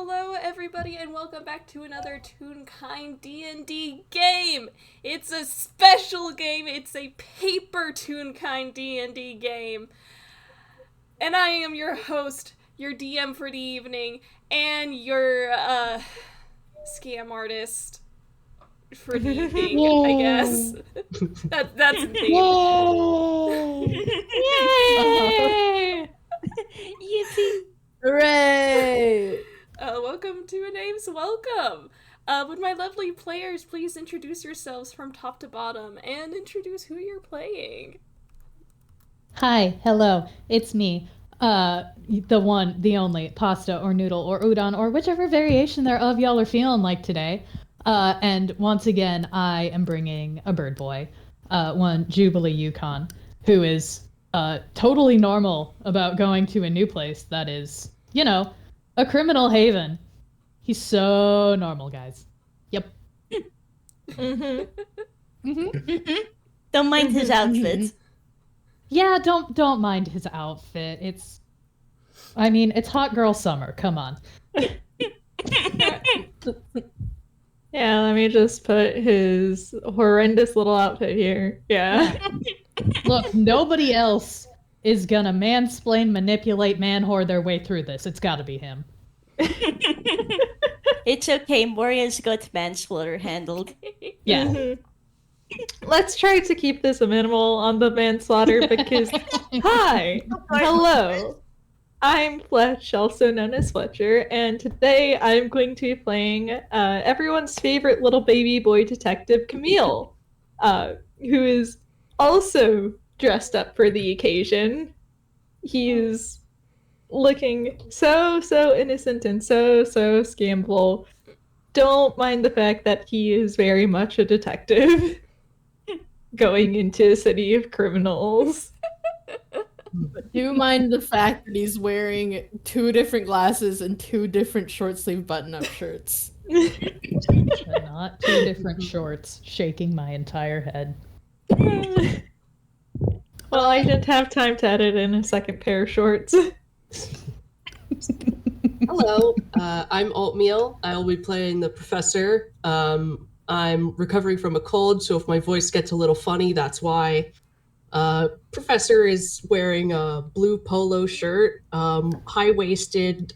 Hello everybody and welcome back to another Toonkind D&D game! It's a special game, it's a paper Toonkind D&D game. And I am your host, your DM for the evening, and your, scam artist for the evening, I guess. That's a theme. Yay! Yippee! Hooray! Welcome to A Knave's Welcome! Would my lovely players please introduce yourselves from top to bottom and introduce who you're playing? Hi, hello, it's me. The one, the only, pasta or noodle or udon or whichever variation thereof y'all are feeling like today. And once again, I am bringing a bird boy, one Jubilee Yukon, who is totally normal about going to a new place that is, you know, a criminal haven. He's so normal, guys. Yep. Don't mind his outfit. Yeah, don't mind his outfit. It's hot girl summer. Come on. Yeah, let me just put his horrendous little outfit here. Yeah. Look, nobody else is gonna mansplain, manipulate, man-whore their way through this. It's gotta be him. It's okay, Moria's got manslaughter handled. Yeah. Let's try to keep this a minimal on the manslaughter because, hi, hello, I'm Fletch, also known as Fletcher, and today I'm going to be playing everyone's favorite little baby boy detective, Camille, who is also dressed up for the occasion. He's looking so innocent and so scamful. Don't mind the fact that he is very much a detective going into a city of criminals. But do mind the fact that he's wearing 2 different glasses and 2 different short sleeve button up shirts. Not 2 different shorts, shaking my entire head. Well, I didn't have time to edit in a second pair of shorts. Hello, I'm Oatmeal. I'll be playing the professor. I'm recovering from a cold, so if my voice gets a little funny, that's why. Professor is wearing a blue polo shirt, high-waisted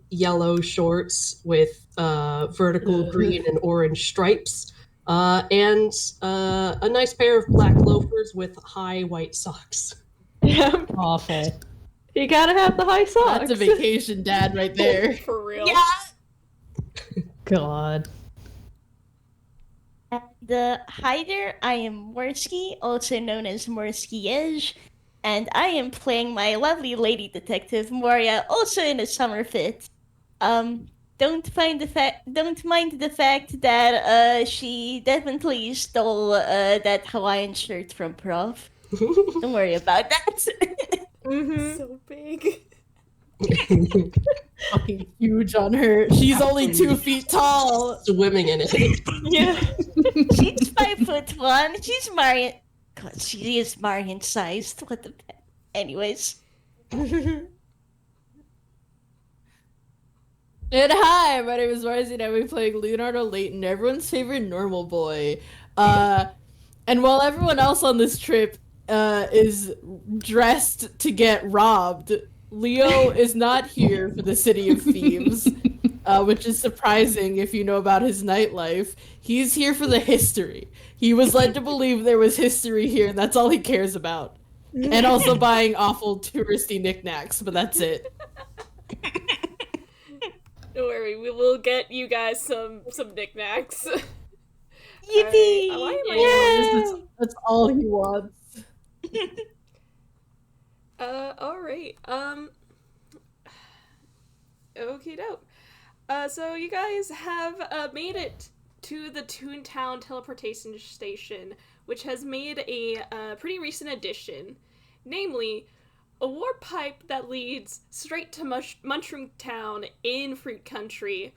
yellow shorts with vertical green and orange stripes, and a nice pair of black loafers with high white socks. Yeah. Awful. You gotta have the high socks. That's a vacation dad right there. For real. Yeah! God. And hi there, I am Morski, also known as Morski, and I am playing my lovely lady detective Moria, also in a summer fit. Don't mind the fact that she definitely stole that Hawaiian shirt from Prof. Don't worry about that. So big. Fucking huge on her. She's only 2 feet tall. Swimming in it. Yeah. She's 5'1". She's Marian. God, she is Marian sized. What the? Anyways. And hi, my name is Marzi, and I'll be playing Leonardo Layton, everyone's favorite normal boy. And while everyone else on this trip is dressed to get robbed, Leo is not here for the City of Thieves, which is surprising if you know about his nightlife. He's here for the history. He was led to believe there was history here, and that's all he cares about. And also buying awful touristy knickknacks, but that's it. Don't worry, we will get you guys some knickknacks. Yippee! Alright, That's all he wants. Alright, okie doke. So you guys have made it to the Toontown teleportation station, which has made a pretty recent addition, namely a warp pipe that leads straight to Mushroom Town in Fruit Country.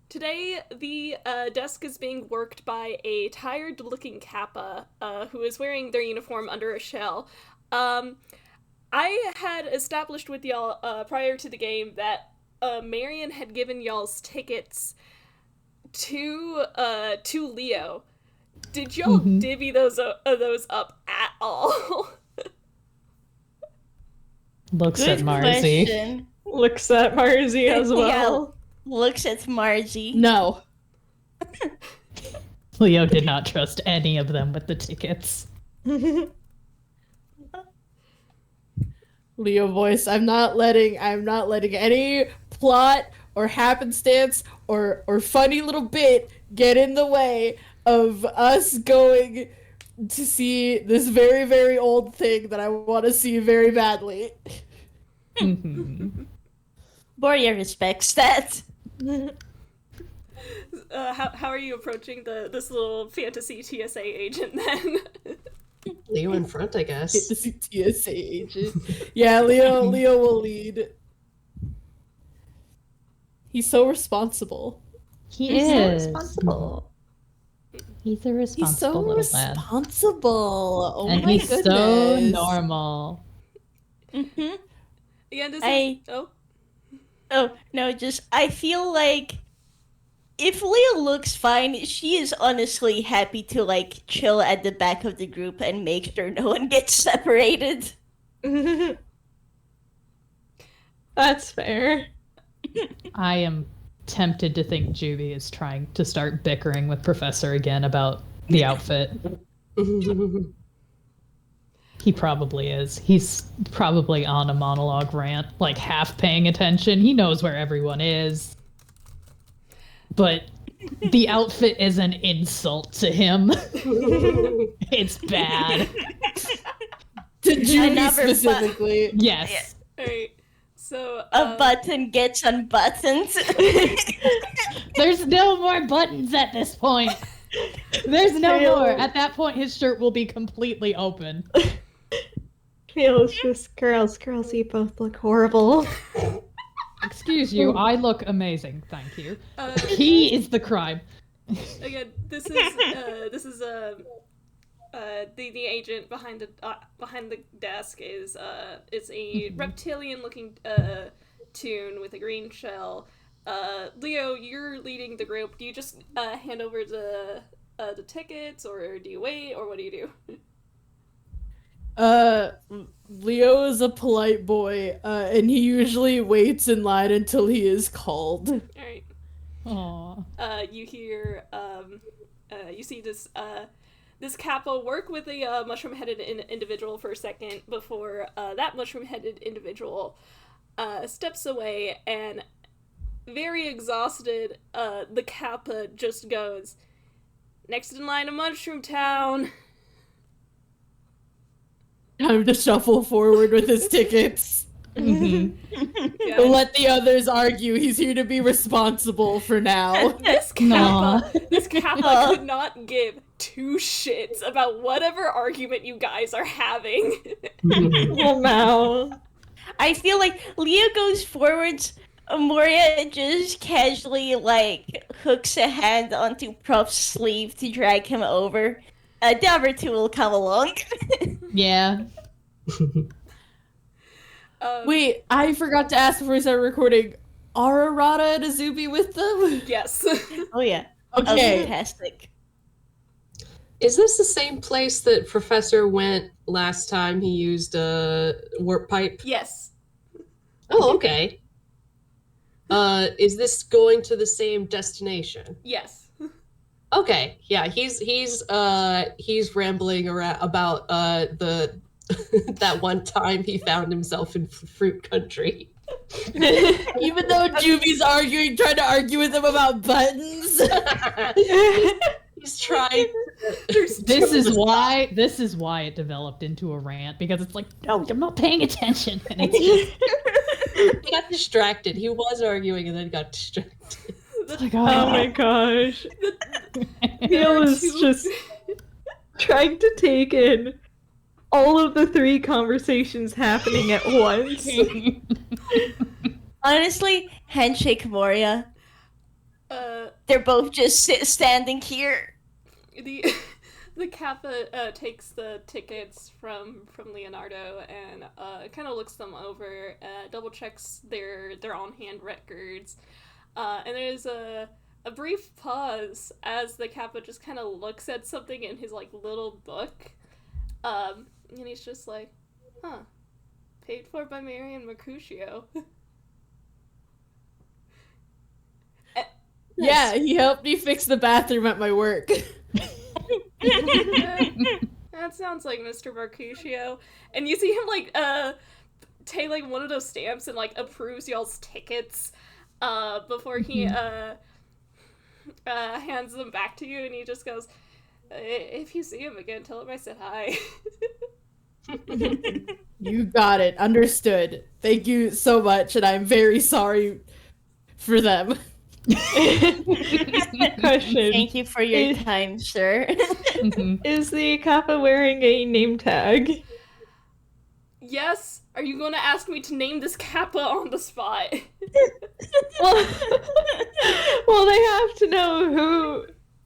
Today, the desk is being worked by a tired-looking Kappa, who is wearing their uniform under a shell. I had established with y'all prior to the game that Marian had given y'all's tickets to Leo. Did y'all divvy those up at all? Looks Good at Marzi. question. Looks at Marzi as well. Looks at Marzi. No. Leo did not trust any of them with the tickets. Leo voice, I'm not letting any plot or happenstance or funny little bit get in the way of us going to see this very, very old thing that I want to see very badly. Moria respects that. How are you approaching this little fantasy TSA agent then? Leo in front, I guess. TSA agent. Yeah, Leo will lead. He's so responsible. He's so responsible. He's a responsible He's so little responsible. lad. Oh And my he's goodness. so normal. Mm-hmm. Again, this I- is... Oh. Oh, no, just, I feel like if Leo looks fine, she is honestly happy to, like, chill at the back of the group and make sure no one gets separated. That's fair. I am tempted to think Juby is trying to start bickering with Professor again about the outfit. He probably is. He's probably on a monologue rant, like half paying attention. He knows where everyone is. But the outfit is an insult to him. It's bad. To Judy never specifically. Yes. Alright, so... A button gets unbuttoned. There's no more buttons at this point. There's no more. At that point, his shirt will be completely open. Feels just girls, you both look horrible. Excuse you, I look amazing, thank you. He He is the crime. Again, this is the agent behind the desk is a reptilian looking toon with a green shell. Leo, you're leading the group. Do you just hand over the tickets, or do you wait, or what do you do? Leo is a polite boy, and he usually waits in line until he is called. Alright. Aww. You hear, you see this capo work with a mushroom-headed individual for a second before that mushroom-headed individual steps away, and very exhausted, the kappa just goes, "Next in line to Mushroom Town." Time to shuffle forward with his tickets. Yeah. Let the others argue. He's here to be responsible for now. This kappa could not give two shits about whatever argument you guys are having. Oh no. I feel like Leo goes forwards, Moria just casually, like, hooks a hand onto Prof's sleeve to drag him over. The other two will come along. Yeah. Wait, I forgot to ask before we started recording. Are Arata and Azubi with them? Yes. Oh yeah. Okay. Oh, fantastic. Is this the same place that Professor went last time he used a warp pipe? Yes. Oh, okay. Is this going to the same destination? Yes. Okay, yeah, he's rambling around about the that one time he found himself in fruit country. Even though Juby's trying to argue with him about buttons. He's trying. This is why it developed into a rant, because it's like, no, I'm not paying attention. And it's just He got distracted. He was arguing and then got distracted. like, Oh my gosh. Neil is just trying to take in all of the three conversations happening at once. Honestly, handshake Moria. They're both just standing here. The the Kappa takes the tickets from Leonardo and kind of looks them over, double checks their on-hand records, and there's a brief pause as the Kappa just kind of looks at something in his like little book, and he's just like, huh, paid for by Marian Mercutio. Yeah, he helped me fix the bathroom at my work. That sounds like Mr. Mercutio. And you see him like take like one of those stamps and like approves y'all's tickets before he hands them back to you, and he just goes, if you see him again, tell him I said hi. You got it. Understood. Thank you so much, and I'm very sorry for them. Question. Thank you for your time, sir. Is the Kappa wearing a name tag? Yes? Are you going to ask me to name this Kappa on the spot? Well, they have to know who.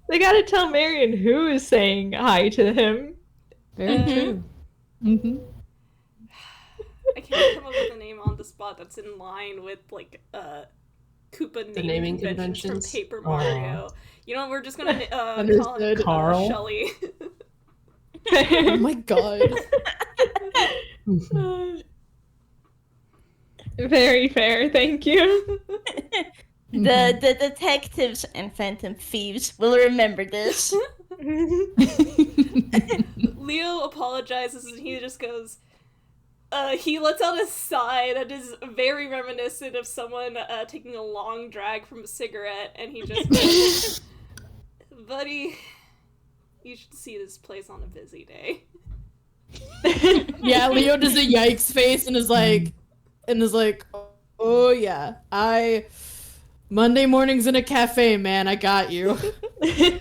They gotta tell Marian who is saying hi to him. Very true. Mm-hmm. I can't come up with a name on the spot that's in line with like Koopa naming conventions from Paper Mario. You know, we're just gonna call him Carl. Shelly. Oh my god. Very fair, thank you. The detectives and phantom thieves will remember this. Leo apologizes and he just goes, he lets out a sigh that is very reminiscent of someone taking a long drag from a cigarette, and he just goes, buddy, you should see this place on a busy day. Yeah, Leo does a yikes face and is like, oh yeah, Monday mornings in a cafe, man, I got you. He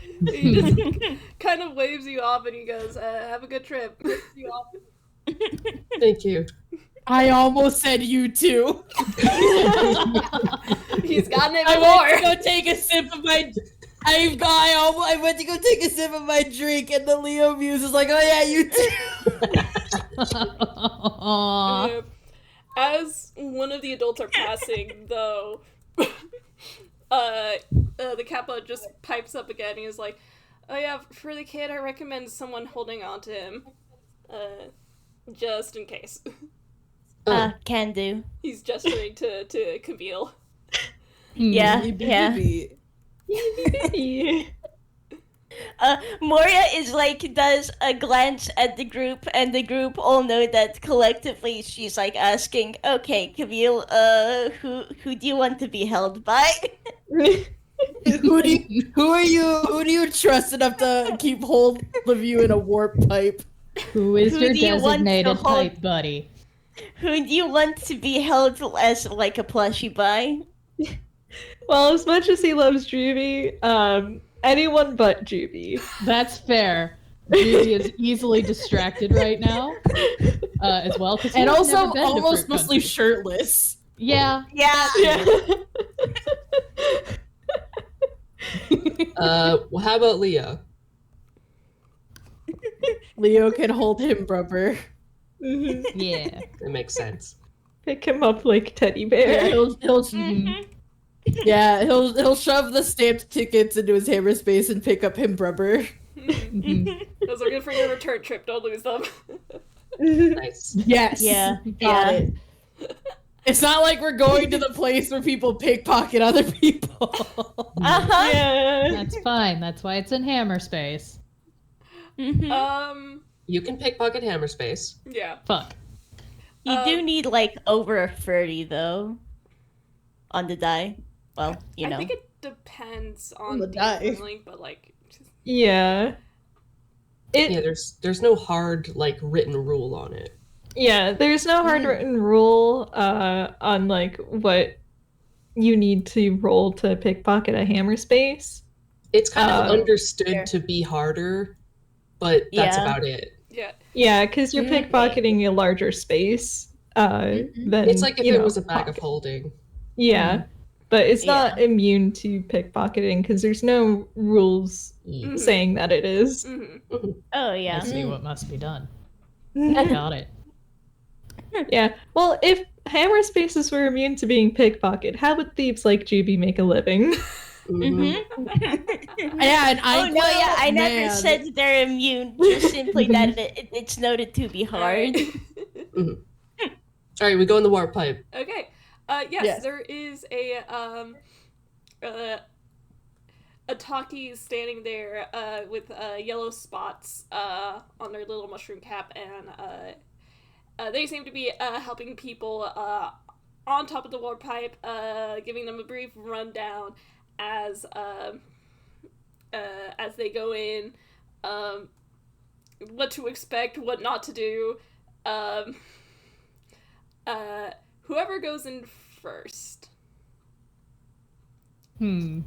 just kind of waves you off and he goes, have a good trip. Thank you. I almost said you too. He's gotten it I before. went to go take a sip of my. I went to go take a sip of my drink, and the Leo Muse is like, "Oh yeah, you too." As one of the adults are passing, though, the Kappa just pipes up again. He's like, "Oh yeah, for the kid, I recommend someone holding on to him, just in case." Can do. He's gesturing to Camille. Yeah, yeah. Moria is like, does a glance at the group, and the group all know that collectively she's like asking, okay, Camille, who do you want to be held by? Who do you trust enough to keep hold of you in a warp pipe? Who is your do you want to designated hold- pipe buddy? Who do you want to be held as like a plushie by? Well, as much as he loves Juby, anyone but Juby. That's fair. Judy is easily distracted right now, as well. And also almost mostly shirtless. Yeah. Yeah. Well, how about Leo? Leo can hold him rubber. Yeah. That makes sense. Pick him up like teddy bear. Yeah, he'll shove the stamped tickets into his hammer space and pick up him rubber. Those are good for your return trip. Don't lose them. Nice. Yes. Yeah. Got it. It's not like we're going to the place where people pickpocket other people. Uh-huh. Yeah. That's fine. That's why it's in hammer space. You can pickpocket hammer space. Yeah. Fuck. You do need like over a 30 though on the die. Well, you know. I think it depends on the the die. ruling, but like, Yeah. Yeah, there's no hard like written rule on it. Yeah, there's no hard written rule on like what you need to roll to pickpocket a hammer space. It's kind of Oh, understood fair. to be harder, but that's Yeah. about it. yeah. Yeah, because you're pickpocketing a larger space than It's like if you it know, was a bag of pocket. holding. Yeah. but it's not immune to pickpocketing because there's no rules saying that it is. Oh, yeah. I see what must be done. Got it. Yeah. Well, if hammer spaces were immune to being pickpocketed, how would thieves like Juby make a living? Yeah, and I never said they're immune. Just simply that it's noted to be hard. All right, we go in the warp pipe. Okay. Yes, there is a talkie standing there with yellow spots on their little mushroom cap, and they seem to be helping people on top of the warp pipe, giving them a brief rundown as they go in, what to expect, what not to do. Whoever goes in first. I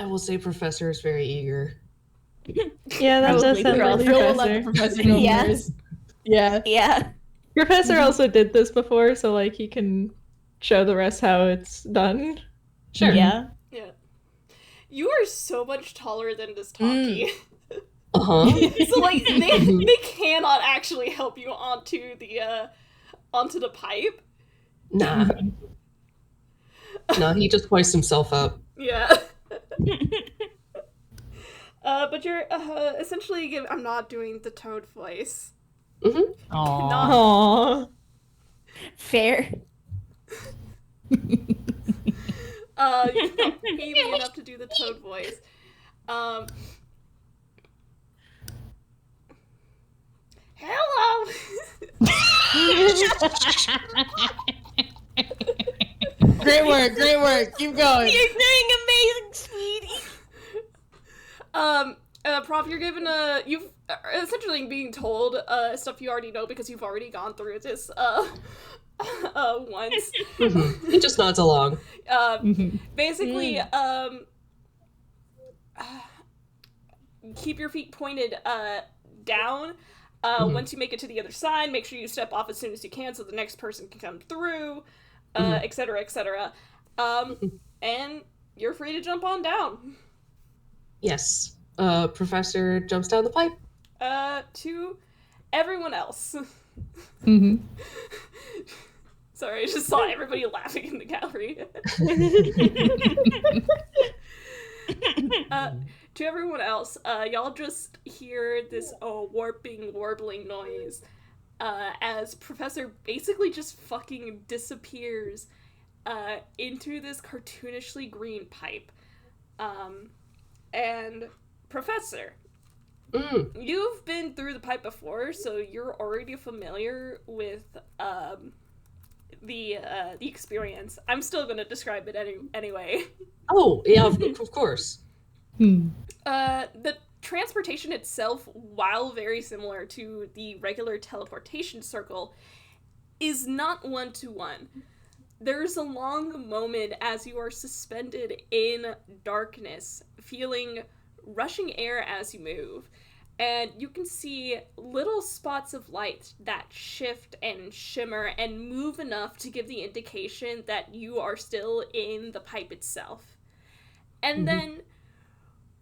will say Professor is very eager. Yeah, that does sound really Professor. Professor go first. Yeah. Professor also did this before, so like he can show the rest how it's done. Sure. Yeah. Yeah. You are so much taller than this talkie. So like they cannot actually help you onto the pipe. Nah. No, he just hoists himself up. Yeah. But you're essentially I'm not doing the toad voice. Aww. Fair. You're not baby enough to do the toad voice. Hello. Great work. Keep going. You're doing amazing, sweetie. Prof, you're given you've essentially being told stuff you already know because you've already gone through this once. He just nods along. Basically, keep your feet pointed down. Once you make it to the other side, make sure you step off as soon as you can so the next person can come through, etc., etc. And you're free to jump on down. Yes. Professor jumps down the pipe. To everyone else. Sorry, I just saw everybody laughing in the gallery. To everyone else, y'all just hear this warping, warbling noise as Professor basically just fucking disappears into this cartoonishly green pipe. And Professor, you've been through the pipe before, so you're already familiar with the experience. I'm still going to describe it anyway. Oh, yeah, of course. The transportation itself, while very similar to the regular teleportation circle, is not one-to-one. There's a long moment as you are suspended in darkness, feeling rushing air as you move, and you can see little spots of light that shift and shimmer and move enough to give the indication that you are still in the pipe itself. And then,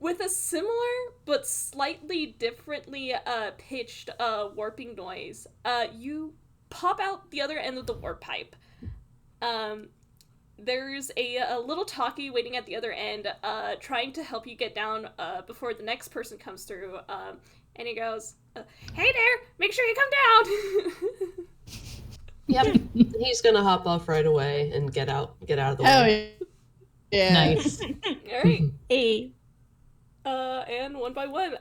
with a similar but slightly differently pitched warping noise, you pop out the other end of the warp pipe. There's a little talkie waiting at the other end, trying to help you get down before the next person comes through, and he goes, "Hey there, make sure you come down." Yep, he's gonna hop off right away and get out of the way. Oh, yeah. Nice. All right. Hey. And one by one,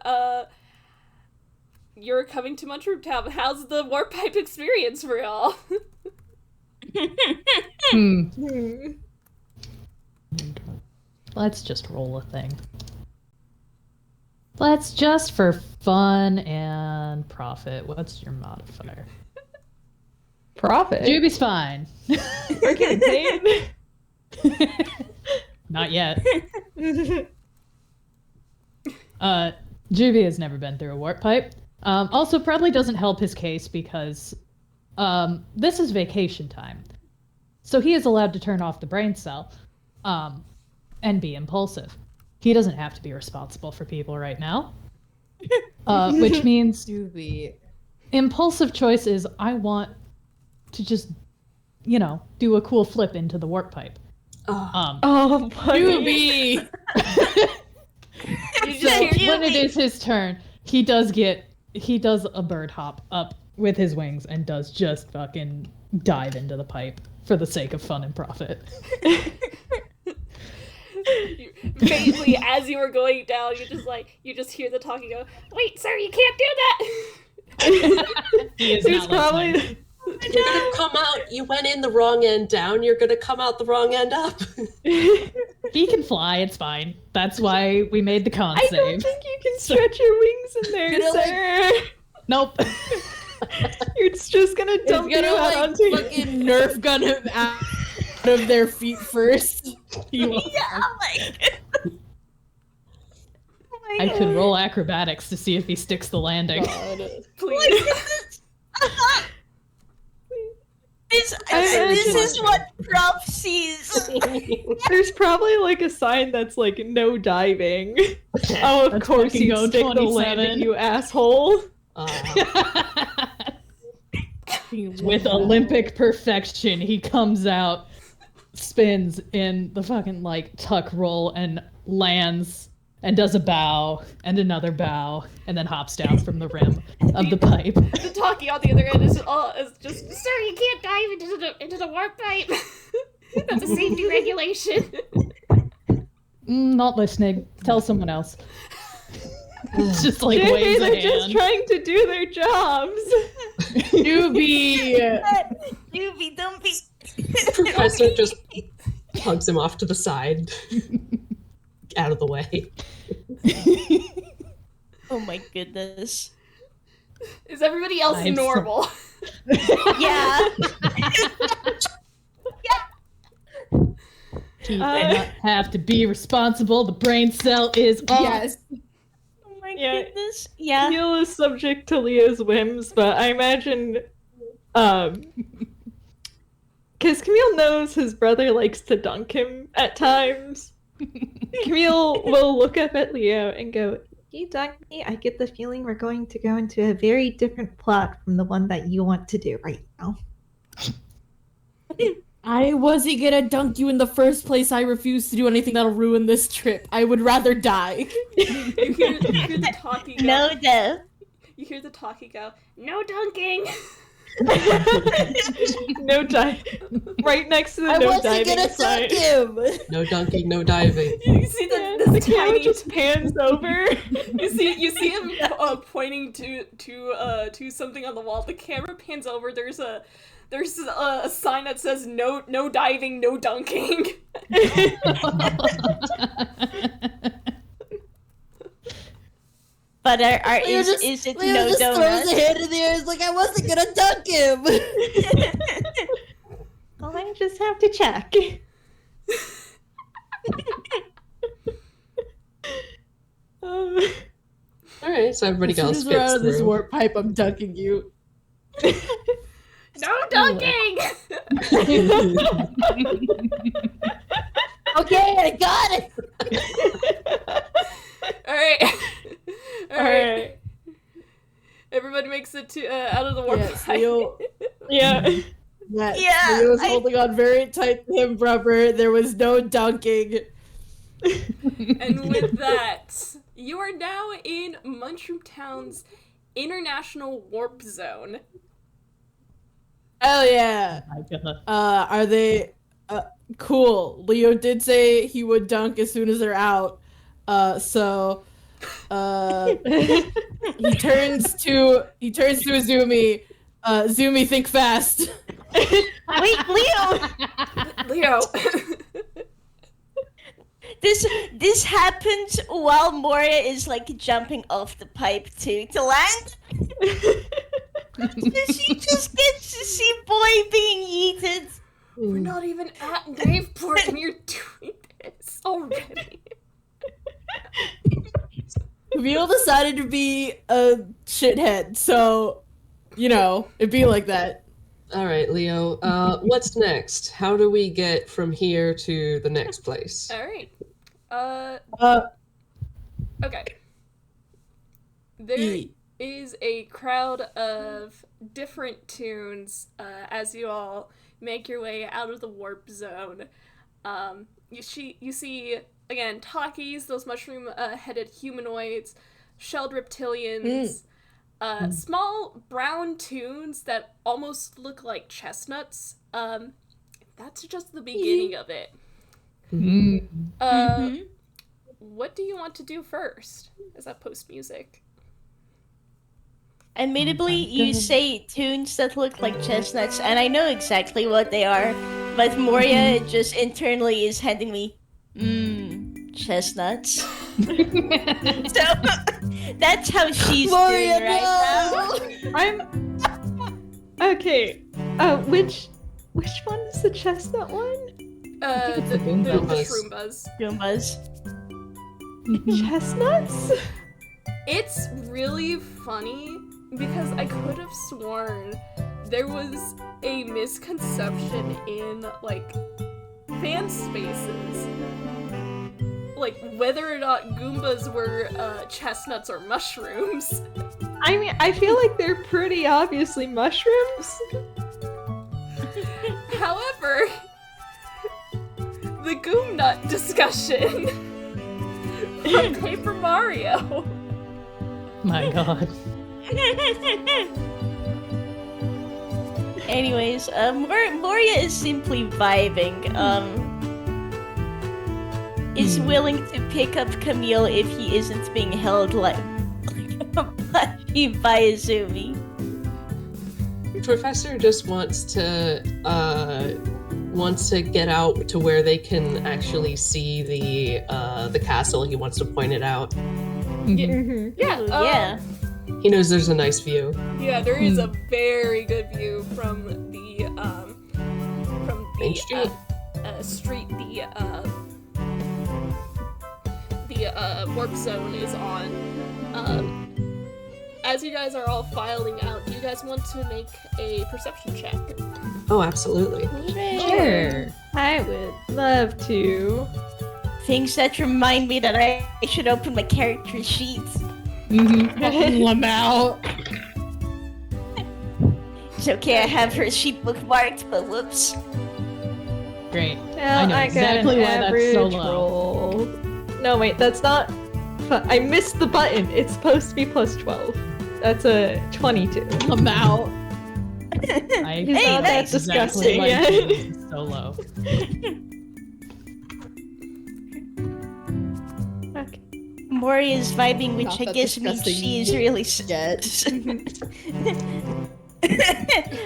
you're coming to Mushroom Town. How's the warp pipe experience for y'all? Let's just roll a thing. Let's just for fun and profit. What's your modifier? Profit? Juby's fine. We're getting paid. Not yet. Juby has never been through a warp pipe. Also, probably doesn't help his case because this is vacation time. So he is allowed to turn off the brain cell and be impulsive. He doesn't have to be responsible for people right now. Which means impulsive choice is I want to just, do a cool flip into the warp pipe. Oh, Yubi! So when it is his turn, he does a bird hop up with his wings and does just fucking dive into the pipe for the sake of fun and profit. Basically, as you were going down, you just hear the talking go, "Wait, sir, you can't do that." He is There's not probably listening. You're gonna come out. You went in the wrong end down. You're gonna come out the wrong end up. He can fly, it's fine. That's why we made the con I save. don't think you can stretch your wings in there, sir. Nope. You're just gonna dump It's gonna you out onto fucking Nerf gun him out of their feet first. Yeah, like. Oh my I God. could roll acrobatics to see if he sticks the landing. Please. This is what prop sees. There's probably like a sign that's like no diving. Oh, of Let's course fucking you go stick the 27. landing, you asshole. With Olympic perfection, he comes out, spins in the fucking tuck roll and lands and does a bow and another bow and then hops down from the rim of the pipe. The talkie on the other end is just, "Sir, you can't dive into the warp pipe. That's a safety regulation." Not listening. Tell someone else. It's just Jay, waves a they're just hand. trying to do their jobs. Yubi! Yubi, don't be. Professor just hugs him off to the side, out of the way. Oh my goodness. Is everybody else I'm normal? Yeah. He does not have to be responsible. The brain cell is off. Yes. Oh my Yeah. goodness. Yeah. Camille is subject to Leo's whims, but I imagine, because Camille knows his brother likes to dunk him at times. Camille will look up at Leo and go, "You dunk me, I get the feeling we're going to go into a very different plot from the one that you want to do right now." I wasn't gonna dunk you in the first place. I refuse to do anything that'll ruin this trip. I would rather die. You hear the talkie go. No death. You hear the talkie go, "No dunking." No dive. Right next to the I no wasn't diving gonna sign. dunk him! No dunking, no diving. You see The this camera tiny. just pans over. You see him pointing to something on the wall. The camera pans over. There's a sign that says no diving, no dunking. But is it Leo no just donut? throws a hand in the air. It's like, I wasn't gonna dunk him! Well, I just have to check. All right, so everybody As soon else as we're out fits of this through. warp pipe, I'm dunking you. No dunking. Okay, I got it! All right. Alright. Everybody makes it to out of the warp Yes, pipe. Leo. Yeah. Yes, Yeah, Leo was I- holding on very tight to him, rubber. There was no dunking. And with that, you are now in Mushroom Town's international warp zone. Hell yeah! My God. Are they cool? Leo did say he would dunk as soon as they're out. So he turns to Azumi. Azumi, think fast. Wait, Leo. Leo. This happens while Moria is jumping off the pipe to land. She just gets to see boy being yeeted. We're not even at Knaveport and you're doing this already. Camille decided to be a shithead, so it'd be like that. All right, Leo. What's next? How do we get from here to the next place? All right. Okay. There is a crowd of different tunes as you all make your way out of the warp zone. You see again Takis, those mushroom-headed humanoids, shelled reptilians, small brown tunes that almost look like chestnuts. That's just the beginning of it. What do you want to do first? Is that post music? Admittedly, you say tunes that look like chestnuts, and I know exactly what they are, but Moria just internally is handing me, chestnuts. So, that's how she's Moria, doing right now. Okay. Which one is the chestnut one? The Shroombas. Goombas. Chestnuts? It's really funny because I could have sworn there was a misconception in, like, fan spaces. Like, whether or not Goombas were chestnuts or mushrooms. I mean, I feel like they're pretty obviously mushrooms. However, the Goom Nut discussion from Paper Mario. My god. Anyways, Moria is simply vibing. Is willing to pick up Camille if he isn't being held like a plushie by Izumi. Professor just wants to get out to where they can actually see the castle. He wants to point it out. Yeah. He knows there's a nice view. Yeah, there is a very good view from the Main Street. Street the warp zone is on. As you guys are all filing out, do you guys want to make a perception check? Oh, absolutely. Sure. I would love to. Things that remind me that I should open my character sheet. I'm out. It's okay, I have her sheet bookmarked, but whoops. Great. Well, I know exactly why that's so average low. roll. No, wait, that's not. I missed the button. It's supposed to be plus 12. That's a 22. I'm out. I It's not that exactly disgusting why yet. this is so low. Okay. Moria is vibing, which Not I that guess means disgusting she is really yet.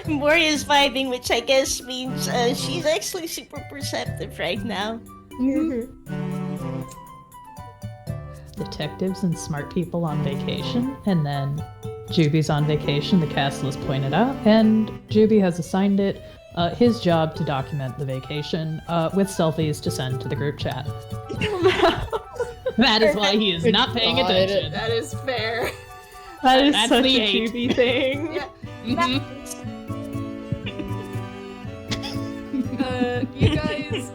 Moria is vibing, which I guess means she's actually super perceptive right now. Detectives and smart people on vacation, and then Juby's on vacation, the castle is pointed out, and Juby has assigned it his job to document the vacation with selfies to send to the group chat. That is why he is not paying God. attention. That is fair. That is That's such the a 8. Juby thing. Yeah. Mhm. You guys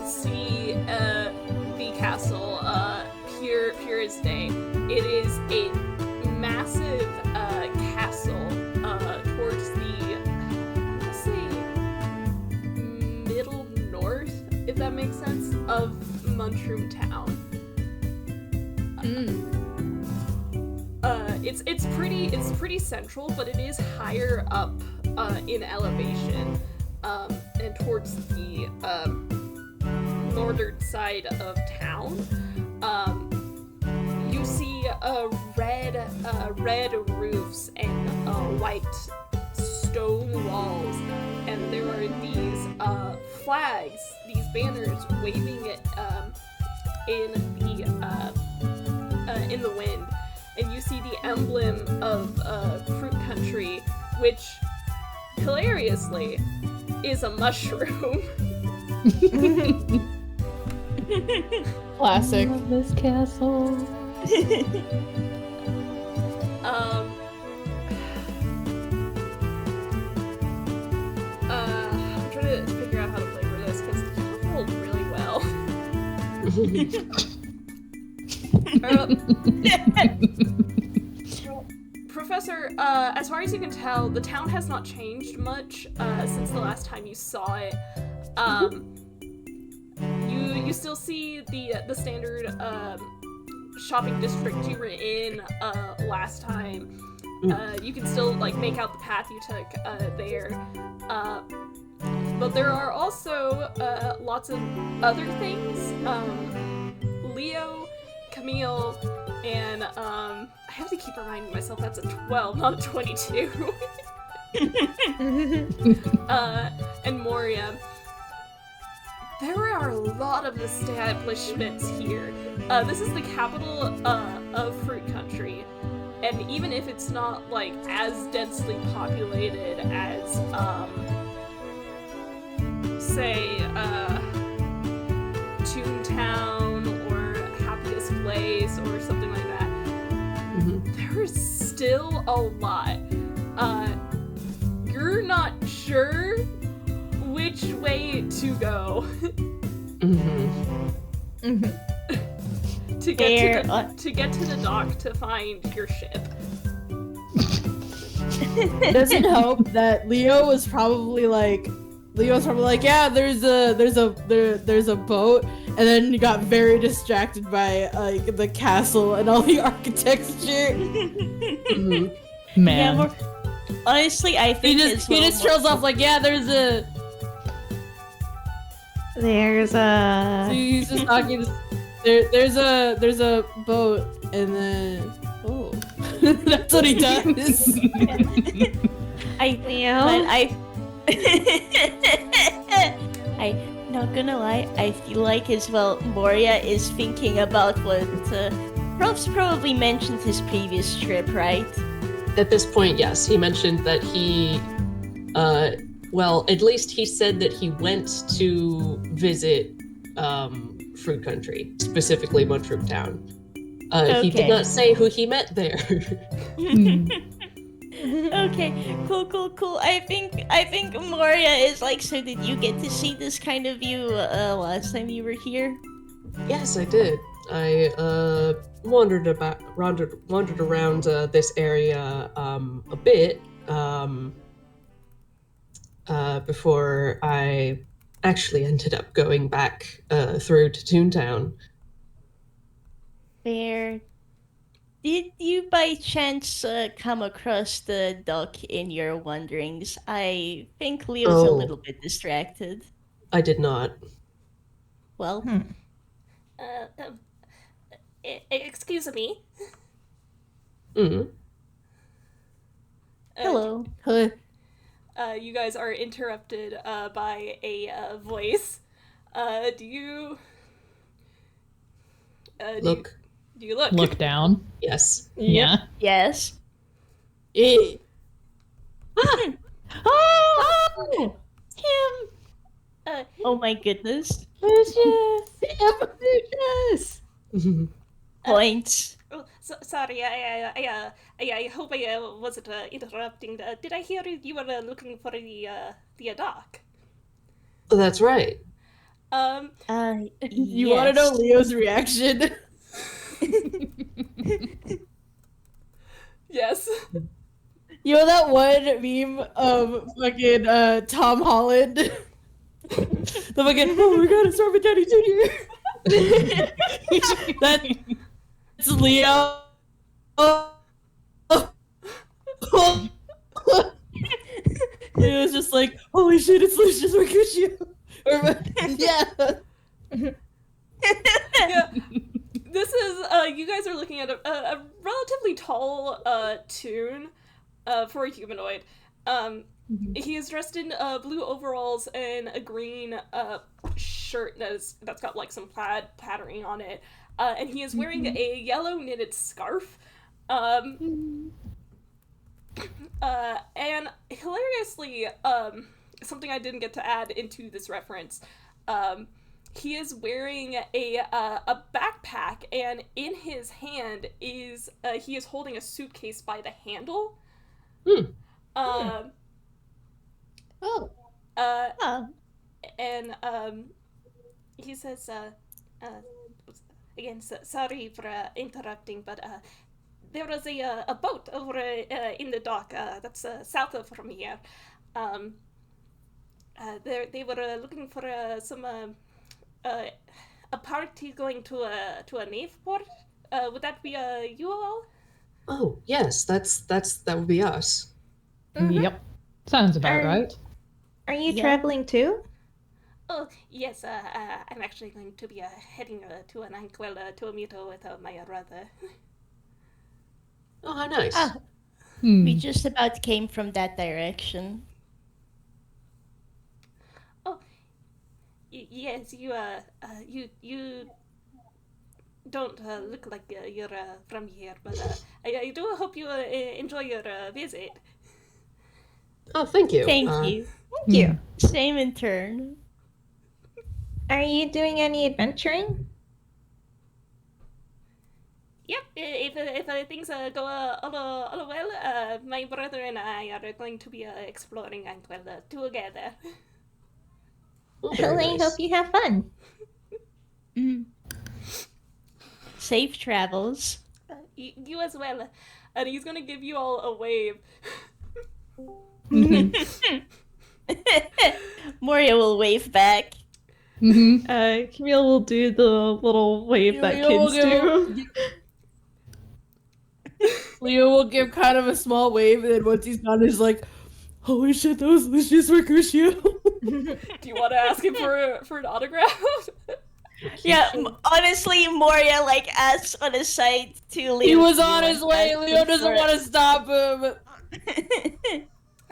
see the castle pure as day. It is a massive castle towards the, let's say, middle north, if that makes sense, of Mushroom Town. It's pretty central, but it is higher up in elevation and towards the northern side of town. You see red roofs and white stone walls, and there are these flags, these banners waving it in the wind. And you see the emblem of Fruit Country, which, hilariously, is a mushroom. Classic. Love this castle. Professor, as far as you can tell, the town has not changed much since the last time you saw it. You still see the standard shopping district you were in last time. You can still make out the path you took there. But there are also lots of other things. Leo, Camille, and I have to keep reminding myself that's a 12, not a 22. And Moria. There are a lot of establishments here. This is the capital of Fruit Country, and even if it's not as densely populated as say Toontown or Happiest Place or something like that, there is still a lot. You're not sure which way to go to get to the dock to find your ship. Does it help that Leo was probably yeah, there's a boat, and then he got very distracted by the castle and all the architecture. Man. Yeah, honestly, I think he just trails off yeah, there's a. So he's just talking. There's a boat, and then that's what he does. I'm not gonna lie, I feel like as well Moria is thinking about what Ruff's probably mentioned his previous trip, right? At this point, yes, he mentioned that he, at least he said that he went to visit Fruit Country, specifically Mushroom Town. He did not say who he met there. Okay, cool. I think Moria is so did you get to see this kind of view last time you were here? Yes, I did. I wandered around this area a bit before I actually ended up going back through to Toontown. Fair. Did you by chance come across the duck in your wanderings? I think Leo's a little bit distracted. I did not. Well. Excuse me. Hello. You guys are interrupted by a voice. Do you look? Do you look? Look down. Yes. Yeah. Yes. Oh! Him! Oh my goodness. Lucius! Points. Sorry, I hope I wasn't interrupting. Did I hear you were looking for the dock? That's right. You want to know Leo's reaction? Yes. You know that one meme of fucking Tom Holland? The fucking, oh my god, it's Robert Downey Jr. That's Leo. Leo's just like, holy shit, it's Lucius Mercutio. Yeah. Yeah. This is, you guys are looking at a relatively tall Toon for a humanoid. He is dressed in blue overalls and a green shirt that's got some plaid patterning on it. And he is wearing a yellow knitted scarf. And hilariously, something I didn't get to add into this reference, he is wearing a backpack, and in his hand is he is holding a suitcase by the handle. And he says, again, sorry for interrupting, but there was a boat over in the dock that's south of from here. They were looking for a party going to a Knaveport. Would that be you all? Oh, yes, that would be us. Yep. Sounds about right. Are you Yeah. traveling too? Oh, yes, I'm actually going to be heading to an Anquil to meet with my brother. Oh, how nice. Ah. Hmm. We just about came from that direction. Yes, you don't look like you're from here, but I do hope you enjoy your visit. Oh, thank you. Thank you. Thank you. Same in turn. Are you doing any adventuring? Yep, if things go all well, my brother and I are going to be exploring Anquil together. Oh, very Well, I nice. hope you have fun. Safe travels. You as well. And he's gonna give you all a wave. Moria will wave back. Camille will do the little wave that Camille kids will do. Leo will give kind of a small wave, and then once he's done, he's like, "Holy shit, those wishes were Crucio." Do you want to ask him for an autograph? Yeah, honestly, Moria like asks on a side to Leo. He was "Do you on his want way. to Leo ask doesn't for-" want to stop him.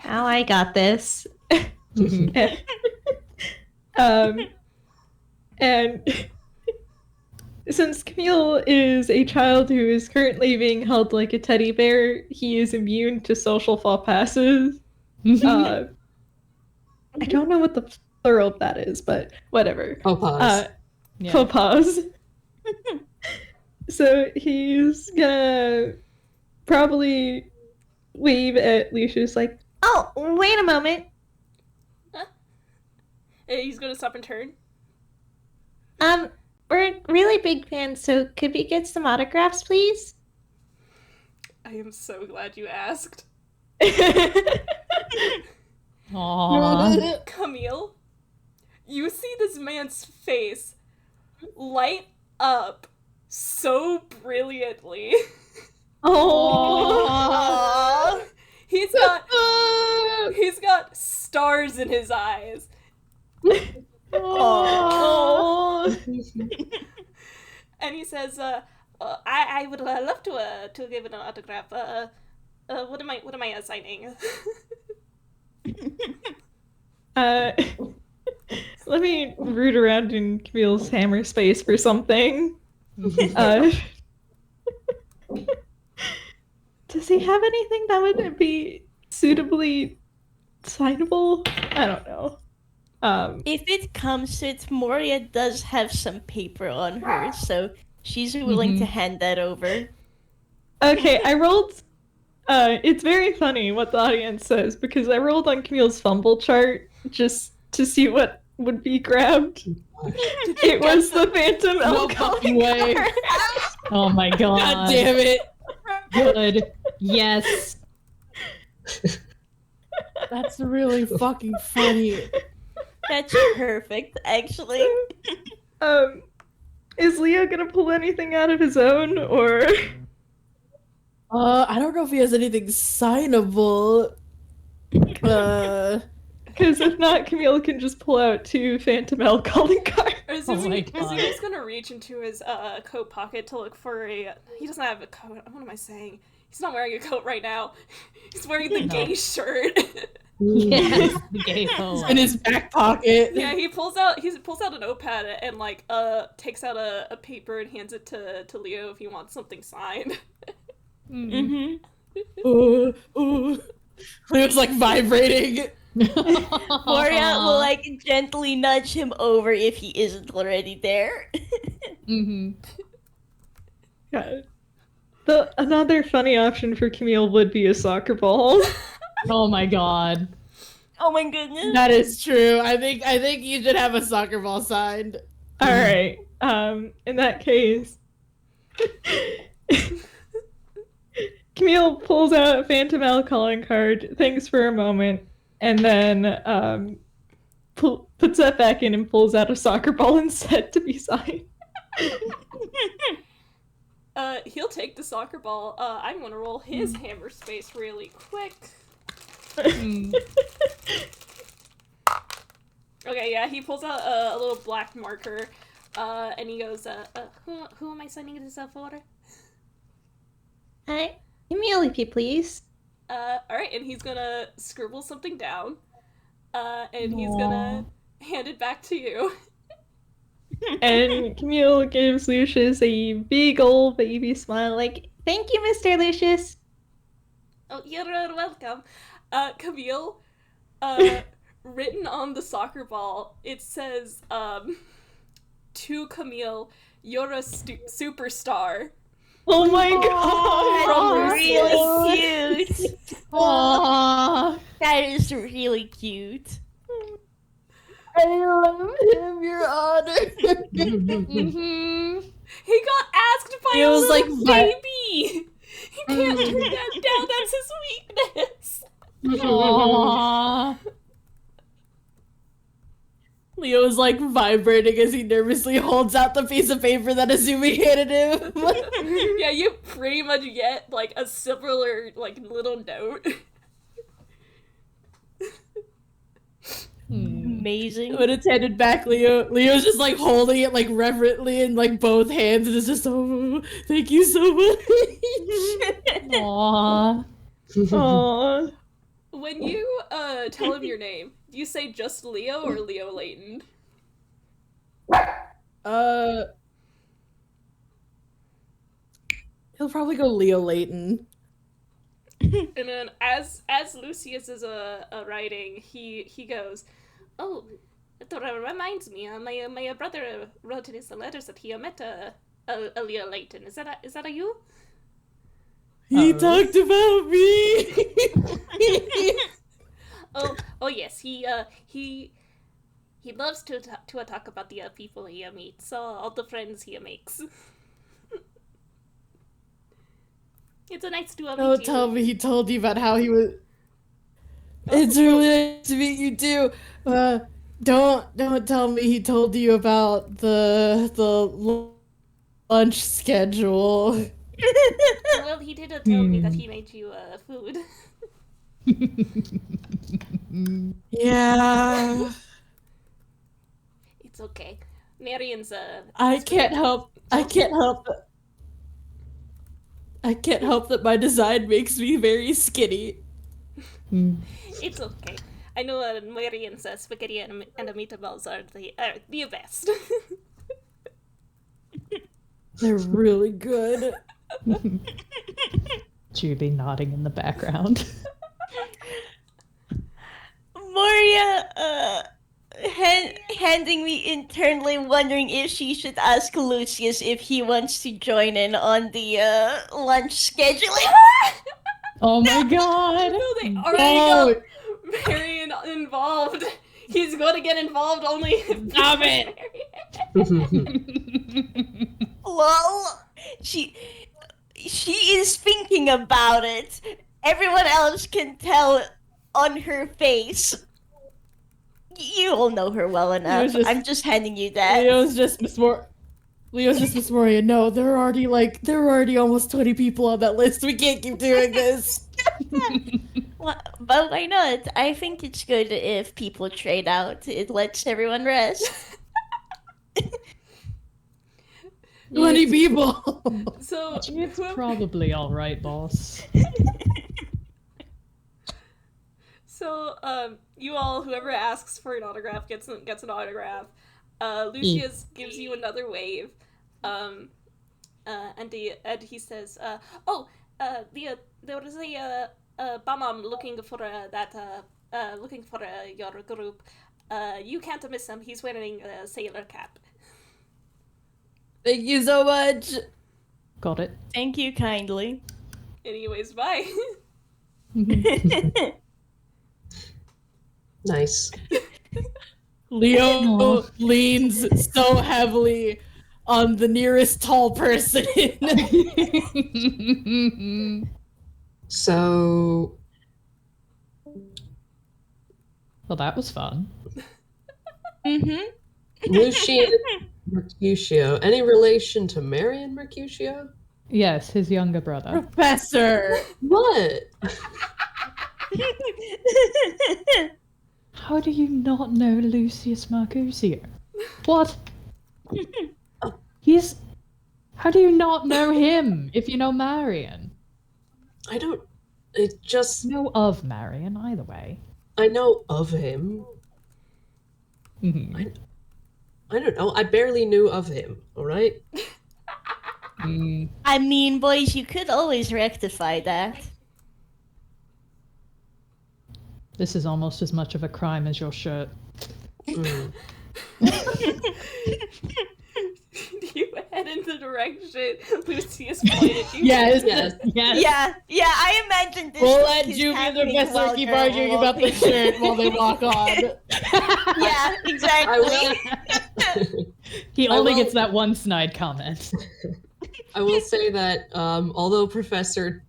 Oh, I got this. And since Camille is a child who is currently being held like a teddy bear, he is immune to social faux passes. I don't know what the plural of that is, but whatever. Oh, pause. Yeah. Faux pas. So he's gonna probably wave at Lucius like, oh, wait a moment. He's gonna stop and turn. We're really big fans, so could we get some autographs, please? I am so glad you asked. Aww. Camille, you see this man's face light up so brilliantly. Oh. He's got stars in his eyes. Oh. And he says, I would love to give it an autograph. What am I signing? Let me root around in Camille's hammer space for something. Does he have anything that would be suitably signable? I don't know. If it comes to it, Moria does have some paper on her, so she's willing to hand that over. Okay, I rolled. It's very funny what the audience says because I rolled on Camille's fumble chart just to see what would be grabbed. It was the Phantom No Elk fucking way. card. Oh my god. God damn it. Good. Yes. That's really fucking funny. That's perfect, actually. Is Leo gonna pull anything out of his own, or? I don't know if he has anything signable. Because if not, Camille can just pull out 2 Phantom Elk calling cards. Is Oh my he God. just gonna reach into his coat pocket to look for a? He doesn't have a coat. What am I saying? He's not wearing a coat right now. He's wearing the gay shirt. Yes. The gay phone. In his back pocket. Yeah, he pulls out a notepad and like takes out a paper and hands it to Leo if he wants something signed. Leo's like vibrating. Moria will like gently nudge him over if he isn't already there. God. Another funny option for Camille would be a soccer ball. Oh my god. Oh my goodness. That is true. I think you should have a soccer ball signed. All right. In that case, Camille pulls out a Phantom L calling card, thinks for a moment, and then puts that back in and pulls out a soccer ball instead to be signed. He'll take the soccer ball. I'm gonna roll his hammer space really quick. Okay, yeah, he pulls out a little black marker, and he goes, who am I signing this up for? Hi, Camille, if you please. Alright, and he's gonna scribble something down, and he's gonna hand it back to you. And Camille gives Lucius a big old baby smile, like, thank you, Mr. Lucius. Oh, you're welcome. Camille, written on the soccer ball, it says, to Camille, you're a superstar. Oh my god! Really cute. Aww. That is really cute. I love him, Your Honor. Mm-hmm. He got asked by It a was little like baby! He can't turn that down, that's his weakness! Aww. Leo is like vibrating as he nervously holds out the piece of paper that Azumi handed him. Yeah, you pretty much get, like, a similar, like, little note. Amazing. When it's handed back, Leo's just like holding it like reverently in like both hands, and it's just, oh, thank you so much. Aww. Aww. When you, tell him your name, do you say just Leo or Leo Layton? He'll probably go Leo Layton. And then, as Lucius is writing, he goes, "Oh, that reminds me. My brother wrote in his letters that he met a Leo Layton. Is that a you?" He talked about me. Oh yes. He loves to talk about the people he meets, all the friends he makes. It's a nice to meet you. Don't tell me he told you about how he was. It's really nice to meet you too. Don't tell me he told you about the lunch schedule. Well, he did tell me that he made you food. Yeah. It's okay. Marian's I can't help that my design makes me very skinny. It's okay. I know Marian's spaghetti and the meatballs are the best. They're really good. Juby nodding in the background. Moria, handing me internally, wondering if she should ask Lucius if he wants to join in on the lunch scheduling. Oh my god! No, they already got Marian involved. He's going to get involved only if Stop it! Lol. She is thinking about it. Everyone else can tell on her face. You all know her well enough. I'm just handing you that. Leo's just Miss Moria. No, there are already almost 20 people on that list. We can't keep doing this. Well, but why not? I think it's good if people trade out. It lets everyone rest. 20 people. So It's probably alright, boss. So, you all, whoever asks for an autograph gets an autograph. Lucius gives you another wave. And he says, there was a Bamam looking for your group. You can't miss him. He's wearing a sailor cap. Thank you so much. Got it. Thank you kindly. Anyways, bye. Nice. Leo leans so heavily on the nearest tall person. So, Well, that was fun. Lucian Mercutio. Any relation to Marian Mercutio? Yes, his younger brother. Professor. What? How do you not know Lucius Mercutio? What? He's... How do you not know him if you know Marian? I don't. It just. Know of Marian, either way. I know of him. Mhm. I don't know. I barely knew of him. All right. I mean, boys, you could always rectify that. This is almost as much of a crime as your shirt. Mm. Do you head in the direction Lucius pointed you? Yes. Yes. Yes. Yeah, I imagine this. We'll book let is Juby the happening professor while keep you're arguing about the walking. shirt while they walk on. Yeah, exactly. I will. He I only will- gets that one snide comment. I will say that although Professor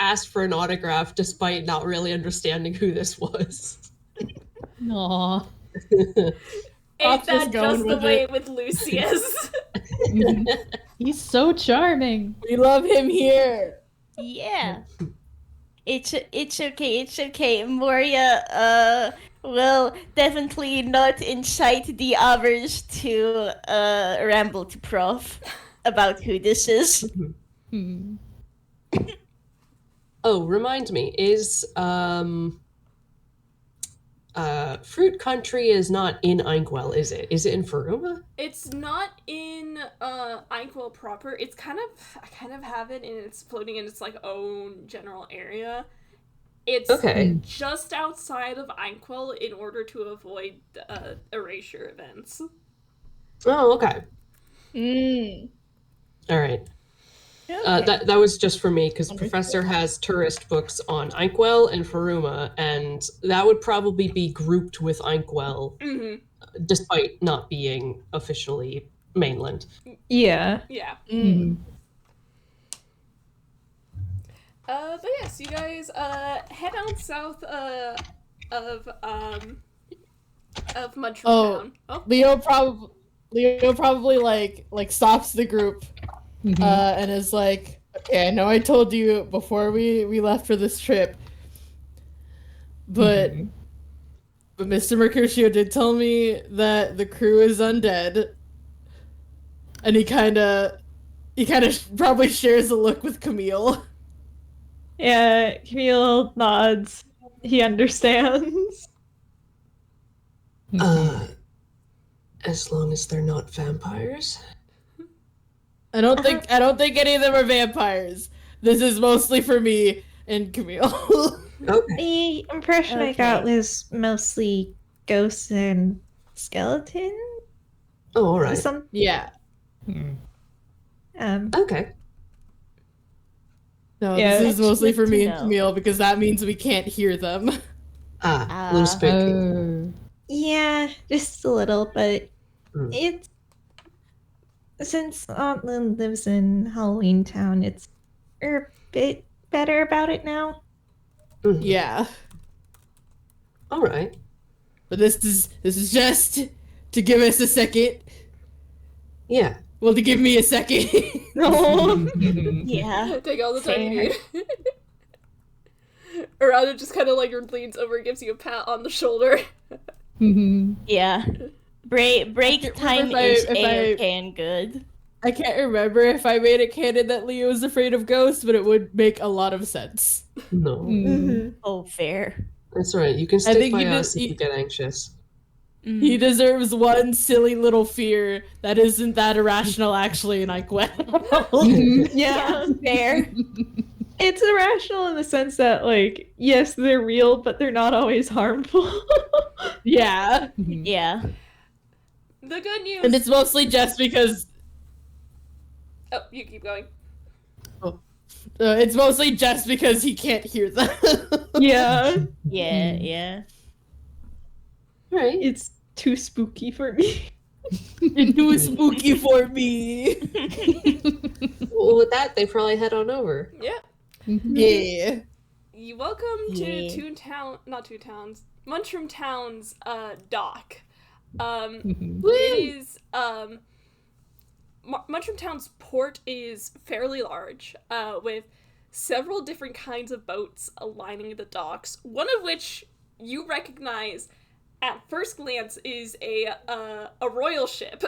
asked for an autograph despite not really understanding who this was. Aww. Ain't Pop's that just going just the with way it. with Lucius? He's so charming. We love him here. Yeah. It's okay. It's okay. Moria will definitely not incite the others to ramble to Prof about who this is. Hmm. Oh, remind me, is Fruit Country is not in Inkwell, is it? Is it in Faruma? It's not in Inkwell proper. It's I kind of have it and it's floating in its like own general area. It's Okay. just outside of Inkwell in order to avoid erasure events. Oh, okay. All right. That was just for me because Professor has tourist books on Inkwell and Faruma, and that would probably be grouped with Inkwell, despite not being officially mainland. Yeah. Yeah. Mhm. But yes, you guys head on south of Mudshroom Town. Oh. Leo probably like stops the group and is like, okay, I know I told you before we left for this trip, but Mr. Mercutio did tell me that the crew is undead, and he kind of probably shares a look with Camille. Yeah, Camille nods. He understands. As long as they're not vampires. I don't think any of them are vampires. This is mostly for me and Camille. Okay. The impression I got was mostly ghosts and skeletons. Oh, all right. Yeah. Okay. No, Yeah, this is that's mostly good for me to and know. Camille because that means we can't hear them. A little spooky. Oh. Yeah, just a little, but Mm. it's since Aunt Lynn lives in Halloween Town, it's a bit better about it now. Yeah. All right. But this is just to give us a second. Yeah. Well, to give me a second. No. Yeah. Take all the time you Fair. need. Arana just kind of like leans over and gives you a pat on the shoulder. Yeah. Break time remember is if I- A-okay and good. I can't remember if I made it canon that Leo is afraid of ghosts, but it would make a lot of sense. No. Oh, fair. That's all right. You can I stick think by you us just- if you get anxious. He deserves one silly little fear that isn't that irrational actually, and I quit. Yeah. Fair. It's irrational in the sense that, like, yes, they're real, but they're not always harmful. Yeah. Yeah. The good news. And it's mostly just because Oh, you keep going. it's mostly just because he can't hear them. Yeah. Yeah, yeah. All right. It's too spooky for me. It's too spooky for me. Well, with that, they probably head on over. Yeah. Yeah. Welcome Yeah. to Munchroom Town's dock. Mhm. It is Munchroom Town's port is fairly large, with several different kinds of boats lining the docks. One of which you recognize at first glance is a royal ship.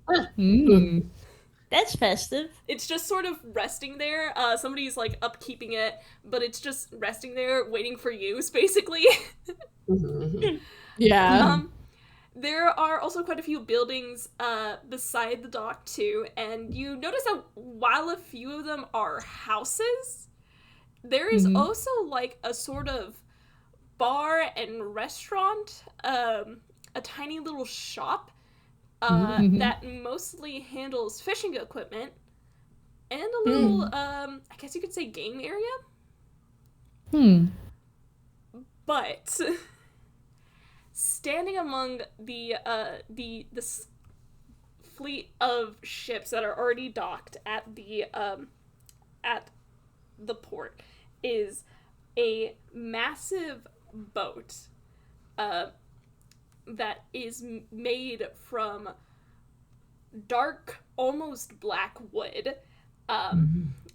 Mm. That's festive. It's just sort of resting there. Somebody's like upkeeping it, but it's just resting there, waiting for use, basically. Mhm. Yeah. There are also quite a few buildings beside the dock too, and you notice that while a few of them are houses, there is also like a sort of bar and restaurant, a tiny little shop that mostly handles fishing equipment, and a little, I guess you could say game area. But standing among the fleet of ships that are already docked at the port is a massive boat that is made from dark, almost black wood.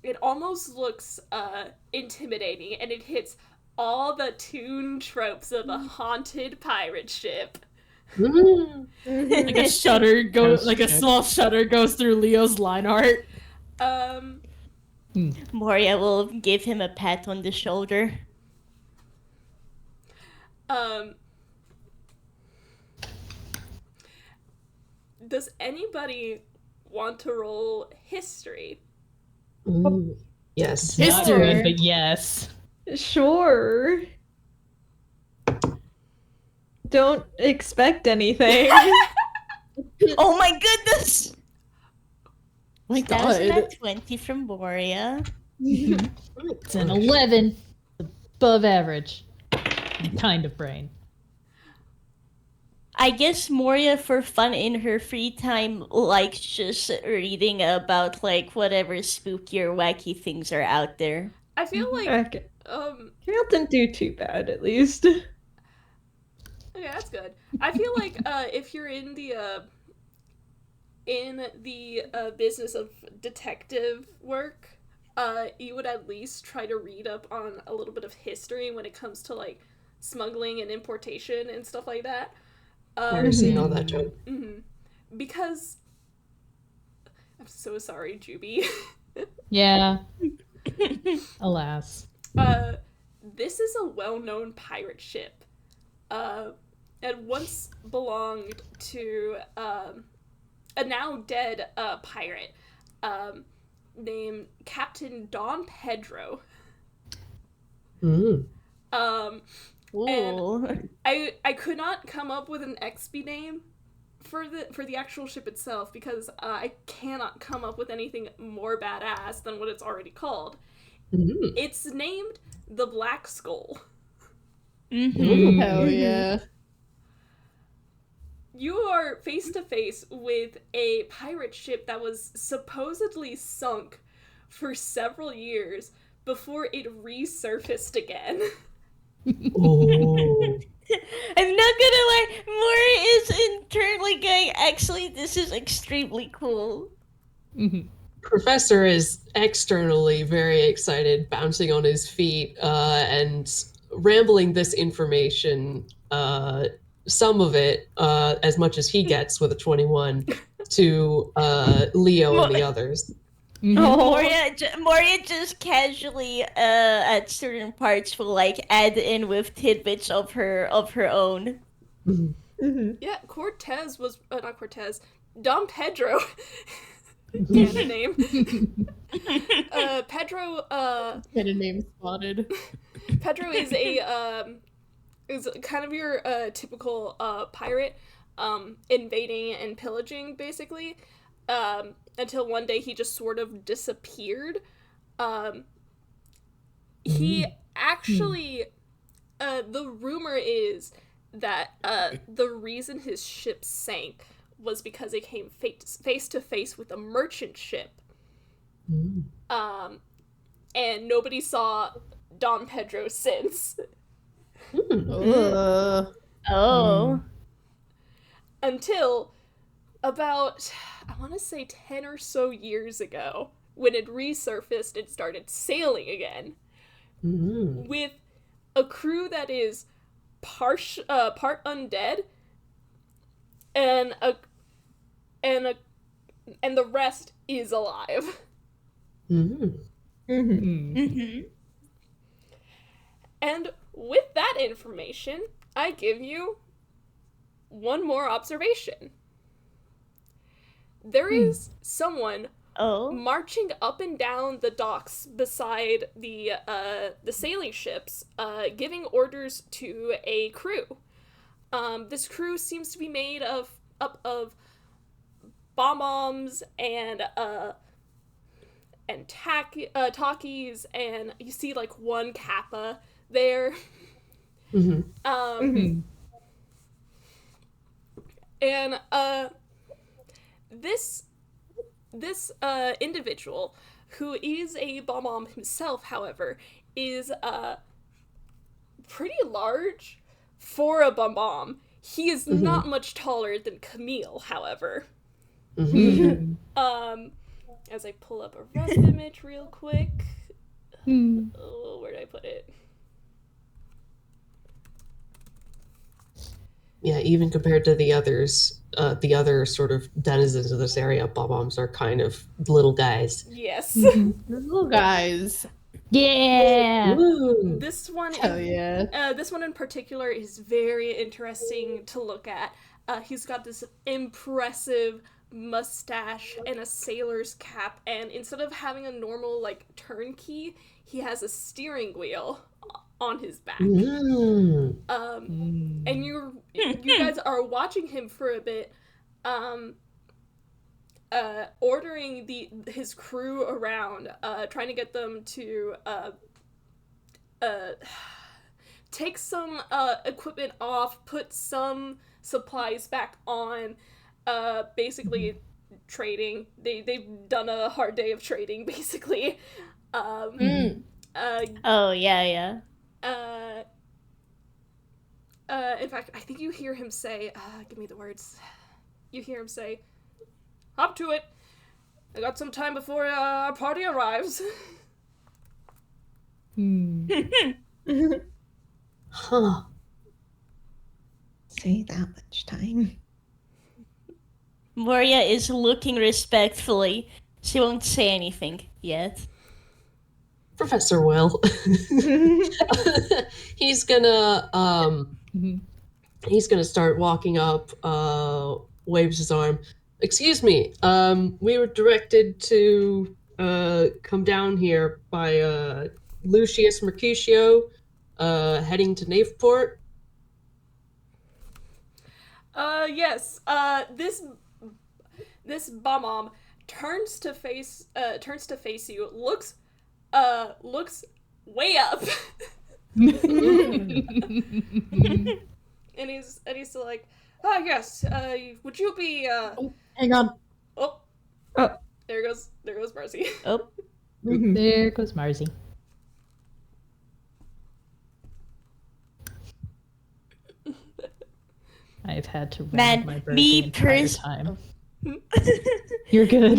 It almost looks intimidating, and it hits all the Toon tropes of a haunted pirate ship. Like a shutter goes, like a small shutter goes through Leo's line art. Moria will give him a pat on the shoulder. Does anybody want to roll history? Ooh, yes. Not History. good, but yes. Sure. Don't expect anything. Oh my goodness! My That was God. a 20 from Moria. It's an 11. Above average. Kind of brain. I guess Moria, for fun in her free time, likes just reading about, like, whatever spooky or wacky things are out there. I feel like Okay. okay, didn't do too bad, at least. that's good. I feel like if you're in the business of detective work, you would at least try to read up on a little bit of history when it comes to like smuggling and importation and stuff like that. Never seen all that joke. Because I'm so sorry, Juby. Yeah. Alas. This is a well-known pirate ship. And once belonged to a now dead pirate named Captain Don Pedro. Ooh. And I could not come up with an XP name for the actual ship itself because I cannot come up with anything more badass than what it's already called. It's named the Black Skull. Hell yeah. You are face to face with a pirate ship that was supposedly sunk for several years before it resurfaced again. Oh. I'm not gonna lie, Moria is internally going, actually, this is extremely cool. Professor is externally very excited, bouncing on his feet and rambling this information, some of it, as much as he gets with a 21, to Leo and the others. Moria just casually, at certain parts, will like add in with tidbits of her own. Yeah, Cortez was not Cortez. Dom Pedro. Canon name. Pedro. Canon name spotted. Pedro is is kind of your typical pirate, invading and pillaging basically. Until one day he just sort of disappeared. He actually, the rumor is that the reason his ship sank was because it came face to face with a merchant ship. And nobody saw Don Pedro since. Until about, I want to say 10 or so years ago, when it resurfaced and started sailing again. With a crew that is part undead, and the rest is alive. And with that information, I give you one more observation. There is someone marching up and down the docks beside the sailing ships, giving orders to a crew. This crew seems to be made up of bombs and talkies, and you see like one kappa there. And this individual, who is a bomb himself, however, is pretty large for a bomb. He is not much taller than Camille, however. As I pull up a rest image real quick. Oh, where did I put it? Yeah, even compared to the others, the other sort of denizens of this area, bob-ombs are kind of little guys. Yes. Little guys. Yeah. Woo. This one, This one in particular is very interesting to look at. He's got this impressive mustache and a sailor's cap, and instead of having a normal like turnkey, he has a steering wheel on his back. And you guys are watching him for a bit, ordering his crew around, trying to get them to take some equipment off, put some supplies back on. Basically trading. They've done a hard day of trading, basically. In fact, I think you hear him say, give me the words. You hear him say, "Hop to it. I got some time before our party arrives." Huh. Say that much time. Moria is looking respectfully. She won't say anything yet. Professor will. He's gonna start walking up, waves his arm. Excuse me, we were directed to come down here by Lucius Mercutio, heading to Knaveport. Yes. This bomb turns to face you, looks way up. and he's still like, yes, would you be hang on. There goes Marzi. There goes Marzi. I've had to run my bird the entire time. You're good.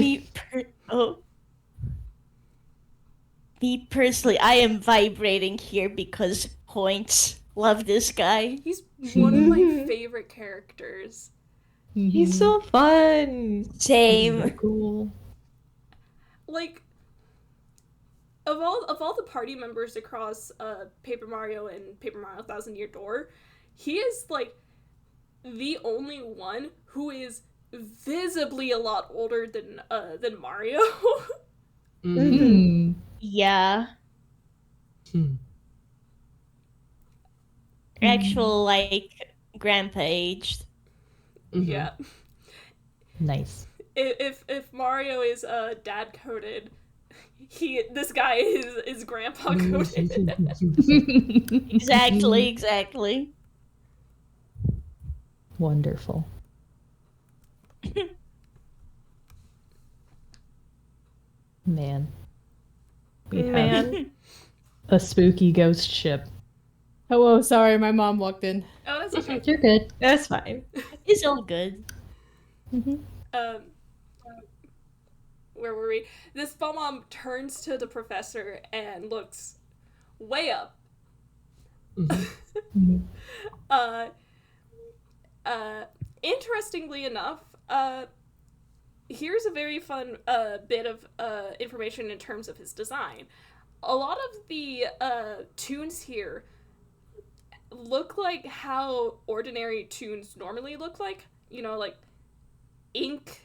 Me personally, I am vibrating here because points. Love this guy. He's one of my favorite characters. He's so fun. Same. Cool. Like, of all the party members across Paper Mario and Paper Mario Thousand Year Door, he is like the only one who is visibly a lot older than Mario. Yeah. Actual like grandpa aged. Yeah. Nice. If Mario is dad coded, this guy is grandpa coded. Exactly. Wonderful. Man. We have Man. a spooky ghost ship. Hello, sorry, my mom walked in. Oh, that's okay. You're good. That's fine. It's all good. Um, where were we? This mom turns to the professor and looks way up. Interestingly enough, here's a very fun bit of information in terms of his design. A lot of the tunes here look like how ordinary tunes normally look like. You know, like ink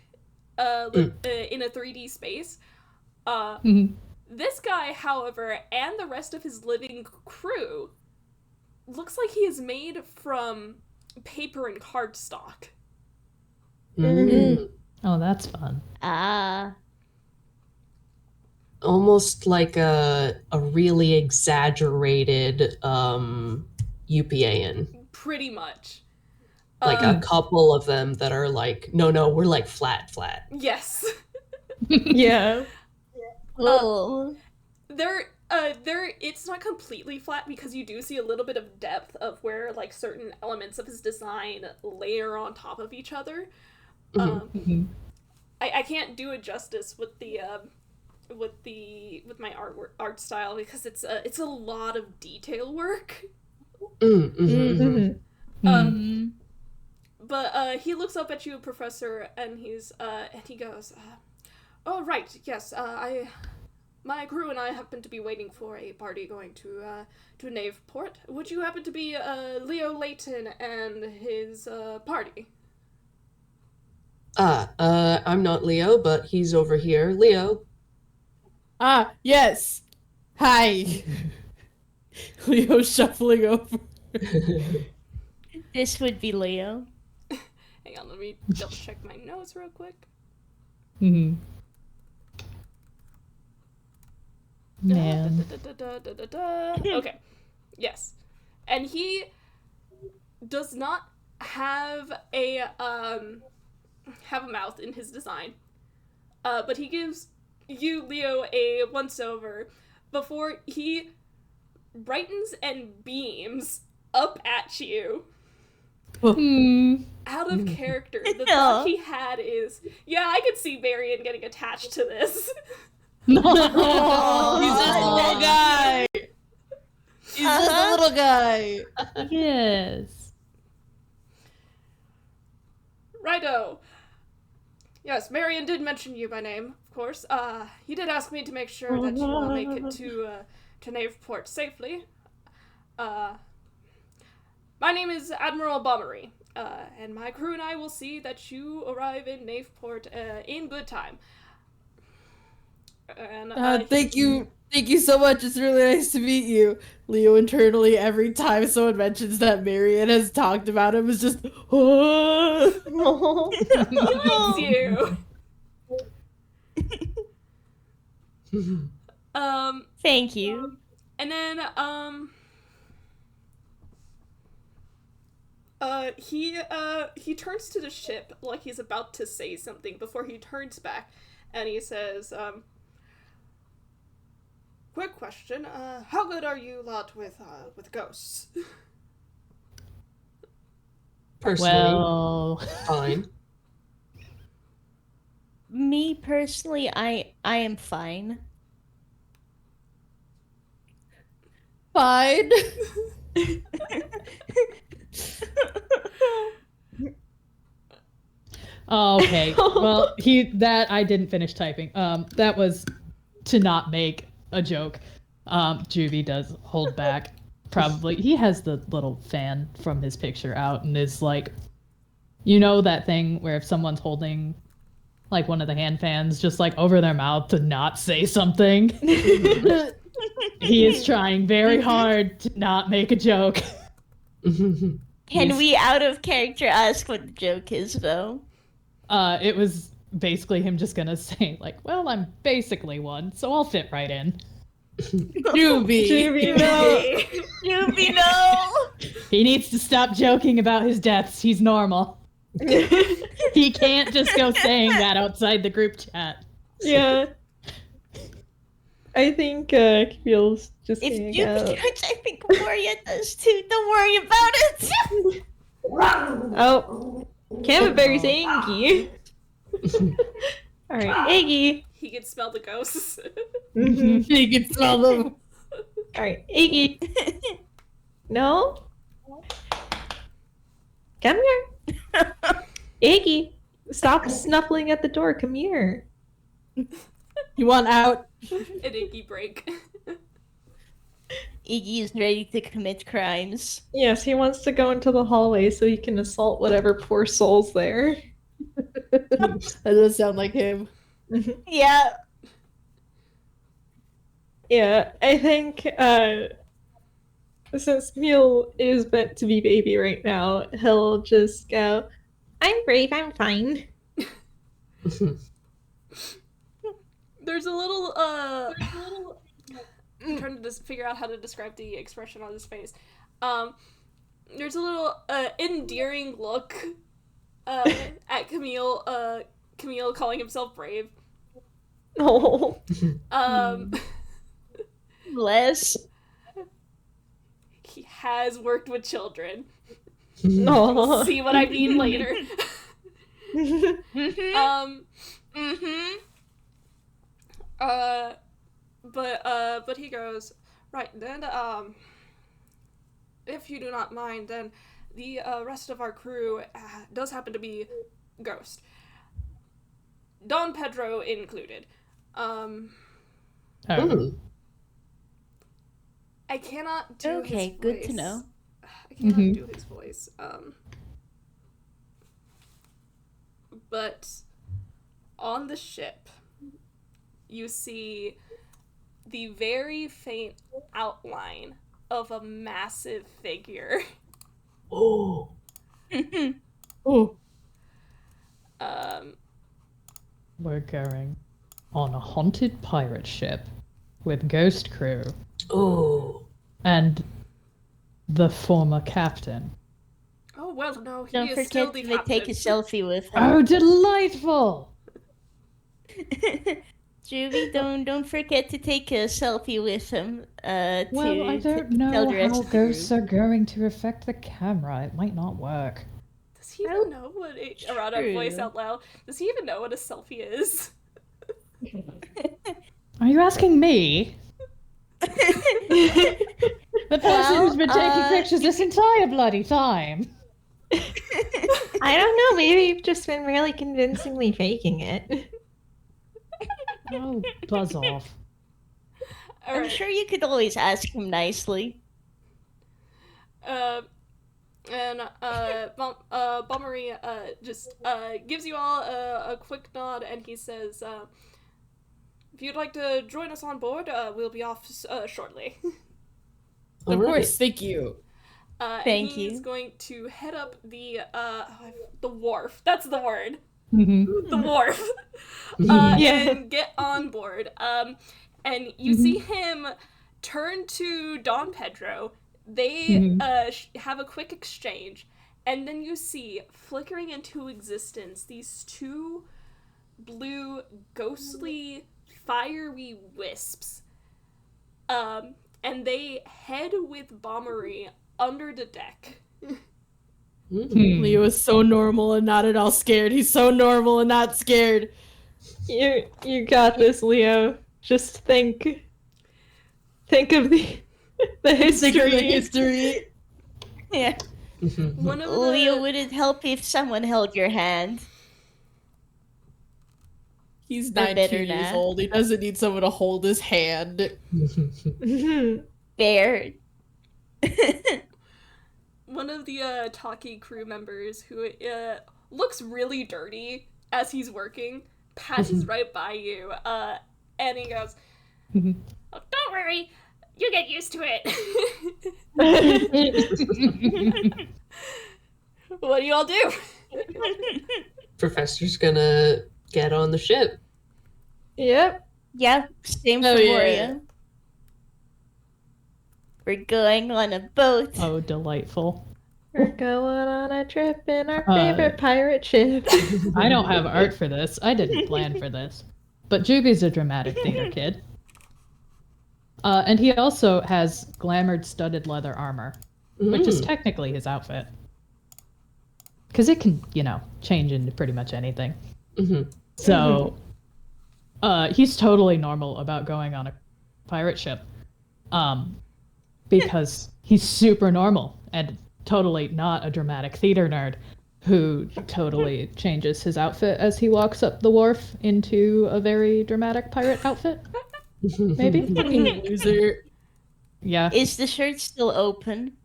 in a 3D space. This guy, however, and the rest of his living crew looks like he is made from paper and cardstock. Oh, that's fun. Almost like a really exaggerated UPAN. Pretty much. Like a couple of them that are like, no, we're like flat. Yes. Yeah. Oh. They're it's not completely flat because you do see a little bit of depth of where like certain elements of his design layer on top of each other. I can't do it justice with my art style because it's a lot of detail work. But he looks up at you, Professor, and he goes, "Oh right, yes. My crew and I happen to be waiting for a party going to Knaveport. Would you happen to be Leo Layton and his party?" I'm not Leo, but he's over here. Leo. Ah, yes. Hi. Leo shuffling over. This would be Leo. Hang on, let me double check my notes real quick. Man. Okay. Yes. And he does not have a mouth in his design. But he gives you, Leo, a once-over before he brightens and beams up at you. Out of character. The thought he had is, yeah, I could see Marian getting attached to this. He's just a little guy. He's just a little guy. Yes. Righto. Yes, Marian did mention you by name, of course. He did ask me to make sure that you make it to Knaveport safely. My name is Admiral Bombery, and my crew and I will see that you arrive in Knaveport in good time. And Thank you so much. It's really nice to meet you. Leo internally, every time someone mentions that Marian has talked about him, is just, oh. He likes you. Thank you. And then, he turns to the ship like he's about to say something before he turns back, and he says, quick question, how good are you lot with ghosts? Personally, Well, fine. Me personally, I am fine. Fine. oh, okay. Well, I didn't finish typing. That was to not make a joke. Juby does hold back. Probably he has the little fan from his picture out and is like, you know, that thing where if someone's holding like one of the hand fans just like over their mouth to not say something. He is trying very hard to not make a joke. Can we out of character ask what the joke is though? It was basically him just gonna say like, well, I'm basically one, so I'll fit right in. Juby. No. Juby, no! He needs to stop joking about his deaths. He's normal. He can't just go saying that outside the group chat. Yeah. I think Camille's just If hanging Juby out. hurts, I think Moria does too. Don't worry about it! Oh, Camille's angry. Alright, Iggy. He can smell the ghosts. You can smell them. Alright, Iggy. No? Come here. Iggy, stop snuffling at the door. Come here. You want out? An icky break. Iggy is ready to commit crimes. Yes, he wants to go into the hallway so he can assault whatever poor soul's there. That does sound like him. Yeah. Yeah, I think since Camille is meant to be baby right now, he'll just go, I'm brave, I'm fine. There's a little, I'm trying to just figure out how to describe the expression on his face. There's a little, endearing look, at Camille, Camille calling himself brave. Oh. Bless. He has worked with children. No. See what I mean later. But he goes, right, then, if you do not mind, then the rest of our crew does happen to be ghost. Don Pedro included. I cannot do his Okay, good to voice. know. I cannot do his voice. But on the ship, you see the very faint outline of a massive figure. Oh. Oh. We're going on a haunted pirate ship with ghost crew Oh. and the former captain. Oh, well, no, he Don't is still forget the to captain. take a selfie with him. Oh, delightful! Juby, don't forget to take a selfie with him. Well, I don't to tell know the rest how of the group. ghosts are going to affect the camera. It might not work. Does he even know what around a voice true. out loud? Does he even know what a selfie is? Are you asking me? The person who's been taking pictures this entire bloody time. I don't know, maybe you've just been really convincingly faking it. Oh, buzz off. I'm Alright. sure you could always ask him nicely. Bombery just gives you all a quick nod, and he says, if you'd like to join us on board, we'll be off shortly. Of Alright. course, thank you. Thank He's you. going to head up the wharf. That's the word. Mm-hmm. The wharf. Yeah. And get on board. And you see him turn to Don Pedro. They have a quick exchange, and then you see flickering into existence these two blue, ghostly, fiery wisps. And they head with Bombery under the deck. Leo is so normal and not at all scared. He's so normal and not scared. You got this, Leo. Just think of the history. Think of the history. Yeah. One of Leo, the would it help if someone held your hand? He's They're 19 better years now. old. He doesn't need someone to hold his hand. Fair. one of the talkie crew members who looks really dirty as he's working passes right by you, and he goes, "Oh, don't worry, you get used to it." What do you all do? Professor's gonna get on the ship. Yep. Yeah, same Oh, for yeah. Moria. We're going on a boat. Oh, delightful. We're going on a trip in our favorite pirate ship. I don't have art for this. I didn't plan for this. But Juby's a dramatic theater kid. And he also has glamoured studded leather armor, which is technically his outfit. Because it can, change into pretty much anything. So, he's totally normal about going on a pirate ship. Because he's super normal and totally not a dramatic theater nerd who totally changes his outfit as he walks up the wharf into a very dramatic pirate outfit. Maybe? Loser. Yeah. Is the shirt still open?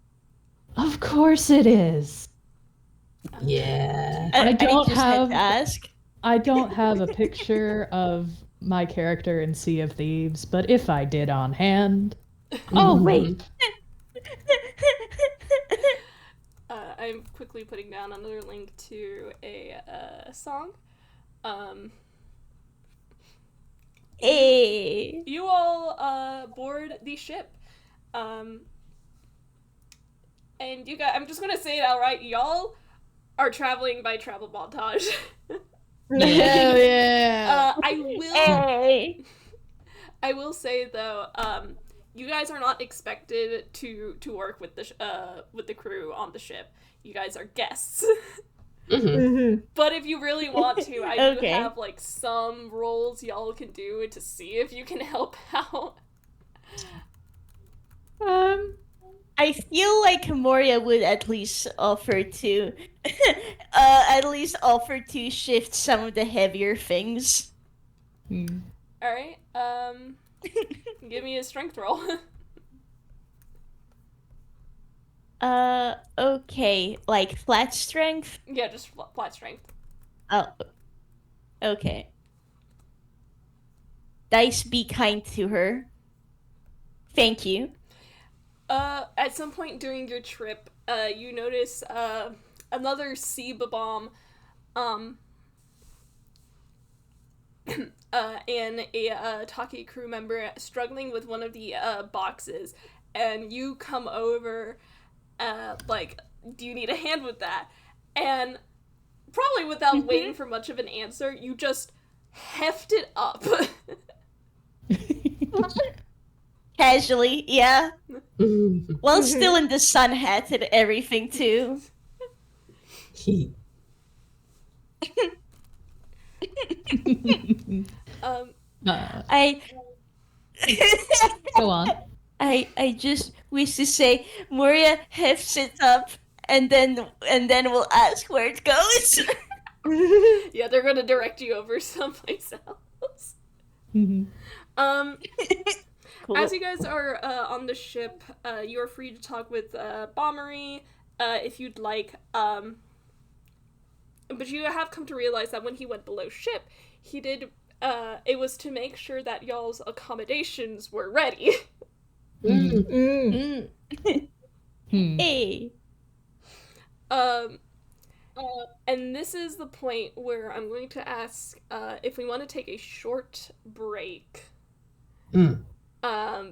Of course it is. Yeah. I don't just had have- to ask. I don't have a picture of my character in Sea of Thieves, but if I did on hand. Oh, wait. I'm quickly putting down another link to a song. Hey. You all board the ship. And you guys, I'm just gonna say it outright, y'all are traveling by travel montage. Hell yeah. Hey. I will say though, you guys are not expected to work with the crew on the ship. You guys are guests. But if you really want to, I do have like some roles y'all can do to see if you can help out. I feel like Moria would at least offer to shift some of the heavier things. Alright, give me a strength roll. Okay, like flat strength? Yeah, just flat strength. Oh, okay. Dice, be kind to her. Thank you. At some point during your trip, you notice, another sea bomb, and a Taki crew member struggling with one of the, boxes, and you come over, like, do you need a hand with that? And probably without waiting for much of an answer, you just heft it up. Casually, yeah. While still in the sun hat and everything, too. I Go on. I just wish to say Moria hefts it up and then we'll ask where it goes. Yeah, they're gonna direct you over someplace else. Cool. As you guys are on the ship, you are free to talk with Bombery if you'd like. But you have come to realize that when he went below ship, he did. It was to make sure that y'all's accommodations were ready. Hey. And this is the point where I'm going to ask if we want to take a short break.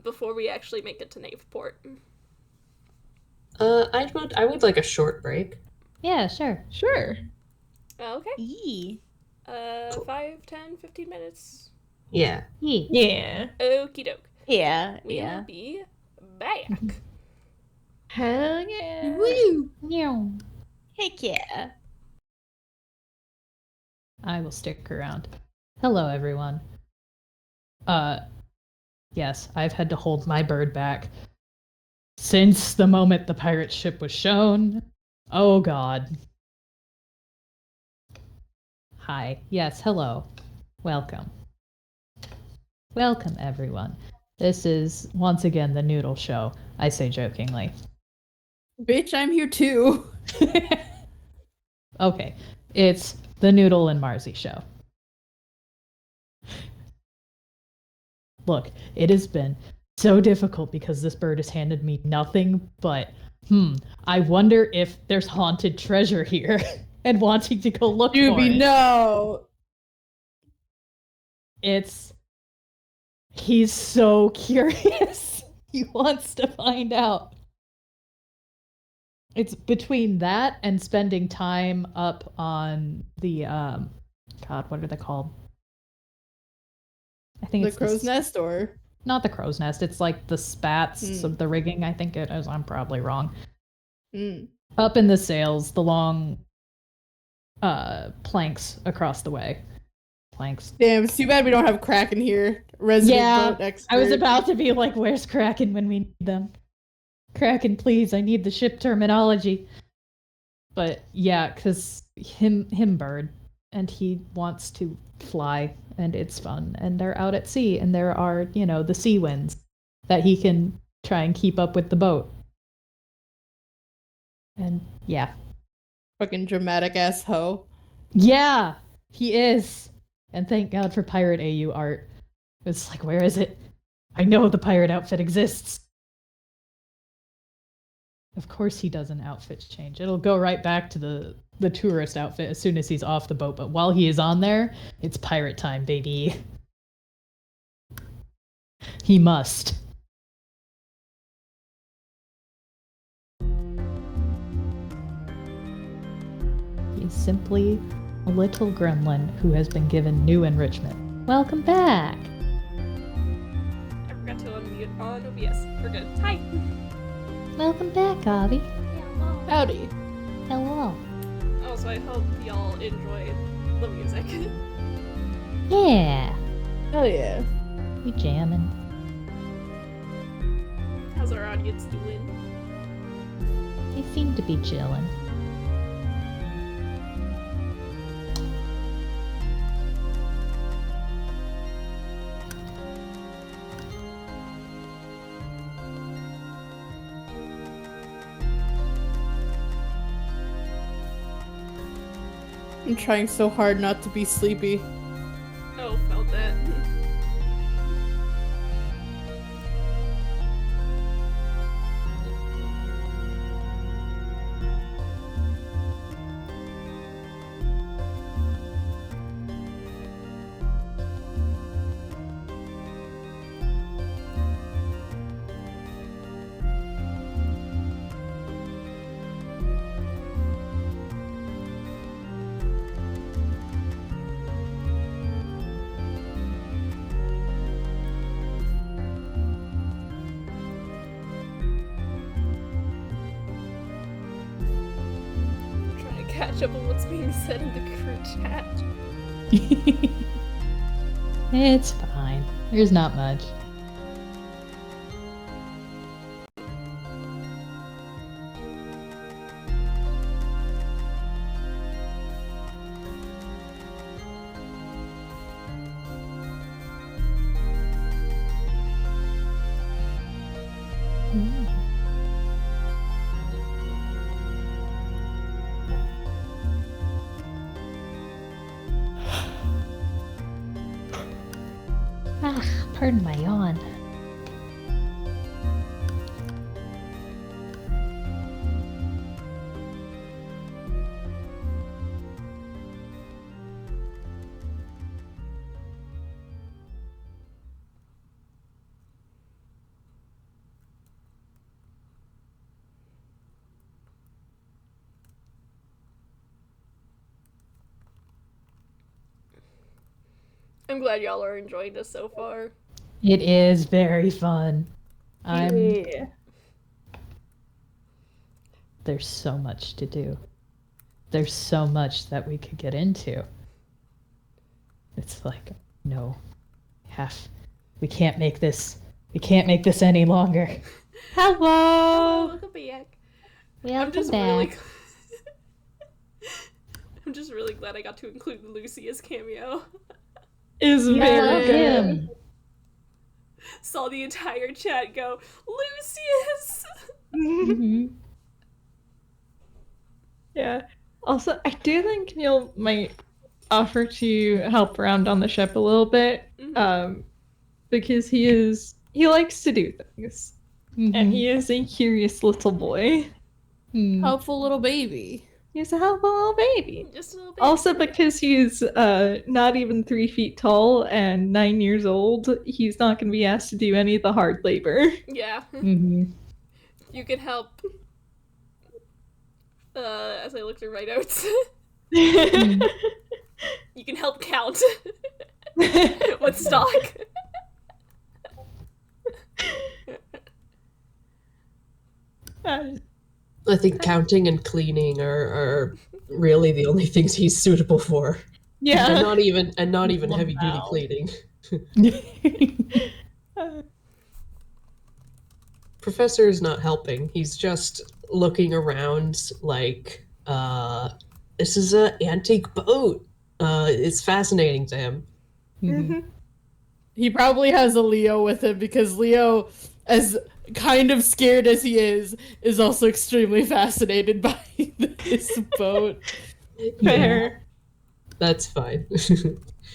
Before we actually make it to Knaveport. I would like a short break. Yeah, sure. Sure. Okay. Yee. 5, 10, 15 minutes. Yeah. Yeah. Okie doke. Yeah, We yeah. will be back. Hell yeah. Woo! Meow. Heck yeah. I will stick around. Hello, everyone. Yes, I've had to hold my bird back since the moment the pirate ship was shown. Oh, God. Hi. Yes, hello. Welcome. Welcome, everyone. This is, once again, the Noodle Show. I say jokingly. Bitch, I'm here too. Okay, it's the Noodle and Marzi Show. Look, it has been so difficult because this bird has handed me nothing but, I wonder if there's haunted treasure here and wanting to go look for Juby, it. no. He's so curious. He wants to find out. It's between that and spending time up on the God, what are they called? I think The it's crow's nest, or not the crow's nest. It's like the spats of the rigging. I think it is. I'm probably wrong. Up in the sails, the long planks across the way. Planks. Damn, it's too bad we don't have Kraken here. Resident boat expert. I was about to be like, where's Kraken when we need them? Kraken, please, I need the ship terminology. But yeah, because him bird, and he wants to fly, and it's fun, and they're out at sea, and there are, the sea winds that he can try and keep up with the boat. And yeah. Fucking dramatic ass hoe. Yeah, he is. And thank God for Pirate AU art. It's like, where is it? I know the pirate outfit exists. Of course he does an outfit change. It'll go right back to the tourist outfit as soon as he's off the boat. But while he is on there, it's pirate time, baby. He must. He's simply a little gremlin who has been given new enrichment. Welcome back! I forgot to unmute on OBS. We're good. Hi! Welcome back, Avi. Hello. Howdy. Hello. Oh, so I hope y'all enjoyed the music. Yeah. Hell yeah. We jamming. How's our audience doing? They seem to be chilling. I'm trying so hard not to be sleepy. Oh, felt that. Catch up on what's being said in the crew chat. It's fine. There's not much. Pardon my yawn. I'm glad y'all are enjoying this so far. It is very fun. Yeah. There's so much to do. There's so much that we could get into. It's like, no. We can't make this any longer. Hello! Welcome back. Welcome back. I'm just really glad I got to include Lucy as cameo. Is very good. Him. Saw the entire chat go, Lucius! Mm-hmm. Yeah. Also, I do think Camille might offer to help around on the ship a little bit, because he likes to do things, and he is a curious little boy. Helpful little baby. He's a helpful little baby. Just a little bit. Also, because he's not even 3 feet tall and 9 years old, he's not going to be asked to do any of the hard labor. Yeah. Mm-hmm. You can help. As I look through my notes, Mm. you can help count with stock. I think counting and cleaning are really the only things he's suitable for. Yeah. And not even heavy duty cleaning. Professor is not helping. He's just looking around like, this is an antique boat. It's fascinating to him. Mm-hmm. He probably has a Leo with him because Leo, as kind of scared as he is also extremely fascinated by this boat. Fair. That's fine.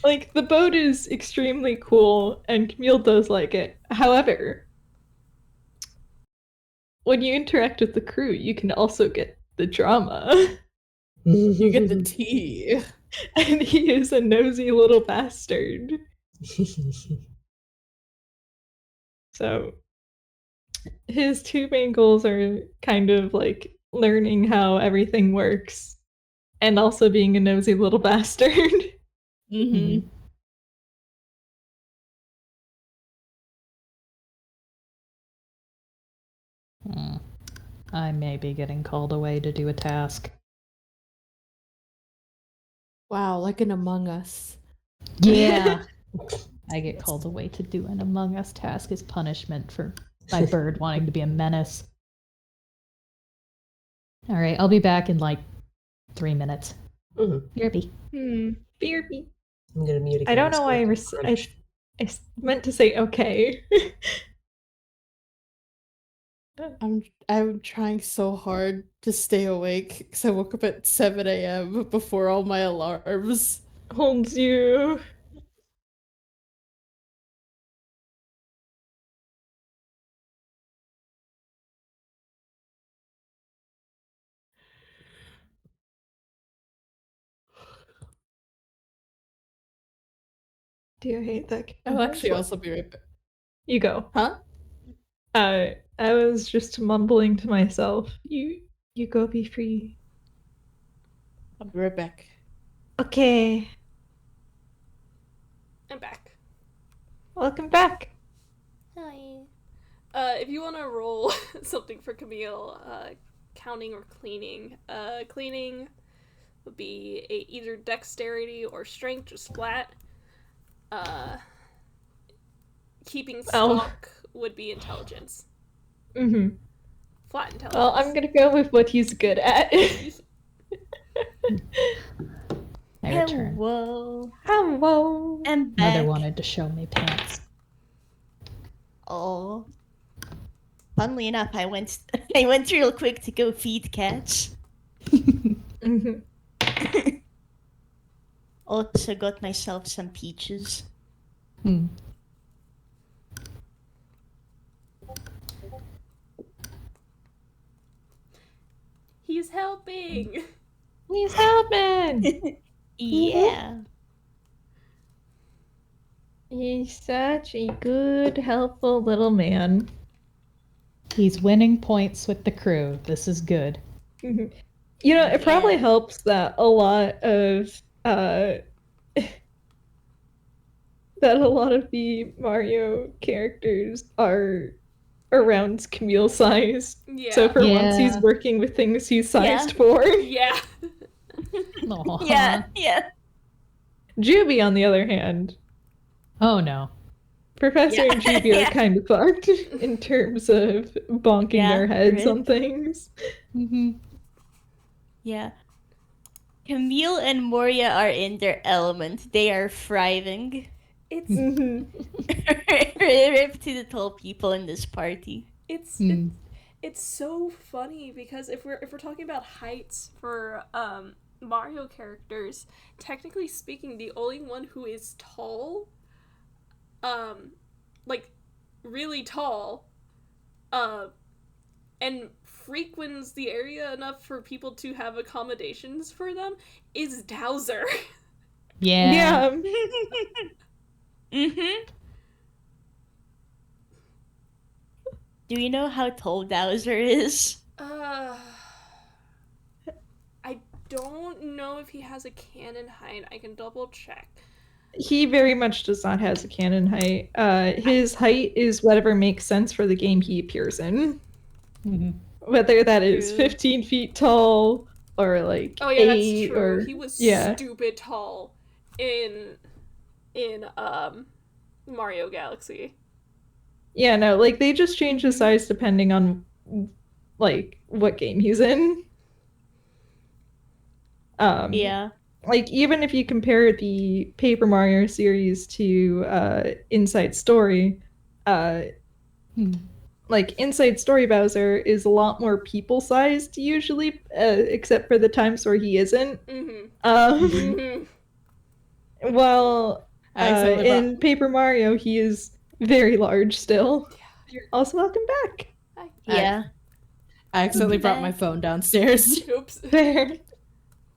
Like, the boat is extremely cool, and Camille does like it. However, when you interact with the crew, you can also get the drama. You get the tea. And he is a nosy little bastard. So, his two main goals are kind of like learning how everything works and also being a nosy little bastard. Mm-hmm. I may be getting called away to do a task. Wow, like an Among Us. Yeah. I get called away to do an Among Us task as punishment for my bird wanting to be a menace. Alright, I'll be back in like 3 minutes. Mhm. BRB. BRB. I'm gonna mute again. I don't know why I meant to say okay. I'm trying so hard to stay awake because I woke up at 7 a.m. before all my alarms. Holds you. Do you hate that? I'll actually also be right back. You go. Huh? I was just mumbling to myself. You go be free. I'll be right back. Okay. I'm back. Welcome back. Hi. If you want to roll something for Camille, counting or cleaning. Cleaning would be either dexterity or strength, just flat. Keeping stock would be intelligence. Mm-hmm. Flat intelligence. Well, I'm gonna go with what he's good at. I return. Hello. Hello. I'm back. Mother wanted to show me pants. Oh. Funnily enough, I went real quick to go feed cats. Mm-hmm. Also got myself some peaches. Hmm. He's helping! He's helping. Yeah. He's such a good, helpful little man. He's winning points with the crew. This is good. Mhm. You know, it probably helps that a lot of the Mario characters are around Camille size. Yeah. So for once Yeah. he's working with things he's sized Yeah. for. Yeah. Aw. Yeah. Juby, on the other hand, Oh no. Professor Yeah. and Juby Yeah. are kind of fucked in terms of bonking Yeah, their heads right. on things. Mm-hmm. Yeah. Camille and Moria are in their element. They are thriving. It's Mhm. Rip to the tall people in this party. it's Hmm. it's so funny because if we're talking about heights for Mario characters, technically speaking, the only one who is tall, like really tall, and frequents the area enough for people to have accommodations for them is Dowser. Yeah. Mm-hmm. Do you know how tall Dowser is? I don't know if he has a canon height. I can double check. He very much does not have a canon height. His height is whatever makes sense for the game he appears in. Mhm. Whether that is True. 15 feet tall or like Oh yeah, that's 8 true. or He was yeah. stupid tall in Mario Galaxy. Yeah, no, like they just change the size depending on like what game he's in. Yeah. Like even if you compare the Paper Mario series to Inside Story, like Inside Story Bowser is a lot more people-sized usually, except for the times where he isn't. Mm-hmm. While I accidentally in Paper Mario, he is very large still. Also, welcome back. Yeah. I accidentally brought my phone downstairs. Oops. There.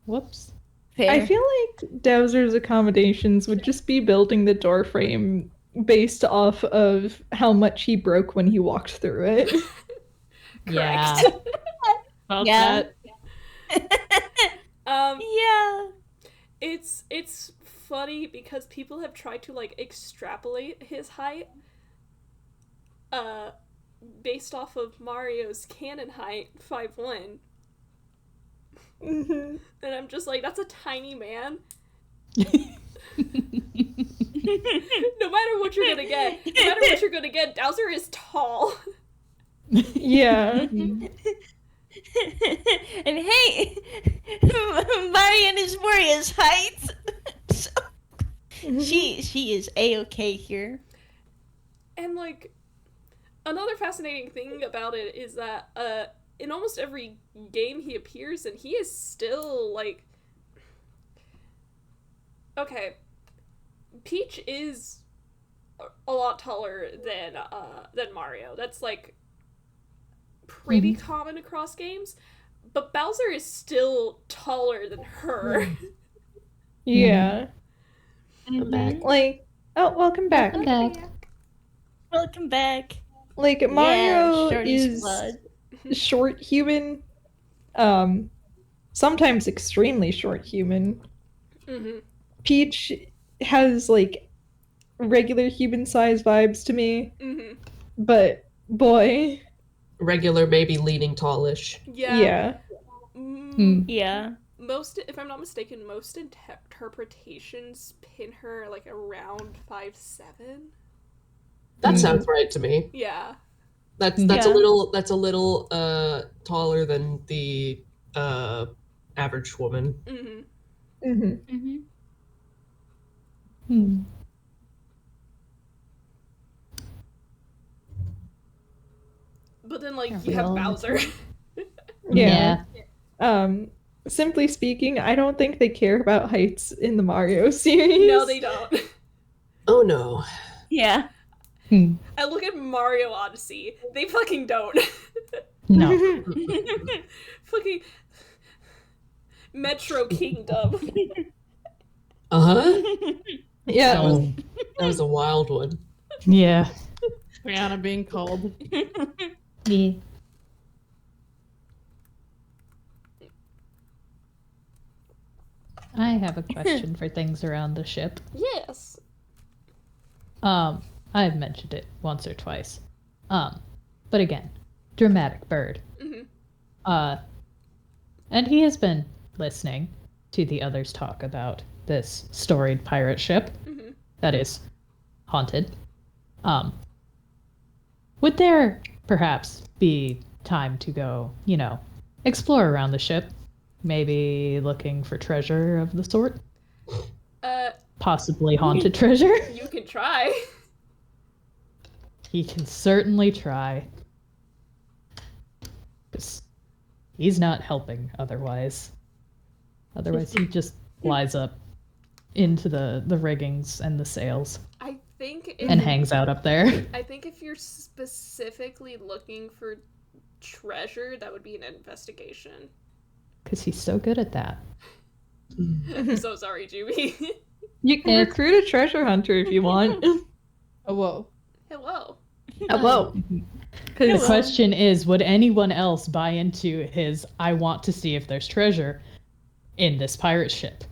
Whoops. Fair. I feel like Dowser's accommodations would just be building the door frame based off of how much he broke when he walked through it. Yeah. Felt Yeah. that. Yeah. It's funny because people have tried to like extrapolate his height based off of Mario's canon height 5'1". Mhm. And I'm just like, that's a tiny man. No matter what you're gonna get, Dowser is tall. Yeah. And hey, Marian is Moria's height. So she is A-okay here. And like, another fascinating thing about it is that in almost every game he appears in, he is still like, okay, Peach is a lot taller than Mario. That's like pretty common across games, but Bowser is still taller than her. Yeah. I'm back. Like, oh, welcome back. Welcome back. Welcome back. Like Mario Shorty's is blood. short human, sometimes extremely short human. Mm-hmm. Peach has like regular human size vibes to me, Mm-hmm. but boy, Regular, maybe leaning tallish. Yeah. Yeah. Most, if I'm not mistaken, most interpretations pin her like around 5'7". That sounds right to me. Yeah. That's Yeah. a little taller than the average woman. Mm-hmm. Mm-hmm. Mm-hmm. But then like Are you we have all- Bowser. Yeah. Simply speaking, I don't think they care about heights in the Mario series. No, they don't. Oh no. Yeah. I look at Mario Odyssey. They fucking don't. No. Fucking Metro Kingdom. Uh-huh. Yeah. That was a wild one. Yeah. Brianna being called. Yeah. I have a question for things around the ship. Yes. I've mentioned it once or twice. But again, dramatic bird. Mm-hmm. And he has been listening to the others talk about this storied pirate ship Mm-hmm. that is haunted. Would there perhaps be time to go, explore around the ship? Maybe looking for treasure of the sort? Possibly haunted treasure? You can try. He can certainly try. 'Cause he's not helping otherwise. Otherwise, he just flies up into the riggings and the sails I think and hangs out up there. I think if you're specifically looking for treasure, that would be an investigation. Because he's so good at that. I'm so sorry, Juby. You can recruit a treasure hunter if you want. Oh, whoa. Hello. Hello. The question is, would anyone else buy into his I want to see if there's treasure in this pirate ship?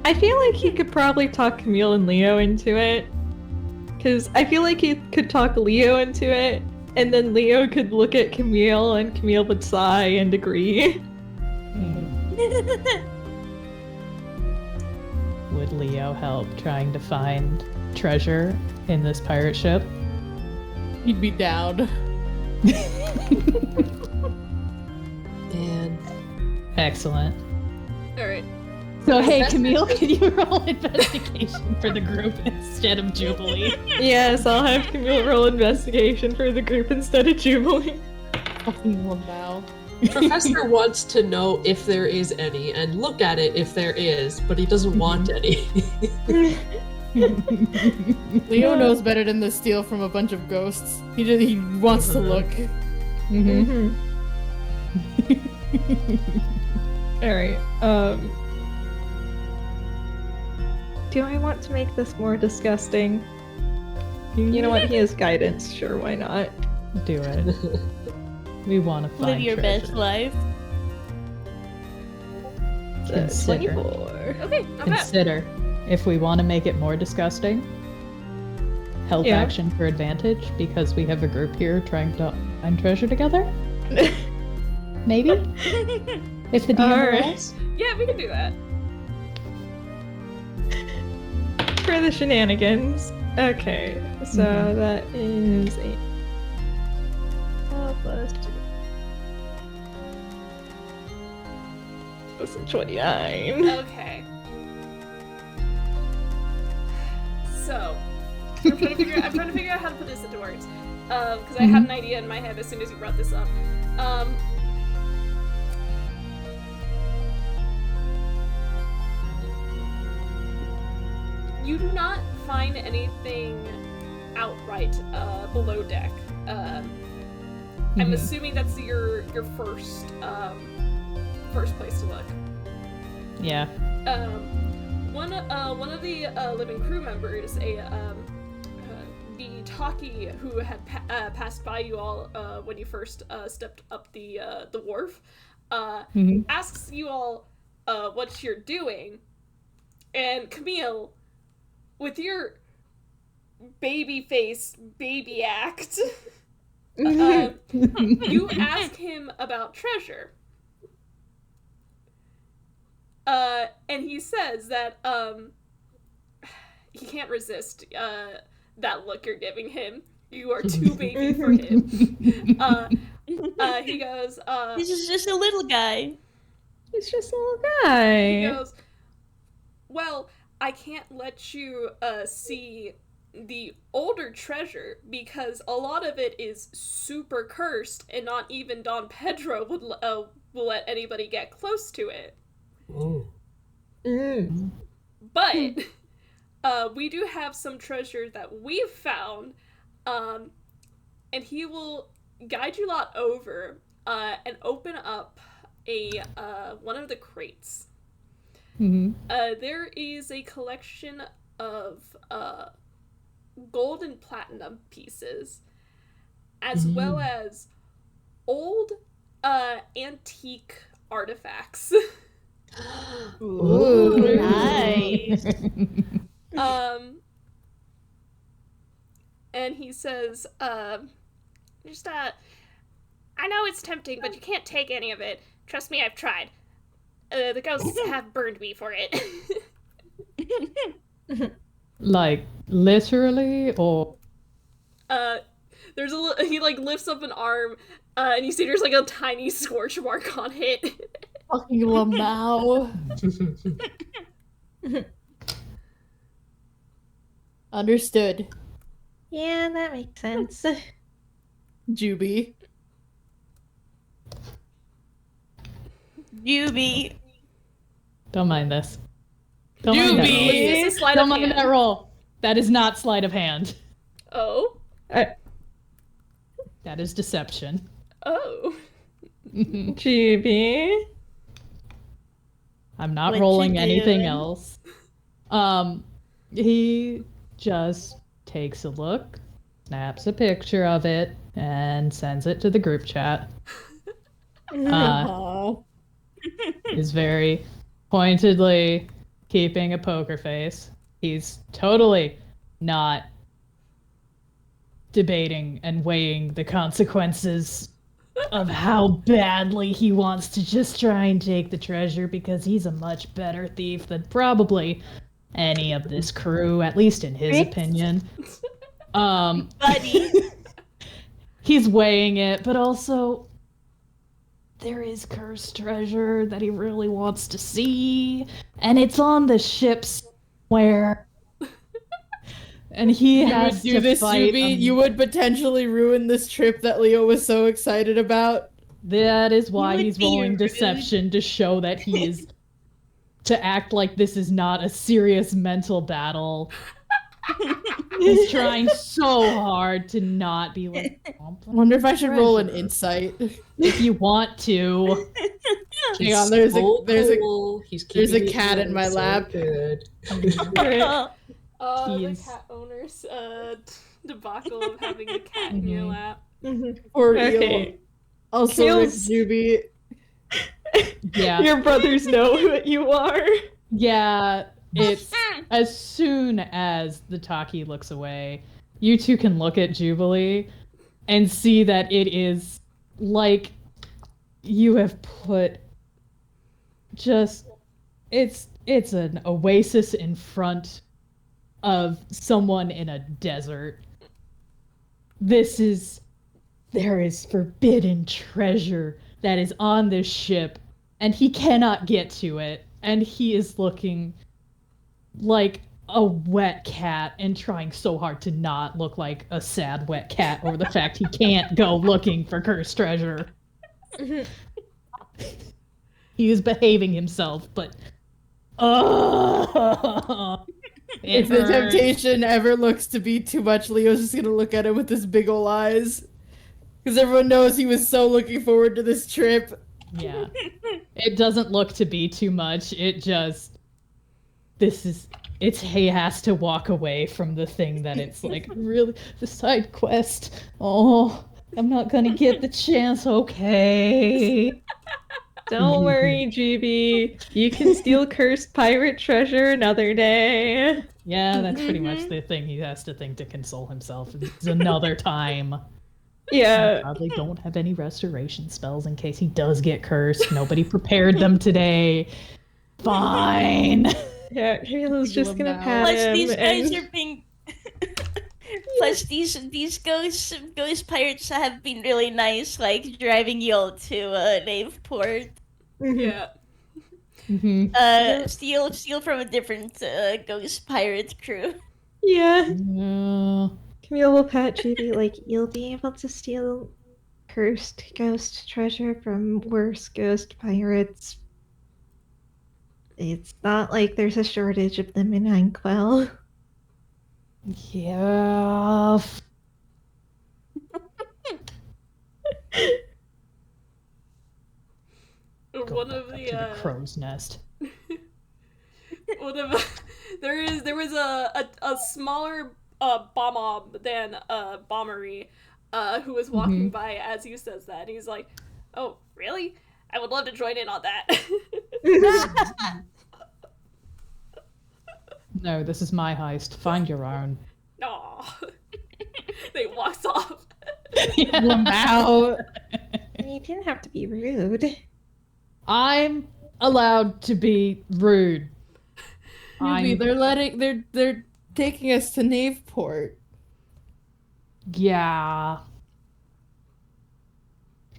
I feel like he could probably talk Camille and Leo into it. Because I feel like he could talk Leo into it, and then Leo could look at Camille, and Camille would sigh and agree. Would Leo help trying to find treasure in this pirate ship? He'd be down. And Excellent. Alright. So hey, Camille, can you roll investigation for the group instead of Jubilee? Yes, I'll have Camille roll investigation for the group instead of Jubilee. Fucking now. Professor wants to know if there is any, and look at it if there is, but he doesn't want any. Leo knows better than to steal from a bunch of ghosts. He wants to look. Alright, do I want to make this more disgusting? You know what, he has guidance, sure, why not? Do it. We want to find Live your treasure. best life. Consider. 24. Okay, not bad. Consider if we want to make it more disgusting. Help Yeah. action for advantage because we have a group here trying to find treasure together. Maybe if the DM Alright. rolls. Yeah, we can do that. For the shenanigans. Okay, so that is 8. Plus 2. That's a 29. Okay. So, I'm trying to figure out how to put this into words. Because I had an idea in my head as soon as you brought this up. You do not find anything outright below deck. I'm assuming that's your first place to look. Yeah. One of the living crew members, the Taki who had passed by you all when you first stepped up the wharf, asks you all what you're doing, and Camille, with your baby face, baby act, you ask him about treasure. And he says that, he can't resist, that look you're giving him. You are too baby for him. He goes, This is just a little guy. It's just a little guy. he goes, well, I can't let you, see the older treasure because a lot of it is super cursed and not even Don Pedro will let anybody get close to it. Oh. But we do have some treasure that we've found, and he will guide you lot over and open up a one of the crates. There is a collection of gold and platinum pieces, as well as old antique artifacts. Ooh, nice. And he says, I know it's tempting, but you can't take any of it. Trust me, I've tried. The ghosts have burned me for it. Like literally, or There's he like lifts up an arm, and you see there's like a tiny scorch mark on it. Fucking Lamau. Understood. Yeah, that makes sense. Juby. Juby. don't mind this. Don't mind that roll. Juby. Is this a sleight Don't of mind hand? that roll. That is not sleight of hand. Oh, That is deception. Oh. GB. I'm not What rolling you anything doing? else. He just takes a look, snaps a picture of it, and sends it to the group chat. Aw. Is very pointedly keeping a poker face. He's totally not debating and weighing the consequences of how badly he wants to just try and take the treasure because he's a much better thief than probably any of this crew, at least in his Right. opinion. Buddy. He's weighing it, but also there is cursed treasure that he really wants to see, and it's on the ship somewhere. And he You would has do to this, fight. Juby. You would potentially ruin this trip that Leo was so excited about. That is why You would he's be rolling rude. deception to show that he is to act like this is not a serious mental battle. He's trying so hard to not be like. Wonder if I should roll an Treasure. insight. If you want to. Hang on, there's a He's cat in my so lap. Good. The He's- cat owner's debacle of having a cat in your Mhm. lap. Poor Okay. Eel. Also, Camille's- Juby. Yeah. Your brothers know who you are. Yeah, it's as soon as the Taki looks away, you two can look at Jubilee and see that it is like you have put just it's an oasis in front of someone in a desert. There is forbidden treasure that is on this ship, and he cannot get to it, and he is looking like a wet cat and trying so hard to not look like a sad wet cat over the fact he can't go looking for cursed treasure. He is behaving himself, but If the temptation ever looks to be too much, Leo's just gonna look at him with his big ol' eyes. Because everyone knows he was so looking forward to this trip. Yeah. It doesn't look to be too much. He has to walk away from the thing that it's like, really, the side quest. Oh, I'm not gonna get the chance, okay. Don't worry, GB. You can steal cursed pirate treasure another day. Yeah, that's pretty much the thing he has to think to console himself. It's another time. I Yeah. probably don't have any restoration spells in case he does get cursed. Nobody prepared them today. Fine. Yeah, Camille's just Heal him gonna now. pat Plus, him. these guys and- are being. Plus, these ghost pirates have been really nice, like driving you all to Knaveport. Yeah. Mhm. Steal from a different ghost pirate crew. Yeah. Yeah. Camille will pat GB like, you'll be able to steal cursed ghost treasure from worse ghost pirates. It's not like there's a shortage of them in Anquell. Yeah. One of Back to the the crow's nest. one of there was a smaller bomber than Bombery who was walking by as he says that, and he's like, "Oh, really? I would love to join in on that." No, this is my heist. Find your own. Aw. They walks off. Wow. You didn't have to be rude. I'm allowed to be rude. Juby, they're taking us to Knaveport. Yeah.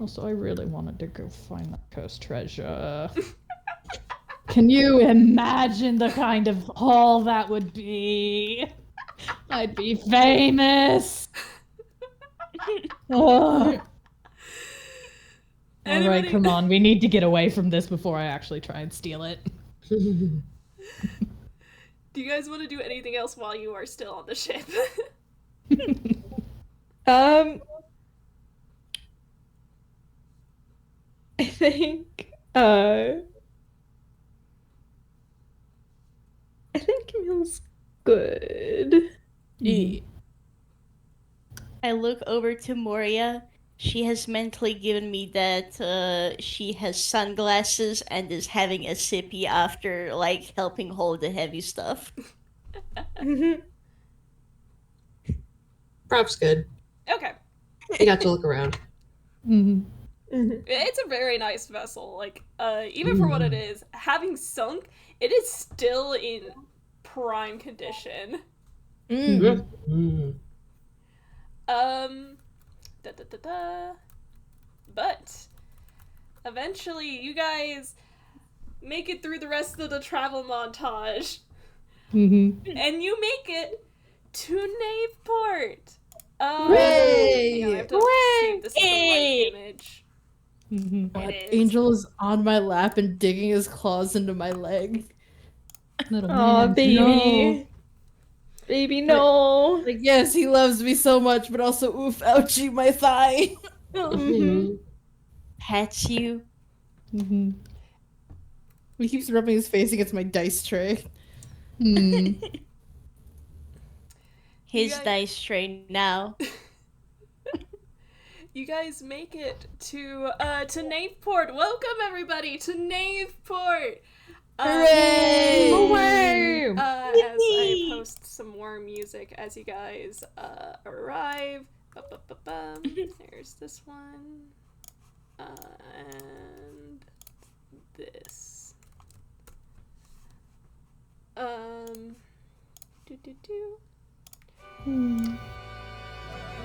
Also, I really wanted to go find that cursed treasure. Can you imagine the kind of haul that would be? I'd be famous. Ugh. All right, Anybody- come on. We need to get away from this before I actually try and steal it. Do you guys want to do anything else while you are still on the ship? I think Camille's good. Yeah. I look over to Moria. She has mentally given me that she has sunglasses and is having a sippy after like helping hold the heavy stuff. Prop's good. Okay. You got to look around. It's a very nice vessel. Like, even for what it is, having sunk, it is still in prime condition. But eventually you guys make it through the rest of the travel montage. And you make it to Knaveport. Hooray! Hang on, I have to see if this is the right image. What? It is. Angel is on my lap and digging his claws into my leg. Little Aw, man. baby. No. Baby, no. Like, yes, he loves me so much, but also, oof, ouchie, my thigh. Pats you. He keeps rubbing his face against my dice tray. His guys- dice tray now. You guys make it to Knaveport. Welcome everybody to Knaveport. Hooray! Worm. As I post some more music as you guys arrive. Ba-ba-ba-bum. There's this one. And this.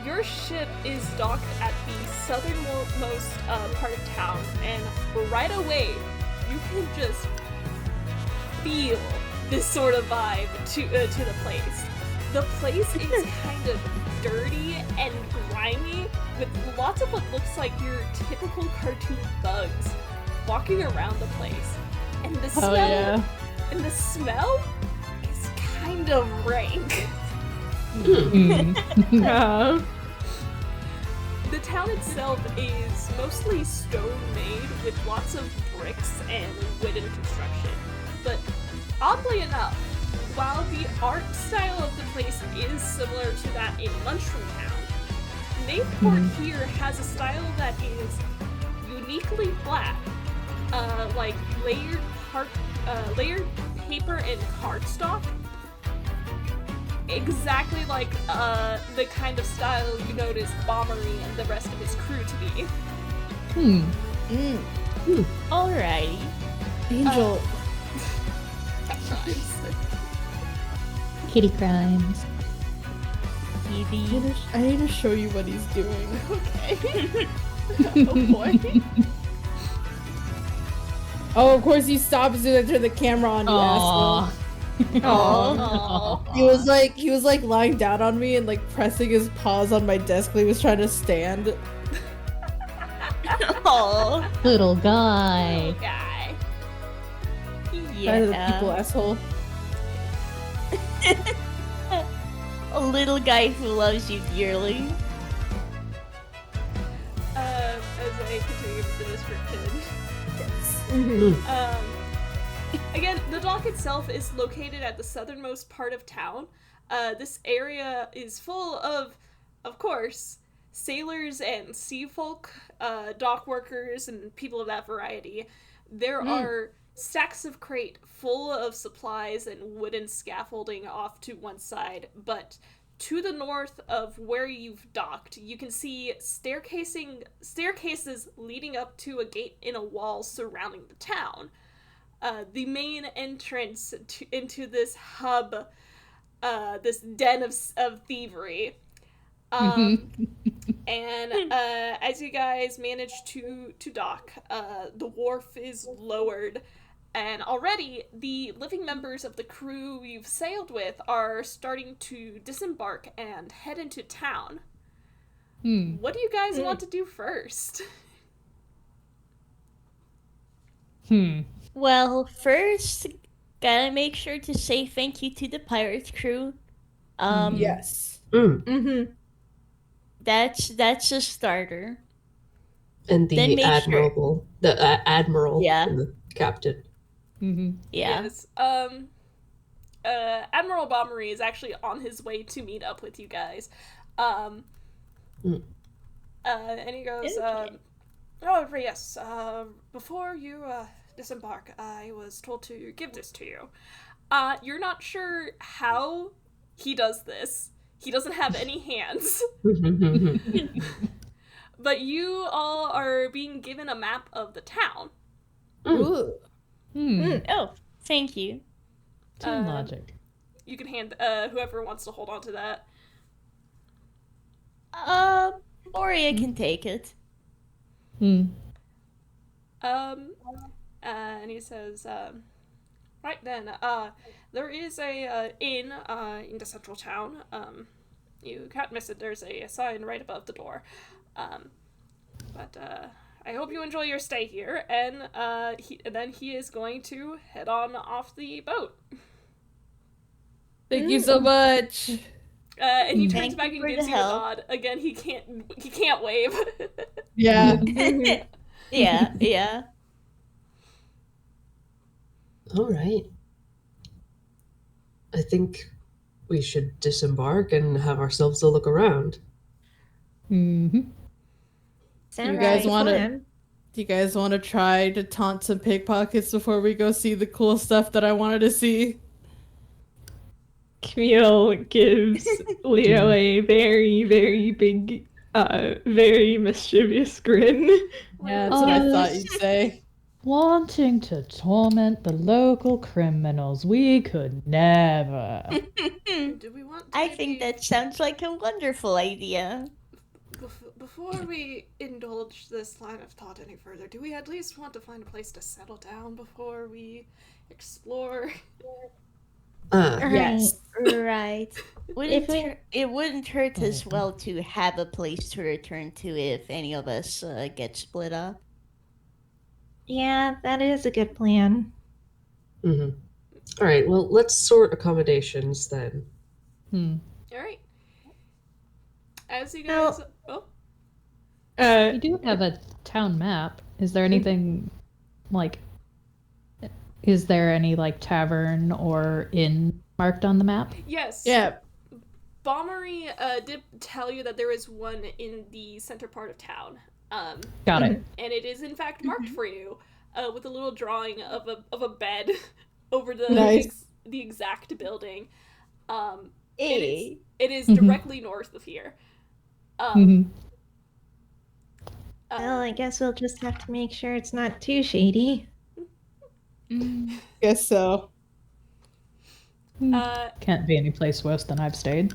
Your ship is docked at the southernmost part of town, and right away you can just feel this sort of vibe to the place. The place is kind of dirty and grimy, with lots of what looks like your typical cartoon thugs walking around the place, and the smell is kind of rank. The town itself is mostly stone-made with lots of bricks and wooden construction. But oddly enough, while the art style of the place is similar to that in Lunchroom Town, Knaveport here has a style that is uniquely flat, like layered paper and cardstock. Exactly like the kind of style you notice Bombery and the rest of his crew to be. Alrighty. Angel. Kitty crimes. Evie. I need to show you what he's doing. Okay. Oh boy. Oh, of course he stops to turn the camera on, you asshole. Aww. He was like lying down on me and like pressing his paws on my desk while he was trying to stand. Aww. Little guy. Guy. Kind of the people asshole. A little guy who loves you dearly. As I continue with the description. Again, the dock itself is located at the southernmost part of town. This area is full of course, sailors and sea folk, dock workers, and people of that variety. There are stacks of crate full of supplies and wooden scaffolding off to one side, but to the north of where you've docked, you can see staircases leading up to a gate in a wall surrounding the town. The main entrance into this hub, this den of thievery. And as you guys manage to dock, the wharf is lowered, and already the living members of the crew you've sailed with are starting to disembark and head into town. What do you guys want to do first? Well, first, gotta make sure to say thank you to the pirate crew. Yes. That's a starter. And Then the make sure. admiral, Yeah. and the captain. Mm-hmm. Yeah. Yes. Admiral Bombery is actually on his way to meet up with you guys. And he goes, Okay. oh, yes, before you, disembark, I was told to give this to you. You're not sure how he does this. He doesn't have any hands. But you all are being given a map of the town. Ooh. Oh, thank you. Toon logic. You can hand, whoever wants to hold on to that. Moria can take it. And he says, right then, there is a inn in the central town. You can't miss it. There's a sign right above the door. But I hope you enjoy your stay here. And then he is going to head on off the boat. Thank you so much. And he Thank turns back you and for gives the you a help. nod. Again, he can't wave. Yeah. Yeah, yeah. All right. I think we should disembark and have ourselves a look around. Mm-hmm. Sounds You guys like a wanna- plan. Do you guys want to try to taunt some pickpockets before we go see the cool stuff that I wanted to see? Camille gives Leo a very, very big, very mischievous grin. Yeah, that's what I Oh, thought you'd say. Wanting to torment the local criminals. We could never. Do we want to I maybe- think that sounds like a wonderful idea. Before we indulge this line of thought any further, do we at least want to find a place to settle down before we explore? Yes. Right. It wouldn't hurt as well to have a place to return to if any of us get split up. Yeah, that is a good plan. All right, well, let's sort accommodations then. All right. As you guys, We do have a town map. Is there anything like? Is there any like tavern or inn marked on the map? yes, Yeah. Bombery did tell you that there is one in the center part of town. Got it. And it is in fact marked for you, with a little drawing of a bed over the Nice. the exact building. Hey. It is directly north of here. Mhm. Well, I guess we'll just have to make sure it's not too shady. Guess so. Can't be any place worse than I've stayed.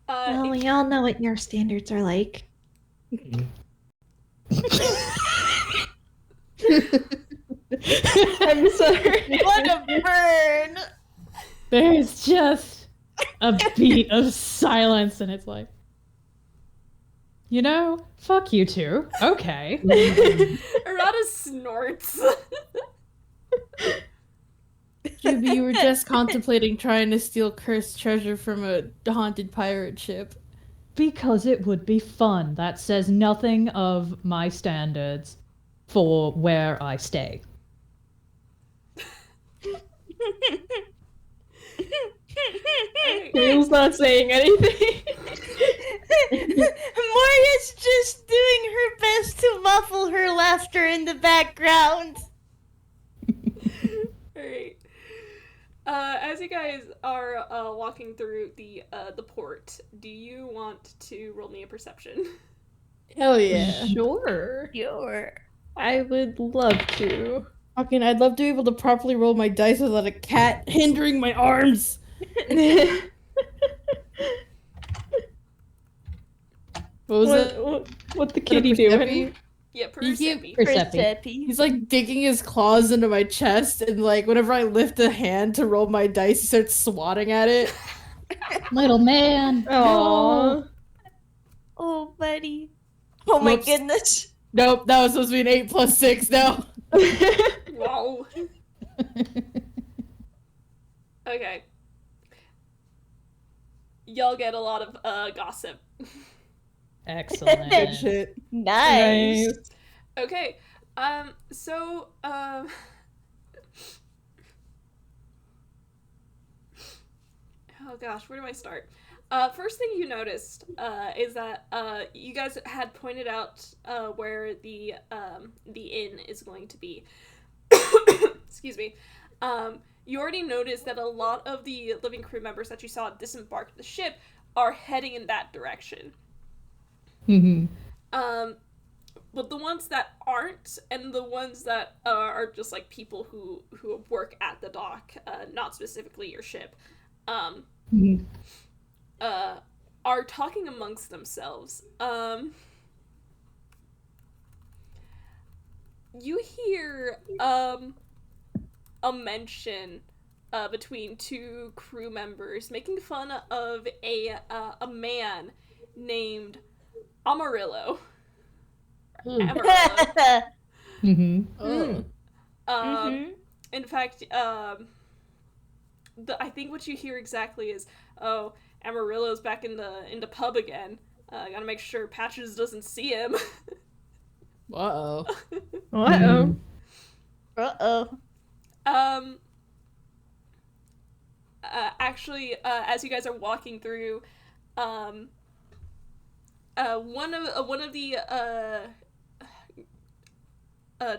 Well, we all know what your standards are like. I'm sorry. What a burn! There's just a beat of silence, and it's like, you know, fuck you two. Okay. Errata snorts. Juby, you were just contemplating trying to steal cursed treasure from a haunted pirate ship. Because it would be fun. That says nothing of my standards for where I stay. Camille's not saying anything. Moria's just doing her best to muffle her laughter in the background. Alright. As you guys are walking through the port, do you want to roll me a perception? Hell yeah. Sure. Sure. I would love to. Fucking, I'd love to be able to properly roll my dice without a cat hindering my arms. What was it? What the kitty doing? Percepi? Yeah, You Persepi. Persepi. He's like digging his claws into my chest, and like whenever I lift a hand to roll my dice, he starts swatting at it. Little man. Aww. Oh, buddy. Oh my Whoops. goodness. Nope, that was supposed to be an 8 plus 6 now. Wow. Okay. Y'all get a lot of gossip. Excellent. Good shit. Nice. Okay. So, oh gosh, where do I start? First thing you noticed is that you guys had pointed out where the inn is going to be. Excuse me. You already noticed that a lot of the living crew members that you saw disembark the ship are heading in that direction. Mm-hmm. But the ones that aren't, and the ones that are just like people who work at the dock, not specifically your ship, Mm-hmm. are talking amongst themselves. You hear a mention between two crew members making fun of a man named Amarillo. Amarillo. Mm-hmm. Oh. In fact, I think what you hear exactly is, "Oh, Amarillo's back in the pub again. Gotta make sure Patches doesn't see him." Uh-oh. Uh-oh. Uh-oh. Actually, as you guys are walking through, one of the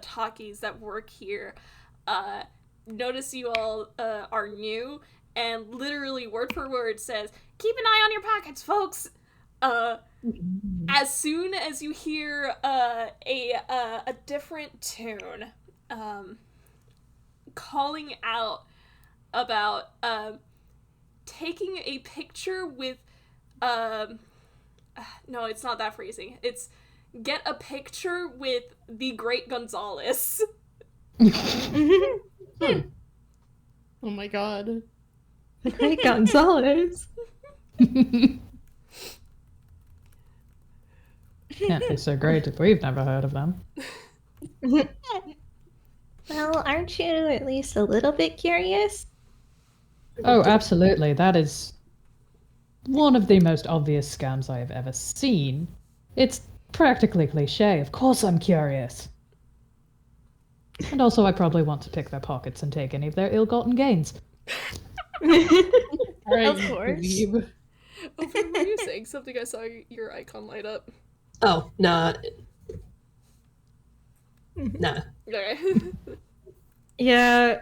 talkies that work here notice you all are new, and literally word for word says, "Keep an eye on your pockets, folks." As soon as you hear a different tune calling out about taking a picture with no, it's not that phrasing. It's get a picture with the Great Gonzalez. Oh my god. The Great Gonzalez. Can't be so great if we've never heard of them. Well, aren't you at least a little bit curious? Oh, absolutely. That is one of the most obvious scams I have ever seen. It's practically cliche. Of course I'm curious. And also, I probably want to pick their pockets and take any of their ill-gotten gains. Alright, Of course. dweeb. Oh, what were you saying? Something I saw your icon light up. Oh, nah. Nah. Okay. Yeah.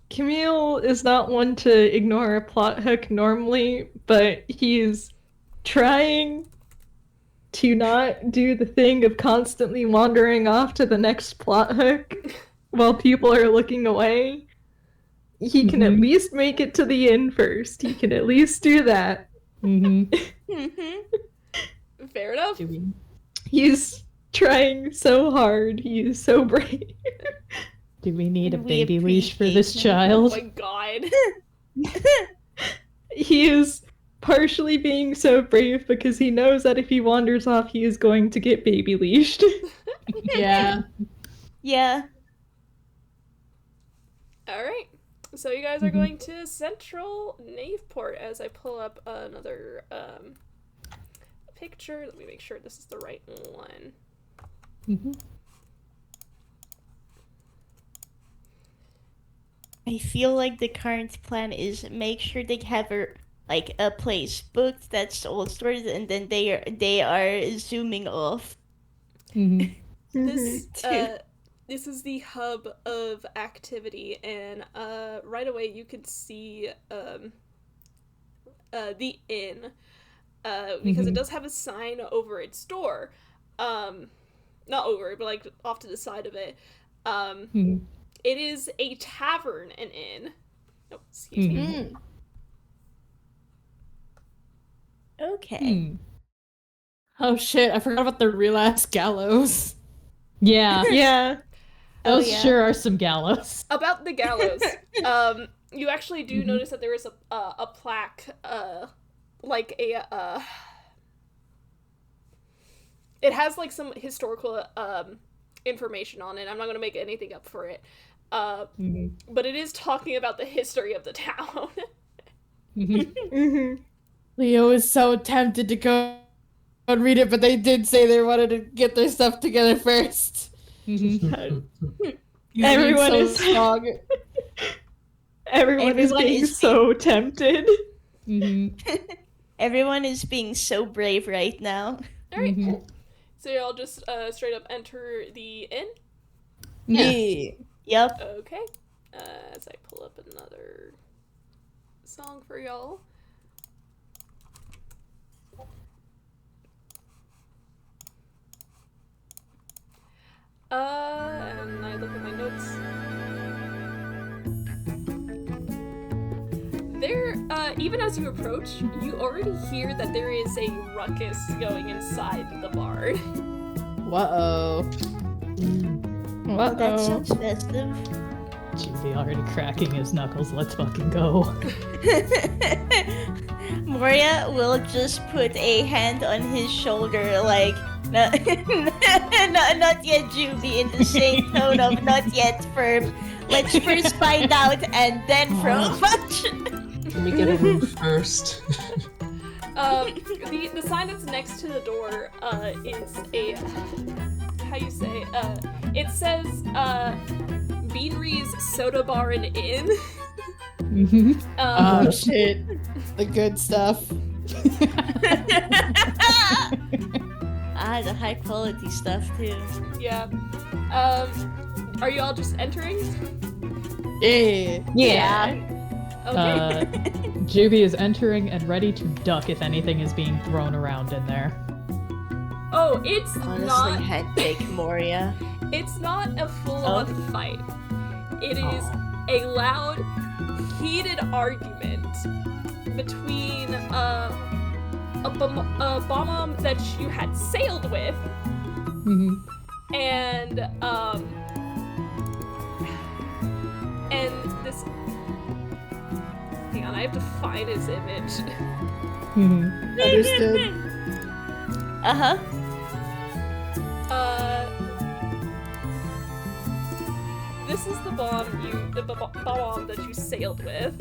Camille is not one to ignore a plot hook normally, but he's trying to not do the thing of constantly wandering off to the next plot hook while people are looking away. He can at least make it to the end first. He can at least do that. Fair enough. He's trying so hard. He's so brave. Do we need a We baby leash for this appreciate him. Oh child? my god. He is partially being so brave because he knows that if he wanders off, he is going to get baby leashed. Yeah. Yeah. Alright. So you guys are going to Central Knaveport as I pull up another picture. Let me make sure this is the right one. I feel like the current plan is make sure they have a place booked that's all sorted, and then they are zooming off. This this is the hub of activity, and right away you could see the inn because it does have a sign over its door, not over it, but like off to the side of it. It is a tavern, an inn. Oh, excuse me. Okay. Oh shit, I forgot about the real ass gallows. Yeah, Yeah. those yeah. sure are some gallows. About the gallows, you actually do notice that there is a plaque, like a it has like some historical information on it. I'm not gonna make anything up for it, but it is talking about the history of the town. Leo is so tempted to go and read it, but they did say they wanted to get their stuff together first. Everyone He's is so strong. Everyone is being so tempted. Everyone is being so brave right now. Alright. So y'all just straight up enter the inn? Yeah. Yep. Okay. As I pull up another song for y'all. And I look at my notes. There, even as you approach, you already hear that there is a ruckus going inside the bar. Uh-oh. That sounds festive. Jubilee already cracking his knuckles. Let's fucking go. Moria will just put a hand on his shoulder, like, not yet, Juby, in the same tone of not yet firm. Let's first find out and then throw a punch. Let me get a move first. The sign that's next to the door is a, how you say, it says Beanery's Soda Bar and Inn. Oh shit. The good stuff. The high quality stuff too. Yeah. Are you all just entering? Yeah. Okay. Juby is entering and ready to duck if anything is being thrown around in there. Oh, it's Honestly, not. headache, Moria. It's not a full-on fight. It is a loud, heated argument between a bomb that you had sailed with and this. Hang on, I have to find his image. Understood. Uh-huh. This is the bomb bomb that you sailed with.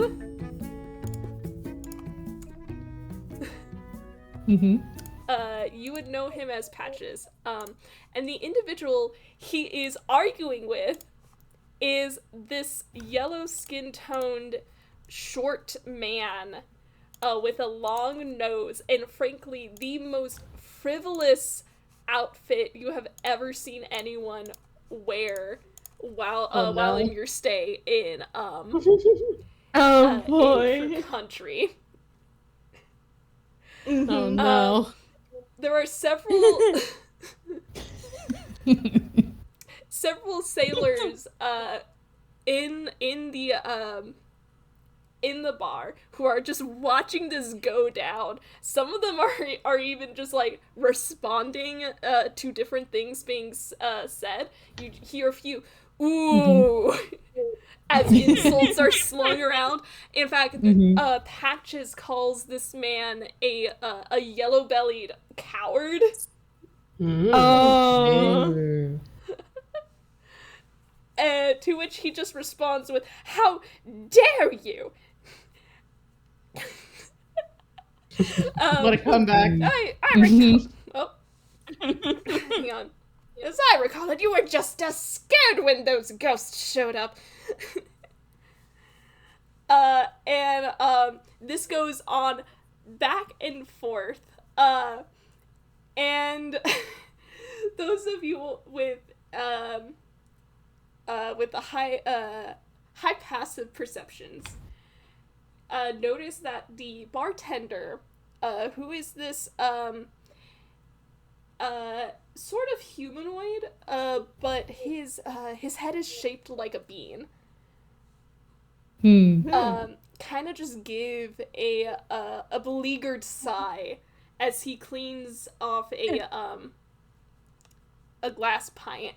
You would know him as Patches. And the individual he is arguing with is this yellow skin-toned, short man with a long nose and, frankly, the most frivolous outfit you have ever seen anyone wear while in your stay in boy. country. Oh no. There are several sailors in the bar who are just watching this go down. Some of them are even just like responding to different things being said. You hear a few ooh as insults are slung around. In fact, Patches calls this man a yellow-bellied coward. Oh. To which he just responds with, "How dare you!" What a comeback. I recall. Oh, hang on. As I recall it, you were just as scared when those ghosts showed up. This goes on back and forth. And those of you with the high passive perceptions notice that the bartender, who is this sort of humanoid, but his head is shaped like a bean. Kind of just give a beleaguered sigh as he cleans off a glass pint.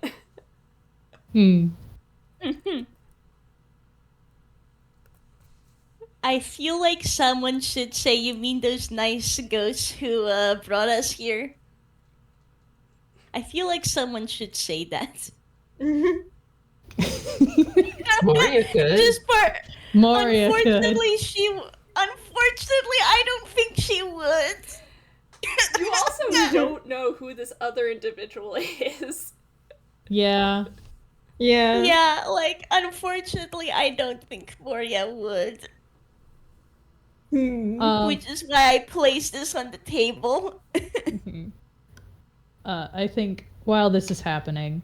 I feel like someone should say, "You mean those nice ghosts who brought us here?" I feel like someone should say that. Moria could. Just for Moria could. unfortunately, I don't think she would. You also don't know who this other individual is. Yeah. Yeah. Yeah, like, unfortunately, I don't think Moria would. Which is why I placed this on the table. I think while this is happening,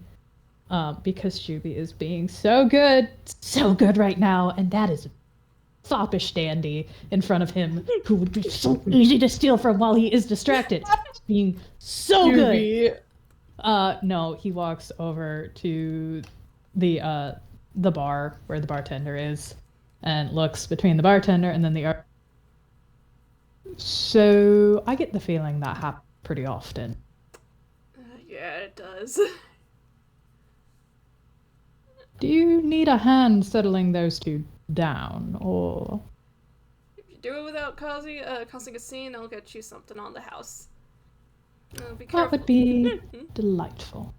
because Juby is being so good right now, and that is a foppish dandy in front of him who would be so easy to steal from while he is distracted. Being so good. No, he walks over to the bar where the bartender is and looks between the bartender and then the So I get the feeling that happens pretty often. Yeah, it does. Do you need a hand settling those two down, or... If you do it without causing a scene, I'll get you something on the house. Be careful. That would be delightful.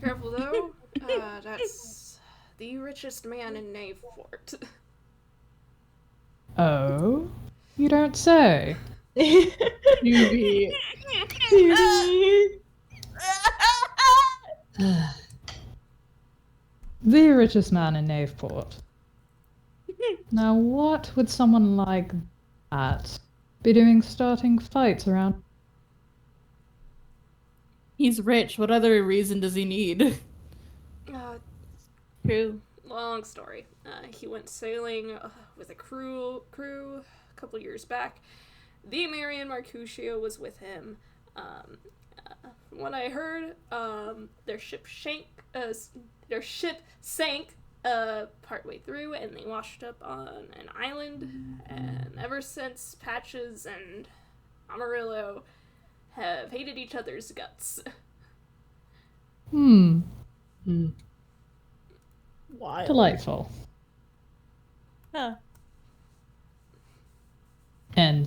Careful though. That's the richest man in Knaveport. Oh? You don't say. Juby. The richest man in Knaveport. Now what would someone like that be doing starting fights around? He's rich. What other reason does he need? True. Long story. He went sailing with a crew a couple years back. The Marian Marcuccio was with him. From what I heard, their ship sank partway through, and they washed up on an island. And ever since, Patches and Amarillo have hated each other's guts. Wild. Delightful. Huh. And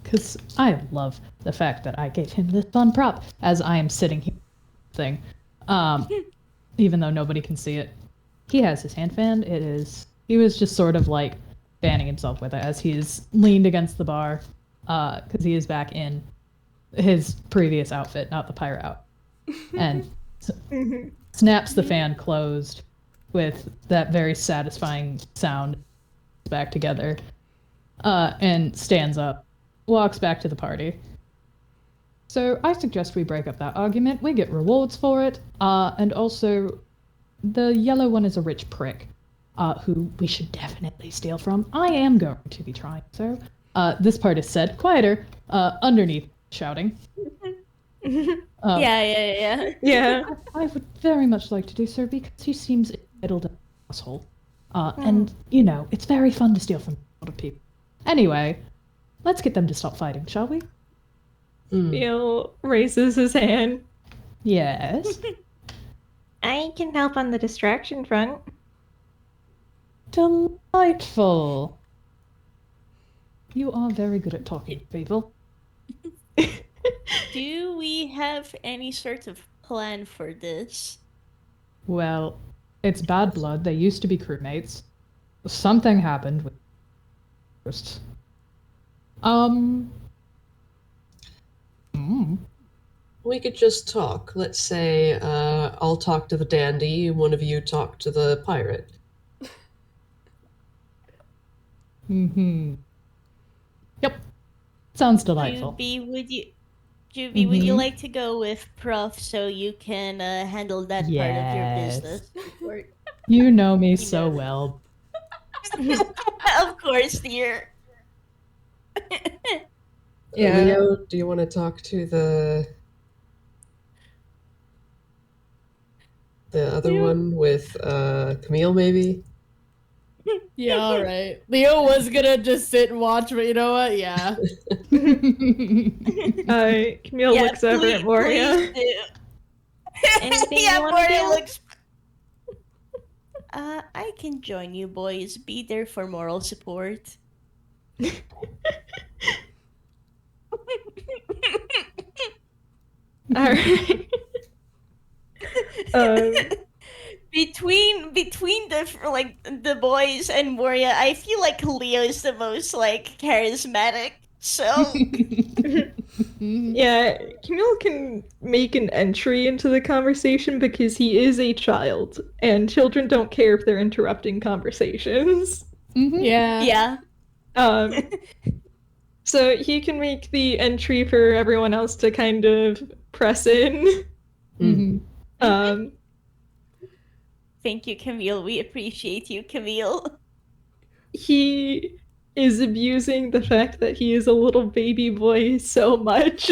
because I love the fact that I gave him this fun prop as I am sitting here thing. Even though nobody can see it. He has his hand fanned. He was just sort of like fanning himself with it as he's leaned against the bar, because he is back in his previous outfit, not the pirate outfit. And snaps the fan closed with that very satisfying sound back together, and stands up, walks back to the party. So I suggest we break up that argument. We get rewards for it, and also the yellow one is a rich prick, who we should definitely steal from. I am going to be trying so. This part is said quieter, underneath shouting. Yeah. I would very much like to do so because he seems entitled to an asshole. And, you know, it's very fun to steal from a lot of people. Anyway, let's get them to stop fighting, shall we? Neil raises his hand. Yes. I can help on the distraction front. Delightful. You are very good at talking to people. Do we have any sort of plan for this? Well, it's bad blood. They used to be crewmates. Something happened with first. We could just talk. Let's say I'll talk to the dandy, one of you talk to the pirate. Yep. Sounds delightful. Juby, would you like to go with Prof so you can handle that part of your business? You know me so well. Of course, dear. Yeah. Leo, do you want to talk to the other one with Camille, maybe? Yeah, alright. Leo was gonna just sit and watch, but you know what? Yeah. Camille looks over at Moria. Anything you want to do? Looks... I can join you boys. Be there for moral support. Alright. between the boys and Moria, I feel like Leo is the most charismatic. So Yeah, Camille can make an entry into the conversation because he is a child, and children don't care if they're interrupting conversations. Yeah. yeah. Um, so he can make the entry for everyone else to kind of press in. Um, Thank you, Camille. We appreciate you, Camille. he is abusing the fact that he is a little baby boy so much.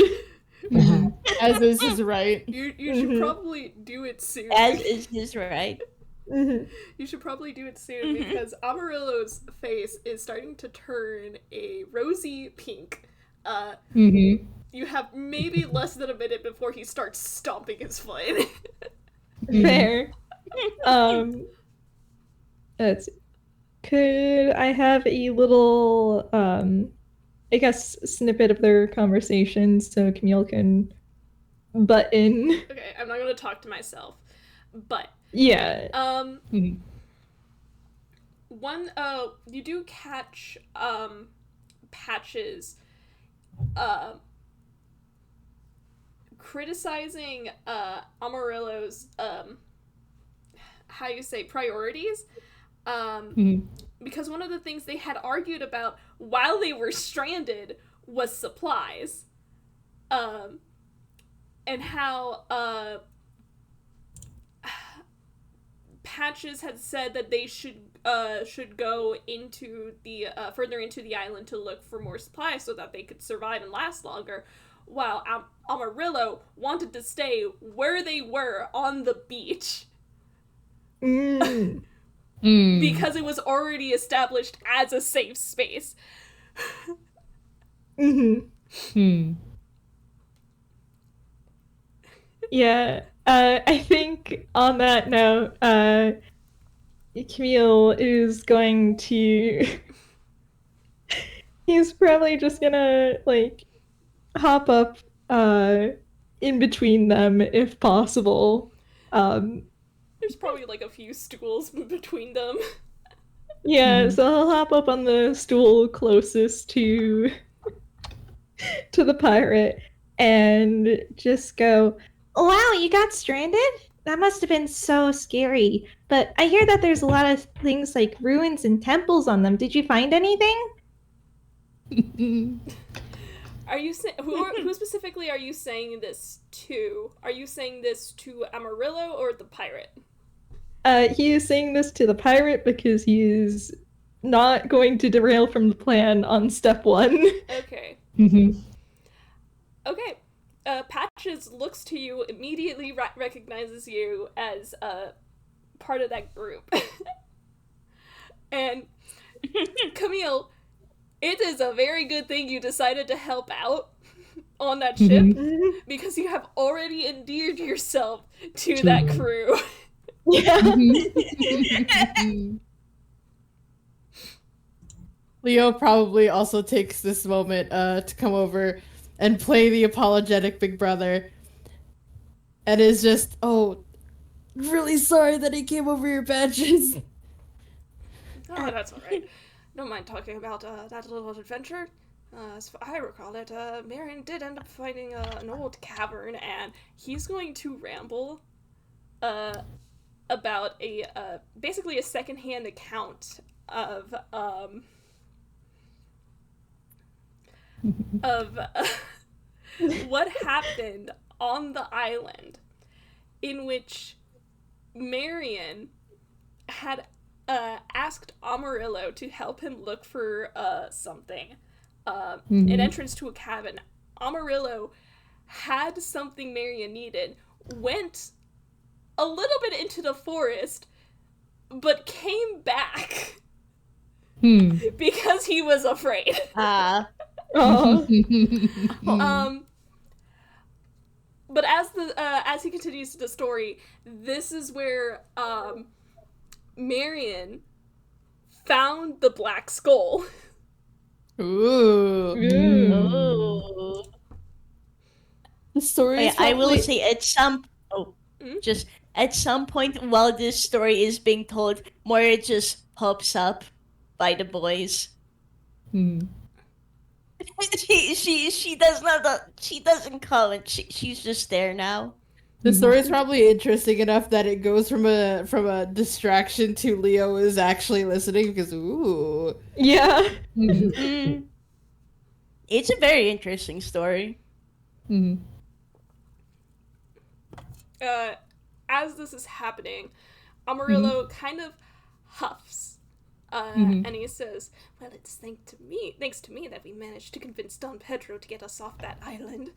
As is his right. You should probably do it soon. As is his right. You should probably do it soon because Amarillo's face is starting to turn a rosy pink. You have maybe less than a minute before he starts stomping his foot. Fair. Let's see. Could I have a little, I guess, snippet of their conversation so Camille can butt in? Okay, I'm not gonna talk to myself, but Yeah. one you do catch Patches criticizing Amarillo's how you say priorities, because one of the things they had argued about while they were stranded was supplies, and how Patches had said that they should go into the further into the island to look for more supplies so that they could survive and last longer, while Amarillo wanted to stay where they were on the beach. Because it was already established as a safe space. Yeah. I think on that note, Camille is going to... He's probably just gonna, hop up in between them if possible. There's probably a few stools between them. Yeah, so he'll hop up on the stool closest to the pirate and just go, "Wow, you got stranded? That must have been so scary. But I hear that there's a lot of things like ruins and temples on them. Did you find anything?" Are you who specifically are you saying this to? Are you saying this to Amarillo or the pirate? He is saying this to the pirate because he's not going to derail from the plan on step 1. Okay. Okay. Patches looks to you, immediately recognizes you as part of that group. And Camille, it is a very good thing you decided to help out on that ship, because you have already endeared yourself to that crew. Yeah. Leo probably also takes this moment to come over and play the apologetic big brother. And is just, really sorry that he came over your badges. Oh, that's alright. Don't mind talking about that little adventure. As I recall it, Marian did end up finding an old cavern, and he's going to ramble about a basically a secondhand account of what happened on the island, in which Marian had asked Amarillo to help him look for something, an entrance to a cabin. Amarillo had something Marian needed, went a little bit into the forest, but came back because he was afraid. But as he continues the story, this is where Marian found the black skull. Ooh. Ooh. The story is I will probably- say at some... just at some point while this story is being told, Moria just pops up by the boys. Hmm. She does not she doesn't comment. She's just there now. The story is probably interesting enough that it goes from a distraction to Leo is actually listening because ooh. Yeah. Mm. It's a very interesting story. Hmm. As this is happening, Amarillo kind of huffs, and he says, "Well, it's thanks to me that we managed to convince Don Pedro to get us off that island."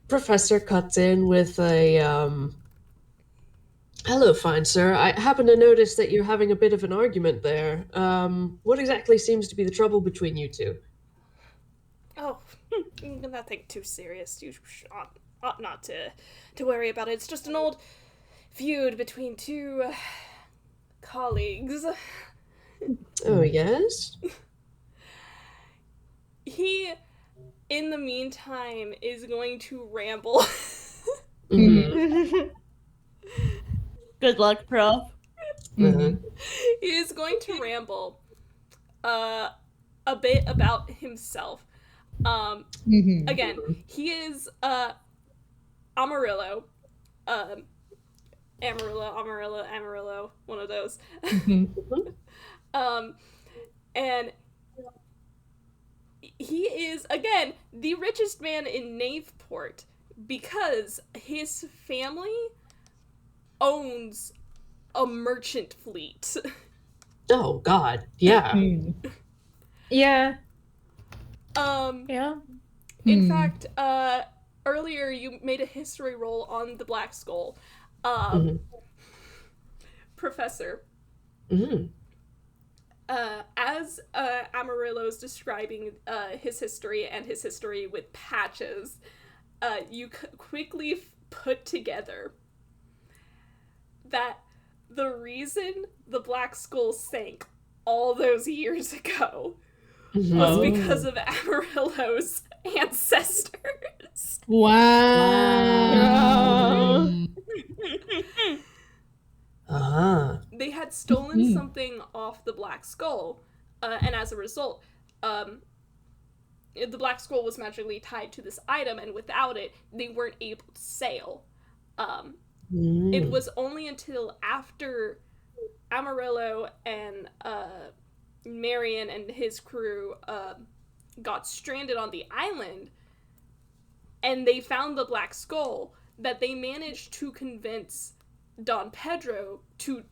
Professor cuts in with a, hello, fine sir. I happen to notice that you're having a bit of an argument there. What exactly seems to be the trouble between you two? Oh, nothing too serious. You ought not to worry about it. It's just an old feud between two colleagues. Oh, yes? He, in the meantime, is going to ramble. Mhm. Good luck, Prof. Uh-huh. He is going to ramble a bit about himself. Again, he is Amarillo. Amarillo, one of those. And he is, again, the richest man in Knaveport because his family owns a merchant fleet. Oh, God. Yeah. Yeah. Yeah. In fact, earlier you made a history roll on the Black Skull. Professor. As Amarillo's describing his history and his history with Patches, you quickly put together that the reason the Black Skull sank all those years ago was because of Amarillo's ancestors. Wow. They had stolen something off the Black Skull, and as a result, the Black Skull was magically tied to this item, and without it, they weren't able to sail. It was only until after Amarillo and Marian and his crew got stranded on the island, and they found the Black Skull, that they managed to convince Don Pedro to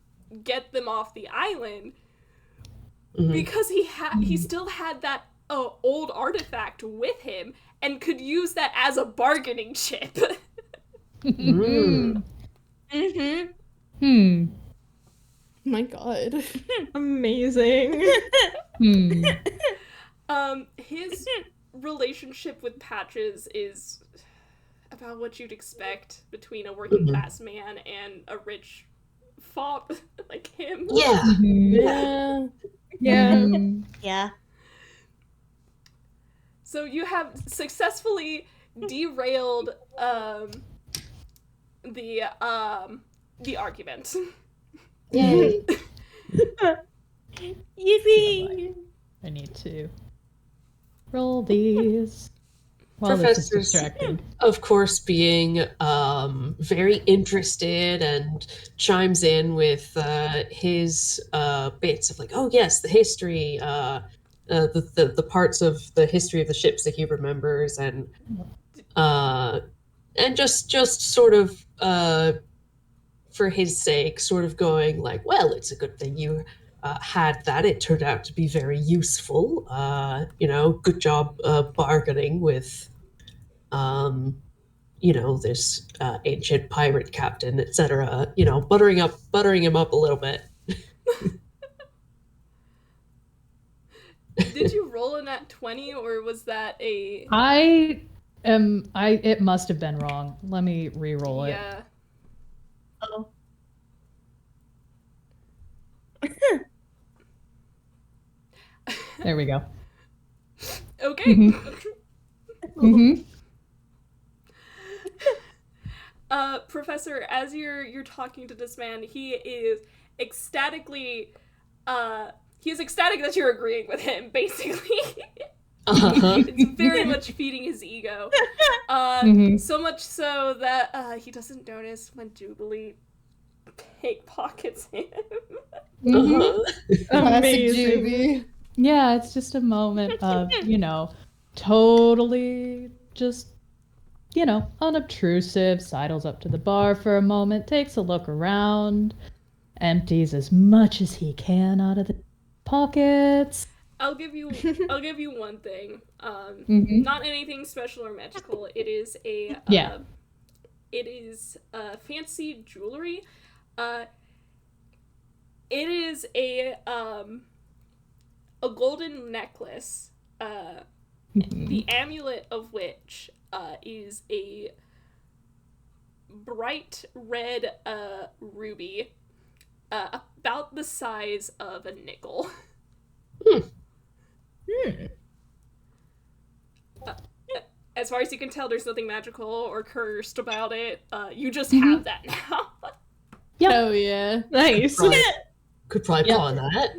get them off the island because he still had that old artifact with him and could use that as a bargaining chip. My God. Amazing. His relationship with Patches is about what you'd expect between a working class man and a rich fop like him. Yeah. Yeah. So you have successfully derailed the argument. Yay. Yippee! I need to roll these. While this is Professor's, distracting. of course, being very interested and chimes in with his bits of like, oh yes, the history, the parts of the history of the ships that he remembers, and just sort of for his sake, sort of going like, well, it's a good thing you had that. It turned out to be very useful. Good job bargaining with, this ancient pirate captain, etc. Buttering him up a little bit. Did you roll in that 20, or was that a... It must have been wrong. Let me re-roll it. Yeah. Oh. There we go. Okay. Mm-hmm. Professor, as you're talking to this man, he is ecstatic that you're agreeing with him, basically. It's very much feeding his ego. So much so that he doesn't notice when Jubilee pickpockets him. Classic Juby. Yeah, it's just a moment of, totally just, unobtrusive, sidles up to the bar for a moment, takes a look around, empties as much as he can out of the pockets. I'll give you one thing. Mm-hmm. Not anything special or magical. It is a fancy jewelry. It is a golden necklace. The amulet of which is a bright red ruby, about the size of a nickel. As far as you can tell, there's nothing magical or cursed about it. You just have that now. Yep. Oh yeah. Nice. Could probably pawn that.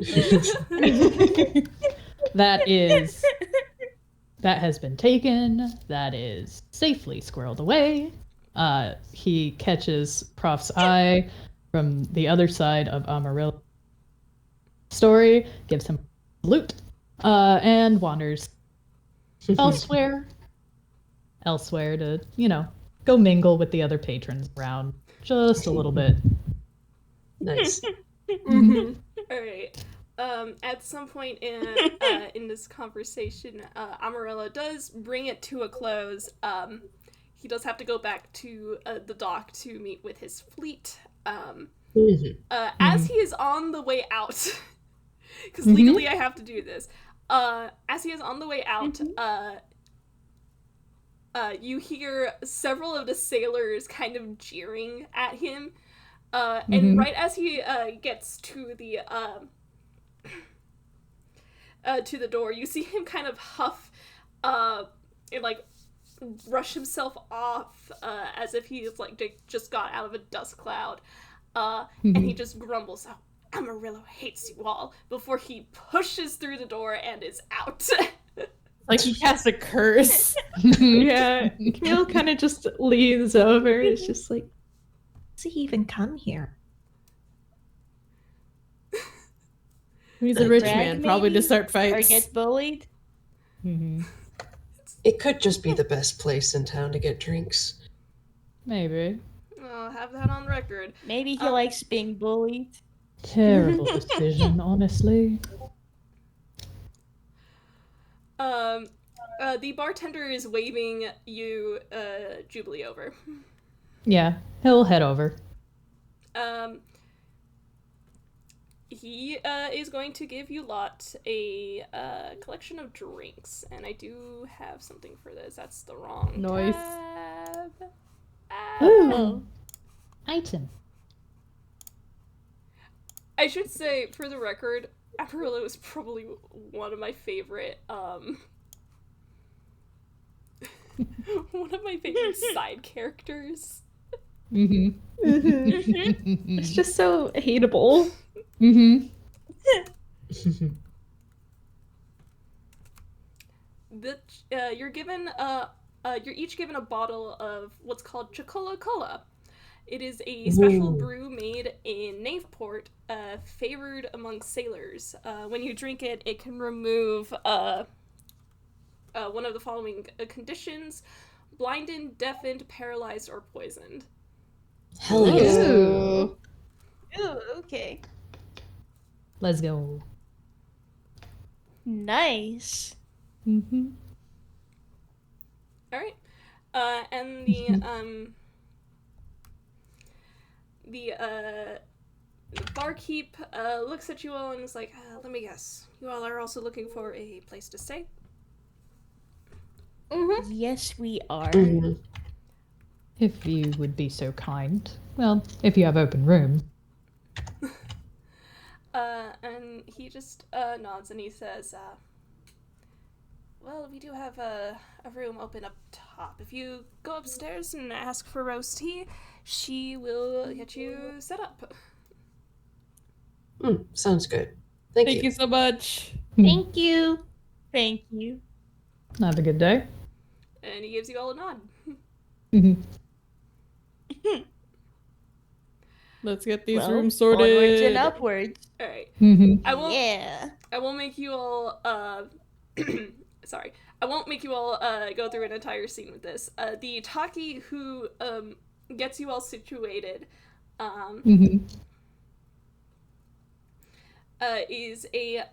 That has been taken. That is safely squirreled away. He catches Prof's eye from the other side of Amarilla's story, gives him loot, and wanders elsewhere to, go mingle with the other patrons around just a little bit. Nice. Alright. At some point in this conversation, Amarilla does bring it to a close. He does have to go back to the dock to meet with his fleet. As he is on the way out, because legally I have to do this, as he is on the way out, you hear several of the sailors kind of jeering at him, and right as he gets to the door, you see him kind of huff and brush himself off as if he just got out of a dust cloud, and he just grumbles, "Oh, Amarillo hates you all," before he pushes through the door and is out. Like he casts a curse. Yeah, Camille kind of just leans over. It's just like, Does he even come here? He's a rich Brag, man, probably to maybe? start Or fights. get bullied? It could just be the best place in town to get drinks. Maybe. I'll have that on record. Maybe he likes being bullied. Terrible decision, honestly. The bartender is waving you, Jubilee over. Yeah, he'll head over. He is going to give you lot a collection of drinks, and I do have something for this. That's the wrong Nice. tab. Ooh. Item. I should say, for the record, Amarillo is probably one of my favorite, one of my favorite side characters. it's just so hateable. You're each given a bottle of what's called Chocola Cola. It is a special brew made in Knaveport, favored among sailors. When you drink it, it can remove one of the following conditions: blinded, deafened, paralyzed, or poisoned. Hell yeah. Ooh, okay. Let's go. Nice. Alright. And the barkeep looks at you all and is like, let me guess. You all are also looking for a place to stay? Yes, we are. If you would be so kind. Well, if you have open room. And he just nods and he says, well, we do have a room open up top. If you go upstairs and ask for Rose Tea, she will get you set up. Sounds good. Thank you. Thank you so much. Thank you. Thank you. Have a good day. And he gives you all a nod. Let's get these Well, rooms Onwards sorted. and upwards. All right. Mhm. I won't make you all sorry. I won't make you all go through an entire scene with this. The Taki who gets you all situated is a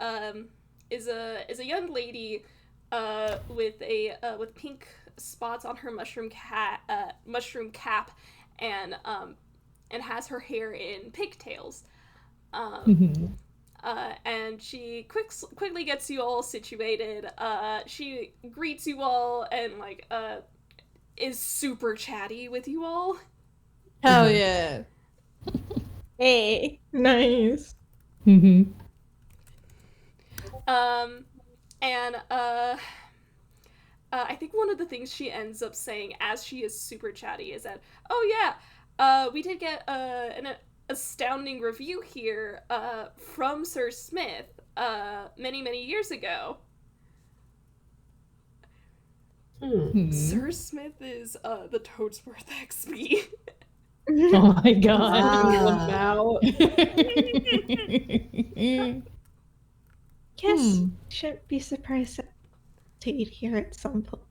young lady with pink spots on her mushroom cap and has her hair in pigtails. And she quickly gets you all situated. She greets you all and is super chatty with you all. Hell yeah. Hey. Nice. I think one of the things she ends up saying as she is super chatty is that, oh yeah, we did get an astounding review here from Sir Smith many years ago. Sir Smith is the Toadsworth XP. Oh my god. Wow. Guess shouldn't be surprised that stayed here at some point.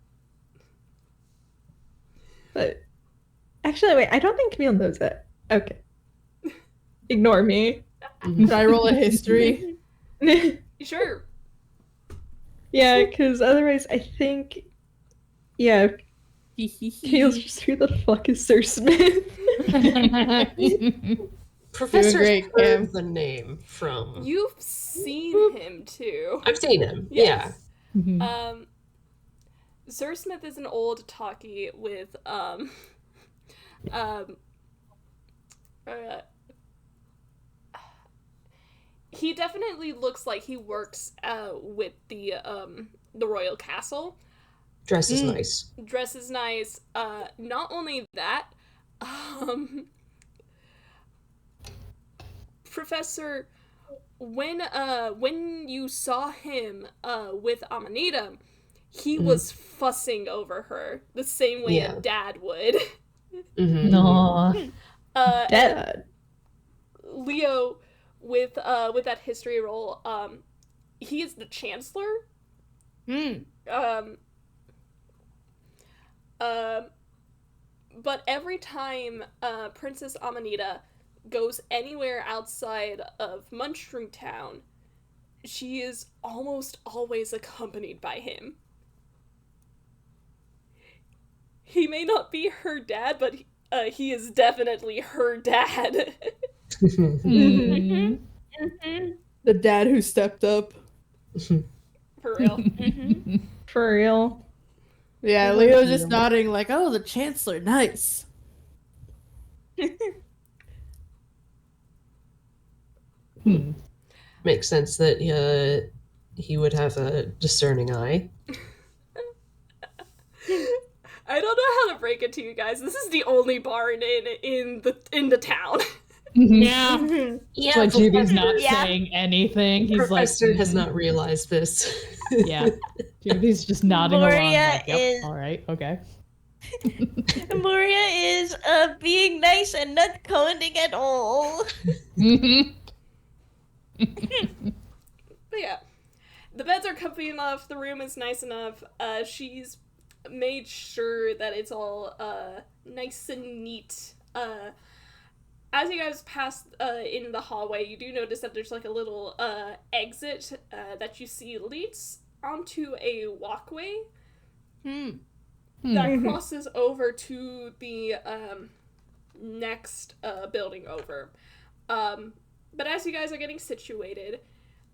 But actually, wait, I don't think Camille knows that. Okay. Ignore me. Should I roll a history? Sure. Yeah, because otherwise I think... Yeah, Camille's just who the fuck is Sir Smith? Professor great, Cam. heard the name from. You've seen him too. I've seen him. Yes. Yeah. Sir Smith is an old talkie with he definitely looks like he works with the royal castle. Dress is nice. Dress is nice. Not only that, Professor, when you saw him with Amanita, he was fussing over her the same way a dad would. No. Dad. Leo, with that history roll, he is the Chancellor. But every time Princess Amanita goes anywhere outside of Munchroom Town, she is almost always accompanied by him. He may not be her dad, but he is definitely her dad. The dad who stepped up. For real. For real. Yeah, Leo's just nodding like, oh, the Chancellor, nice. Makes sense that he would have a discerning eye. I don't know how to break it to you guys. This is the only barn in the town. Yeah. It's like Juby's not saying anything. He's Professor has not realized this. Yeah. Juby's just nodding along. Moria Like, yep, is- all right, okay. Moria is being nice and not commenting at all. But yeah, the beds are comfy enough. The room is nice enough. She's made sure that it's all nice and neat. As you guys pass in the hallway, you do notice that there's like a little exit that you see leads onto a walkway that crosses over to the next building over. But as you guys are getting situated,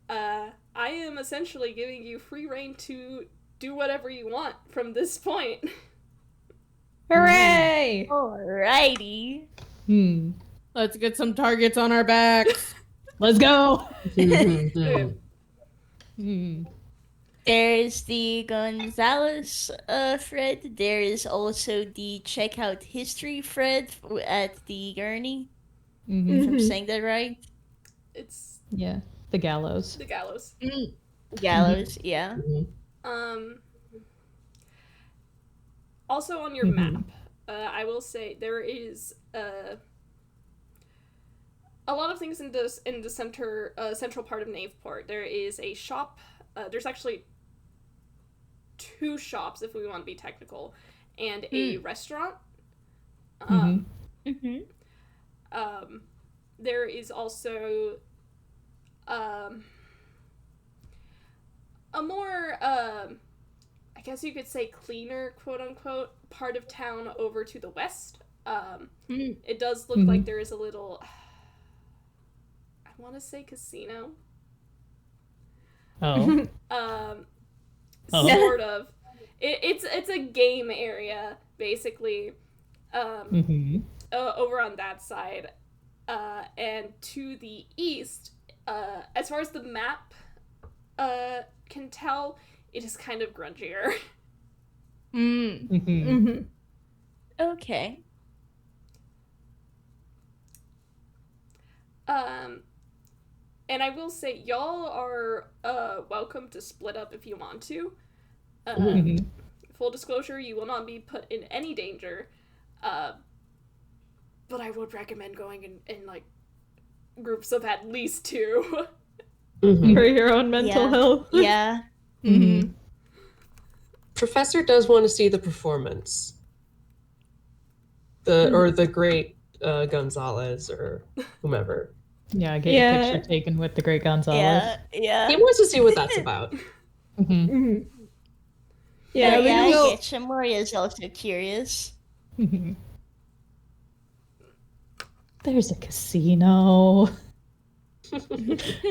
I am essentially giving you free reign to do whatever you want from this point. Hooray! Alrighty. Let's get some targets on our backs. Let's go. There's the Gonzalez thread. There is also the check out history thread at the Gurney. Mm-hmm. If I'm saying that right. It's Yeah, the gallows. the gallows. Gallows, yeah. Also on your map, I will say there is a lot of things in the central part of Knaveport. There is a shop. There's actually 2 shops, if we want to be technical, and a restaurant. There is also a more, I guess you could say, cleaner, quote unquote, part of town over to the west. It does look like there is a little, I want to say casino. Oh. Sort of. It's a game area, basically, over on that side. And to the east, as far as the map can tell, it is kind of grungier. Okay. And I will say, y'all are welcome to split up if you want to. Full disclosure, you will not be put in any danger. But I would recommend going in like groups of at least 2. For your own mental health. Yeah. Professor does want to see the performance. Or the great Gonzalez or whomever. Yeah, get your picture taken with the great Gonzalez. Yeah. He wants to see what that's about. Yeah, I we will. get you. Moria is also curious. There's a casino.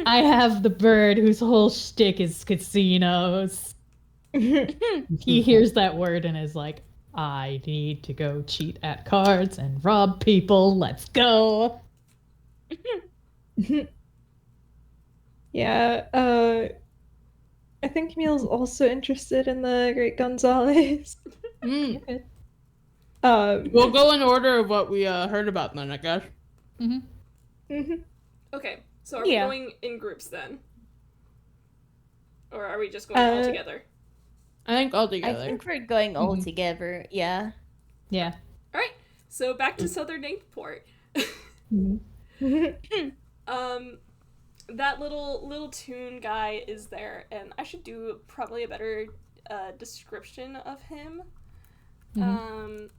I have the bird whose whole shtick is casinos. He hears that word and is like, I need to go cheat at cards and rob people. Let's go. Yeah, I think Camille's also interested in the Great Gonzalez. We'll go in order of what we heard about then, I guess. Okay, so are we going in groups then? Or are we just going all together? I think all together. I think we're going all together, yeah. Yeah. Alright, so back to Southern Knaveport. That little toon guy is there, and I should do probably a better description of him. I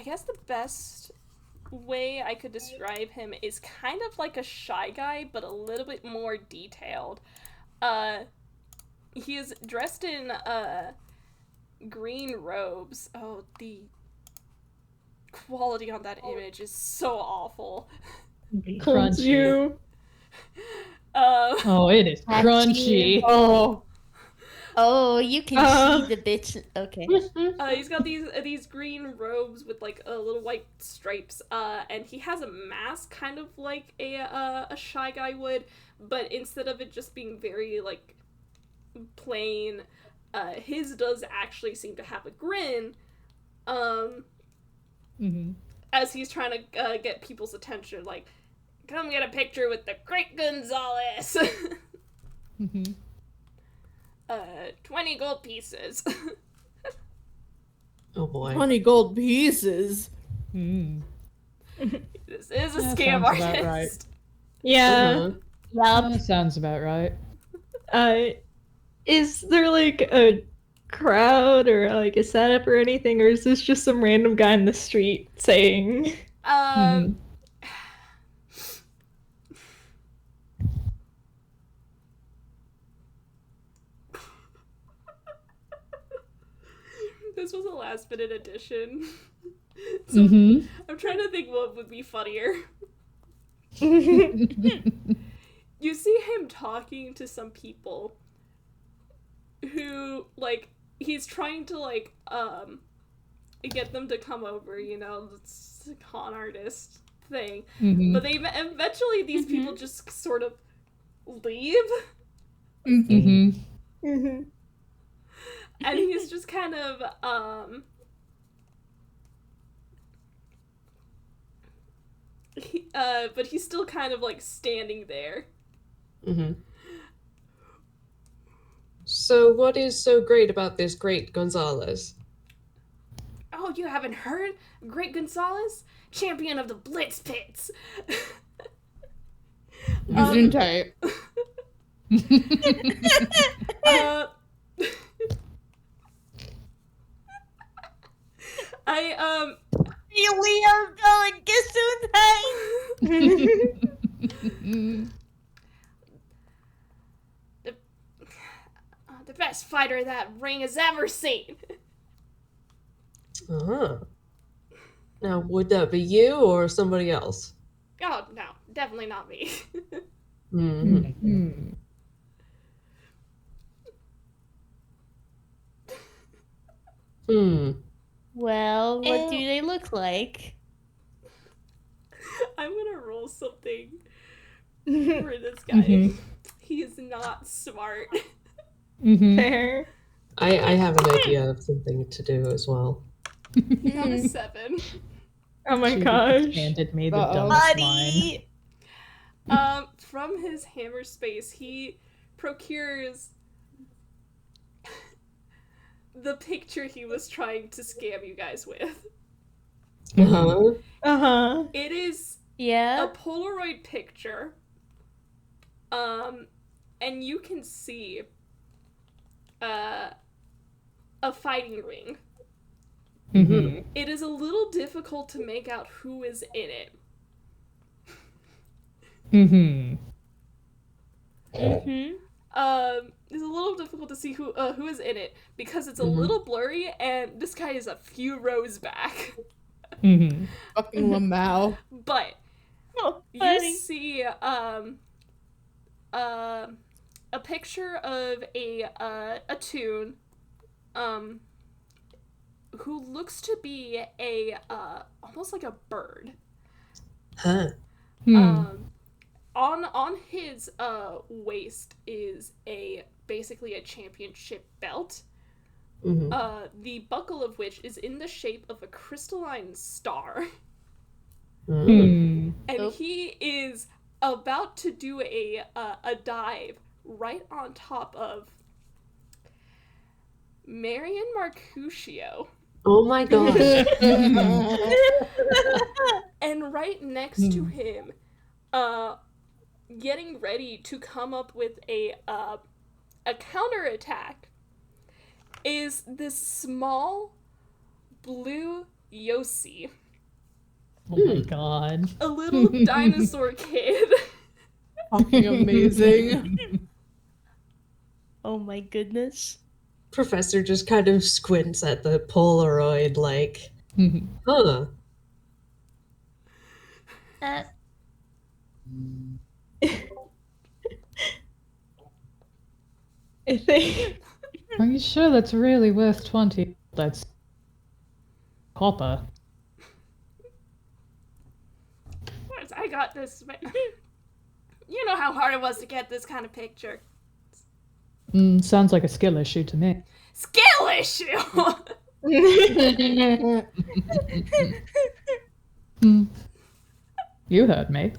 guess the best way I could describe him is kind of like a shy guy, but a little bit more detailed. He is dressed in green robes. Oh, the quality on that image is so awful. Told you. Oh, it is crunchy. Oh, you can see the bits. Okay. He's got these green robes with like little white stripes, and he has a mask, kind of like a shy guy would, but instead of it just being very like plain, his does actually seem to have a grin, as he's trying to get people's attention, like, come get a picture with the great Gonzalez. 20 gold pieces. Oh boy. 20 gold pieces. This is a That scam sounds artist. about right. Yeah. That sounds about right. Is there like a crowd or like a setup or anything, or is this just some random guy in the street saying? This was a last minute addition. So I'm trying to think what would be funnier. You see him talking to some people who, like, he's trying to, like, get them to come over, you know, it's a con artist thing. But they eventually, these people just sort of leave. Mm-hmm. And he's just kind of, but he's still kind of like standing there. Mm-hmm. So what is so great about this great Gonzalez? Oh, you haven't heard? Great Gonzalez? Champion of the Blitz Pits! Gesundheit. I, Really are going Gesundheit. the best fighter that ring has ever seen. Uh-huh. Now, would that be you or somebody else? Oh, no, definitely not me. Mm-hmm. Hmm. Well, what do they look like? I'm gonna roll something for this guy. He is not smart. Fair. I have an idea of something to do as well. He got a 7. Oh my She gosh. handed me the Uh-oh. dumbest line. Buddy! From his hammer space, he procures the picture he was trying to scam you guys with. Uh-huh. Uh-huh. It is a Yeah? Polaroid picture. And you can see a fighting ring. Mm-hmm. It is a little difficult to make out who is in it. Mm-hmm. Mm-hmm. It's a little difficult to see who is in it because it's a Mhm. little blurry and this guy is a few rows back. Mm-hmm. Fucking Lamau. But Oh, you buddy. see a picture of a Toon who looks to be a almost like a bird. Huh. On his waist is basically a championship belt. Mm-hmm. The buckle of which is in the shape of a crystalline star. Mm-hmm. And Oh. he is about to do a dive right on top of Marian Marcuscio. Oh my god. And right next to him, getting ready to come up with a counterattack is this small blue Yossi, Oh my god. a little dinosaur kid. Fucking amazing. Oh my goodness. Professor just kind of squints at the Polaroid like, Mhm. huh. Uh, I think. Are you sure that's really worth 20? That's copper. I got this. You know how hard it was to get this kind of picture. Sounds like a skill issue to me. Skill issue! You heard me.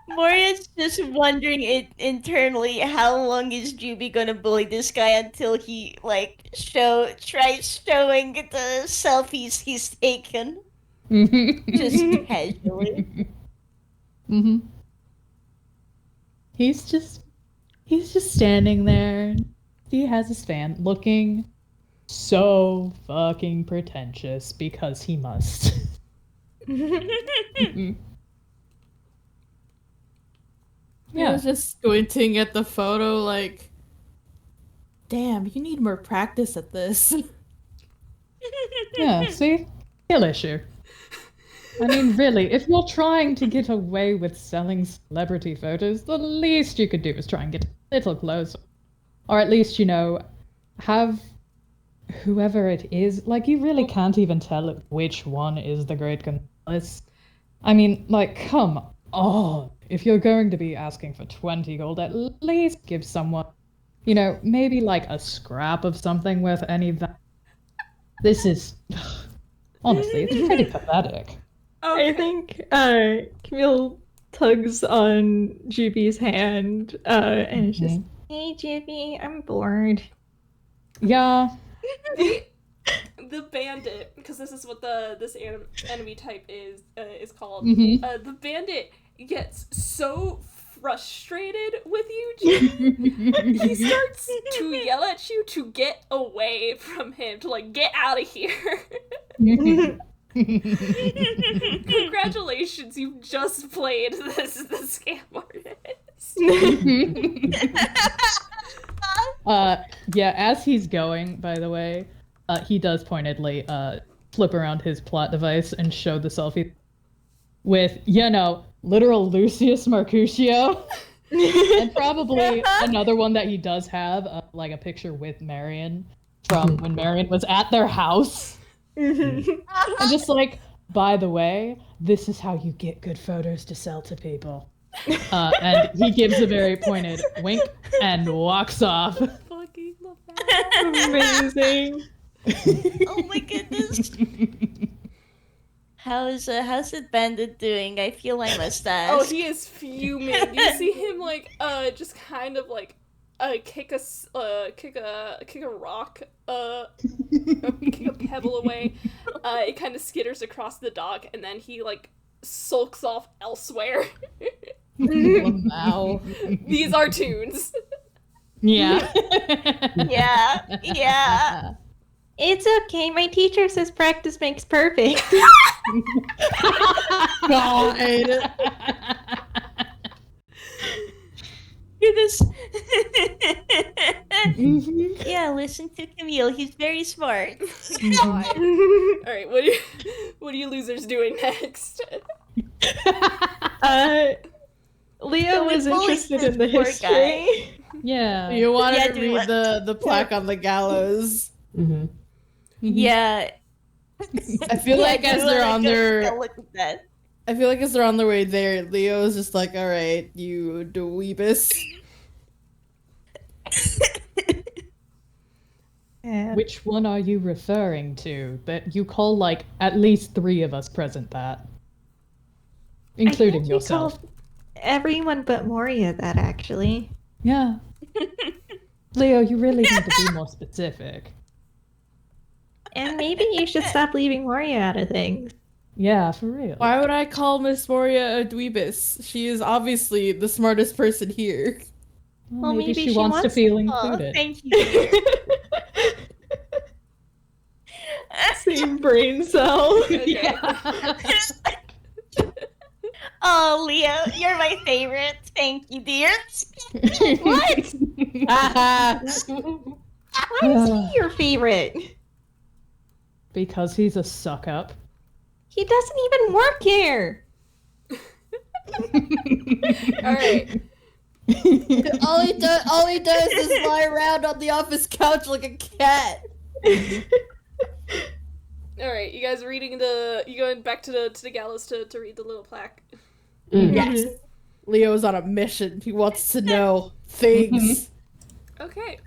Moria's just wondering internally how long is Juby gonna bully this guy until he tries showing the selfies he's taken. Just casually. Mm-hmm. He's just standing there. He has his fan looking so fucking pretentious because he must. I Yeah. was just squinting at the photo like, damn, you need more practice at this. Yeah, see? Skill issue. I mean, really, if you're trying to get away with selling celebrity photos, the least you could do is try and get a little closer. Or at least, have whoever it is, like, you really can't even tell which one is the Great Gonzalez. I mean, like, come on. If you're going to be asking for 20 gold, at least give someone You know, maybe like a scrap of something with any value. This is honestly, it's pretty pathetic. Okay. I think Camille tugs on Juby's hand and it's just, hey Juby, I'm bored. Yeah. The bandit, because this is what this enemy type is called. Mhm. The bandit gets so frustrated with you, Jimmy. He starts to yell at you to get away from him, to like get out of here. Congratulations, you've just played the scam artist. Yeah, as he's going, by the way, he does pointedly flip around his plot device and show the selfie with, you know, literal Lucius Mercutio. And probably another one that he does have, like a picture with Marian from when Marian was at their house. And just like, by the way, this is how you get good photos to sell to people. And he gives a very pointed wink and walks off. Fucking love that. Amazing. Oh my goodness. How's the bandit doing? I feel I must ask. Oh, he is fuming. You see him like just kind of like kick a rock, kick a pebble away. It kind of skitters across the dock, and then he like sulks off elsewhere. Wow. These are tunes. Yeah. Yeah. It's okay. My teacher says practice makes perfect. God. Goodness. Yeah, listen to Camille. He's very smart. God. All right, what are you losers doing next? Leo was we bullied interested this in the poor history. Yeah. You wanted Yeah, to do read what? the plaque on the gallows. Mm-hmm. Yeah. I feel like as they're on their Look at that. I feel like as they're on their way there, Leo's just like, alright, you dweebus. Yeah. Which one are you referring to? That you call like at least 3 of us present that. Including yourself. Everyone but Moria that actually. Yeah. Leo, you really need to be more specific. And maybe you should stop leaving Moria out of things. Yeah, for real. Why would I call Miss Moria a dweebus? She is obviously the smartest person here. Well, maybe she wants to feel Oh, included. thank you. Dear. Same brain cell. Okay. Oh, Leo, you're my favorite. Thank you, dear. What? Why is he your favorite? Because he's a suck-up. He doesn't even work here. All right. all he does is lie around on the office couch like a cat. All right. You guys reading you going back to the gallows to read the little plaque? Yes. Leo's on a mission. He wants to know things. Okay.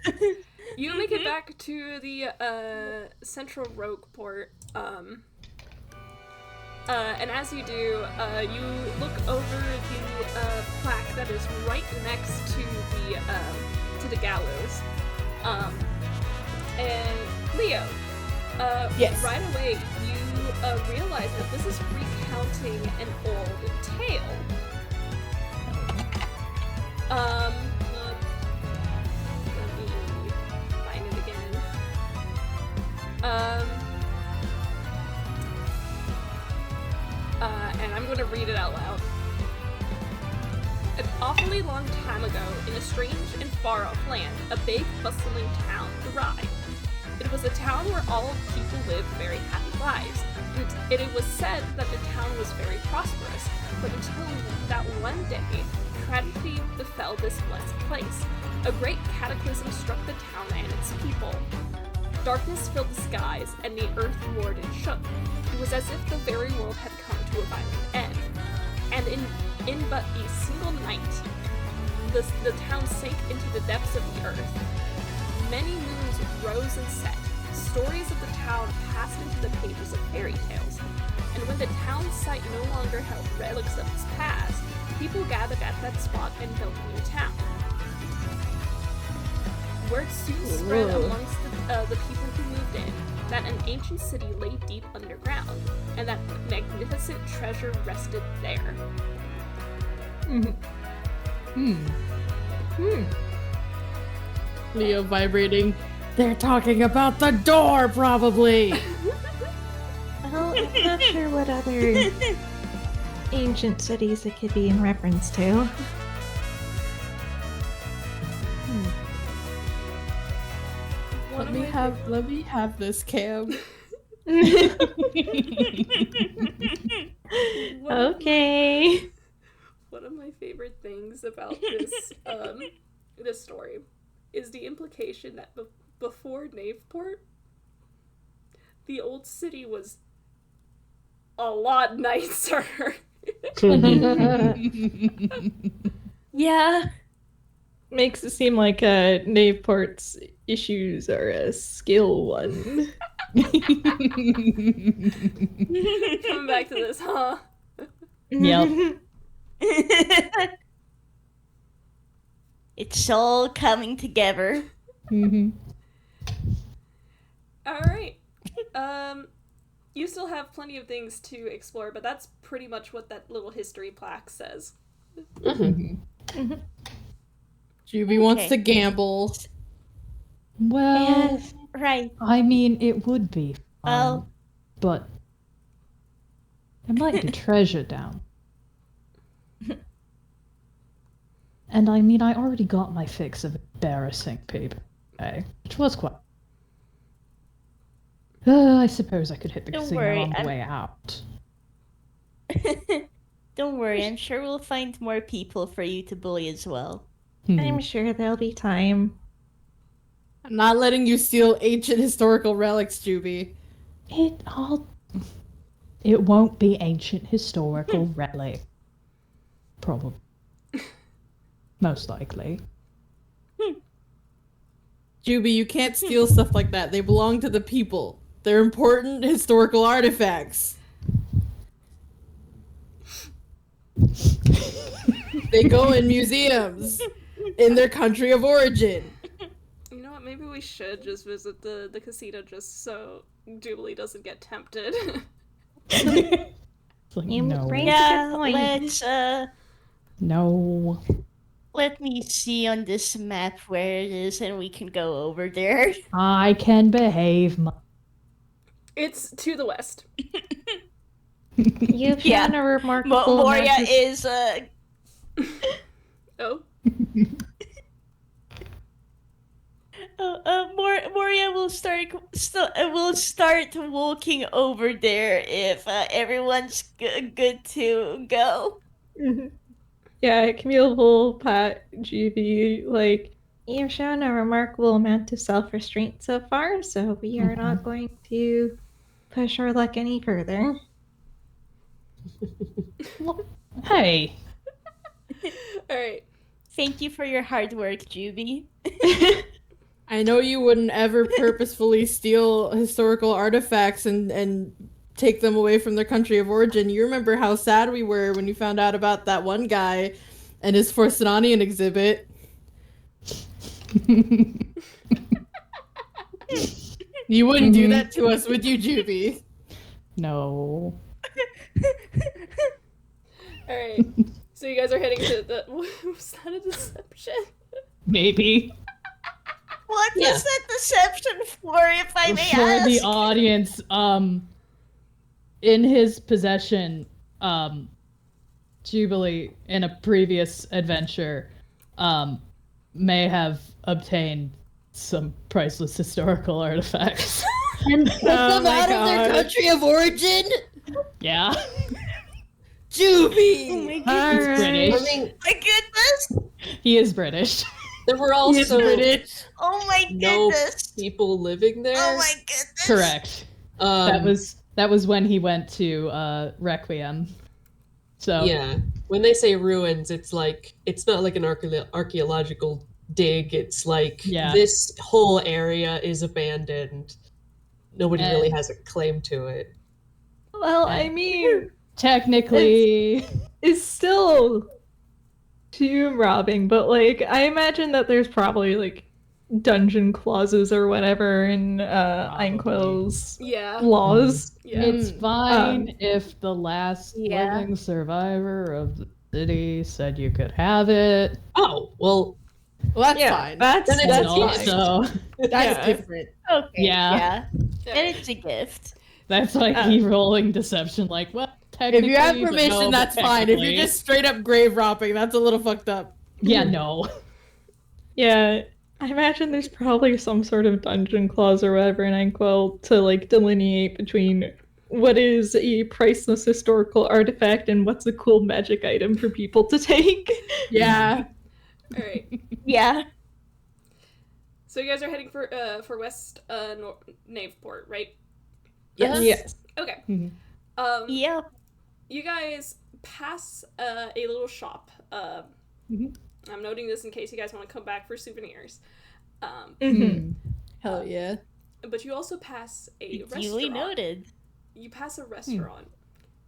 You make it back to the central rogue port. And as you do, you look over the plaque that is right next to the gallows. And Leo, Yes. right away you realize that this is recounting an old tale. Let me find it again. And I'm going to read it out loud. An awfully long time ago, in a strange and far-off land, a big, bustling town thrived. It was a town where all people lived very happy lives, and it was said that the town was very prosperous, but until that one day, tragedy befell this blessed place. A great cataclysm struck the town and its people. Darkness filled the skies, and the earth roared and shook. It was as if the very world had come to a violent end. And in but a single night, the town sank into the depths of the earth. Many moons rose and set. Stories of the town passed into the pages of fairy tales. And when the town site no longer held relics of its past, people gathered at that spot and built a new town. Word soon spread amongst the people who moved in that an ancient city lay deep underground, and that magnificent treasure rested there. Leo vibrating. They're talking about the door, probably. Well, I'm not sure what other ancient cities it could be in reference to. Let me have this, Cam. Okay. One of my favorite things about this story is the implication that before Knaveport, the old city was a lot nicer. Yeah. Makes it seem like Knaveport's issues are a skill one. Coming back to this, huh? Yep. It's all coming together. Alright. You still have plenty of things to explore, but that's pretty much what that little history plaque says. Juby wants to gamble. Well, Right. I mean, it would be fun, Well. but I'd like to treasure down. And I mean, I already got my fix of embarrassing people, which was quite... I suppose I could hit the Don't casino worry, on the I'm- way out. Don't worry, I'm sure we'll find more people for you to bully as well. I'm sure there'll be time. I'm not letting you steal ancient historical relics, Juby. It won't be ancient historical relic. Probably. Most likely. Juby, you can't steal stuff like that. They belong to the people. They're important historical artifacts. They go in museums in their country of origin. You know what, maybe we should just visit the casino just so Jubilee doesn't get tempted. It's like, You no. bring- Yeah, good point. No. let me see on this map where it is and we can go over there. I can behave my... It's to the west. You've Yeah. shown a remarkable Moria amount of- is Oh. Moria will start walking over there if everyone's good to go. Yeah, Camille will pat GB like, You've shown a remarkable amount of self-restraint so far, so we are not going to push our luck any further. Hey. Alright. Thank you for your hard work, Juby. I know you wouldn't ever purposefully steal historical artifacts and take them away from their country of origin. You remember how sad we were when you found out about that one guy and his Forcenanian exhibit. You wouldn't do that to us, would you, Juby? No. Alright. So you guys are heading to the... Was that a deception? Maybe. What Yeah. is that deception for, if I may For ask? the audience, in his possession, Jubilee, in a previous adventure, may have obtained some priceless historical artifacts. And took them my out of their God. country of origin? Yeah. Juby! Oh my He's goodness. British. I mean, My goodness! He is British. there were He is also British. Oh my no goodness! people living there. Oh my goodness! Correct. That was when he went to Requiem. So Yeah, when they say ruins, it's like it's not like an archaeological dig. It's like this whole area is abandoned. Nobody really has a claim to it. Well, I mean, technically, it's still tomb robbing, but like I imagine that there's probably like dungeon clauses or whatever in Einquill's laws. Yeah. It's fine if the last living survivor of the city said you could have it. Oh, well, that's fine. That's also that's different. Okay. Yeah. And it's a gift. That's like re-rolling deception. Like, well, if you have technically, but permission, no, that's but fine. If you're technically. just straight up grave robbing, that's a little fucked up. Yeah, no. Yeah, I imagine there's probably some sort of dungeon clause or whatever in Einquill to like delineate between what is a priceless historical artifact and what's a cool magic item for people to take. Yeah. All right. Yeah. So you guys are heading for West Knaveport, right? Yes. Okay. Mm-hmm. Yeah. You guys pass a little shop. I'm noting this in case you guys want to come back for souvenirs. Hell yeah. But you also pass a restaurant. Duly noted. You pass a restaurant.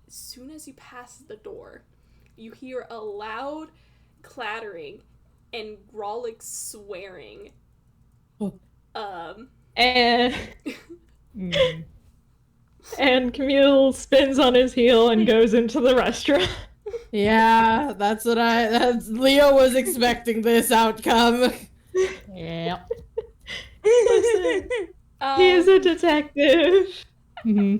As soon as you pass the door, you hear a loud clattering and Grolic swearing. And Camille spins on his heel and goes into the restaurant. Yeah, that's Leo was expecting this outcome. Yeah. Listen, he is a detective. Mm-hmm.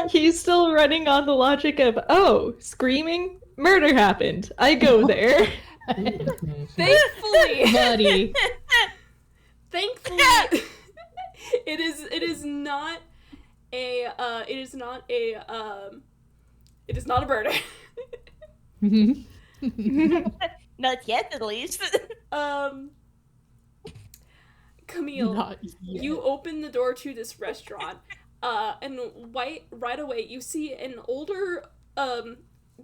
He's still running on the logic of, oh, screaming, murder happened. I go there. Thankfully, Buddy. thankfully, it is not a murder. Not yet, at least. Camille, Not yet. you open the door to this restaurant, and right away you see an older,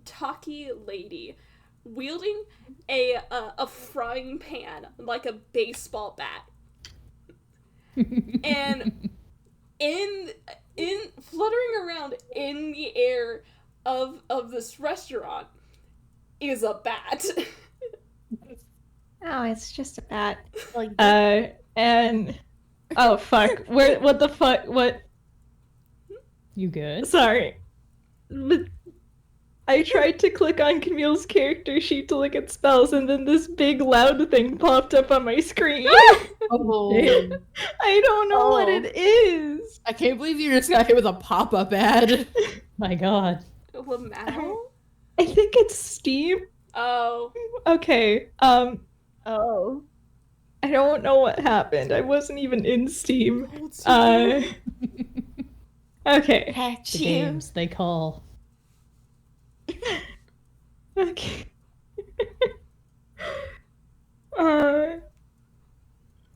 talky lady wielding a frying pan like a baseball bat, and in fluttering around in the air of this restaurant is a bat. Oh, it's just a bat. And oh fuck, what the fuck, what? You good? Sorry, but I tried to click on Camille's character sheet to look at spells, and then this big loud thing popped up on my screen. Oh. I don't know what it is. I can't believe you just got hit with a pop-up ad. My god. Lamau? I think it's Steam. Oh. Okay. Oh. I don't know what happened. I wasn't even in Steam. Okay. Catch The you. games they call. Okay.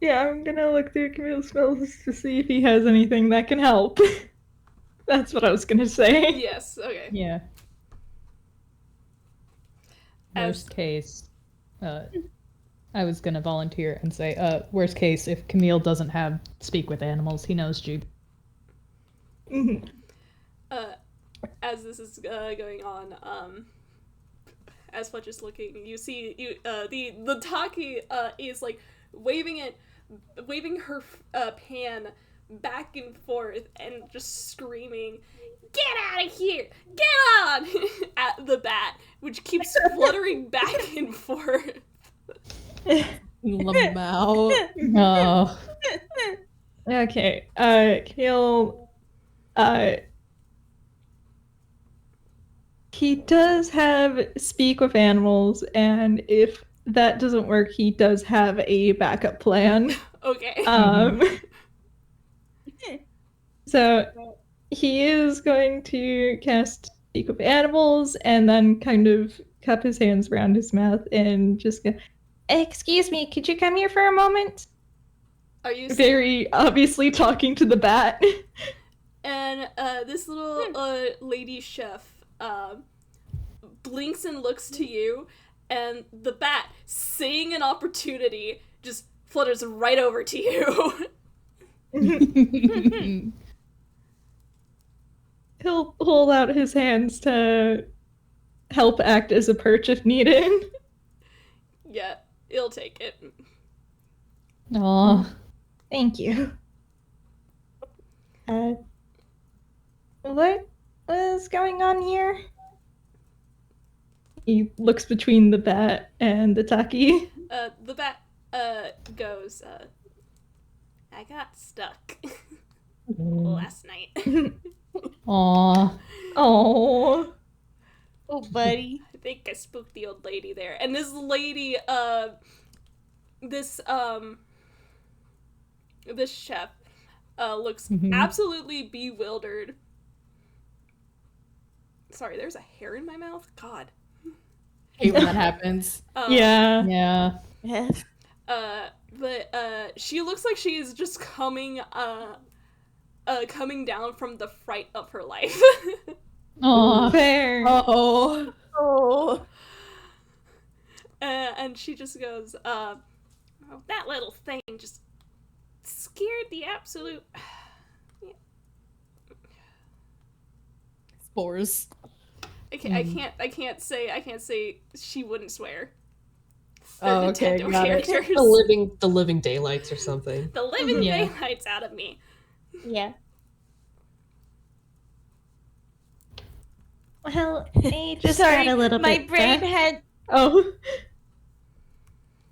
Yeah, I'm gonna look through Camille's spells to see if he has anything that can help. That's what I was gonna say. Yes. Okay. Yeah. As- Worst case, I was gonna volunteer and say, worst case, if Camille doesn't have speak with animals, he knows Jubilee. Mhm. As this is going on, as Fletch is looking, you see the Taki is like waving her pan back and forth and just screaming, "Get out of here! Get on!" at the bat, which keeps fluttering back and forth. Lamau. Oh. Okay. Camille. He does have speak with animals, and if that doesn't work, he does have a backup plan. Okay. So he is going to cast speak with animals and then kind of cup his hands around his mouth and just go, "Excuse me, could you come here for a moment?" Are you Very obviously talking to the bat. And this little lady chef blinks and looks to you, and the bat, seeing an opportunity, just flutters right over to you. He'll hold out his hands to help act as a perch if needed. Yeah, he'll take it. Aw. Thank you. What was going on here? He looks between the bat and the Taki. The bat goes, I got stuck last night. Aw. Oh. Oh, buddy. I think I spooked the old lady there. And this lady, this chef, looks absolutely bewildered. Sorry, there's a hair in my mouth? God. Hate when that happens. Yeah. Yeah. Yes. But she looks like she is just coming down from the fright of her life. Aw. Fair. Oh. Oh. And she just goes, oh, that little thing just scared the absolute... Spores. I can't say she wouldn't swear. Oh, okay, Nintendo got it. characters. The living daylights or something. The living Yeah. daylights out of me. Yeah. Well, I just Sorry, got a little my bit brain deaf. had... Oh.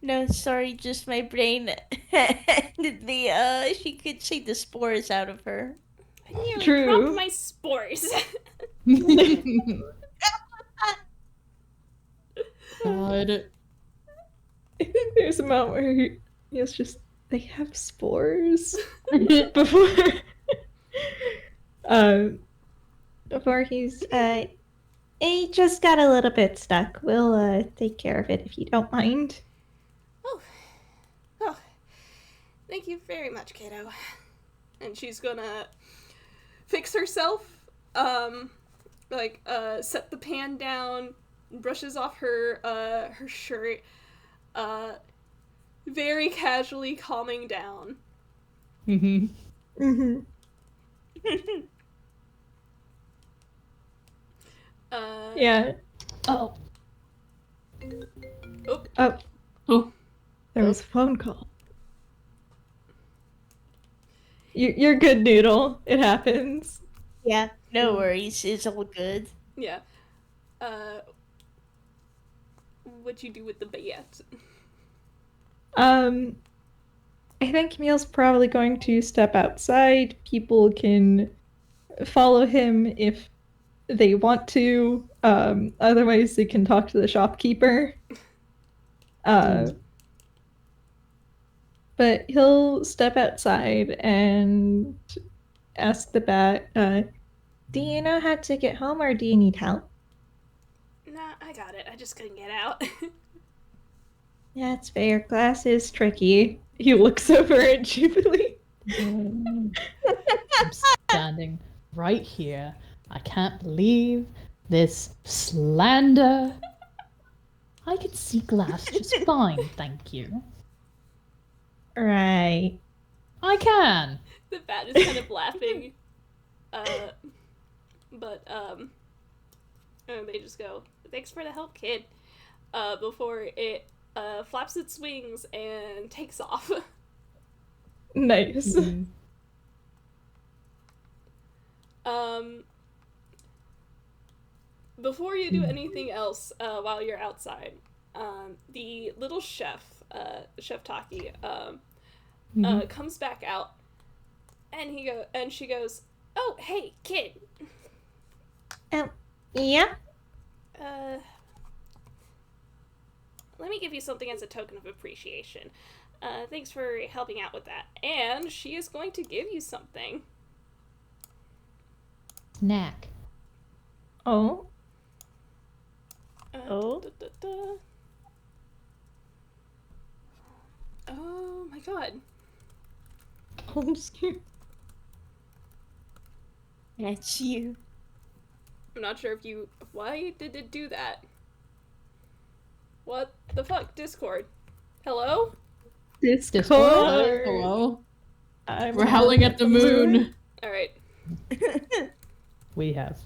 No, sorry, just my brain had the, she could see the spores out of her. I nearly True. dropped my spores. God. I think there's a moment where he was just, they have spores before. Before he's, he just got a little bit stuck. We'll, take care of it if you don't mind. Oh, thank you very much, kiddo. And she's gonna fix herself, set the pan down, brushes off her shirt, very casually calming down. Mm-hmm. Yeah. Oh. Oh. There was a phone call. You're good, Noodle. It happens. Yeah, no worries. It's all good. Yeah. What'd you do with the baguette? I think Camille's probably going to step outside. People can follow him if they want to. Otherwise, they can talk to the shopkeeper. But he'll step outside and ask the bat, Do you know how to get home or do you need help? Nah, I got it. I just couldn't get out. That's fair. Glass is tricky. He looks over at Jubilee. I'm standing right here. I can't believe this slander. I can see glass just fine, thank you. Right. I can. The bat is kind of laughing. And they just go, thanks for the help, kid. Before it flaps its wings and takes off. Nice. Before you do anything else, while you're outside, the little chef, Chef Taki, comes back out, and she goes, "Oh, hey, kid. Yeah? Let me give you something as a token of appreciation. Thanks for helping out with that. And she is going to give you something." Snack. Oh. Oh. Oh my god. I'm scared. That's you. I'm not sure if you... Why did it do that? What the fuck? Discord. Hello? Discord. Hello? I'm We're howling at the moon. Alright. We have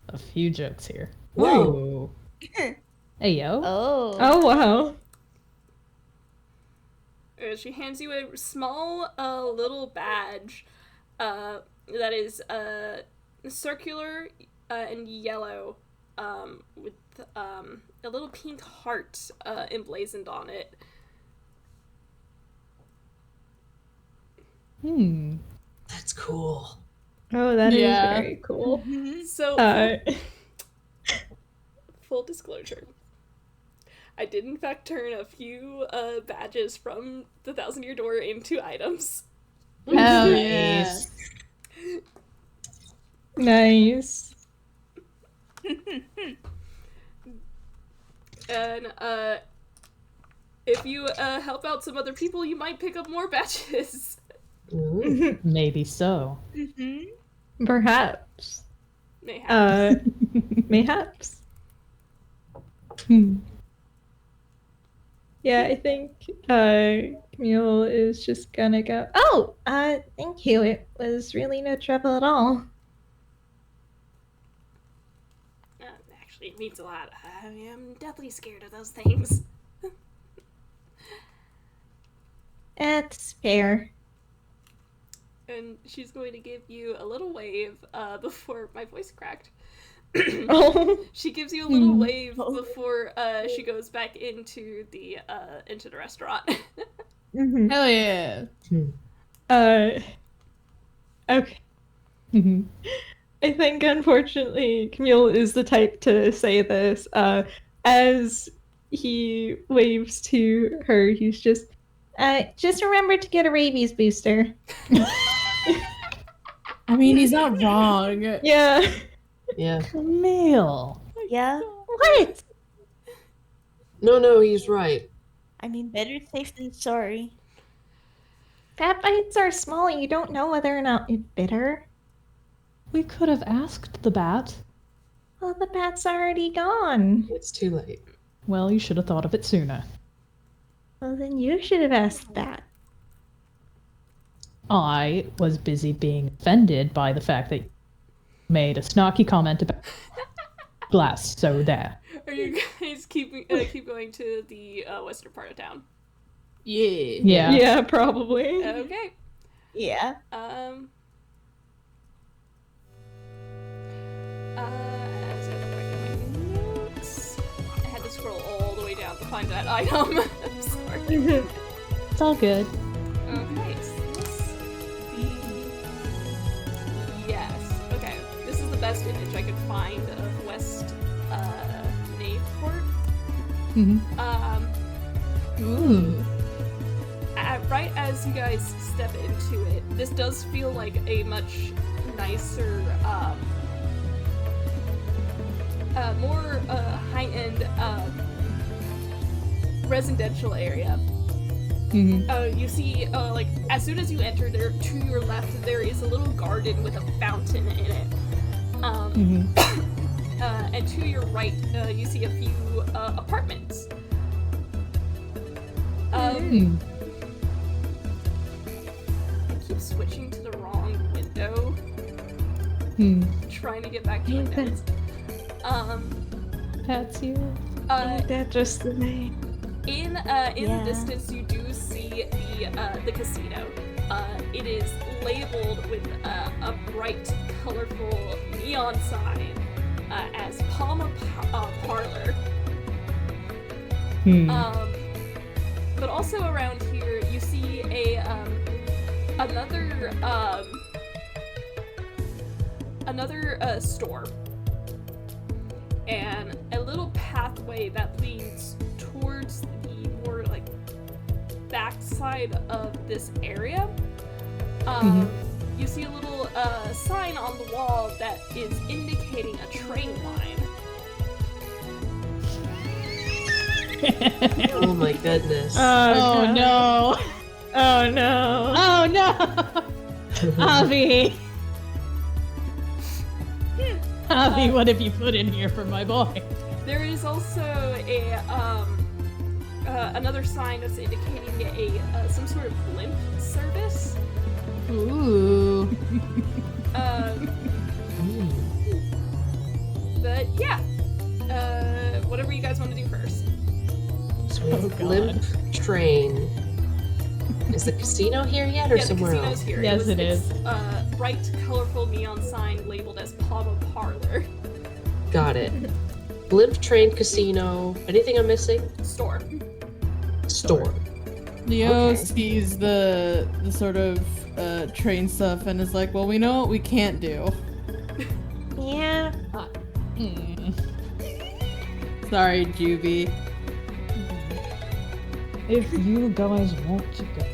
a few jokes here. Whoa. Hey, yo. Oh. Oh wow. She hands you a small little badge that is circular and yellow with a little pink heart emblazoned on it. That's cool. Oh, that is Yeah. very cool. So, Uh, full disclosure. I did in fact turn a few badges from the Thousand Year Door into items. Hell Nice. nice. And if you help out some other people, you might pick up more badges. Ooh. Maybe so. Perhaps. Mayhaps. Mayhaps. Yeah, I think Camille is just gonna go. Oh, thank you. It was really no trouble at all. Actually, it means a lot. I mean, I'm deathly scared of those things. That's fair. And she's going to give you a little wave before my voice cracked. Oh. She gives you a little wave before she goes back into the restaurant. Mhm. Hell yeah. Okay. I think, unfortunately, Camille is the type to say this. As he waves to her, he's just Remember to get a rabies booster. I mean, he's not wrong. yeah. Yeah. Camille. Yeah. What? No, he's right. I mean, better safe than sorry. Bat bites are small. You don't know whether or not it's bitter. We could have asked the bat. Well, the bat's already gone. It's too late. Well, you should have thought of it sooner. Well, then you should have asked the bat. I was busy being offended by the fact that you made a snarky comment about glass, so there. Are you guys keep going to the western part of town? Yeah. Yeah. Yeah, probably. Okay. Yeah. As I look back at my notes, I had to scroll all the way down to find that item. I'm sorry. It's all good. Okay, so this yes. Okay, this is the best image I could find of West Knaveport. Ooh. Right as you guys step into it, this does feel like a much nicer, more high-end residential area. You see, like, as soon as you enter there, to your left, there is a little garden with a fountain in it. And to your right, you see a few apartments. I keep switching to the wrong window. Trying to get back to my notes. That's you. That's just the name. In the distance, you do see the casino. It is labeled with a bright, colorful neon sign as Palma Parlor. But also around here, you see another store and a little pathway that leads towards the more like backside of this area. You see a little sign on the wall that is indicating a train line. Oh my goodness. Oh no. Oh no. Oh no. Avi. Abby, what have you put in here for my boy? There is also a another sign that's indicating a some sort of blimp service. Ooh. But yeah, whatever you guys want to do first. So we have a blimp train. Is the casino here yet, or Yeah, the somewhere casino's else? here. Yes, it is. It's a bright, colorful neon sign labeled as Papa Parlor. Got it. Blimp train casino. Anything I'm missing? Store. Store. Leo Okay. sees the sort of train stuff and is like, well, we know what we can't do. Yeah. Sorry, Juby. If you guys want to go.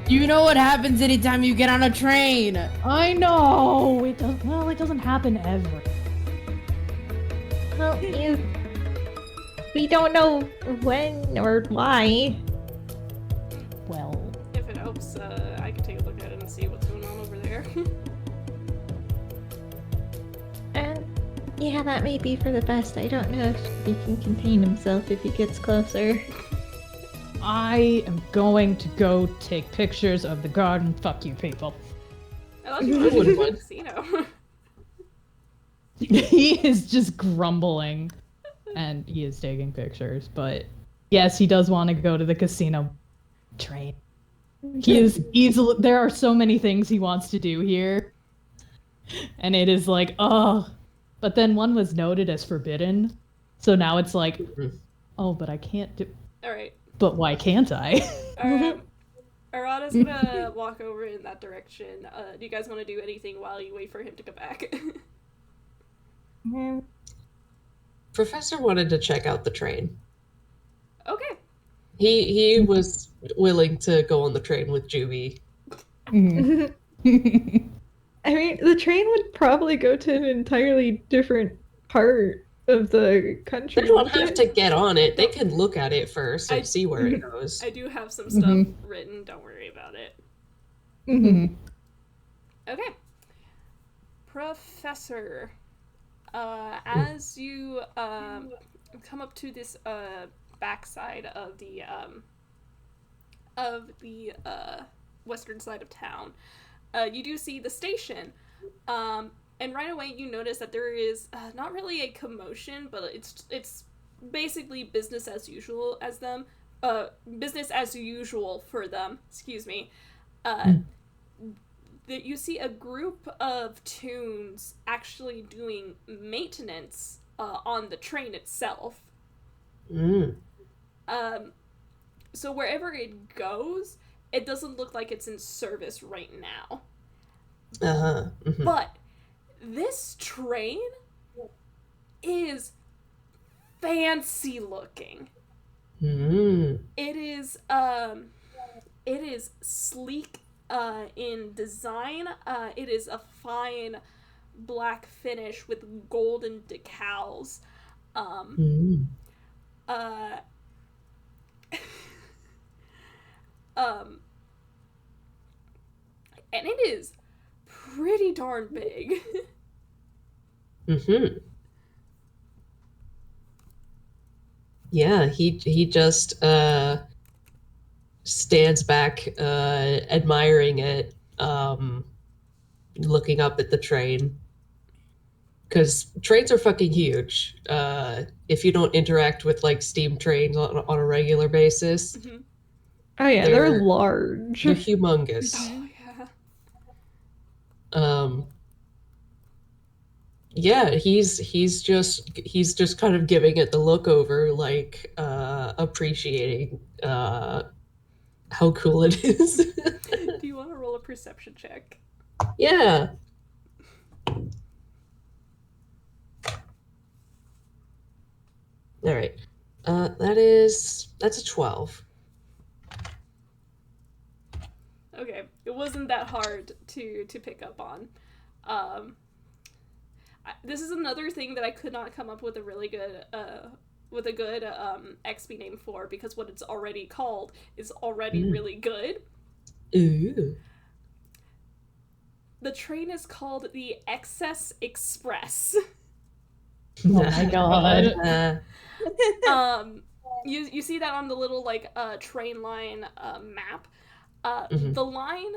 You know what happens anytime you get on a train. I know! It doesn't happen ever. Well, we don't know when or why. Well, If it helps, I can take a look at it and see what's going on over there. And yeah, that may be for the best. I don't know if he can contain himself if he gets closer. I am going to go take pictures of the garden. Fuck you, people. I thought you wanted to go to the casino. He is just grumbling, and he is taking pictures. But yes, he does want to go to the casino train. He is easily. There are so many things he wants to do here, and it is like, oh. But then one was noted as forbidden, so now it's like, oh, but I can't do. Alright. But why can't I? Arada's gonna walk over in that direction. Do you guys want to do anything while you wait for him to come back? Professor wanted to check out the train. Okay. He was willing to go on the train with Juby. I mean, the train would probably go to an entirely different part of the country. They don't have to get on it. They can look at it first and see where it goes. I do have some stuff written. Don't worry about it. Okay. Professor, as you come up to this backside of the western side of town, you do see the station, and right away you notice that there is not really a commotion, but it's basically business as usual as them. Business as usual for them. Excuse me. That you see a group of toons actually doing maintenance on the train itself. So wherever it goes, it doesn't look like it's in service right now. But this train is fancy looking. It is sleek in design. It is a fine black finish with golden decals. And it is pretty darn big. Yeah, he just stands back, admiring it, looking up at the train. Because trains are fucking huge. If you don't interact with like steam trains on a regular basis, Oh yeah, they're large. they're humongous. Oh yeah. Yeah, he's just kind of giving it the look over, like appreciating how cool it is. Do you want to roll a perception check? Yeah. All right. That's a 12. Okay, it wasn't that hard to pick up on. This is another thing that I could not come up with a really good XP name for, because what it's already called is already really good. Ooh. The train is called the Excess Express. Oh my god. You see that on the little train line map. The line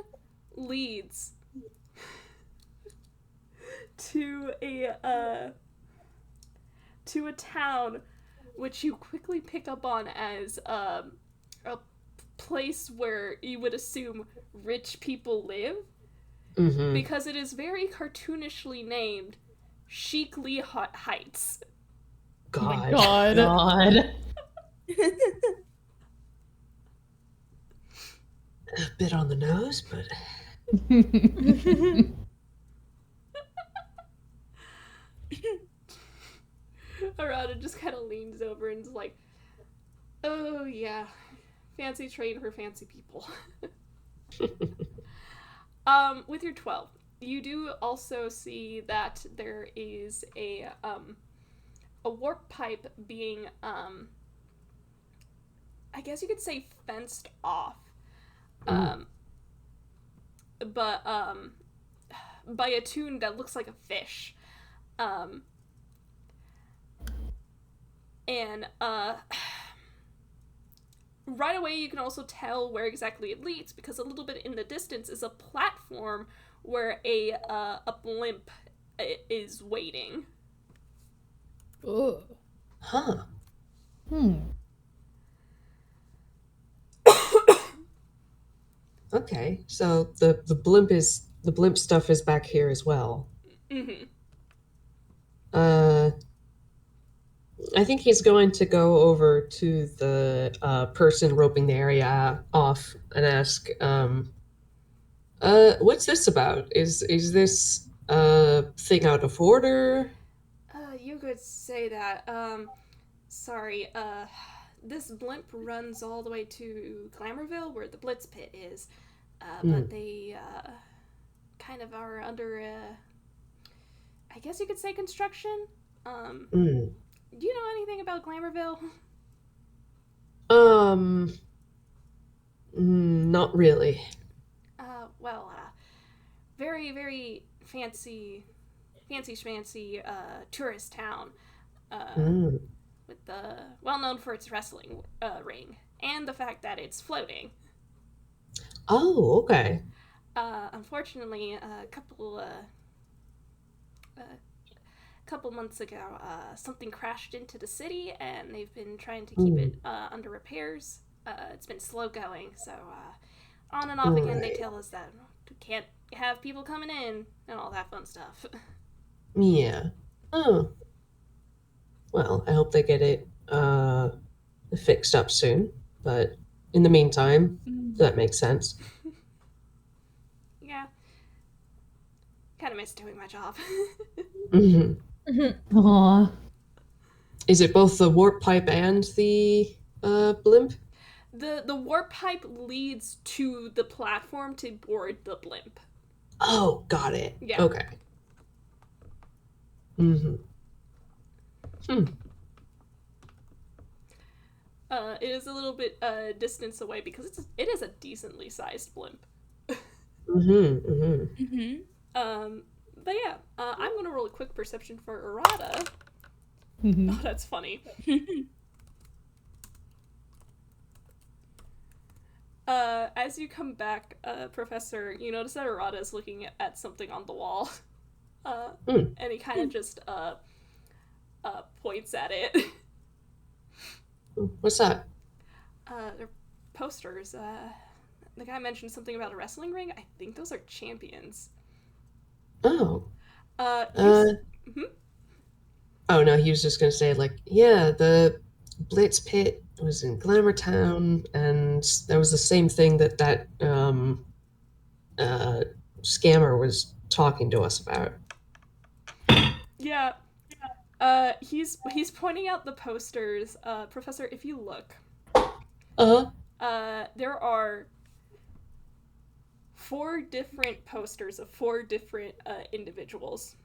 leads to a town which you quickly pick up on as a place where you would assume rich people live, because it is very cartoonishly named Sheikly Heights. God. Oh my god. A bit on the nose, but... Arata just kind of leans over and is like, oh yeah, fancy train for fancy people. With your 12, you do also see that there is a warp pipe being, I guess you could say fenced off. But by a tune that looks like a fish. And right away you can also tell where exactly it leads, because a little bit in the distance is a platform where a blimp is waiting. Oh. Huh. Okay, so the blimp stuff is back here as well. I think he's going to go over to the person roping the area off and ask, what's this about? Is this thing out of order? You could say that. Sorry, this blimp runs all the way to Glamourville, where the Blitz Pit is. But they kind of are under, I guess you could say, construction. Do you know anything about Glamourville? Not really. Well, very, very fancy schmancy tourist town. With the well-known for its wrestling ring, and the fact that it's floating. Oh, okay. Unfortunately, a couple months ago, something crashed into the city, and they've been trying to keep it under repairs. It's been slow going, so on and off again they tell us that we can't have people coming in and all that fun stuff. Yeah. Oh. Well, I hope they get it fixed up soon, but in the meantime, that makes sense. Yeah. Kind of miss doing my job. Aww. Is it both the warp pipe and the blimp? The warp pipe leads to the platform to board the blimp. Oh, got it. Yeah. Okay. It is a little bit distance away because it is a decently sized blimp. But yeah, I'm gonna roll a quick perception for Errata. Oh, that's funny. As you come back, Professor, you notice that Errata is looking at something on the wall. And he kind of just points at it. What's that? They're posters. The guy mentioned something about a wrestling ring. I think those are champions. Oh. Oh no, he was just gonna say, the Blitz Pit was in Glamour Town, and that was the same thing that scammer was talking to us about. Yeah. He's pointing out the posters. Professor, if you look. There are 4 different posters of 4 different individuals.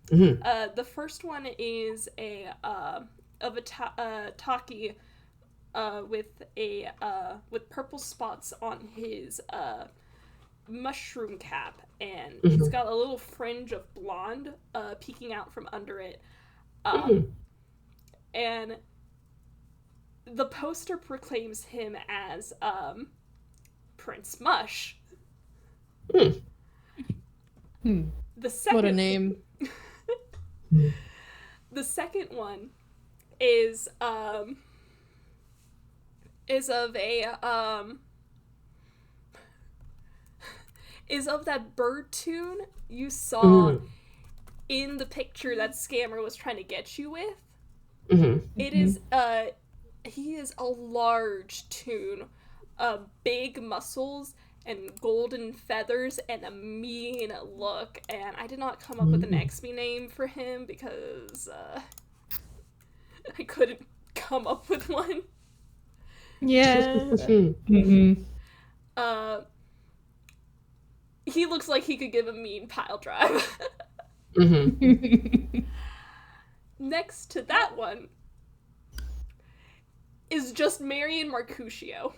The first one is of a Taki with purple spots on his mushroom cap, and Mhm. it's got a little fringe of blonde peeking out from under it. And the poster proclaims him as Prince Mush. Hmm. The second, What a name. The second one is of that bird tune you saw in the picture that Scammer was trying to get you with. It is he is a large tune, big muscles and golden feathers and a mean look, and I did not come up with an XP name for him because I couldn't come up with one. Yeah. He looks like he could give a mean pile drive. Next to that one is just Marian Mercutio.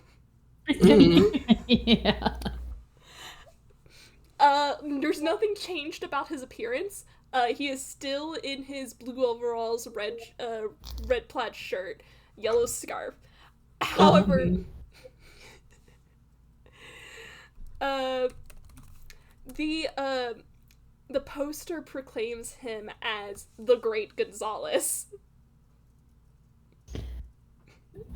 Yeah. There's nothing changed about his appearance. He is still in his blue overalls, red plaid shirt, yellow scarf. However, the poster proclaims him as the Great Gonzalez.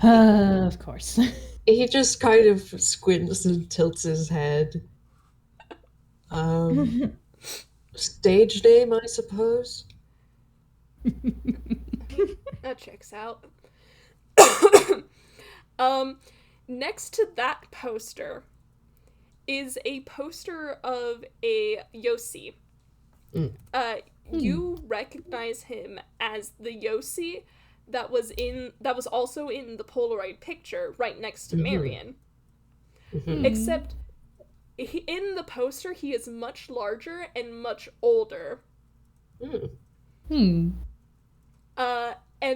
Of course. He just kind of squints and tilts his head. Stage name, I suppose. That checks out. Next to that poster is a poster of a Yossi. You recognize him as the Yossi that was also in the Polaroid picture right next to Marian. Except in the poster he is much larger and much older. And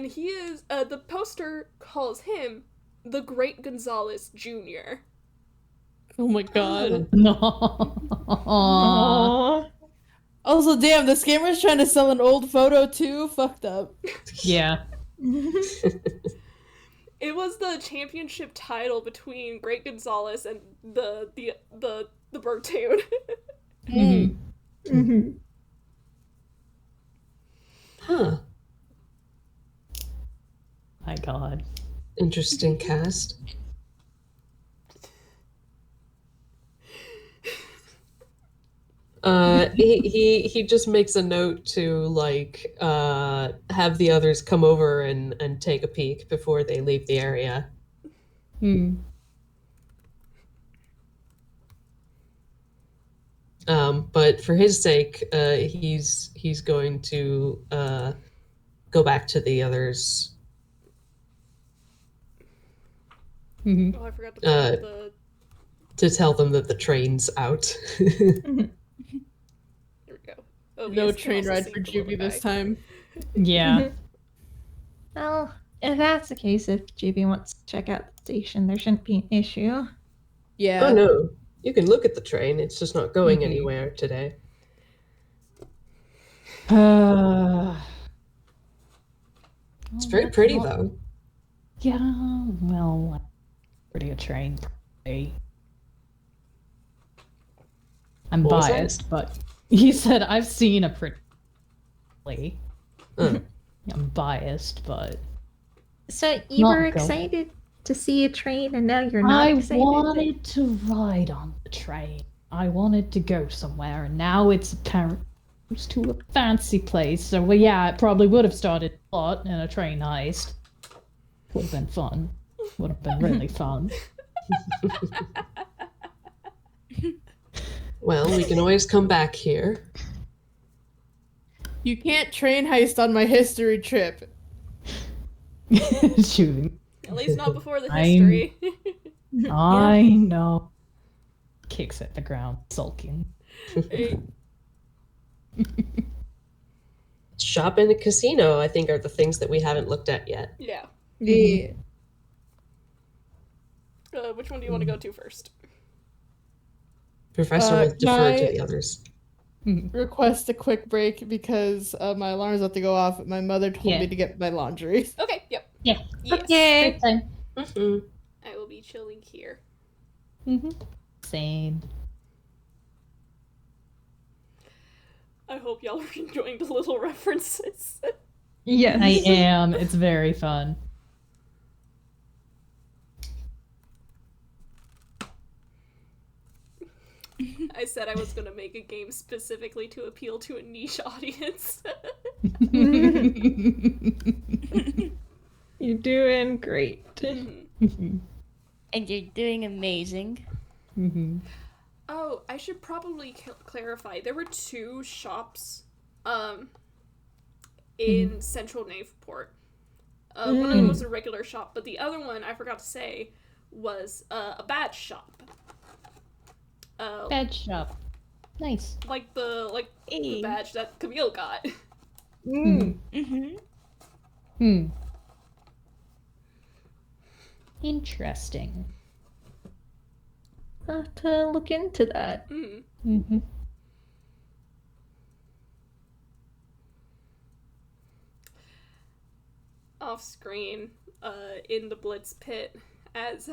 he is the poster calls him the Great Gonzalez Jr. Oh my god. No. Aww. Also, damn, the scammer's trying to sell an old photo too? Fucked up. Yeah. It was the championship title between Great Gonzalez and the bird tune. Huh. My god. Interesting cast. He just makes a note to like have the others come over and take a peek before they leave the area. But for his sake, he's going to go back to the others. Oh, I forgot to put the... To tell them that the train's out. There we go. Oh, No yes, train ride for Juby this time. Yeah. Well, if that's the case, if JB wants to check out the station, there shouldn't be an issue. Yeah. Oh no, you can look at the train. It's just not going anywhere today. It's very pretty though. Yeah, well, pretty a train. I'm What was that? biased, but he said I've seen a pretty. I'm biased, but So you Not were go. excited to see a train, and now you're not I excited. wanted to ride on the train. I wanted to go somewhere, and now it's apparent it's to a fancy place. So, well, yeah, it probably would have started a plot in a train heist. Would have been fun. Would have been really fun. Well, we can always come back here. You can't train heist on my history trip. Shooting. At least not before the I'm- history. I know. Kicks at the ground, sulking. Hey, Shop in a casino, I think, are the things that we haven't looked at yet. yeah. Yeah. Which one do you want to go to first? Professor will defer to my- the others. Request a quick break because my alarm's about to go off. My mother told me to get my laundry. Okay, yep. Yeah. Yes. Okay. Great time. Mm-hmm. I will be chilling here. Same. I hope y'all are enjoying the little references. Yes. I am. It's very fun. I said I was going to make a game specifically to appeal to a niche audience. You're doing great. And you're doing amazing. Oh, I should probably clarify. There were 2 shops in central Knaveport. One of them was a regular shop, but the other one, I forgot to say, was a badge shop. Badge shop. Nice. Like the badge that Camille got. Interesting. I'll have to look into that. Off screen, in the Blitz pit, as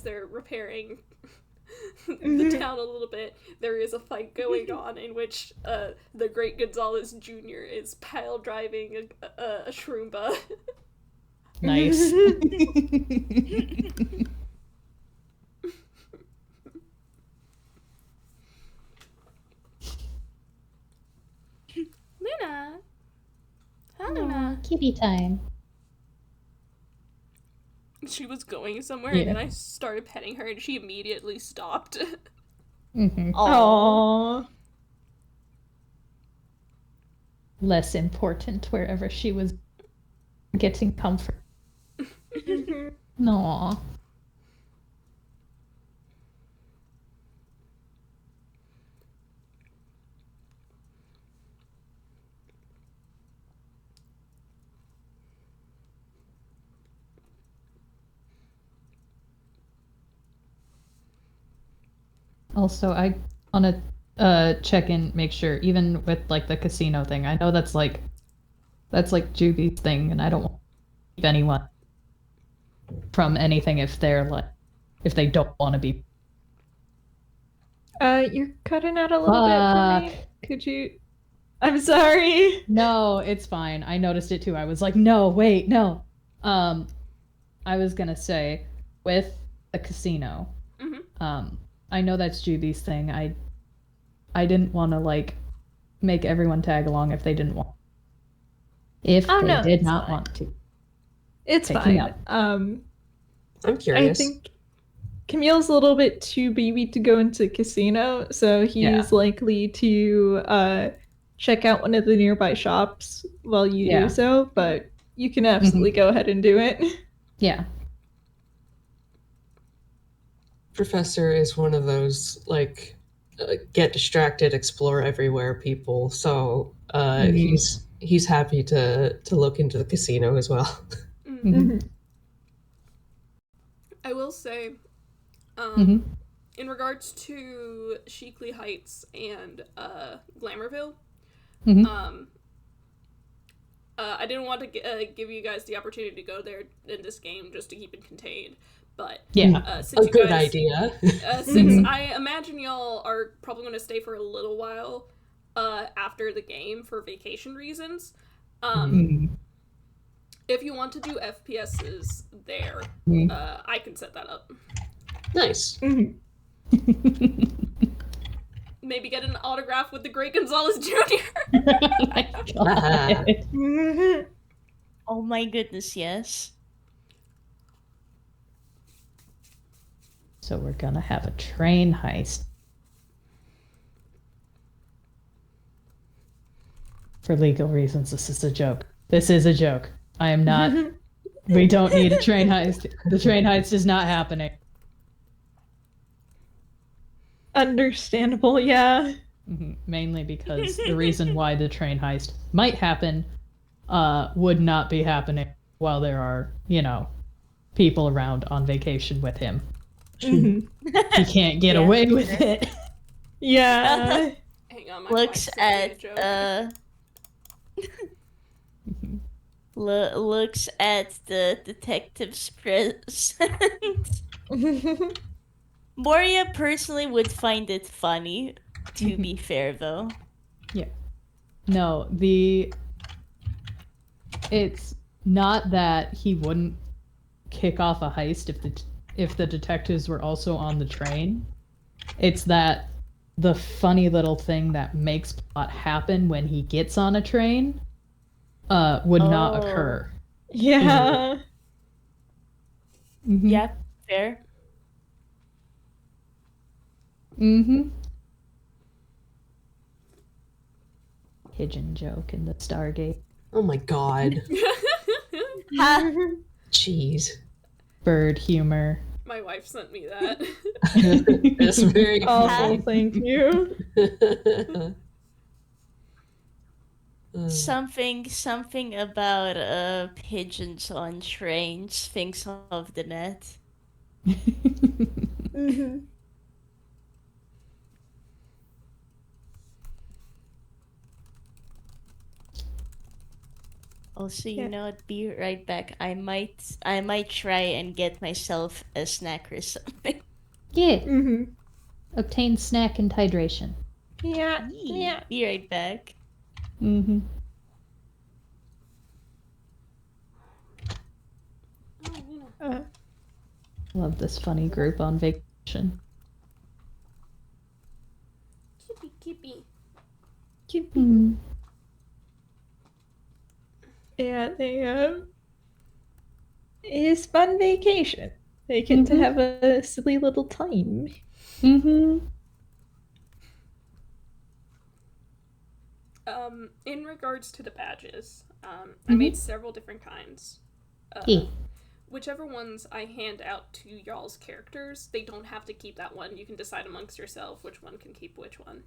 they're repairing the town a little bit, there is a fight going on in which the Great Gonzalez Jr. is pile driving a Shroomba. Nice. Luna! Hi, Luna. Kitty time. She was going somewhere, and then I started petting her, and she immediately stopped. Aww. Less important wherever she was getting comfort. Aww. Also, I want to check in, make sure, even with like the casino thing. I know that's like Juby's thing, and I don't want to keep anyone from anything if they don't want to be. You're cutting out a little bit for me. Could you? I'm sorry. No, it's fine. I noticed it too. I was like, no, wait, no. I was gonna say, with the casino, I know that's Juby's thing. I didn't want to like make everyone tag along if they didn't want. If they did not want to. It's Pick me fine. up. I'm curious. I think Camille's a little bit too baby to go into casino, so he's likely to check out one of the nearby shops while you do so, but you can absolutely go ahead and do it. Yeah. Professor is one of those like get distracted, explore everywhere people. So he's happy to look into the casino as well. I will say, in regards to Sheakley Heights and Glamourville, I didn't want to give you guys the opportunity to go there in this game just to keep it contained. But since A you good guys, idea. Since I imagine y'all are probably going to stay for a little while after the game for vacation reasons, if you want to do FPSs there, I can set that up. Nice. Maybe get an autograph with the Great Gonzalez Jr. Oh my goodness, yes. So we're gonna have a train heist. For legal reasons, this is a joke. This is a joke. I am not. We don't need a train heist. The train heist is not happening. Understandable, yeah. Mainly because the reason why the train heist might happen would not be happening while there are, people around on vacation with him. He can't get away with it. Yeah. Hang on, my looks wife's sending me a at joke. looks at the detective's present. Moria personally would find it funny, to be fair though. No, it's not that he wouldn't kick off a heist if the detectives were also on the train. It's that the funny little thing that makes plot happen when he gets on a train would not Oh. occur. Yeah. Mhm. Yeah, fair. Pigeon joke in the Stargate. Oh my god. Ha! Jeez. Bird humor. My wife sent me that. It's very Awful, funny. thank you. Something about pigeons on trains thinks of the net. Also, you Yeah. know what? Be right back. I might try and get myself a snack or something. Yeah. Mm-hmm. Obtain snack and hydration. Yeah. Yeah. Be right back. Mm-hmm. Love this funny group on vacation. Kippy. Mm. Yeah, it's fun vacation. They get to Mhm. have a silly little time. Mm-hmm. In regards to the badges, I made several different kinds. Yeah. Whichever ones I hand out to y'all's characters, they don't have to keep that one. You can decide amongst yourself which one can keep which one.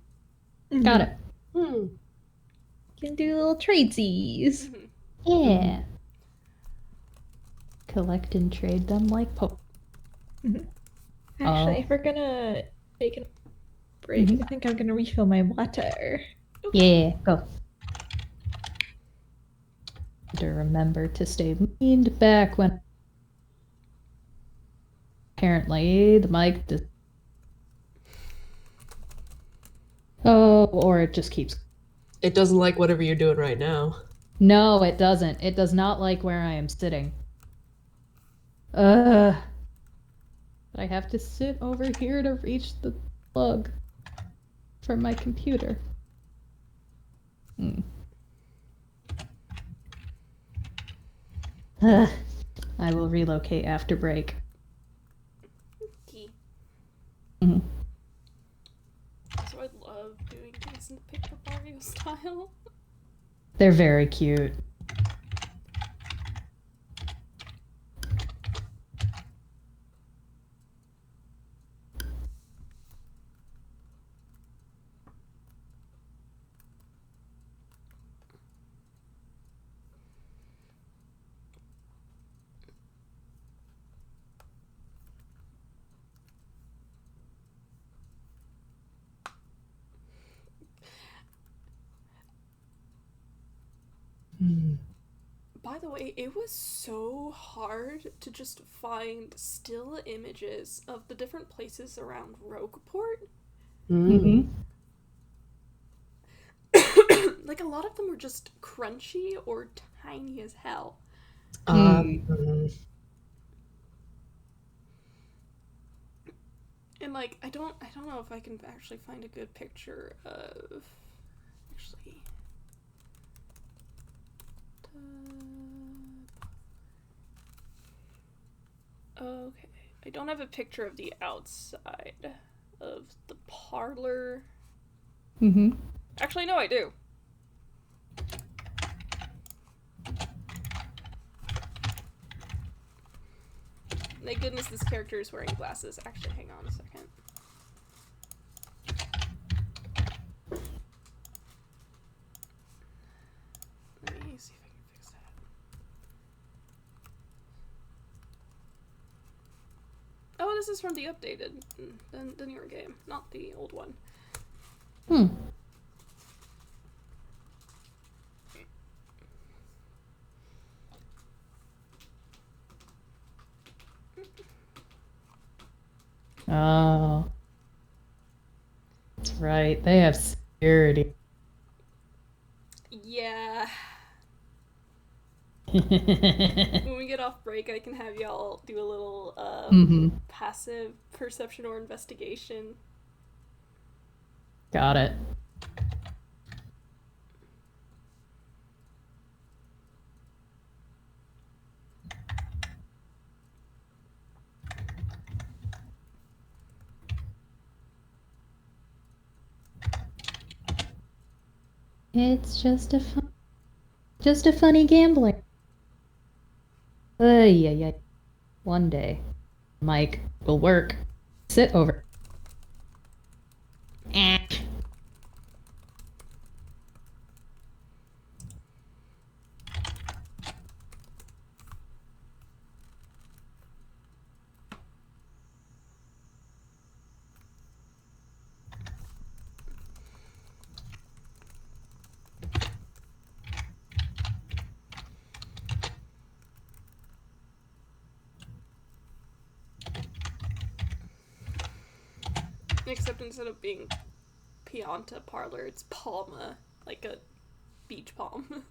Got it. Hmm. Can do little tradesies. Yeah. Collect and trade them like Actually, if we're gonna take a break, I think I'm gonna refill my water. Yeah, go. To remember to stay leaned back when apparently the mic does. Oh, or it just keeps. It doesn't like whatever you're doing right now. No, it doesn't. It does not like where I am sitting. But I have to sit over here to reach the plug for my computer. I will relocate after break. Key. Mhm. So I love doing things in the Picture Mario style. They're very cute. By the way, it was so hard to just find still images of the different places around Rogueport. Mm. Like, a lot of them were just crunchy or tiny as hell. Mm. And, like, I don't know if I can actually find a good picture of... Actually... Okay. I don't have a picture of the outside of the parlor. Actually, no, I do. Thank goodness this character is wearing glasses. Actually, hang on a second. Let me see if I can fix that. Oh, this is from the updated, the newer game, not the old one. Hmm. Oh. That's right. They have security. Yeah. When we get off break, I can have y'all do a little passive perception or investigation. Got it. It's just a funny gambling. Yeah. One day, Mike will work. Sit over. Except instead of being Pianta Parlor, it's Palma, like a beach palm.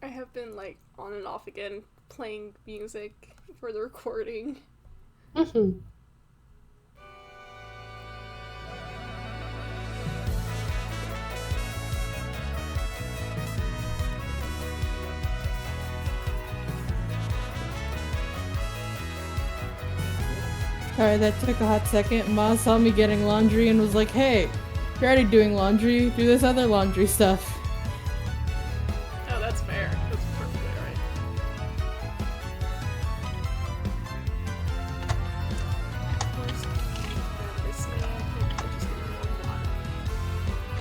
I have been, like, on and off again, playing music for the recording. Mm-hmm. Alright, that took a hot second. Ma saw me getting laundry and was like, hey, you're already doing laundry, do this other laundry stuff. Oh, that's fair. That's perfectly right.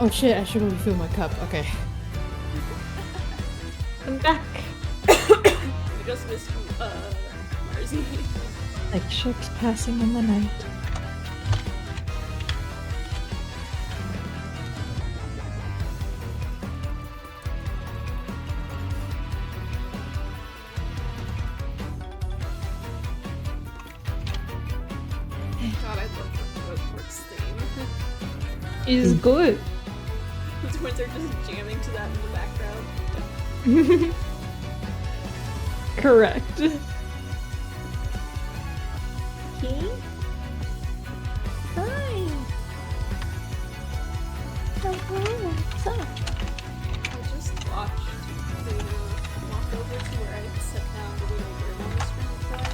Oh shit, I should refill my cup. Okay. I'm back. We just missed Marzi. Like ships passing in the night. God, I love Oatmeal's theme. Is good. The twins are just jamming to that in the background. Correct. Okay. Hi. Hello. What's up? I just watched Leo walk over to where I set down the little worm on the screenplay,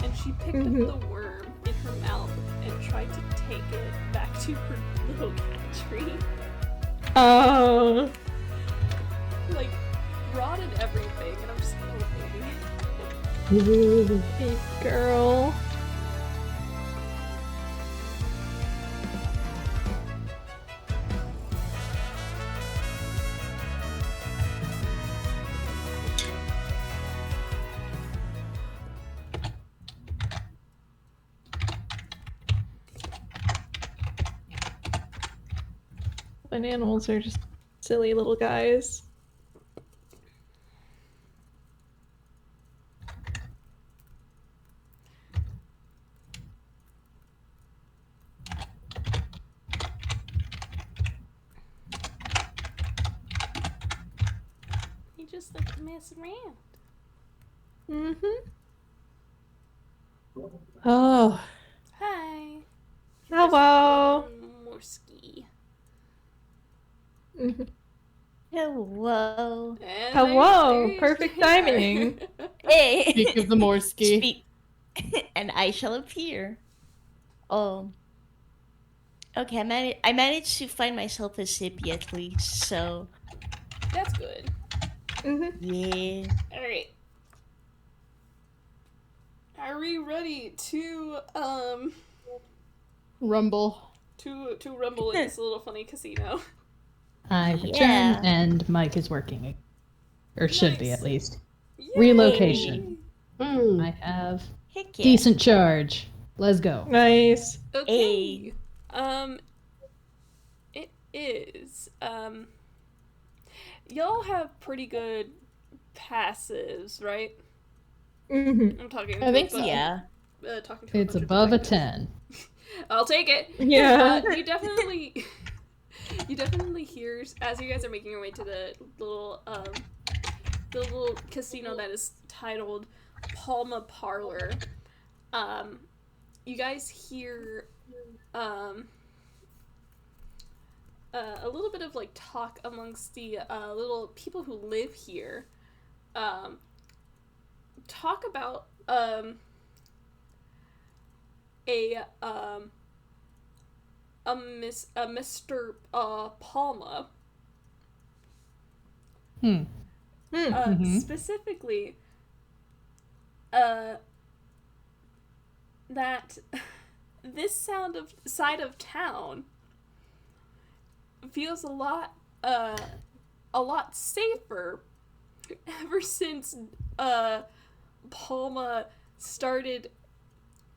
and she picked up the worm in her mouth and tried to take it back to her little cat tree. Oh. Like, rotted everything, and I'm just like, oh, baby. Hey, girl. But animals are just silly little guys. He just like to mess around. Mm-hmm. Oh, Hi. Hello. Morski. Mhm. Hello. And Hello. there's Perfect Taylor. timing. Hey. speak of the Morski. Speak. And I shall appear. Oh. Okay, I managed to find myself a sippy at least, so That's good. Mhm. yeah. Alright. Are we ready to Rumble. to rumble in this little funny casino? I return Yeah. and Mike is working. Or should be Nice. at least. Yay! Relocation. Hmm. I have Heck yeah. decent charge. Let's go. Nice. Okay. It is. Y'all have pretty good passives, right? Mm-hmm. I'm talking. I think so. Yeah. Talking to It's bunch of above a detectives. 10. I'll take it. Yeah. You definitely, you definitely hear as you guys are making your way to the little casino that is titled Palma Parlor. You guys hear a little bit of like talk amongst the little people who live here. Talk about a Mr. Palma. Specifically, that this side of town feels a lot safer ever since Palma started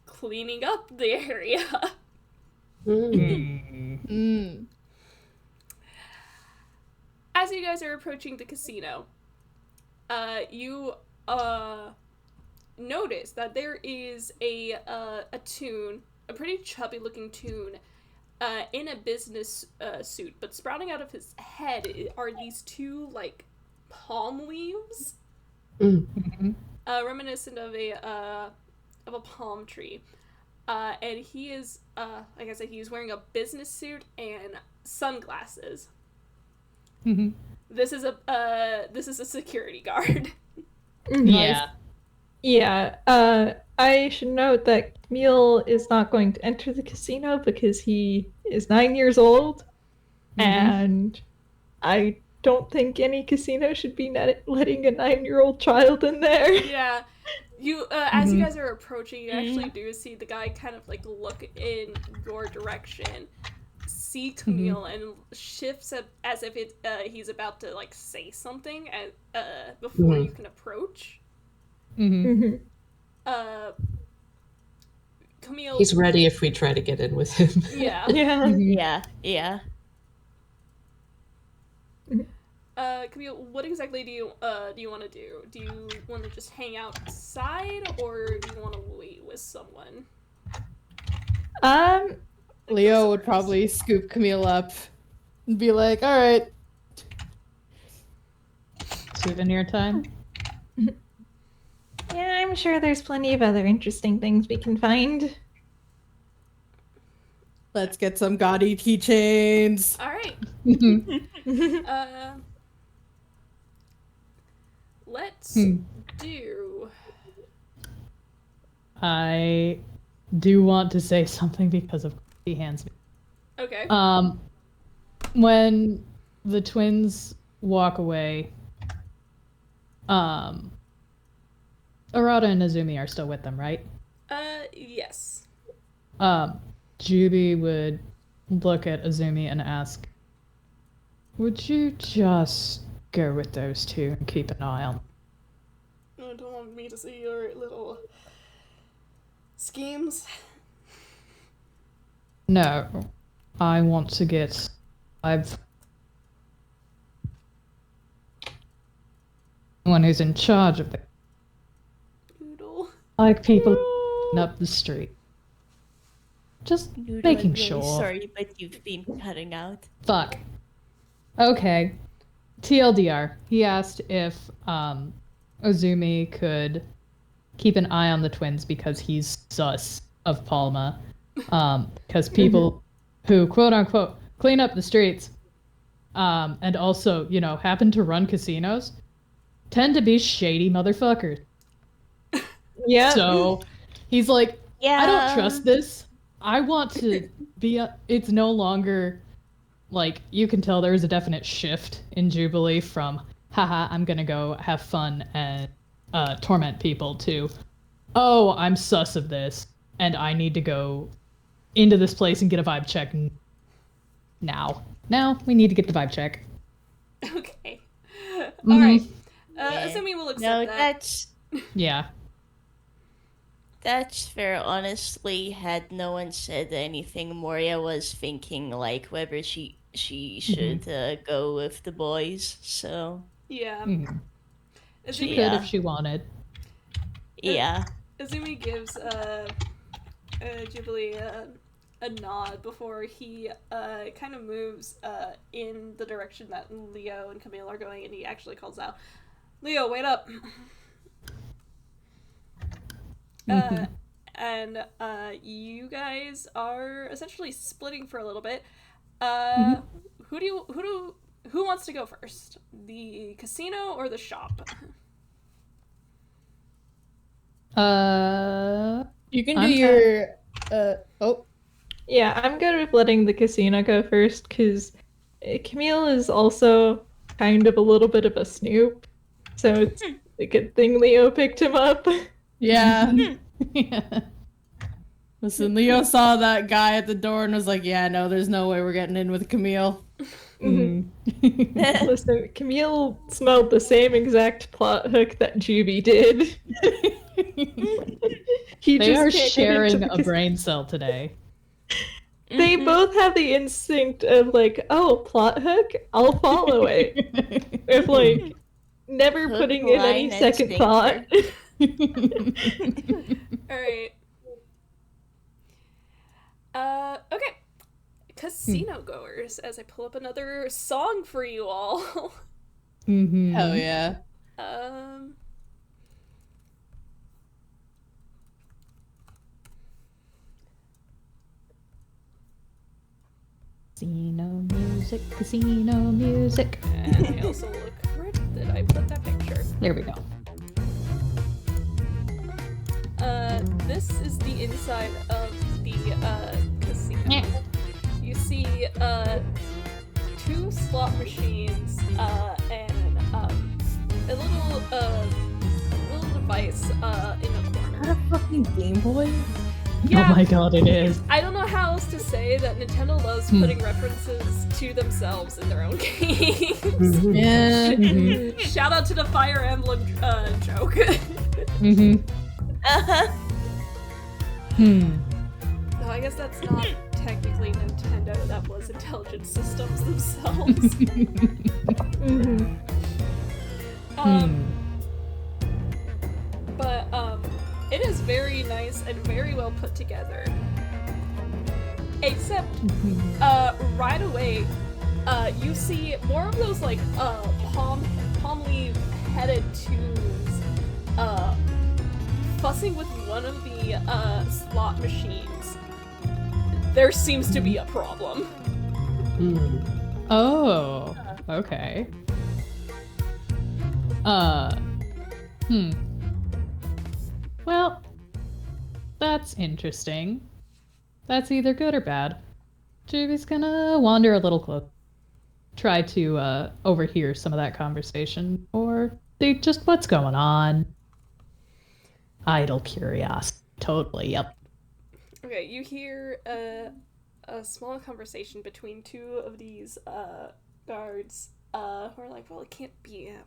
cleaning up the area. Mm. As you guys are approaching the casino, you notice that there is a toon, a pretty chubby looking toon, in a business suit, but sprouting out of his head are these two like palm leaves, reminiscent of a palm tree. And he is, like I said, he is wearing a business suit and sunglasses. This is a security guard. Yeah. Yeah. I should note that Camille is not going to enter the casino because he is 9 years old, and I don't think any casino should be letting a 9-year-old child in there. Yeah. You, as you guys are approaching, you actually do see the guy kind of like look in your direction, see Camille, and shifts as if he's about to like say something before you can approach. Mhm. Camille. He's ready if we try to get in with him. Yeah. Yeah. Yeah. Camille, what exactly do you want to do? Do you want to just hang outside, or do you want to wait with someone? Leo would probably scoop Camille up and be like, all right. Souvenir time. Yeah, I'm sure there's plenty of other interesting things we can find. Let's get some gaudy keychains. All right. Let's do. I do want to say something because of he hands me. Okay. When the twins walk away, Arata and Azumi are still with them, right? Yes. Juby would look at Azumi and ask, would you just go with those two and keep an eye on them? You don't want me to see your little schemes? No, I want to get... I've one who's in charge of the Noodle. like people up the street. Just Noodle, making I'm really sure. sorry, but you've been cutting out. Fuck. Okay. TLDR. He asked if Ozumi could keep an eye on the twins because he's sus of Palma. Because people who quote unquote clean up the streets and also, you know, happen to run casinos tend to be shady motherfuckers. Yeah. So he's like, Yeah. I don't trust this. I want to be it's no longer like, you can tell there's a definite shift in Jubilee from haha, I'm gonna go have fun and torment people to, oh, I'm sus of this and I need to go into this place and get a vibe check now. Now we need to get the vibe check. Okay. All right. Yeah. Assuming we'll accept No, that. Yeah. That's fair. Honestly, had no one said anything, Moria was thinking like whether she should go with the boys. So Yeah. Mhm. She Azumi, could if she wanted. yeah. Azumi gives Jubilee a nod before he kind of moves in the direction that Leo and Camille are going, and he actually calls out, "Leo, wait up!" And you guys are essentially splitting for a little bit. Who wants to go first? The casino or the shop? You can do I'm your. Oh. Yeah, I'm good with letting the casino go first, because Camille is also kind of a little bit of a snoop. So it's a good thing Leo picked him up. Yeah. Yeah. Listen, Leo saw that guy at the door and was like, yeah, no, there's no way we're getting in with Camille. Listen, Camille smelled the same exact plot hook that Juby did. He They just are can't get into sharing the a brain cell today. They both have the instinct of like, oh, plot hook, I'll follow it. If like never Hook, putting in any line, and second sinker. thought. Alright. Okay. Casino goers, as I pull up another song for you all. Hell yeah. Casino music, casino music. And I also look, where did I put that picture? There we go. This is the inside of the casino. Yeah. You see 2 slot machines and a little device in the corner. a fucking Game Boy? Yeah, Oh my god, it is. I don't know how else to say that Nintendo loves putting references to themselves in their own games. Yeah. Shout out to the Fire Emblem joke. So I guess that's not technically Nintendo, that was Intelligent Systems themselves. But it is very nice and very well put together. Except right away you see more of those like palm leaf headed tunes fussing with one of the slot machines. There seems to be a problem. Oh, okay. Well, that's interesting. That's either good or bad. Juby's gonna wander a little close. Try to overhear some of that conversation, or see just what's going on. Idle curiosity. Totally, yep. Okay, you hear a small conversation between 2 of these guards who are like, well, it can't be a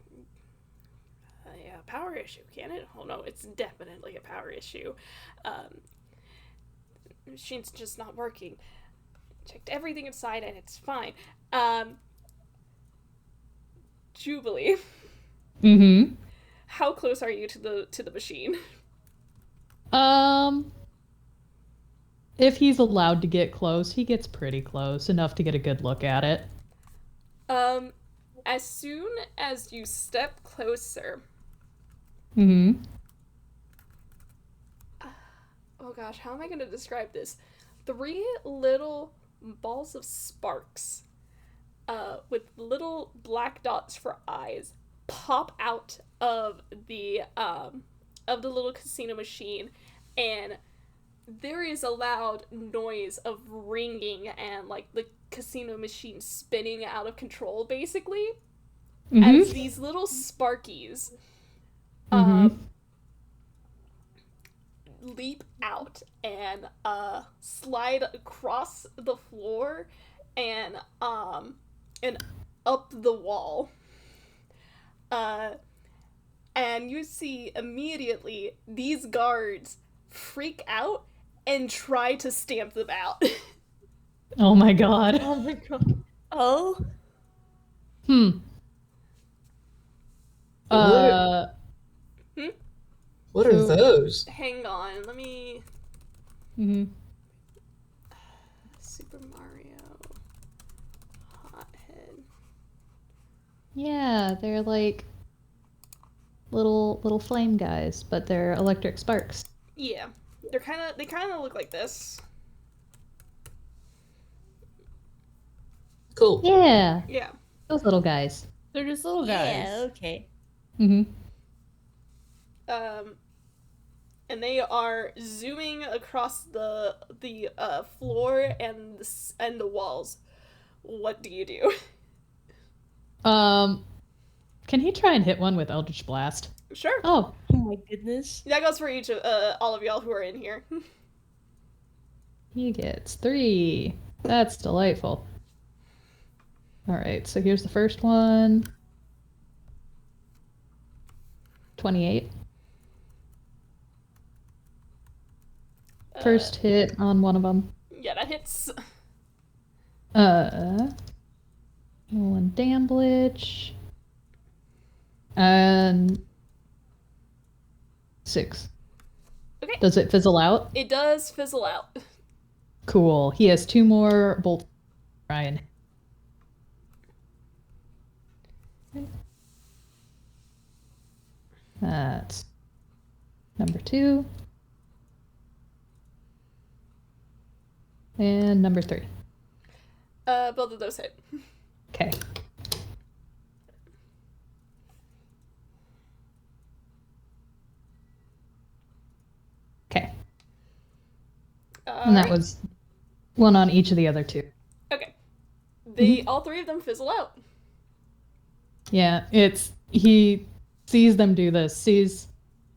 power issue, can it? Oh no, it's definitely a power issue. The machine's just not working. Checked everything inside and it's fine. Jubilee. how close are you to the machine? If he's allowed to get close, he gets pretty close, enough to get a good look at it. As soon as you step closer. Mm-hmm. Oh gosh, how am I gonna describe this? 3 little balls of sparks, with little black dots for eyes, pop out of the little casino machine, and there is a loud noise of ringing and like the casino machine spinning out of control, basically, as these little sparkies leap out and slide across the floor and up the wall. And you see immediately these guards freak out and try to stamp them out. Oh my god. Oh my god. Oh, What are those? Hang on, let me... Super Mario... Hothead... Yeah, they're like little flame guys, but they're electric sparks. Yeah, they kind of look like this. Cool. Yeah, Yeah. those little guys. They're just little guys. yeah, okay. And they are zooming across the floor and the walls. What do you do? Can he try and hit one with Eldritch Blast? Sure. Oh, Oh my goodness. That goes for each of all of y'all who are in here. he gets 3. That's delightful. Alright, so here's the first one. 28. First hit on one of them. Yeah, that hits. One damage. And 6. Okay. Does it fizzle out? It does fizzle out. Cool. He has 2 more bolts. Ryan. That's number 2. And number 3. Both of those hit. Okay. Okay. And that was one on each of the other 2. Okay. Mm-hmm. All 3 of them fizzle out. Yeah, he sees them do this, sees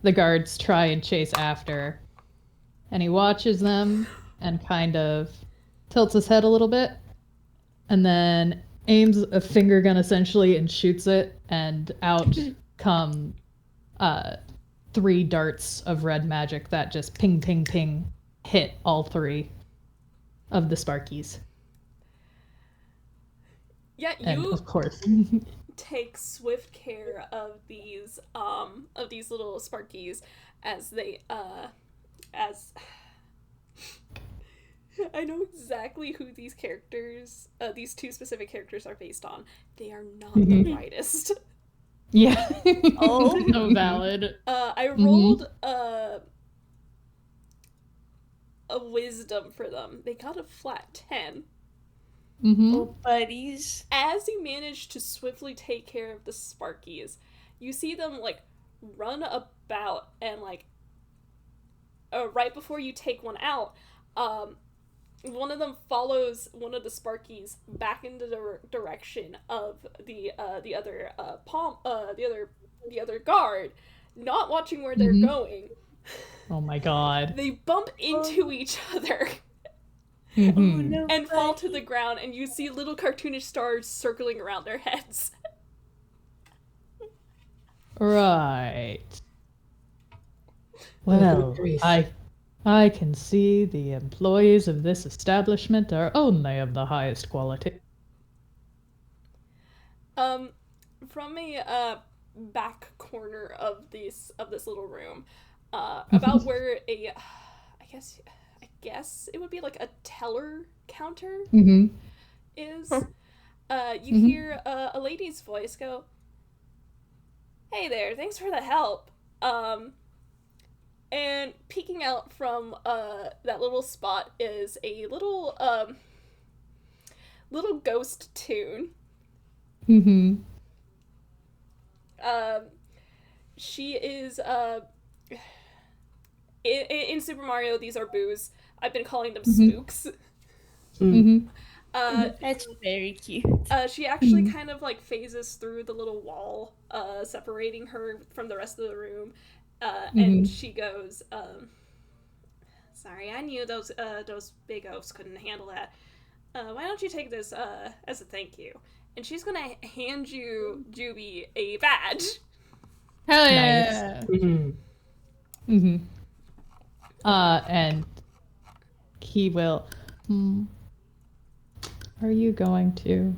the guards try and chase after, and he watches them and kind of tilts his head a little bit, and then aims a finger gun essentially and shoots it, and out come 3 darts of red magic that just ping, ping, ping hit all 3 of the Sparkies. Yeah, And you of course. take swift care of these little Sparkies as they as I know exactly who these characters, these 2 specific characters are based on. They are not the brightest. Yeah. Oh. So valid. I rolled a wisdom for them. They got a flat 10. Oh, buddies. As you manage to swiftly take care of the Sparkies, you see them like run about and like right before you take one out, one of them follows one of the Sparkies back into the direction of the other guard, not watching where they're going. Oh my god. They bump into each other. Oh no. And fall to the ground, and you see little cartoonish stars circling around their heads. Right. Well, I can see the employees of this establishment are only of the highest quality. From a back corner of this little room, about where I guess it would be like a teller counter is. You hear a lady's voice go, "Hey there, thanks for the help." And peeking out from that little spot is a little ghost Toon. She is in Super Mario, these are boos. I've been calling them spooks. That's very cute. She actually kind of like phases through the little wall separating her from the rest of the room, and she goes, "Sorry, I knew those big oafs couldn't handle that. Why don't you take this as a thank you?" And she's gonna hand you, Juby, a badge. Hell yeah! And he will. Are you going to?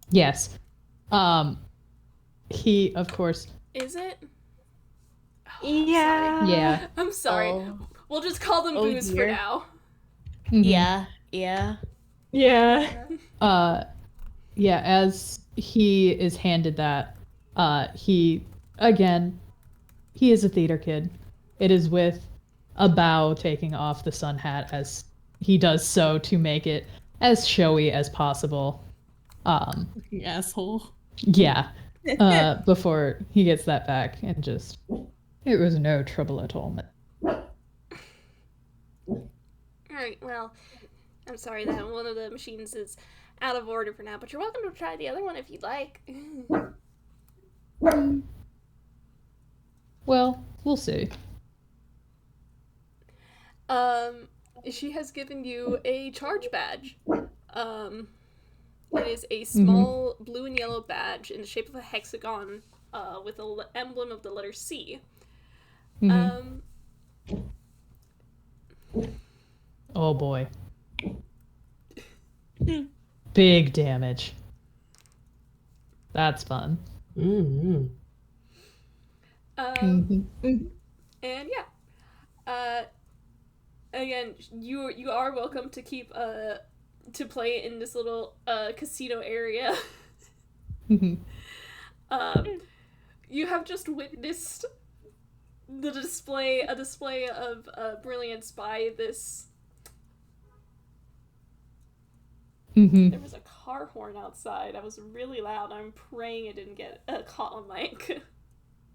Yes. He, of course. Is it? Yeah. Yeah. I'm sorry. Oh. We'll just call them boos for dear. now. Yeah. Yeah. Yeah, as he is handed that, he is a theater kid. It is with a bow taking off the sun hat as he does so to make it as showy as possible. You asshole. Yeah. Before he gets that back and just, it was no trouble at all. Alright, well, I'm sorry that one of the machines is out of order for now, but you're welcome to try the other one if you'd like. Well, we'll see. She has given you a charge badge. It is a small blue and yellow badge in the shape of a hexagon, with an emblem of the letter C. Oh boy. Big damage. That's fun. And yeah. Again, you are welcome to keep to play in this little casino area. You have just witnessed a display of brilliance by this. There was a car horn outside. I was really loud. I'm praying it didn't get caught on mic.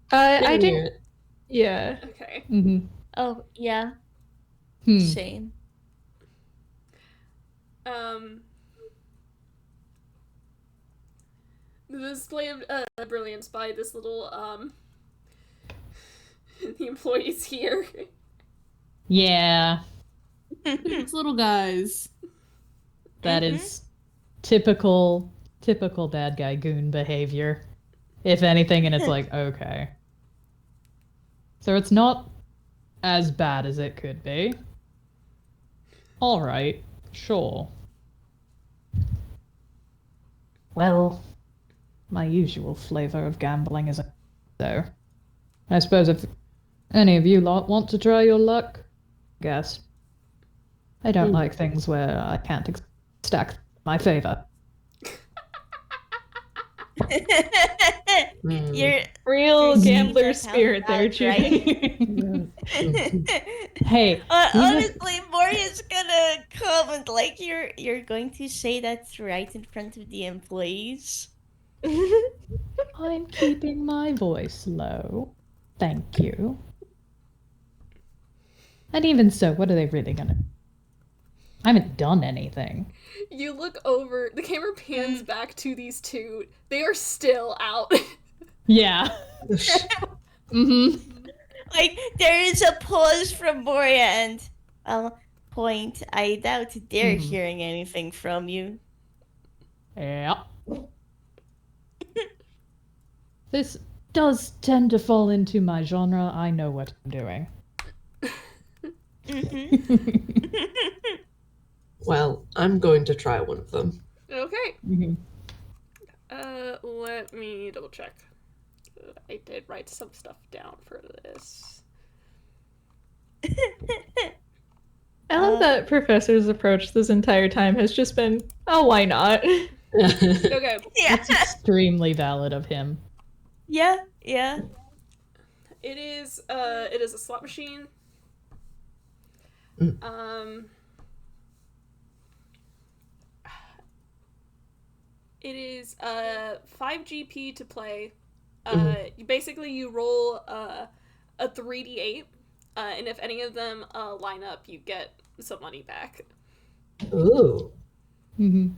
I didn't. Yeah. Okay. Oh, yeah. Same. The display of brilliance by this little the employees here. Yeah. These little guys. That is typical bad guy goon behavior. If anything, and it's like, okay. So it's not as bad as it could be. Alright, sure. Well, my usual flavor of gambling is so. I suppose if any of you lot want to try your luck, guess. I don't like things where I can't stack my favor. You're Real gambler that spirit there, sounds bad, Judy. Hey, honestly, Moria's gonna comment like you're going to say that's right in front of the employees. I'm keeping my voice low. Thank you. And even so, what are they really gonna... I haven't done anything. You look over, the camera pans back to these two. They are still out. Yeah. Like, there is a pause from Moria and I'll point. I doubt they're hearing anything from you. Yeah. This does tend to fall into my genre. I know what I'm doing. Well, I'm going to try one of them. Okay. Let me double check. I did write some stuff down for this. I love that Professor's approach this entire time has just been, oh, why not? Okay. Yeah. That's extremely valid of him. Yeah. It is a slot machine. It is 5 GP to play. You roll a 3d8, and if any of them line up, you get some money back. Ooh. Mm-hmm.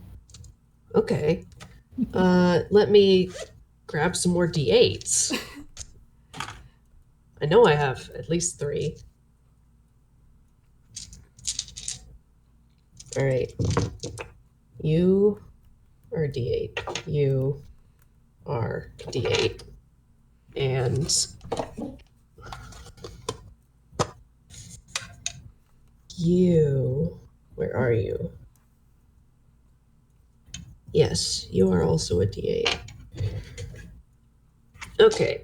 Okay. Let me grab some more D8s. I know I have at least 3. All right. You are D8. You are D8. And you, where are you? Yes, you are also a D8. Okay.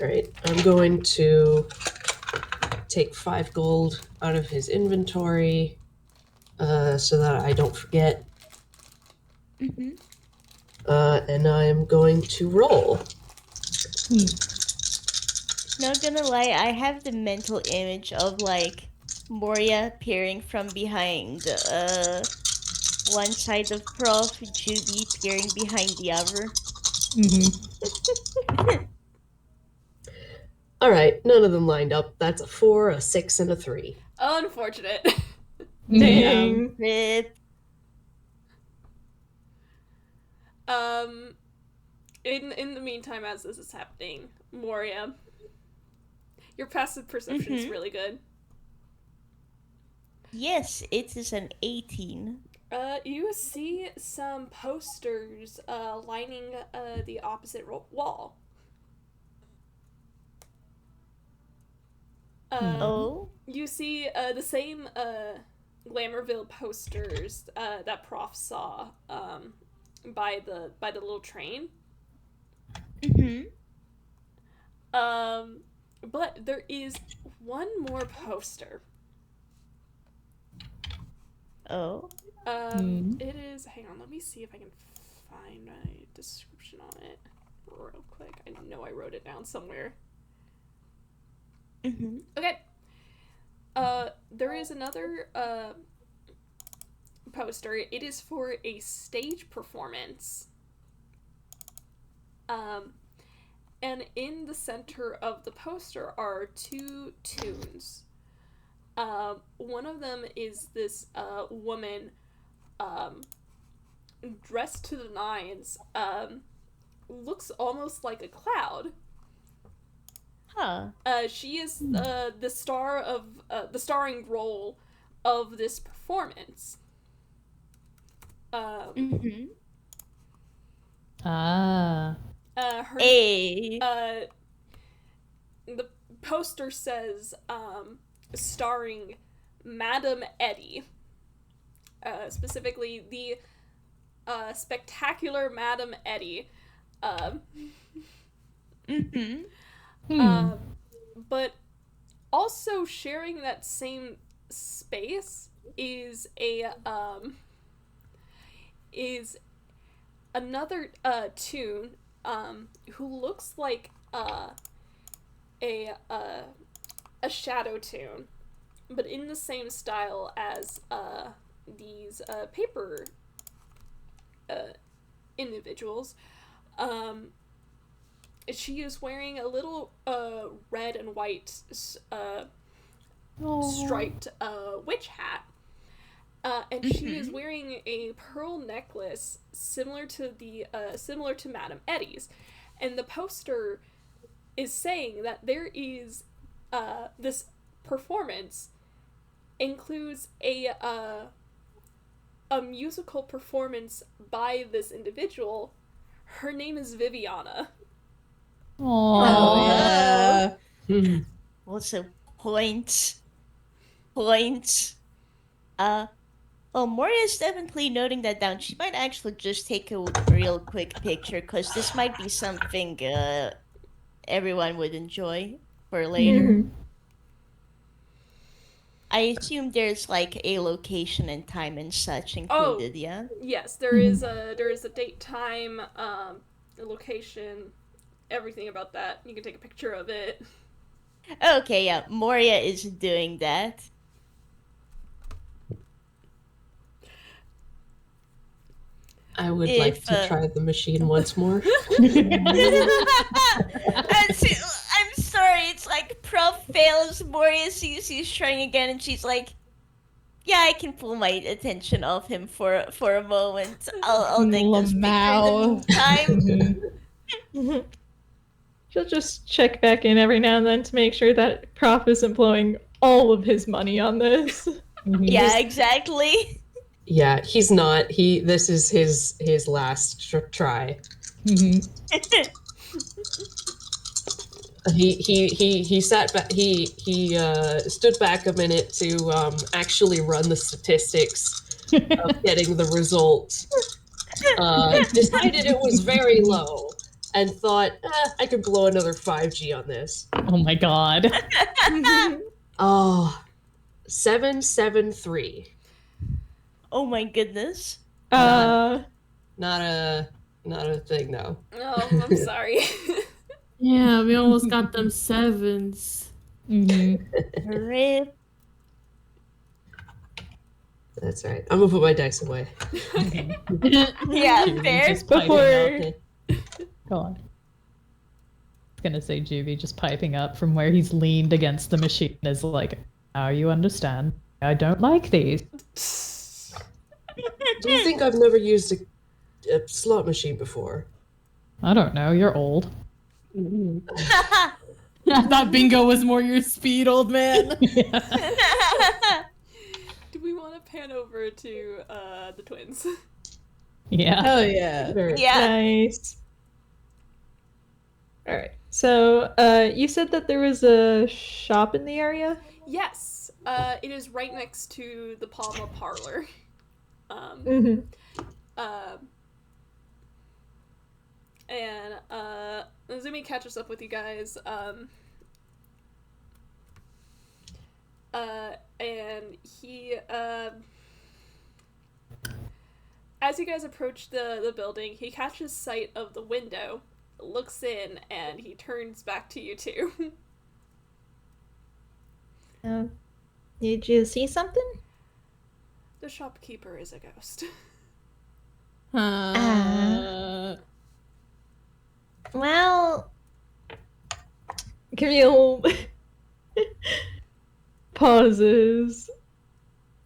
All right, I'm going to take 5 gold out of his inventory so that I don't forget. And I'm going to roll. Not gonna lie, I have the mental image of like Moria peering from behind one side of Prof, Juby peering behind the other. Mm-hmm. All right, none of them lined up. That's a 4, a 6, and a 3. Unfortunate. Dang. Rip. In the meantime, as this is happening, Moria, your passive perception is really good. Yes, it is an 18. You see some posters lining the opposite wall. Oh? You see the same Glamourville posters that Prof saw by the little train. But there is one more poster. Oh? It is. Hang on, let me see if I can find my description on it real quick. I know I wrote it down somewhere. Okay. There is another poster. It is for a stage performance. And in the center of the poster are 2 tunes. One of them is this woman dressed to the nines, looks almost like a cloud. Huh. She is the star of the starring role of this performance. Ah. Her, the poster says starring Madame Eddie. Specifically the spectacular Madame Eddie. But also sharing that same space is another tune who looks like a shadow tune, but in the same style as these paper individuals. She is wearing a little red and white striped witch hat. And she is wearing a pearl necklace similar to Madame Eddie's. And the poster is saying that there is this performance includes a musical performance by this individual. Her name is Viviana. Oh. Also, point. Well, Moria's definitely noting that down. She might actually just take a real quick picture, because this might be something everyone would enjoy for later. Mhm. I assume there's like a location and time and such included, yeah? Yes, there is a date, time, a location, everything about that. You can take a picture of it. Okay, yeah, Moria is doing that. I would like to try the machine once more. I'm sorry, it's like Prof fails, Moria sees he's trying again, and she's like, yeah, I can pull my attention off him for a moment. I'll take this picture in the meantime. She'll just check back in every now and then to make sure that Prof isn't blowing all of his money on this. Yeah, exactly. Yeah, he's not. This is his last try. He sat back. He stood back a minute to actually run the statistics of getting the result. Decided it was very low, and thought I could blow another 5G on this. Oh my god. Oh, 773. Oh my goodness. Not a thing, no. Oh, I'm sorry. Yeah, we almost got them 7s. Rip. That's right. I'm gonna put my dice away. Yeah, fair. Just piping Before- up. Go on. I was gonna say Juby just piping up from where he's leaned against the machine is like, now you understand. I don't like these. Do you think I've never used a slot machine before? I don't know, you're old. I thought bingo was more your speed, old man. Do we want to pan over to the twins? Yeah. Hell yeah. Yeah. Nice. All right. So, you said that there was a shop in the area? Yes. It is right next to the Palma Parlor. And Zumi catches up with you guys. And he as you guys approach the building, he catches sight of the window, looks in, and he turns back to you two. Did you see something? The shopkeeper is a ghost. Well, Camille pauses,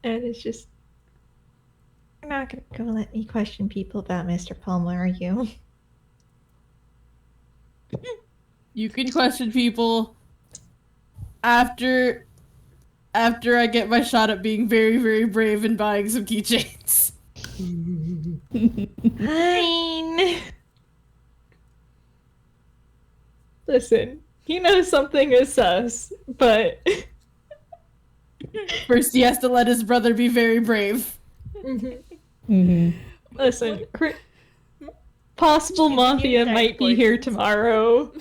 and it's just, you're not gonna go let me question people about Mr. Palmer, are you? You can question people after I get my shot at being very, very brave and buying some keychains. Fine. listen, he knows something is sus, but First, he has to let his brother be very brave. listen, possible mafia might be here tomorrow.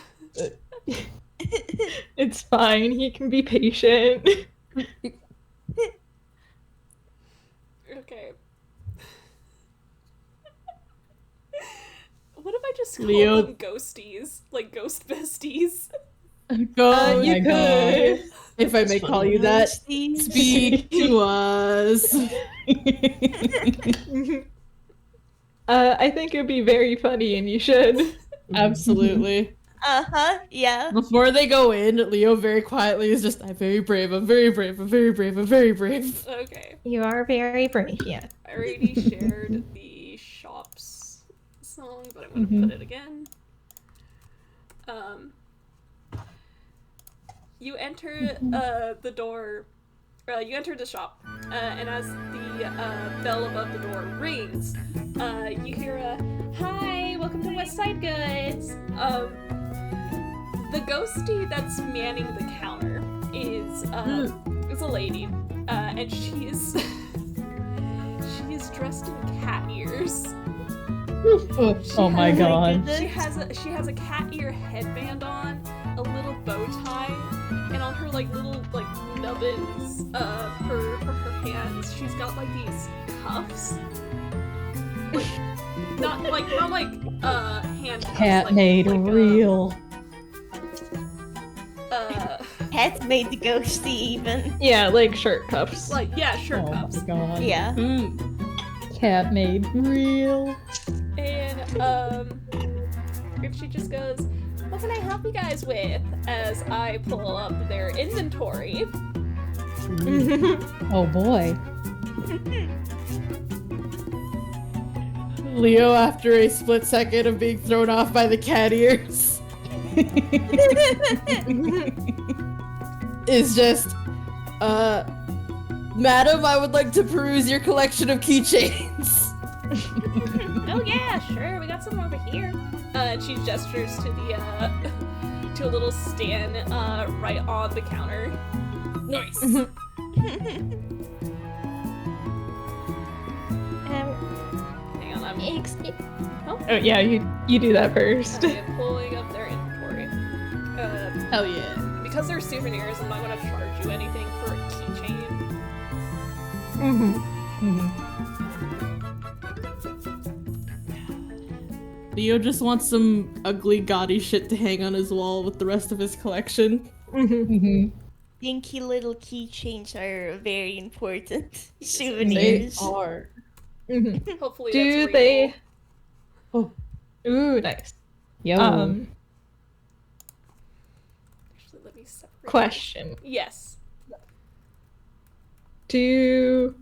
It's fine, he can be patient. Okay. What if I just call Leo. them ghosties? Like ghost besties? Go, You could. if I may call you that. Speak to us. I think it would be very funny, and you should. Absolutely. Yeah. Before they go in, Leo very quietly is just, I'm very brave, I'm very brave, I'm very brave, I'm very brave. Okay. You are very brave, yeah. I already shared the shops song, but I'm gonna put it again. You enter the door. You enter the shop, and as the bell above the door rings, you hear a "Hi, welcome to West Side Goods." The ghostie that's manning the counter is a lady, and she's dressed in cat ears. Oh my god. She has a cat ear headband on, a little bow tie, and on her like little like nubbins for her hands, she's got like these cuffs. Not like hand cuffs. Cat like, made like, real. Cat made ghosty even. Yeah, like shirt cuffs. Like shirt Oh cuffs. my god. Yeah. Cat made real. And Christie just goes, "What can I help you guys with?" As I pull up their inventory. Oh boy. Leo, after a split second of being thrown off by the cat ears, is just, Madam, I would like to peruse your collection of keychains. Oh yeah, sure, we got some over here. And she gestures to the to a little stand right on the counter. Nice. Hang on, I'm Oh yeah, you do that first. pulling up their inventory. Hell yeah. Because they're souvenirs, I'm not gonna charge you anything for a keychain. Leo just wants some ugly, gaudy shit to hang on his wall with the rest of his collection. Dinky little keychains are very important. They Souvenirs. are. Hopefully Do that's they? readable. Oh, ooh, nice. Yo. Actually, let me separate. Question: Yes. Do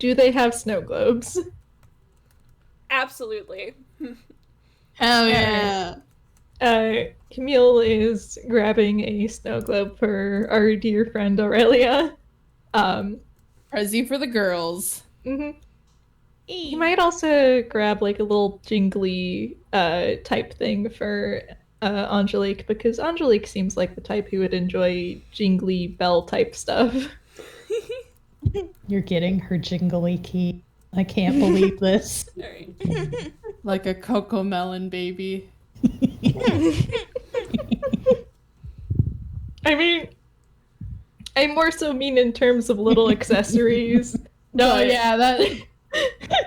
they have snow globes? Absolutely. Hell yeah. Camille is grabbing a snow globe for our dear friend Aurelia. Prezi for the girls. You might also grab like a little jingly type thing for Angelique, because Angelique seems like the type who would enjoy jingly bell type stuff. You're getting her jingly key. I can't believe this. Alright. Like a cocoa melon baby. I mean, I more so mean in terms of little accessories. No, but yeah, that.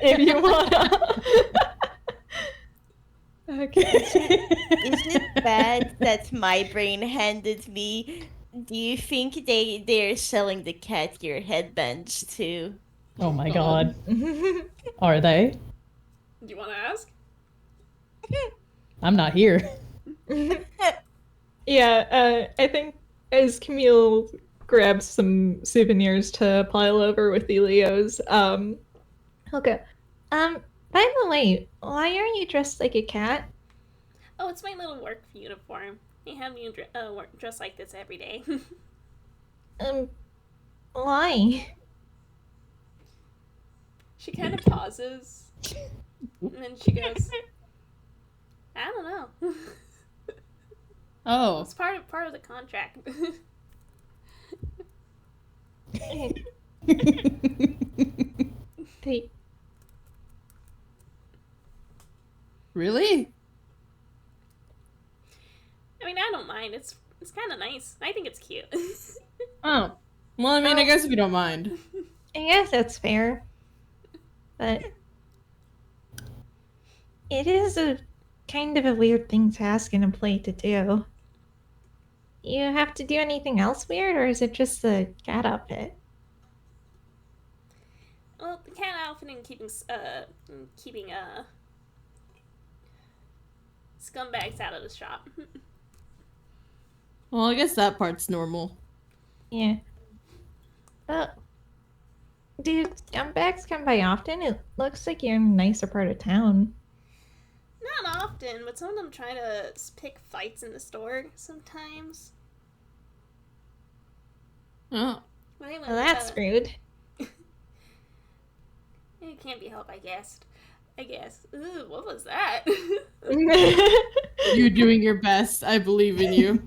if you wanna. Okay. Is it bad that my brain handed me? Do you think they're selling the cat ear headbands too? Oh my god. Are they? Do you want to ask? I'm not here. Yeah, I think as Camille grabs some souvenirs to pile over with the Leos, okay. By the way, why are you dressed like a cat? Oh, it's my little work uniform. They have me dress like this every day. Why? She kind of pauses, and then she goes, "I don't know. Oh. It's part of the contract." They Really? I mean, I don't mind. It's kind of nice. I think it's cute. Oh. Well, I mean, I guess we don't mind. I guess that's fair. But it is a kind of a weird thing to ask an employee to do. You have to do anything else weird, or is it just the cat outfit? Well, the cat outfit and keeping scumbags out of the shop. Well, I guess that part's normal. Yeah. Do scumbags come by often? It looks like you're in a nicer part of town. Not often, but some of them try to pick fights in the store sometimes. Oh. When I went Well, that's rude. It can't be helped, I guess. Ooh, what was that? You're doing your best. I believe in you.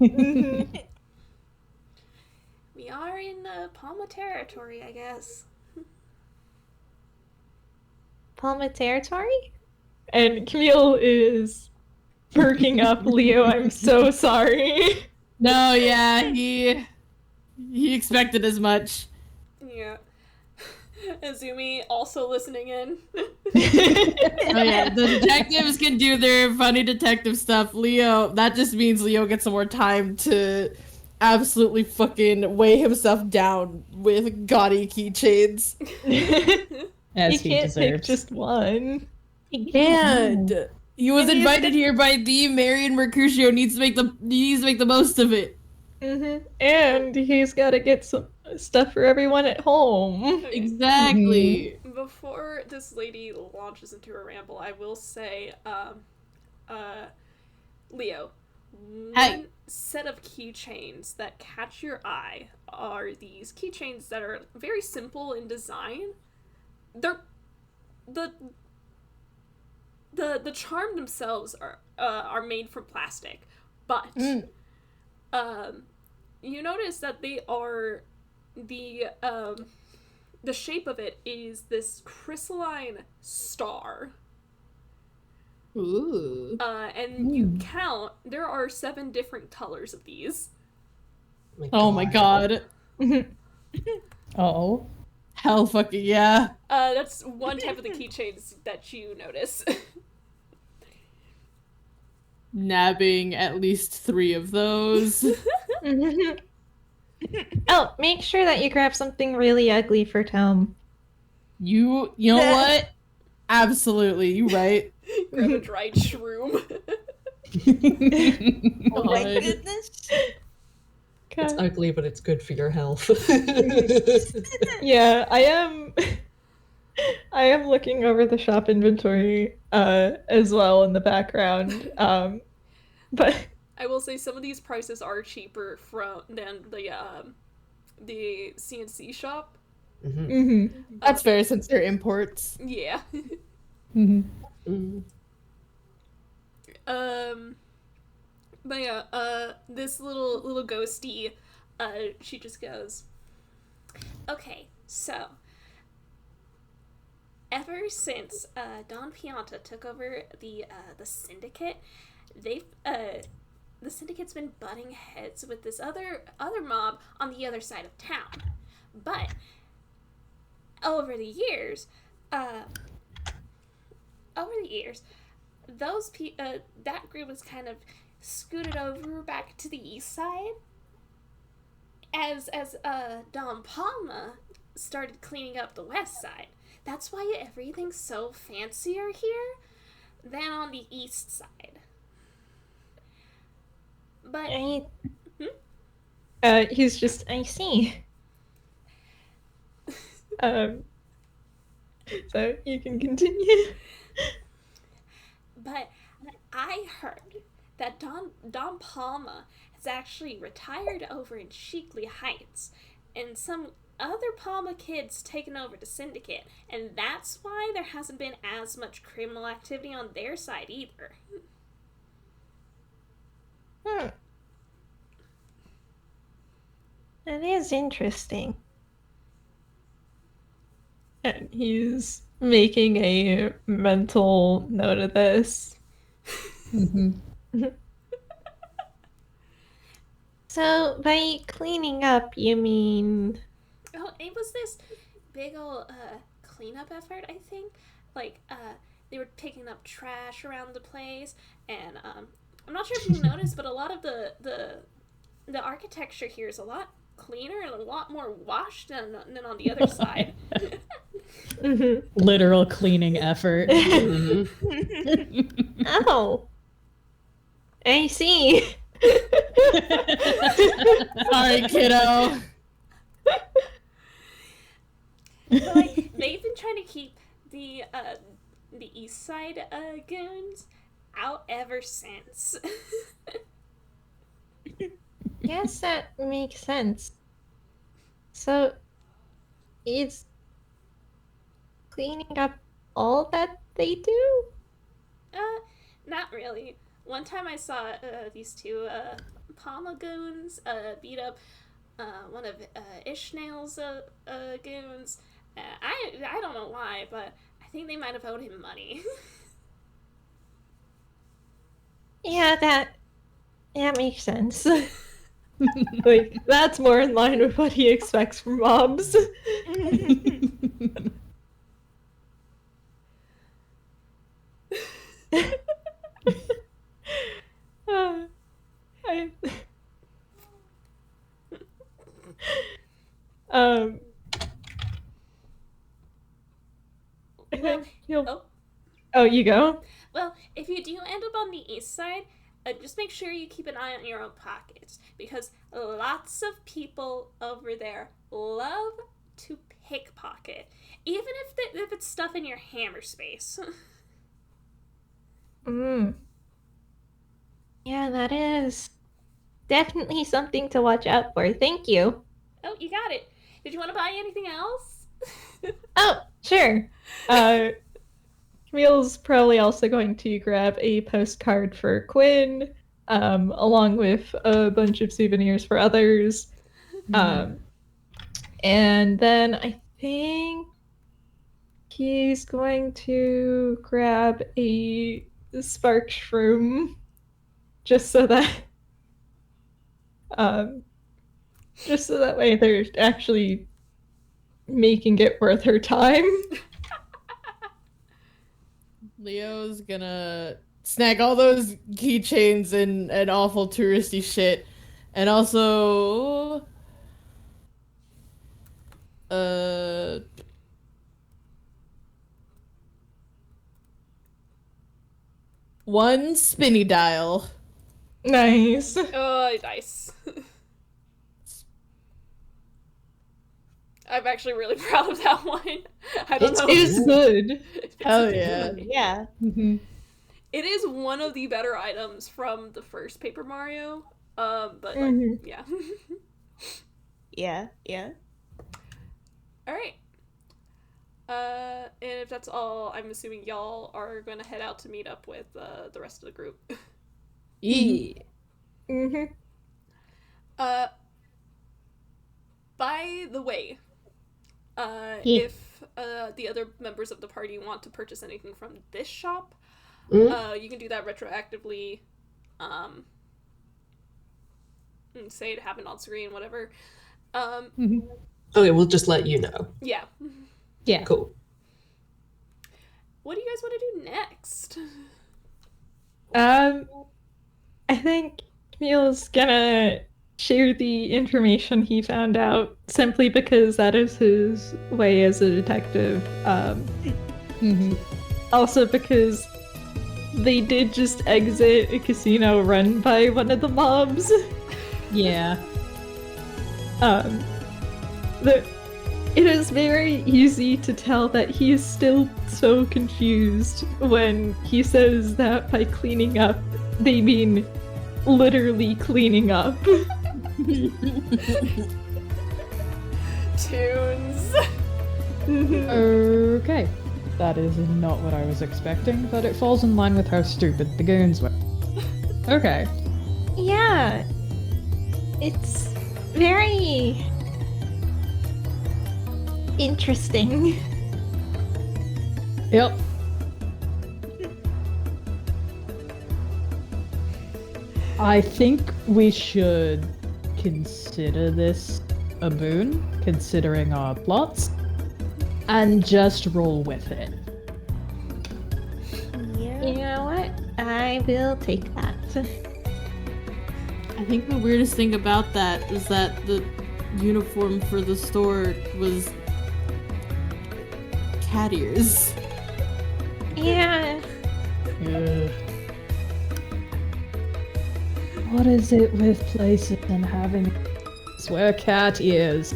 We are in Palma Palma territory, I guess. Palma territory? And Camille is perking up. Leo, I'm so sorry. No, yeah, he expected as much. Yeah. Azumi also listening in. Oh yeah, the detectives can do their funny detective stuff. Leo, that just means Leo gets some more time to absolutely fucking weigh himself down with gaudy keychains. As You he can't deserves. pick just one. And he was invited here by the Marian Mercutio. Needs to make the most of it. And he's got to get some stuff for everyone at home. Exactly. Before this lady launches into a ramble, I will say, Leo, Hey. one set of keychains that catch your eye are these keychains that are very simple in design. They're the charm themselves are made from plastic, but you notice that they are the shape of it is this crystalline star. Ooh. And you count, there are 7 different colors of these. Oh my god. Oh. Hell fucking yeah. That's one type of the keychains that you notice. Nabbing at least 3 of those. Oh, make sure that you grab something really ugly for Tom. You know what? Absolutely, you right. Grab a dried shroom. Oh my God. goodness. It's ugly, but it's good for your health. Yeah, I am looking over the shop inventory as well in the background. But I will say some of these prices are cheaper than the CNC shop. That's fair since they're imports. Yeah. Mm. But yeah, this little ghosty, she just goes, okay, so ever since Don Pianta took over the syndicate, the syndicate's been butting heads with this other mob on the other side of town. But over the years, those that group was kind of scooted over back to the east side as Don Palma started cleaning up the west side. That's why everything's so fancier here than on the east side. But he's just, I see. So you can continue. But I heard that Don Palma has actually retired over in Sheekley Heights, and some other Palma kids taken over the syndicate, and that's why there hasn't been as much criminal activity on their side either. That is interesting. And he's making a mental note of this. So, by cleaning up, you mean... Oh, it was this big old cleanup effort, I think. Like, they were picking up trash around the place, and I'm not sure if you noticed, but a lot of the architecture here is a lot cleaner and a lot more washed than on the other side. Literal cleaning effort. Oh. I see. Sorry, kiddo. But, like, they've been trying to keep the east side goons out ever since. Yes, that makes sense. So, is cleaning up all that they do? Not really. One time I saw these two Palma goons beat up one of Ishnael's goons. I don't know why, but I think they might have owed him money. Yeah, that makes sense. Like, that's more in line with what he expects from mobs. I... I think he'll... Oh, you go? Well, if you do end up on the east side, just make sure you keep an eye on your own pockets, because lots of people over there love to pickpocket, even if it's stuff in your hammer space. Yeah, that is definitely something to watch out for. Thank you. Oh, you got it. Did you want to buy anything else? Oh, sure. Camille's probably also going to grab a postcard for Quinn, along with a bunch of souvenirs for others. And then I think he's going to grab a spark shroom, just so that way they're actually making it worth her time. Leo's gonna snag all those keychains and awful touristy shit, and also one spinny dial. Nice. Oh, nice. I'm actually really proud of that one. I don't know. It is good. Hell yeah. Yeah. It is one of the better items from the first Paper Mario. But like, yeah. Yeah. Alright. And if that's all, I'm assuming y'all are going to head out to meet up with the rest of the group. Yeah. By the way, if the other members of the party want to purchase anything from this shop, you can do that retroactively. Say it happened on screen, whatever. Okay, we'll just let you know. Yeah. Yeah. Cool. What do you guys want to do next? I think Camille's gonna share the information he found out simply because that is his way as a detective. Also because they did just exit a casino run by one of the mobs. Yeah. It is very easy to tell that he is still so confused when he says that by cleaning up, they mean literally cleaning up. Tunes. Okay. That is not what I was expecting, but it falls in line with how stupid the goons were. Okay. Yeah. It's very interesting. Yep. I think we should consider this a boon, considering our plots, and just roll with it. You know what? I will take that. I think the weirdest thing about that is that the uniform for the store was cat ears. Yeah. What is it with places and having swear cat ears?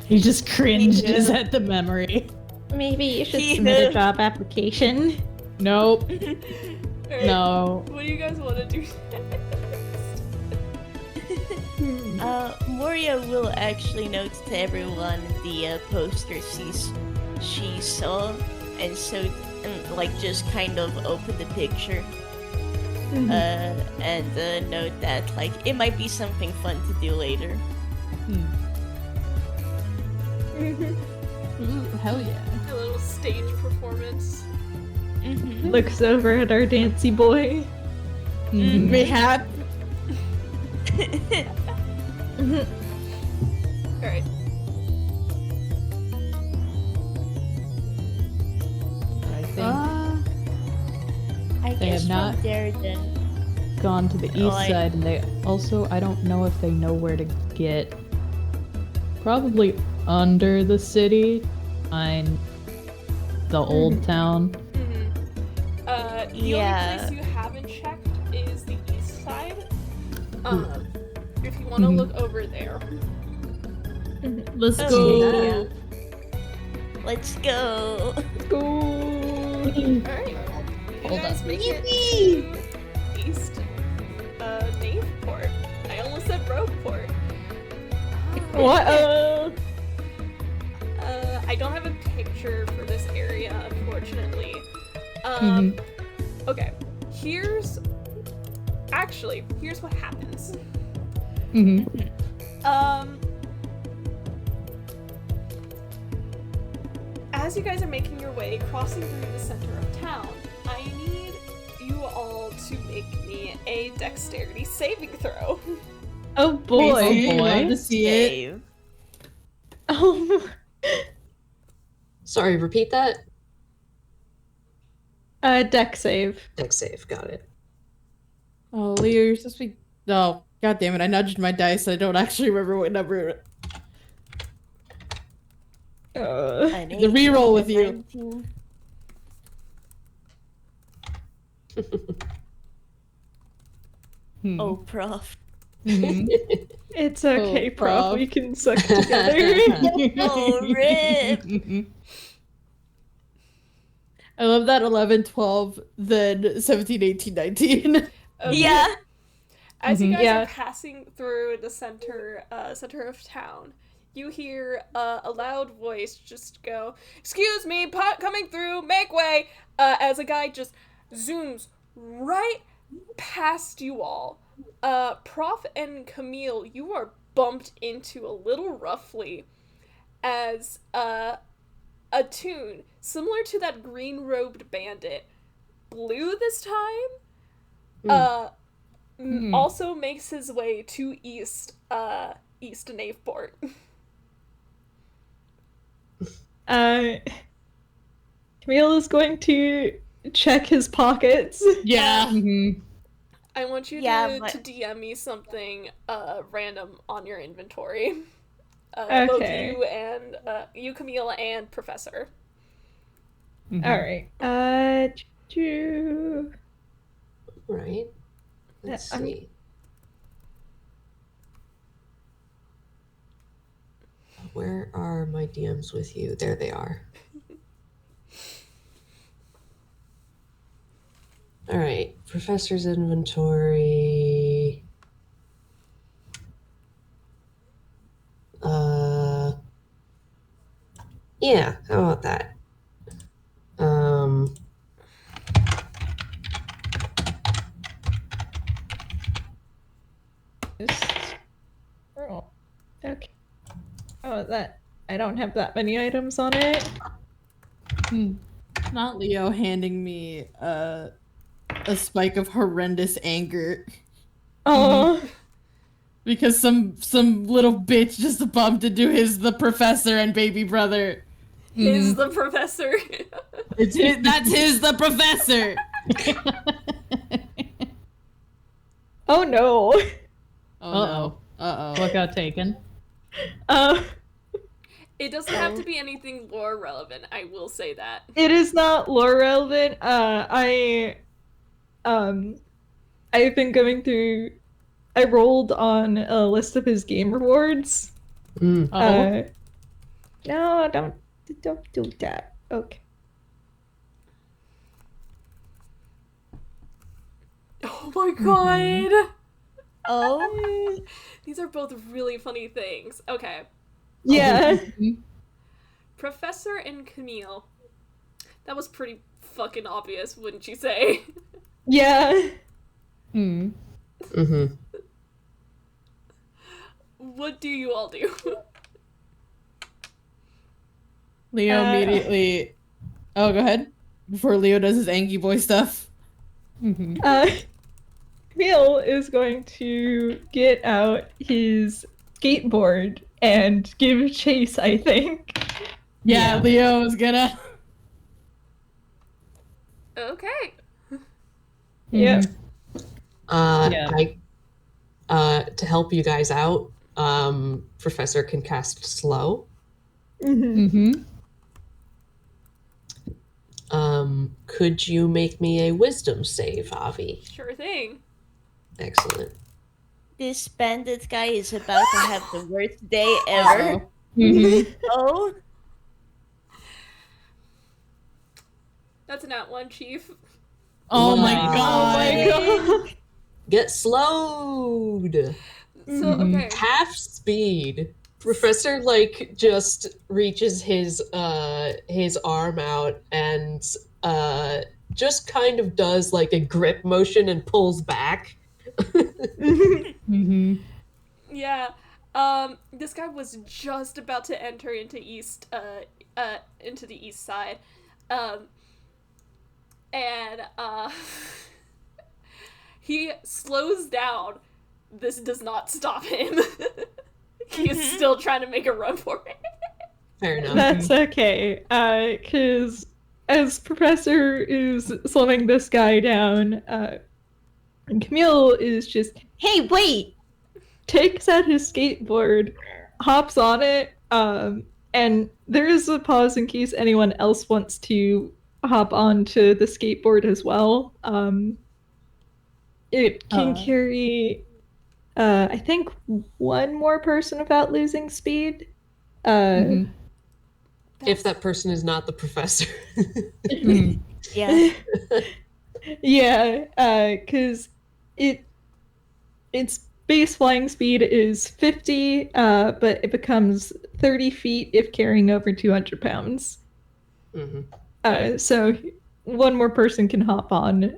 He just cringes at the memory. Maybe you should submit a job application. Nope. Alright, No. What do you guys want to do next? Moria will actually note to everyone the poster she saw, and so like just kind of open the picture and note that like it might be something fun to do later. Ooh, hell yeah. A little stage performance. Looks over at our dancy boy. Mayhap. Alright. I think I They guess have not- from there then. gone to the east side, and they also, I don't know if they know where to get. Probably under the city, find the old town. The Yeah. only place you haven't checked is the east side. If you want to look over there. Let's Oh, go. yeah. Let's go. Alright. You Hold guys up. make it to east Knaveport. I almost said Rogueport. What? I don't have a picture for this area, unfortunately. Okay. Here's what happens. As you guys are making your way, crossing through the center of town, I need you all to make me a dexterity saving throw. Oh boy. Love to see it. Dave. Oh. Sorry, repeat that. Deck save. Dex save, got it. Oh, Leo, you're supposed to be. No, god damn it! I nudged my dice. I don't actually remember what number. An The reroll with you. 19. Oh, prof. It's okay, Oh, prof. prof. We can suck together. Oh, rip. I love that 11, 12, then 17, 18, 19. Okay. Yeah. As you guys Yeah. are passing through the center of town, you hear a loud voice just go, "Excuse me, pot coming through, make way!" As a guy just zooms right past you all. Prof and Camille, you are bumped into a little roughly as a tune similar to that green-robed bandit, blue this time, also makes his way to east Knaveport. Camille is going to check his pockets. Yeah. I want you Yeah, to DM me something random on your inventory. Both Okay. you and you, Camille, and Professor. Alright. Right. Let's I'm- see. Where are my DMs with you? There they are. All right, Professor's inventory. Yeah, how about that? Oh, okay. Oh, that I don't have that many items on it. Not Leo handing me a spike of horrendous anger Oh, because some little bitch just bumped into the professor and baby brother. Is the Professor. That's the professor. oh no. Oh no. Uh oh. What got taken? It doesn't have to be anything lore relevant, I will say that. It is not lore relevant. I've been going through. I rolled on a list of his game rewards. Oh. No, don't do that. Okay. Oh my god! Oh. These are both really funny things. Okay. Yeah. Professor and Camille. That was pretty fucking obvious, wouldn't you say? Yeah. Mm. Mm-hmm. What do you all do? Leo immediately. Oh, go ahead. Before Leo does his Anki boy stuff. Mm-hmm. Camille is going to get out his skateboard and give chase, I think. Yeah, Leo is gonna. Okay. Yeah. To help you guys out, Professor can cast slow. Mm-hmm. Could you make me a wisdom save, Avi? Sure thing. Excellent. This bandit guy is about to have the worst day ever. Mm-hmm. Oh, That's a nat 1, Chief. Oh my Wow. god. Oh my god. Get slowed. So, okay. Half speed. Professor just reaches his arm out and just kind of does a grip motion and pulls back. Mm-hmm. Yeah. This guy was just about to enter into the east side. He slows down. This does not stop him. He is still trying to make a run for it. Fair enough. That's okay, because as Professor is slowing this guy down, and Camille is just, hey, wait! Takes out his skateboard, hops on it, and there is a pause in case anyone else wants to hop onto the skateboard as well. It can carry, I think, one more person without losing speed. If that person is not the professor. yeah. Yeah, because its base flying speed is 50, but it becomes 30 feet if carrying over 200 pounds. Mm-hmm. So one more person can hop on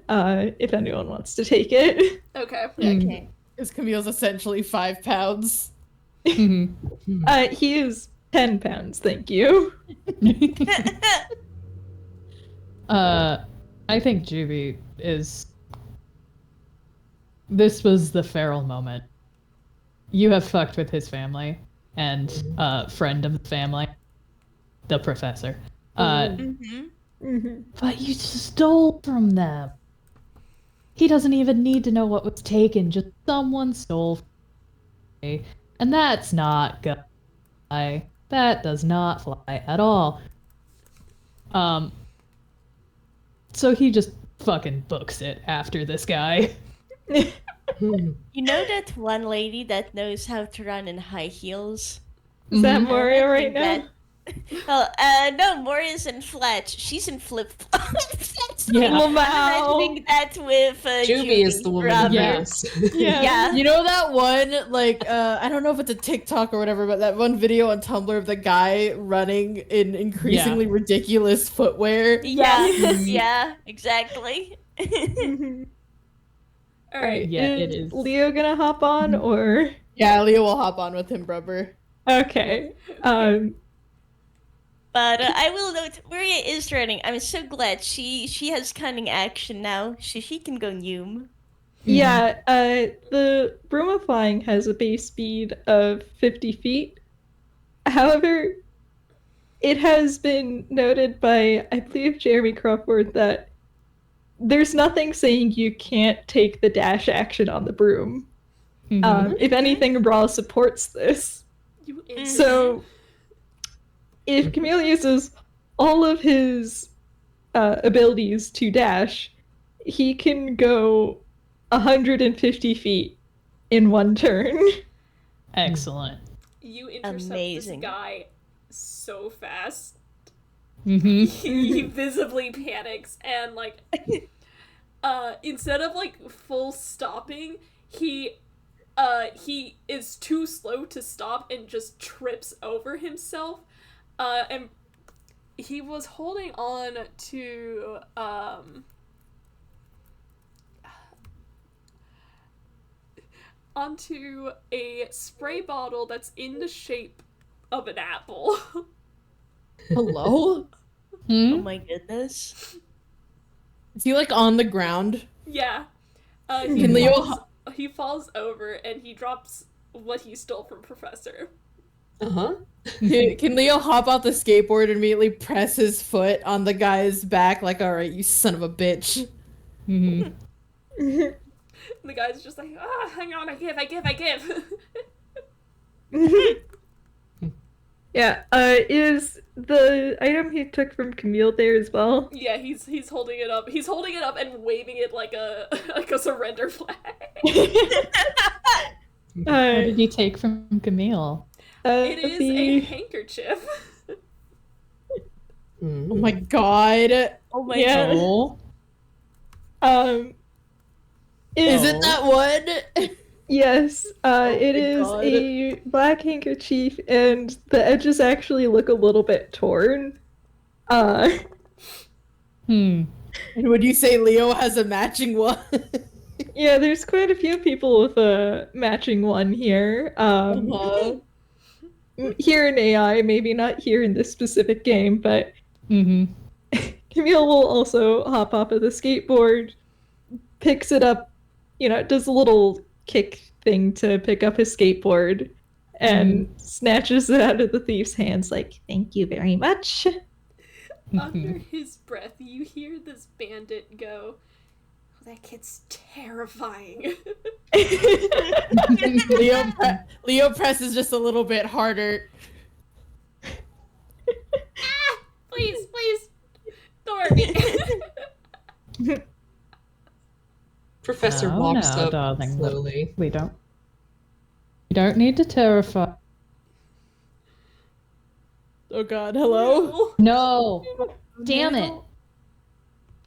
if anyone wants to take it. Okay. Okay. Because Camille's essentially 5 pounds. Mm-hmm. He is 10 pounds, thank you. I think Juby is. This was the feral moment. You have fucked with his family and friend of the family, the professor. But you stole from them. He doesn't even need to know what was taken. Just someone stole from me. And that's not gonna fly. That does not fly at all. So he just fucking books it after this guy. You know that one lady that knows how to run in high heels? Is that Moria right now? No, Moria's in Fletch. She's in flip-flops. Yeah. I'm imagining that with Juby is the woman in the mess. Yeah. You know that one, I don't know if it's a TikTok or whatever, but that one video on Tumblr of the guy running in increasingly ridiculous footwear? Yeah. Yeah, exactly. Alright. Yeah, it is. Leo gonna hop on, or? Yeah, Leo will hop on with him, brubber. Okay. But I will note, Moria is running. I'm so glad she has cunning action now. She can go Noom. Yeah, the Bruma flying has a base speed of 50 feet. However, it has been noted by, I believe, Jeremy Crawford that there's nothing saying you can't take the dash action on the broom. If anything, Raw supports this. So, if Camille uses all of his abilities to dash, he can go 150 feet in one turn. Excellent. You intercept this guy so fast. He visibly panics and instead of full stopping, he is too slow to stop and just trips over himself. And he was holding on to onto a spray bottle that's in the shape of an apple. Hello? Oh my goodness. Is he like on the ground? Yeah. Can Leo He falls over and he drops what he stole from Professor. Uh-huh. Can Leo hop off the skateboard and immediately press his foot on the guy's back like, alright, you son of a bitch? And the guy's just like, hang on, I give. Yeah, is the item he took from Camille there as well? Yeah, he's holding it up. He's holding it up and waving it like a surrender flag. What did you take from Camille? It is a handkerchief. Oh my god. Oh my Yeah. god. Is it that one? Yes, it my is God. a black handkerchief, and the edges actually look a little bit torn. And would you say Leo has a matching one? Yeah, there's quite a few people with a matching one here. Here in AI, maybe not here in this specific game, but Camille will also hop off of the skateboard, picks it up, does a little kick thing to pick up his skateboard, and snatches it out of the thief's hands like, "Thank you very much." Under his breath, you hear this bandit go, "Oh, that kid's terrifying." Leo presses just a little bit harder. Please, don't hurt me. Professor Oh, walks no, up darling. slowly. We don't need to terrify. Oh god, hello? No! Damn it!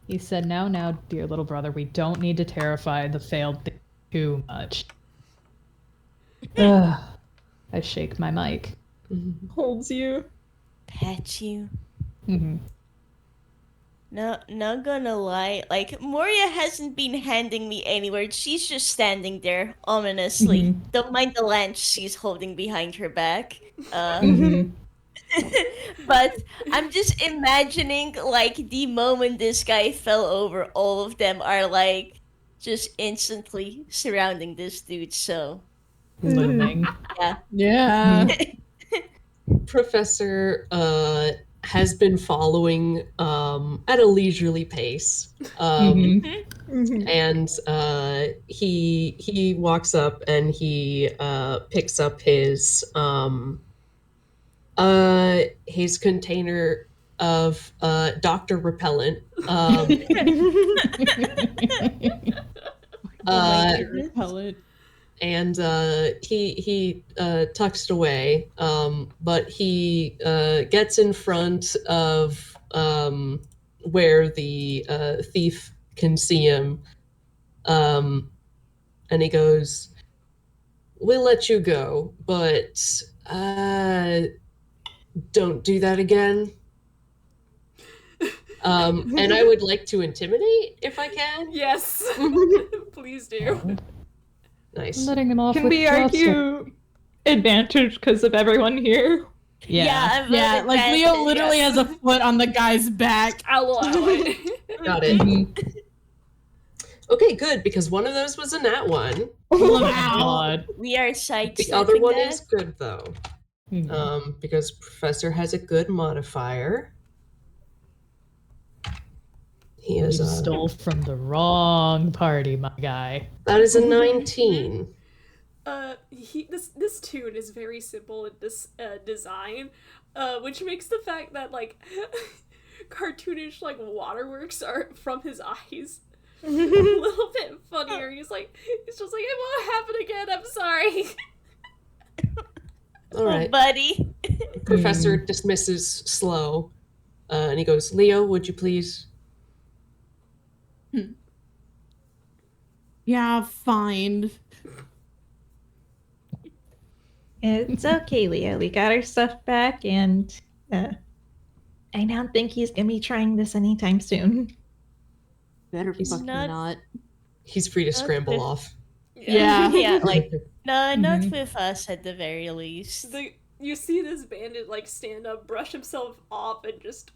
He said, now, dear little brother, we don't need to terrify the failed thing too much. Ugh. I shake my mic. Holds you. Pet you. Mm-hmm. No, not gonna lie. Like, Moria hasn't been handing me anywhere. She's just standing there, ominously. Don't mind the lance she's holding behind her back. But I'm just imagining, like, the moment this guy fell over, all of them are, like, just instantly surrounding this dude, so... Looming. Yeah. Professor has been following at a leisurely pace. And he walks up and he picks up his container of Dr. Repellent. Repellent. And he tucks it away, but he gets in front of where the thief can see him, and he goes, "We'll let you go, but don't do that again." And I would like to intimidate if I can. Yes. Please do. Nice. Letting him off Can with we cluster. argue advantage because of everyone here? Yeah. Yeah, Like Leo literally has a foot on the guy's back. I'll allow it. Got it. Okay, good, because one of those was a nat one. God. We are sidestepping The other one that. is good though, because Professor has a good modifier. He You is stole from the wrong party, my guy. that is a 19. This tune is very simple in this design, which makes the fact that like cartoonish like waterworks are from his eyes a little bit funnier. He's just like, it won't happen again. I'm sorry. All right. Oh, buddy. Professor dismisses slow, and he goes, "Leo, would you please?" Yeah, fine. It's okay, Leo. We got our stuff back, and I don't think he's gonna be trying this anytime soon. Better He's fucking not- not. He's free to scramble Okay. off. Yeah. Yeah, like, no, not with us at the very least. You see this bandit like stand up, brush himself off, and just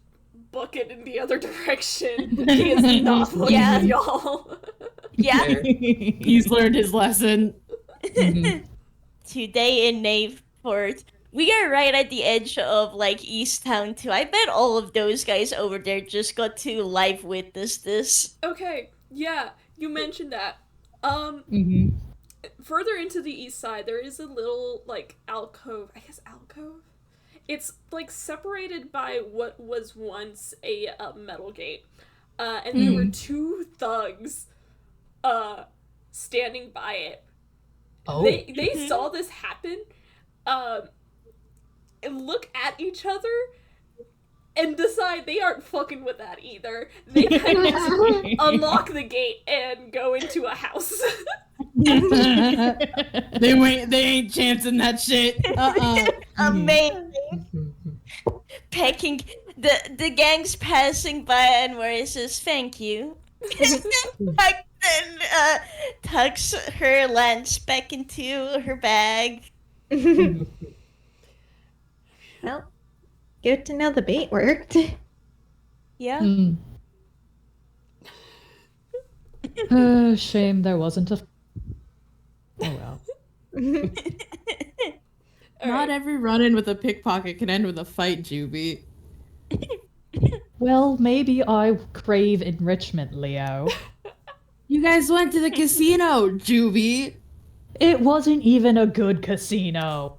book it in the other direction. He is not looking Yeah. at y'all. Yeah, Fair. He's learned his lesson. today in Knaveport, we are right at the edge of, like, East Town, too. I bet all of those guys over there just got to live witness this. Okay, yeah, you mentioned that. Further into the east side, there is a little, like, alcove. I guess alcove? It's, like, separated by what was once a metal gate. And there were two thugs standing by it. Oh. They saw this happen, and look at each other, and decide they aren't fucking with that either. They kind of just unlock the gate and go into a house. They ain't chancing that shit. Amazing. Pecking the gang's passing by and where it says thank you. Like, then tucks her lance back into her bag. Well, good to know the bait worked. Yeah. Shame there wasn't a. Oh well. Not every run-in with a pickpocket can end with a fight, Juby. Well, maybe I crave enrichment, Leo. You guys went to the casino, Juby. It wasn't even a good casino.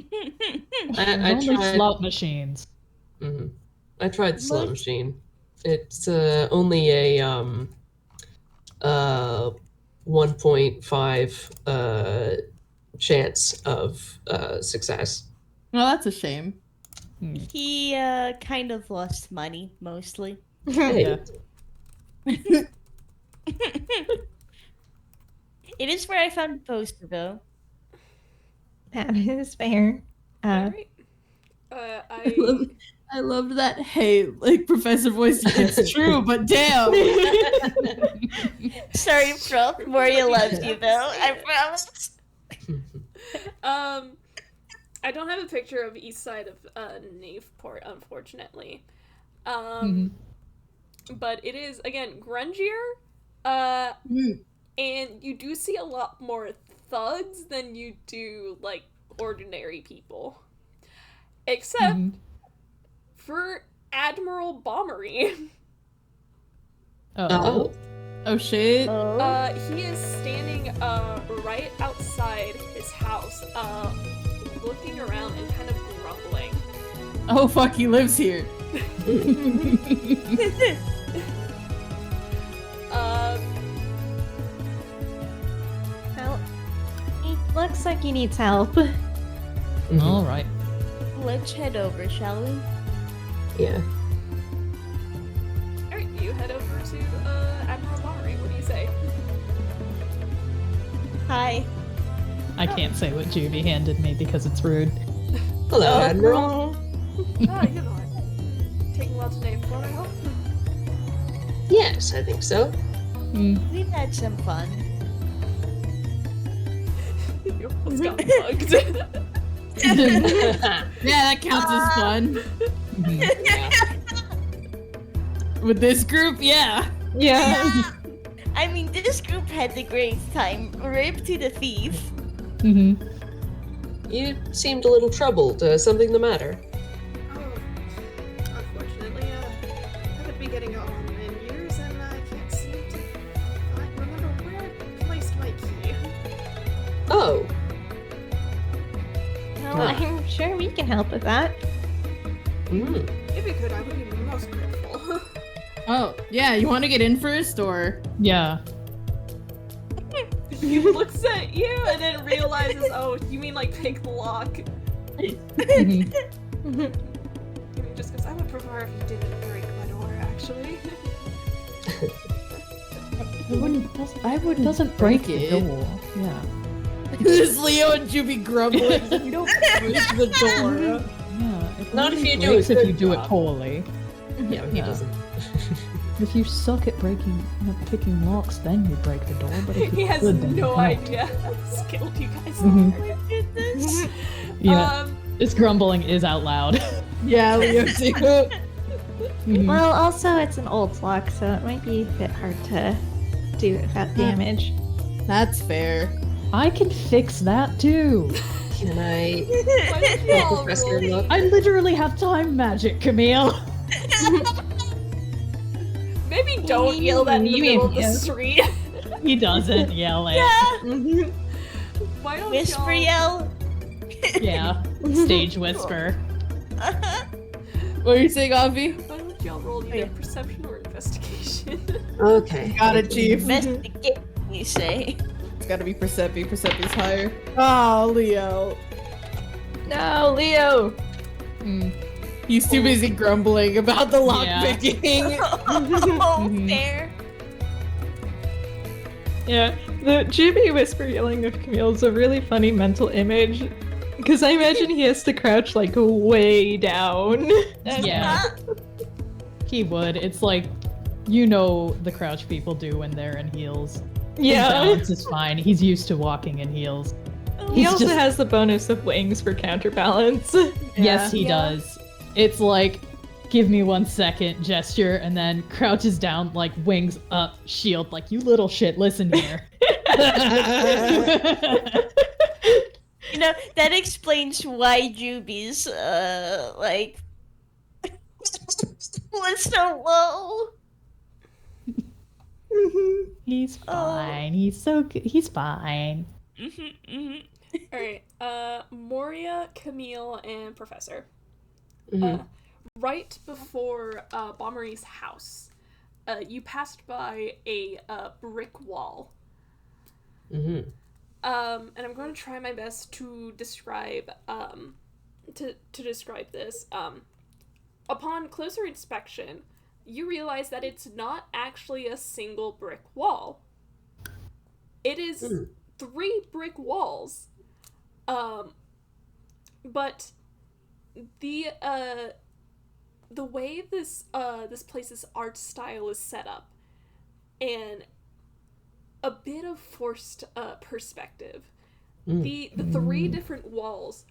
I Only tried. slot machines. I tried the slot machine. It's only a 1.5 chance of success. Well, that's a shame. He kind of lost money, mostly. Hey, It is where I found the poster, though. That is fair. Alright. I loved that. Hey, like Professor Voice, it's true, but damn. Sorry, Prof. Moria loves you, though. I promise. I don't have a picture of east side of Knaveport, unfortunately. But it is, again, grungier. And you do see a lot more thugs than you do, like, ordinary people. Except for Admiral Bombery. oh, Oh shit. He is standing right outside his house, looking around and kind of grumbling. Oh fuck, he lives here. Well, it looks like he needs help. All right. Let's head over, shall we? yeah. Alright, you head over to Admiral Bombery. What do you say? Hi. I can't say what Juby handed me because it's rude. Hello, Admiral. You know, taking well to Knaveport, I hope. Yes, I think so. We've had some fun. You almost got bugged. Yeah, that counts as fun. With this group, yeah. Yeah. I mean, this group had the great time. Rip to the thief. You seemed a little troubled. Something the matter? Oh, unfortunately, I haven't been getting home in years, and I can't seem to remember where I placed my key. Oh, Well, I'm sure we can help with that. If you could, I would be most grateful. Oh, yeah, you want to get in first, or? Yeah. He looks at you and then realizes, oh, you mean like pick the lock? And he just goes, I would prefer if you didn't break my door, actually. I wouldn't Doesn't break it. the door. Yeah. This Leo and Juby grumbling. You don't break the door. Yeah. It Not if only you do breaks a if good you do it job. poorly. yeah, he doesn't. If you suck at picking locks, then you break the door. But if He you has could, then you no don't. idea how skilled you guys Mhm. are. Goodness. Yeah, this grumbling is out loud. Yeah, Leo too. Mhm. Well, also it's an old lock, so it might be a bit hard to do without damage. That's fair. I can fix that too. Can I Why don't you let all Professor roll me? look? I literally have time magic, Camille. Maybe don't yell that in the You middle of the idiot. street. He doesn't yell it. Why don't Whisper y'all... yell. Yeah, stage whisper. What are you saying, Avi? Why don't y'all roll either yeah. perception or investigation? Okay. Got it, Chief. Investigate, you say. It's gotta be Persepi. Persepi's higher. Oh, Leo. No, Leo. Mm. He's too busy grumbling about the Yeah. lockpicking. Oh, Mhm. fair. Yeah, the Jubilee whisper yelling of Camille is a really funny mental image. Because I imagine he has to crouch like way down. Yeah, he would. It's like, you know, the crouch people do when they're in heels. His Yeah. balance is fine. He's used to walking in heels. He He's also just- has the bonus of wings for counterbalance. Yes, he Yeah. does. It's like, give me 1 second gesture, and then crouches down, like wings up, shield, like, you little shit, listen here. You know, that explains why Juby's, like, was so low. He's fine. He's so good. He's fine. Alright, Moria, Camille, and Professor. Mhm. Right before Bombery's house, you passed by a brick wall. Mhm. And I'm going to try my best to describe to describe this. Upon closer inspection, you realize that it's not actually a single brick wall. It is Hmm. 3 brick walls. But the way this place's art style is set up, and a bit of forced perspective. The 3 different walls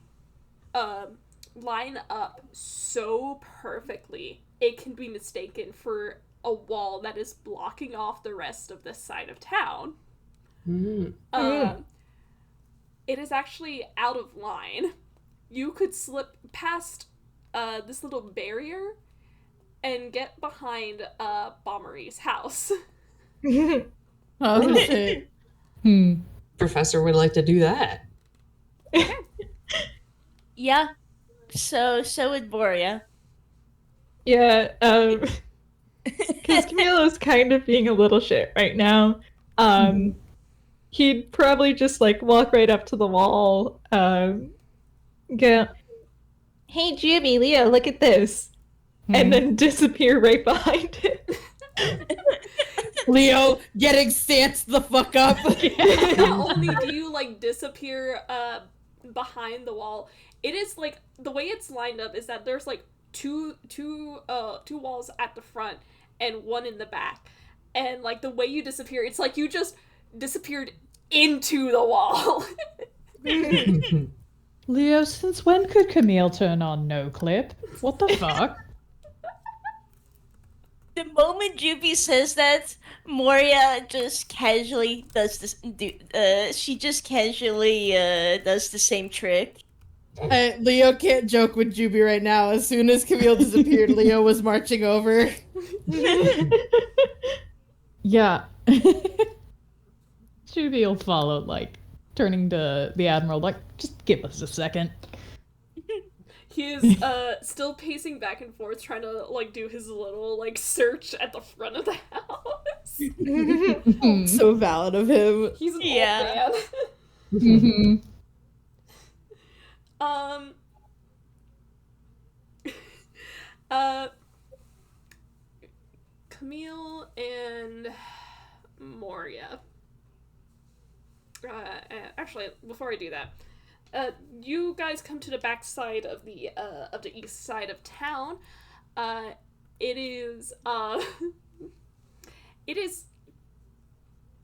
line up so perfectly it can be mistaken for a wall that is blocking off the rest of this side of town. Mhm. It is actually out of line. You could slip past this little barrier and get behind Bombery's house. Oh, shit. Professor would like to do that. Yeah. So would Moria. Yeah, because Camilo's kind of being a little shit right now. He'd probably just like walk right up to the wall, go, "Hey Juby, Leo, look at this," and then disappear right behind it. Leo getting stanced the fuck up. Not only do you like disappear behind the wall, it is like the way it's lined up is that there's like two walls at the front and one in the back, and like the way you disappear, it's like you just disappeared into the wall. Leo, since when could Camille turn on no clip? What the fuck? The moment Juby says that, Moria just casually does this. She just casually does the same trick. Leo can't joke with Juby right now. As soon as Camille disappeared, Leo was marching over. Yeah. Juby will follow, like, turning to the Admiral, like, just give us a second. He is still pacing back and forth, trying to like do his little like search at the front of the house. So valid of him. He's an Yeah. old man. Mm-hmm. Camille and Moria. Actually, before I do that, you guys come to the back side of the east side of town. It is it is.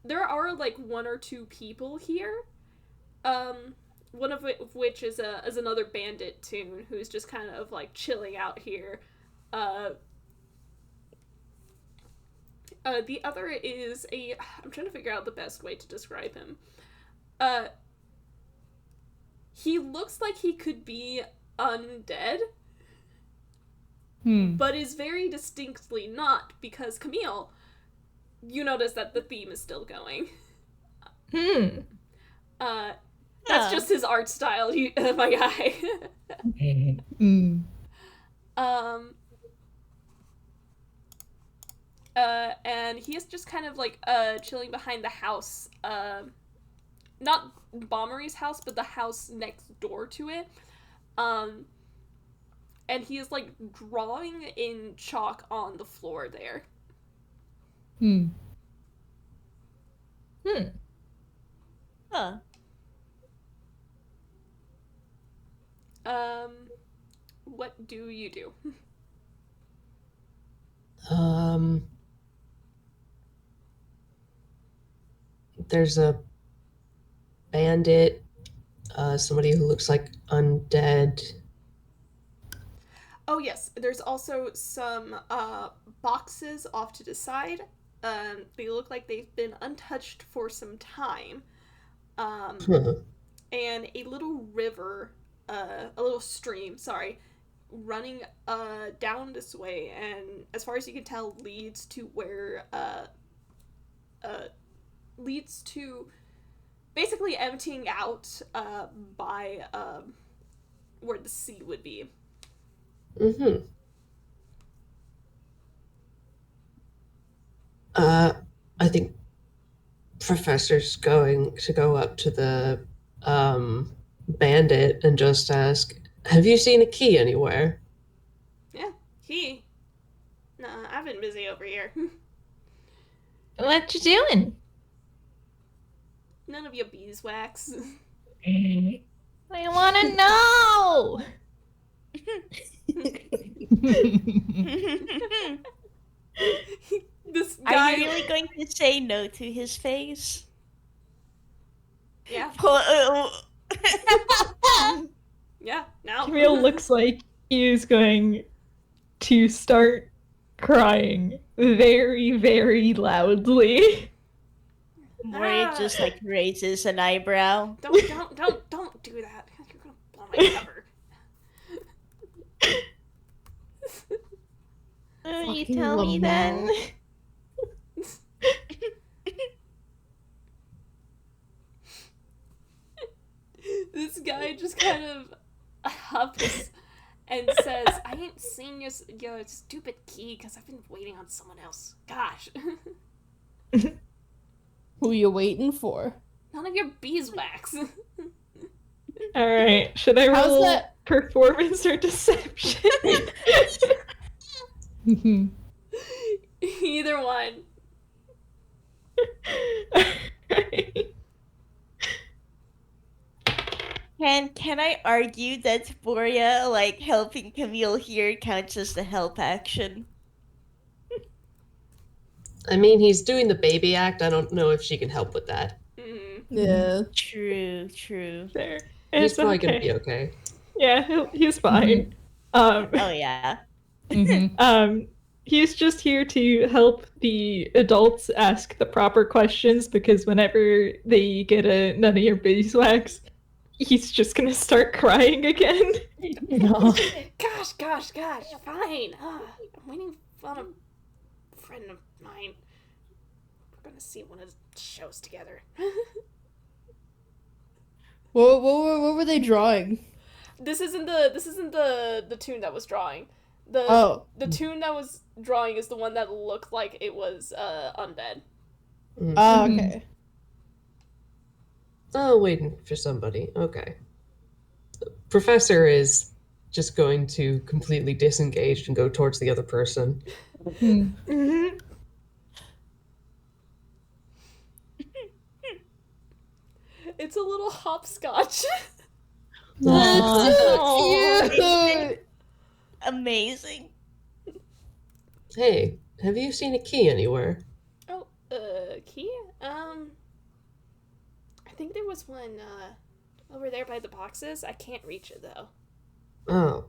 There are like one or two people here. One of which is another bandit Toon who's just kind of like chilling out here. The other is I'm trying to figure out the best way to describe him. He looks like he could be undead, but is very distinctly not, because Camille, you notice that the theme is still going. That's just his art style, my guy. And he is just kind of like chilling behind the house, not Bombery's house, but the house next door to it. And he is like drawing in chalk on the floor there. Huh. What do you do? There's a bandit, somebody who looks like undead. Oh yes, there's also some boxes off to the side. They look like they've been untouched for some time. And a little river, a little stream, running down this way, and as far as you can tell, leads to where leads to basically emptying out by where the sea would be. I think Professor's going to go up to the bandit and just ask, have you seen a key anywhere? Yeah, key. Nah, I've been busy over here. What you doing? None of your beeswax. I want to know. This guy. Are you really going to say no to his face? Yeah. Yeah. Now. Camille looks like he is going to start crying very, very loudly. Moria just like raises an eyebrow. Don't do that. You're gonna blow my cover. You tell me then. This guy just kind of huffs and says, I ain't seen your stupid key because I've been waiting on someone else. Gosh. Who you waiting for? None of your beeswax. Alright, should I How's roll that? performance or deception? Either one. Alright. Can I argue that Moria, like, helping Camille here counts as the help action? I mean, he's doing the baby act. I don't know if she can help with that. Yeah. True. There. He's It's probably okay. gonna be okay. Yeah, he's fine. Oh yeah. He's just here to help the adults ask the proper questions, because whenever they get none of your beeswax, he's just gonna start crying again. No. Gosh, fine. I'm waiting on a friend of mine. We're gonna see one of the shows together. What were they drawing? This isn't the tune that was drawing. The tune that was drawing is the one that looked like it was undead. Oh, okay. Oh, waiting for somebody. Okay. The professor is just going to completely disengage and go towards the other person. It's a little hopscotch. That's so Aw. cute. Amazing. Hey, have you seen a key anywhere? Oh, I think there was one, over there by the boxes. I can't reach it, though. Oh.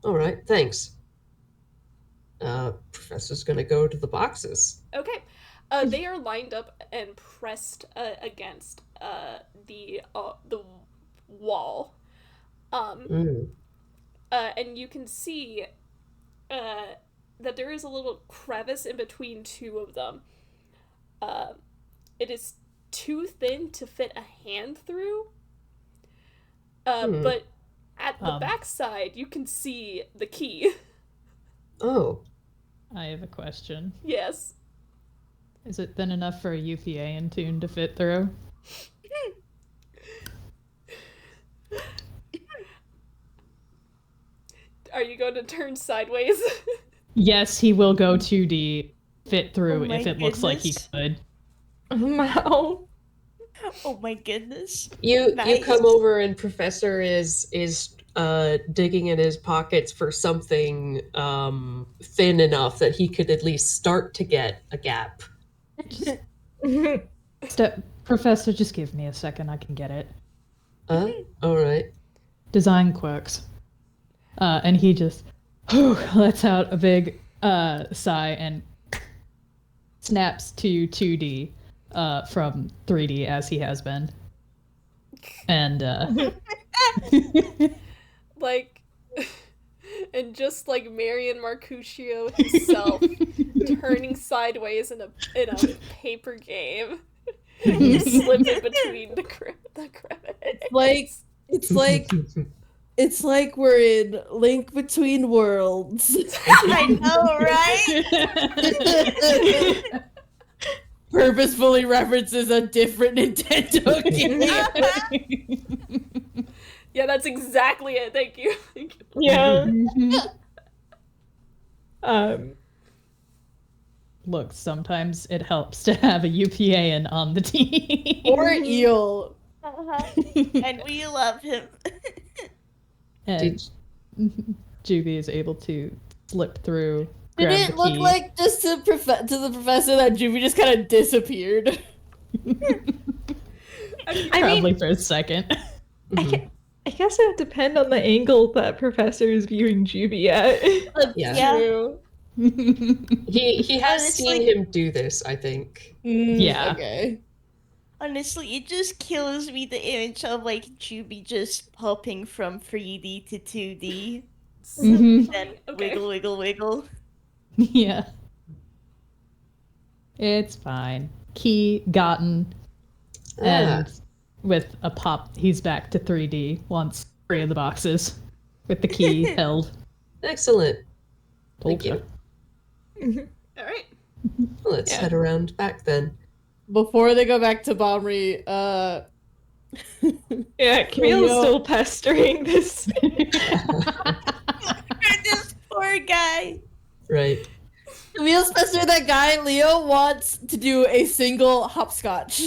All right, thanks. Professor's gonna go to the boxes. Okay. They are lined up and pressed against the wall. And you can see that there is a little crevice in between two of them. It is too thin to fit a hand through. But at the backside, you can see the key. Oh. I have a question. Yes. Is it thin enough for a UPA in Toon to fit through? Are you going to turn sideways? Yes, he will go 2D, fit through Oh if my it looks like he goodness. could. Wow. Oh my goodness. You Nice. come over and Professor is digging in his pockets for something thin enough that he could at least start to get a gap. Professor, just give me a second, I can get it. All right. Design quirks. And he just lets out a big sigh and snaps to 2D from 3D as he has been. And Like, and just like Marian Mercutio himself turning sideways in a paper game. You slip in between the crevice. It's like we're in Link Between Worlds. I know, right? Purposefully references a different Nintendo game. Yeah, that's exactly it. Thank you. Yeah. Look, sometimes it helps to have a UPAN on the team. Or Eel. And we love him. And Juby is able to slip through. Did grab it the look key. like just to the professor that Juvie just kind of disappeared? Probably for a second. I guess it would depend on the angle that Professor is viewing Juby at. Yeah. True. He has Honestly- seen him do this, I think. Yeah. Okay. Honestly, it just kills me the image of like Juby just popping from 3D to 2D. Mhm. Then Okay. wiggle, wiggle, wiggle. Yeah. It's fine. Key gotten. And with a pop, he's back to 3D once 3 of the boxes. With the key held. Excellent. Told Thank you. All right. Well, let's head around back then. Before they go back to Bomri, Yeah, Camille's Yo. still pestering this. This poor guy. Right. Camille's pestering that guy. Leo wants to do a single hopscotch.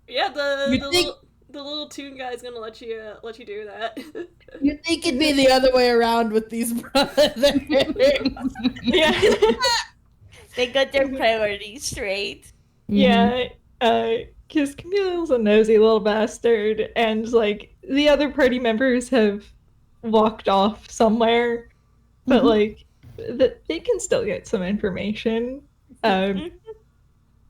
Yeah, the You think- little Toon guy is gonna let you do that. You think it'd be the other way around with these brothers? Yeah. They got their priorities straight. Yeah, because Camille's a nosy little bastard, and like the other party members have walked off somewhere, but like they can still get some information.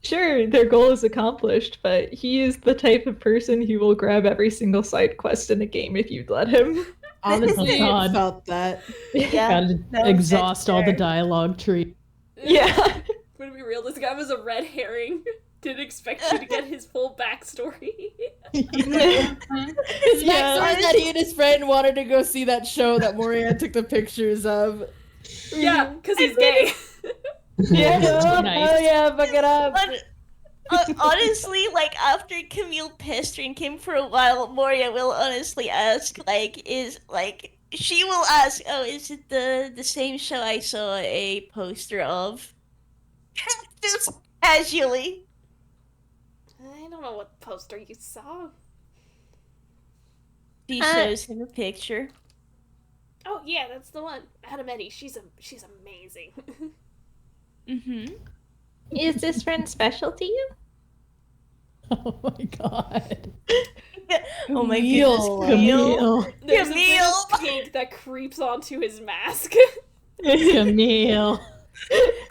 Sure, their goal is accomplished, but he is the type of person who will grab every single side quest in a game if you'd let him. Honestly, Oh, I God. felt that. Yeah. Gotta No, exhaust that's all the fair. dialogue tree. Yeah. To be real, this guy was a red herring. Didn't expect you to get his full backstory. His backstory is that he and his friend wanted to go see that show that Moria took the pictures of. Yeah, because he's gay. Yeah, Nice. oh yeah, fuck it up. Honestly, like after Camille pestering him for a while, Moria will honestly ask, she will ask, "Oh, is it the same show I saw a poster of?" Just casually. I don't know what poster you saw. She shows him a picture. Oh yeah, that's the one. Adam Eddy. She's amazing. Mm-hmm. Is this friend special to you? Oh my god. Oh my goodness, Camille. There's a bit Camille! of pink that creeps onto his mask. Camille.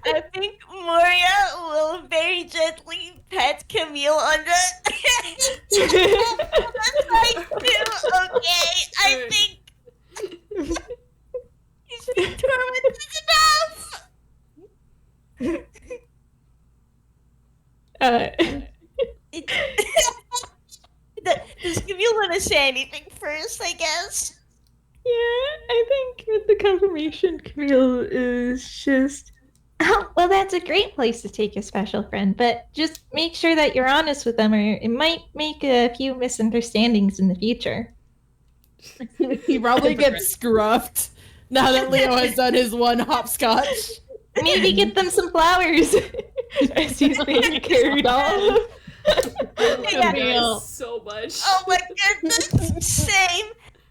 I think Moria will very gently pet Camille on the side too. Okay, I Alright. think he's been tormented enough. Does Camille want to say anything first? I guess. Yeah, I think with the confirmation, Camille is just. Oh, well, that's a great place to take a special friend, but just make sure that you're honest with them, or it might make a few misunderstandings in the future. He probably gets scruffed now that Leo has done his one hopscotch. Maybe get them some flowers as he's being carried off. Yeah. Camille. So much. Oh my goodness, same.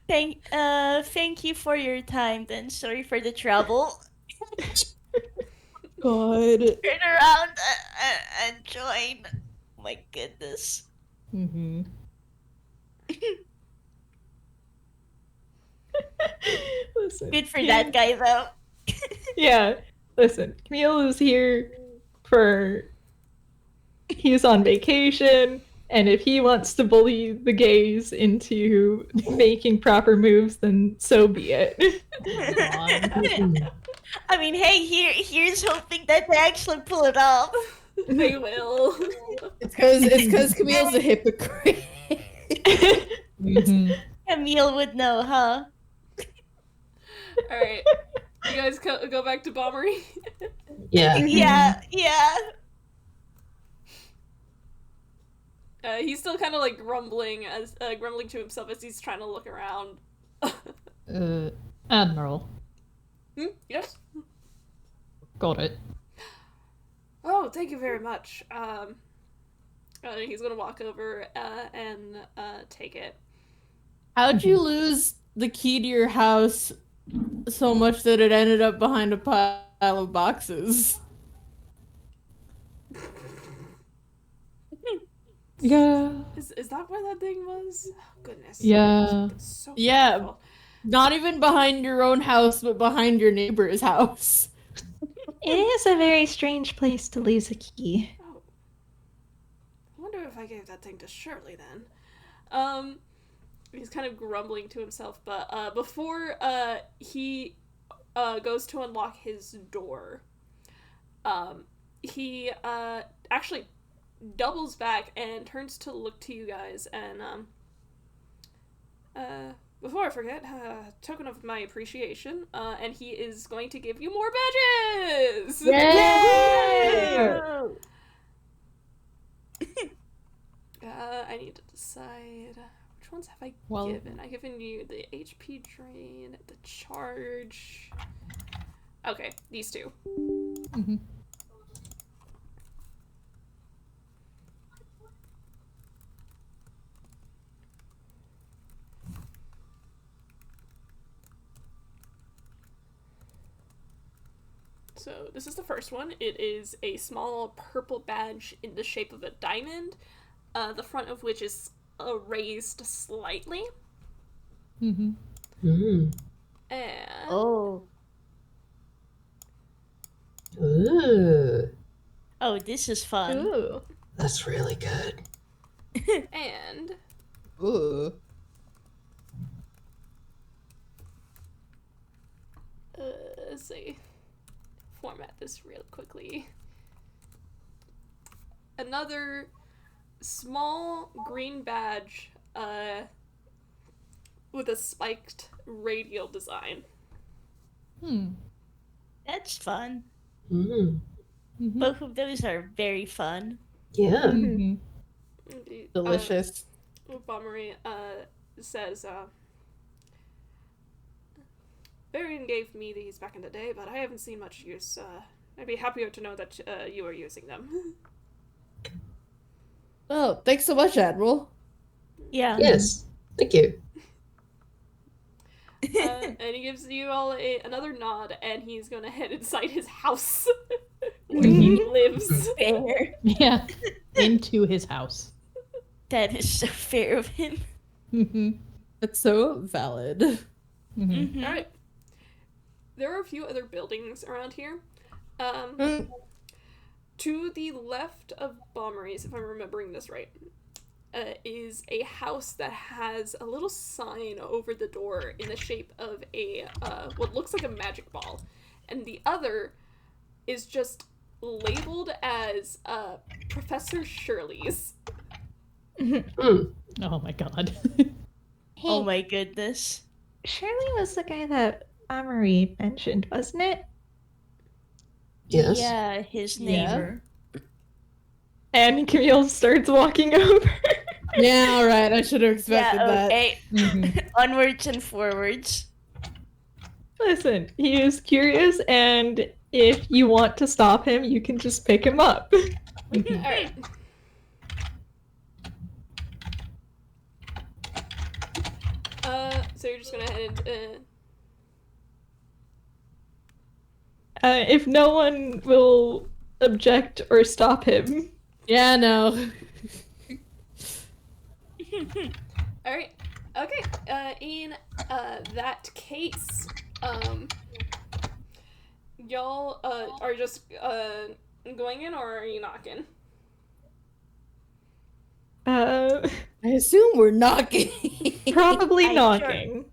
Thank you for your time. Then sorry for the trouble. God. Turn around and join. Oh my goodness. Mm-hmm. Listen, Good for that guy though. Yeah, listen, Camille is here for. He's on vacation, and if he wants to bully the gays into making proper moves, then so be it. I mean, hey, here's hoping that they actually pull it off. They will. It's because Camille's a hypocrite. Mm-hmm. Camille would know, huh? Alright. You guys go back to Bombery? Yeah. Yeah. He's still kind of like grumbling to himself as he's trying to look around. Admiral. Yes? Got it. Oh, thank you very much. He's gonna walk over and take it. How'd you lose the key to your house so much that it ended up behind a pile of boxes? Yeah. Is that where that thing was? Oh, goodness. Yeah. It's so Yeah. beautiful. Not even behind your own house, but behind your neighbor's house. It is a very strange place to lose a key. Oh. I wonder if I gave that thing to Shirley then. He's kind of grumbling to himself, but before he goes to unlock his door, he actually doubles back and turns to look to you guys, and before I forget, token of my appreciation, and he is going to give you more badges! Yay! I need to decide which ones have I Well- given. I've given you the HP drain, the charge. Okay, these two. Mm-hmm. So this is the first one. It is a small purple badge in the shape of a diamond, the front of which is raised slightly. Mm-hmm. Mm. And Oh. Ooh, Oh, this is fun. Ooh. that's really good. and Ooh. let's see. Format this real quickly. Another small green badge with a spiked radial design. That's fun. Mm. Mm-hmm. Both of those are very fun. Yeah. Mm-hmm. Delicious. Bombery says, Marian gave me these back in the day, but I haven't seen much use. I'd be happier to know that you are using them. Oh, thanks so much, Admiral. Yeah. Yes. Thank you. And he gives you all another nod, and he's gonna head inside his house. lives. Fair. Yeah. Into his house. That is so fair of him. That's so valid. Mhm. All right. There are a few other buildings around here. To the left of Bomberies, if I'm remembering this right, is a house that has a little sign over the door in the shape of a what looks like a magic ball, and the other is just labeled as Professor Shirley's. Oh my god. Hey, Oh my goodness. Shirley was the guy that Amory mentioned, wasn't it? Yes. Yeah, his Yeah. neighbor. And Camille starts walking over. Yeah, alright, I should have expected Yeah, that. okay. Mhm. Onwards and forwards. Listen, he is curious, and if you want to stop him, you can just pick him up. Mhm. All right. So you're just gonna head into. If no one will object or stop him. Yeah, no. All right. Okay. In that case, y'all are just going in, or are you knocking? I assume we're knocking. Probably I knocking.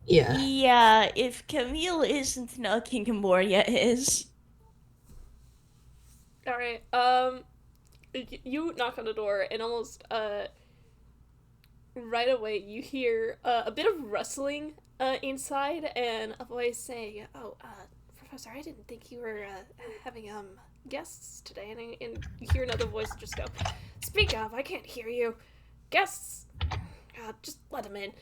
Yeah. Yeah, if Camille isn't knocking, Moria is. All right. You knock on the door, and almost right away you hear a bit of rustling inside, and a voice saying, "Oh, Professor, I didn't think you were having guests today." And you hear another voice just go, "Speak of, I can't hear you. Guests. Just let them in."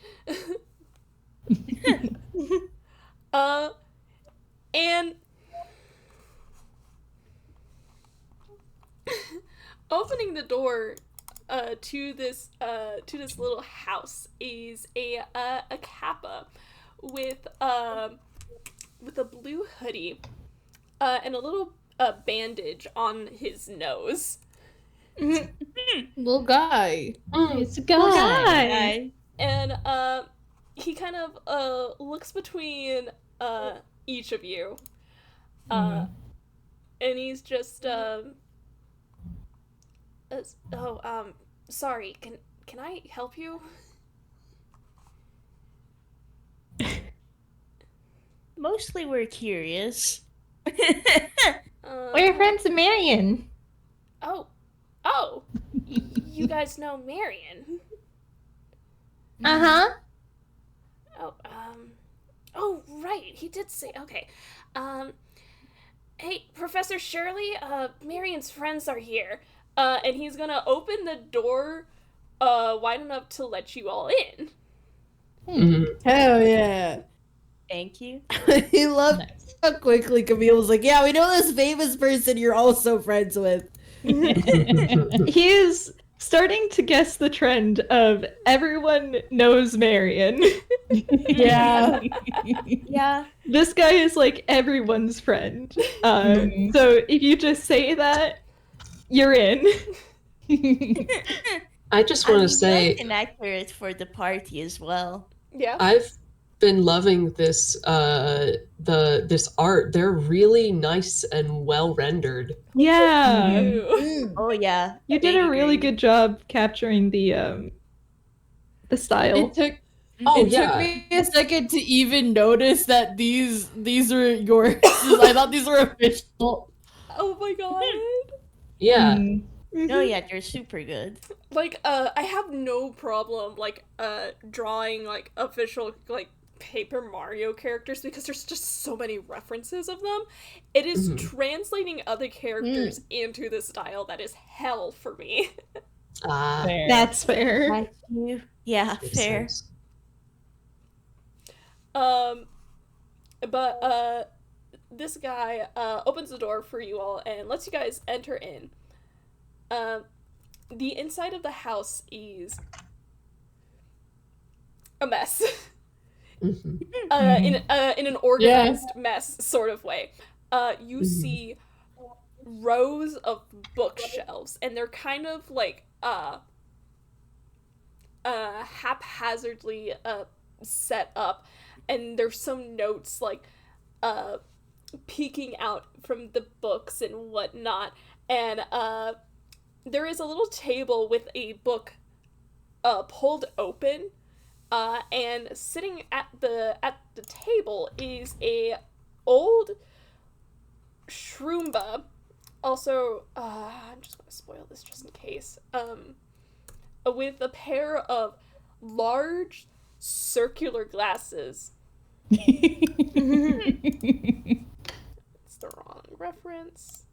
And opening the door to this little house is a kappa with a blue hoodie and a little bandage on his nose. Little guy. It's a guy. Hi. And he kind of looks between each of you, and he's just sorry, can I help you? Mostly we're curious. We're friends of Marian. Oh, you guys know Marian? Uh-huh. Oh, right, he did say, okay. Hey, Professor Shirley, Marian's friends are here. And he's gonna open the door, wide enough to let you all in. Hell yeah. Thank you. He loved Nice. how quickly Camille was like, yeah, we know this famous person you're also friends with. He is starting to guess the trend of everyone knows Marian. Yeah. Yeah. This guy is like everyone's friend. So if you just say that, you're in. I just want to Nice say and accurate for the party as well. Yeah. I've been loving this this art. They're really nice and well rendered. Yeah. Ew. Oh yeah. You did Big a really agree. good job capturing the style. It took Oh it yeah. took me a second to even notice that these are yours. I thought these were official. Oh my god. Yeah. Oh yeah, they're super good. Like, I have no problem, like, drawing, like, official, like, Paper Mario characters because there's just so many references of them. It is translating other characters into the style that is hell for me. Fair. That's fair. Thank you. Yeah, Makes fair. sense. But this guy, opens the door for you all and lets you guys enter in. The inside of the house is a mess. In an organized mess sort of way. You see rows of bookshelves, and they're kind of like haphazardly set up, and there's some notes like peeking out from the books and whatnot, and there is a little table with a book pulled open, and sitting at the table is a old shroomba. Also, I'm just gonna spoil this just in case. With a pair of large circular glasses. It's the wrong reference.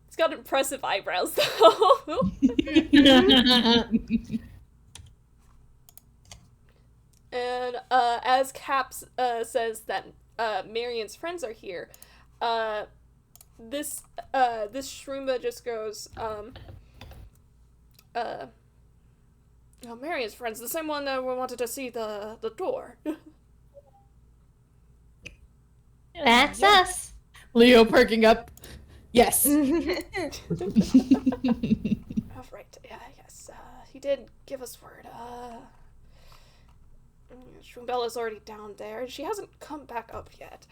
It's got impressive eyebrows though. And as Caps says that Marian's friends are here, this shroomba just goes, Marian's friends, the same one that wanted to see the door. That's us. Leo perking up. Yes. All right. Yeah. Yes. He did give us word. Shroombela's already down there. She hasn't come back up yet.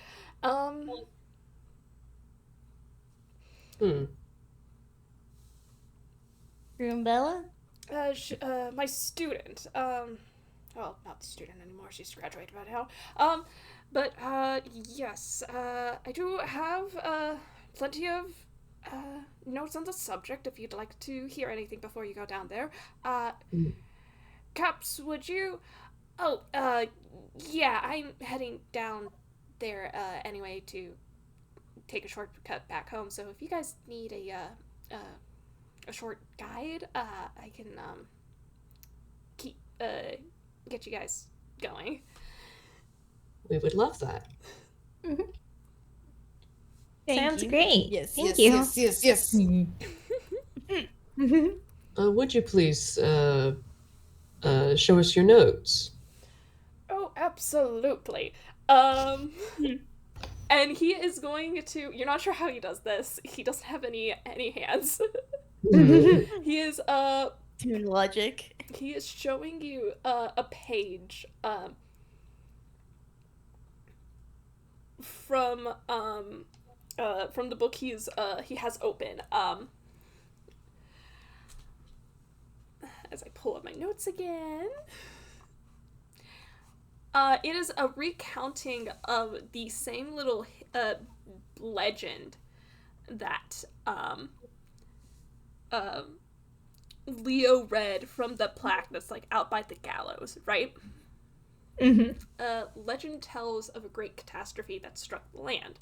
Roombella? My student. Well, not student anymore. She's graduated by now. But yes. I do have plenty of notes on the subject if you'd like to hear anything before you go down there. Caps, would you? Oh, yeah, I'm heading down there anyway to take a shortcut back home. So if you guys need a short guide, I can get you guys going. We would love that. Sounds great. Yes. Thank yes, you. Yes. Would you please show us your notes? Oh, absolutely. And he is going to. You're not sure how he does this. He doesn't have any hands. He is Tune logic. He is showing you a page from the book he has open. As I pull up my notes again. It is a recounting of the same little legend that Leo read from the plaque that's like out by the gallows, right? Legend tells of a great catastrophe that struck the land.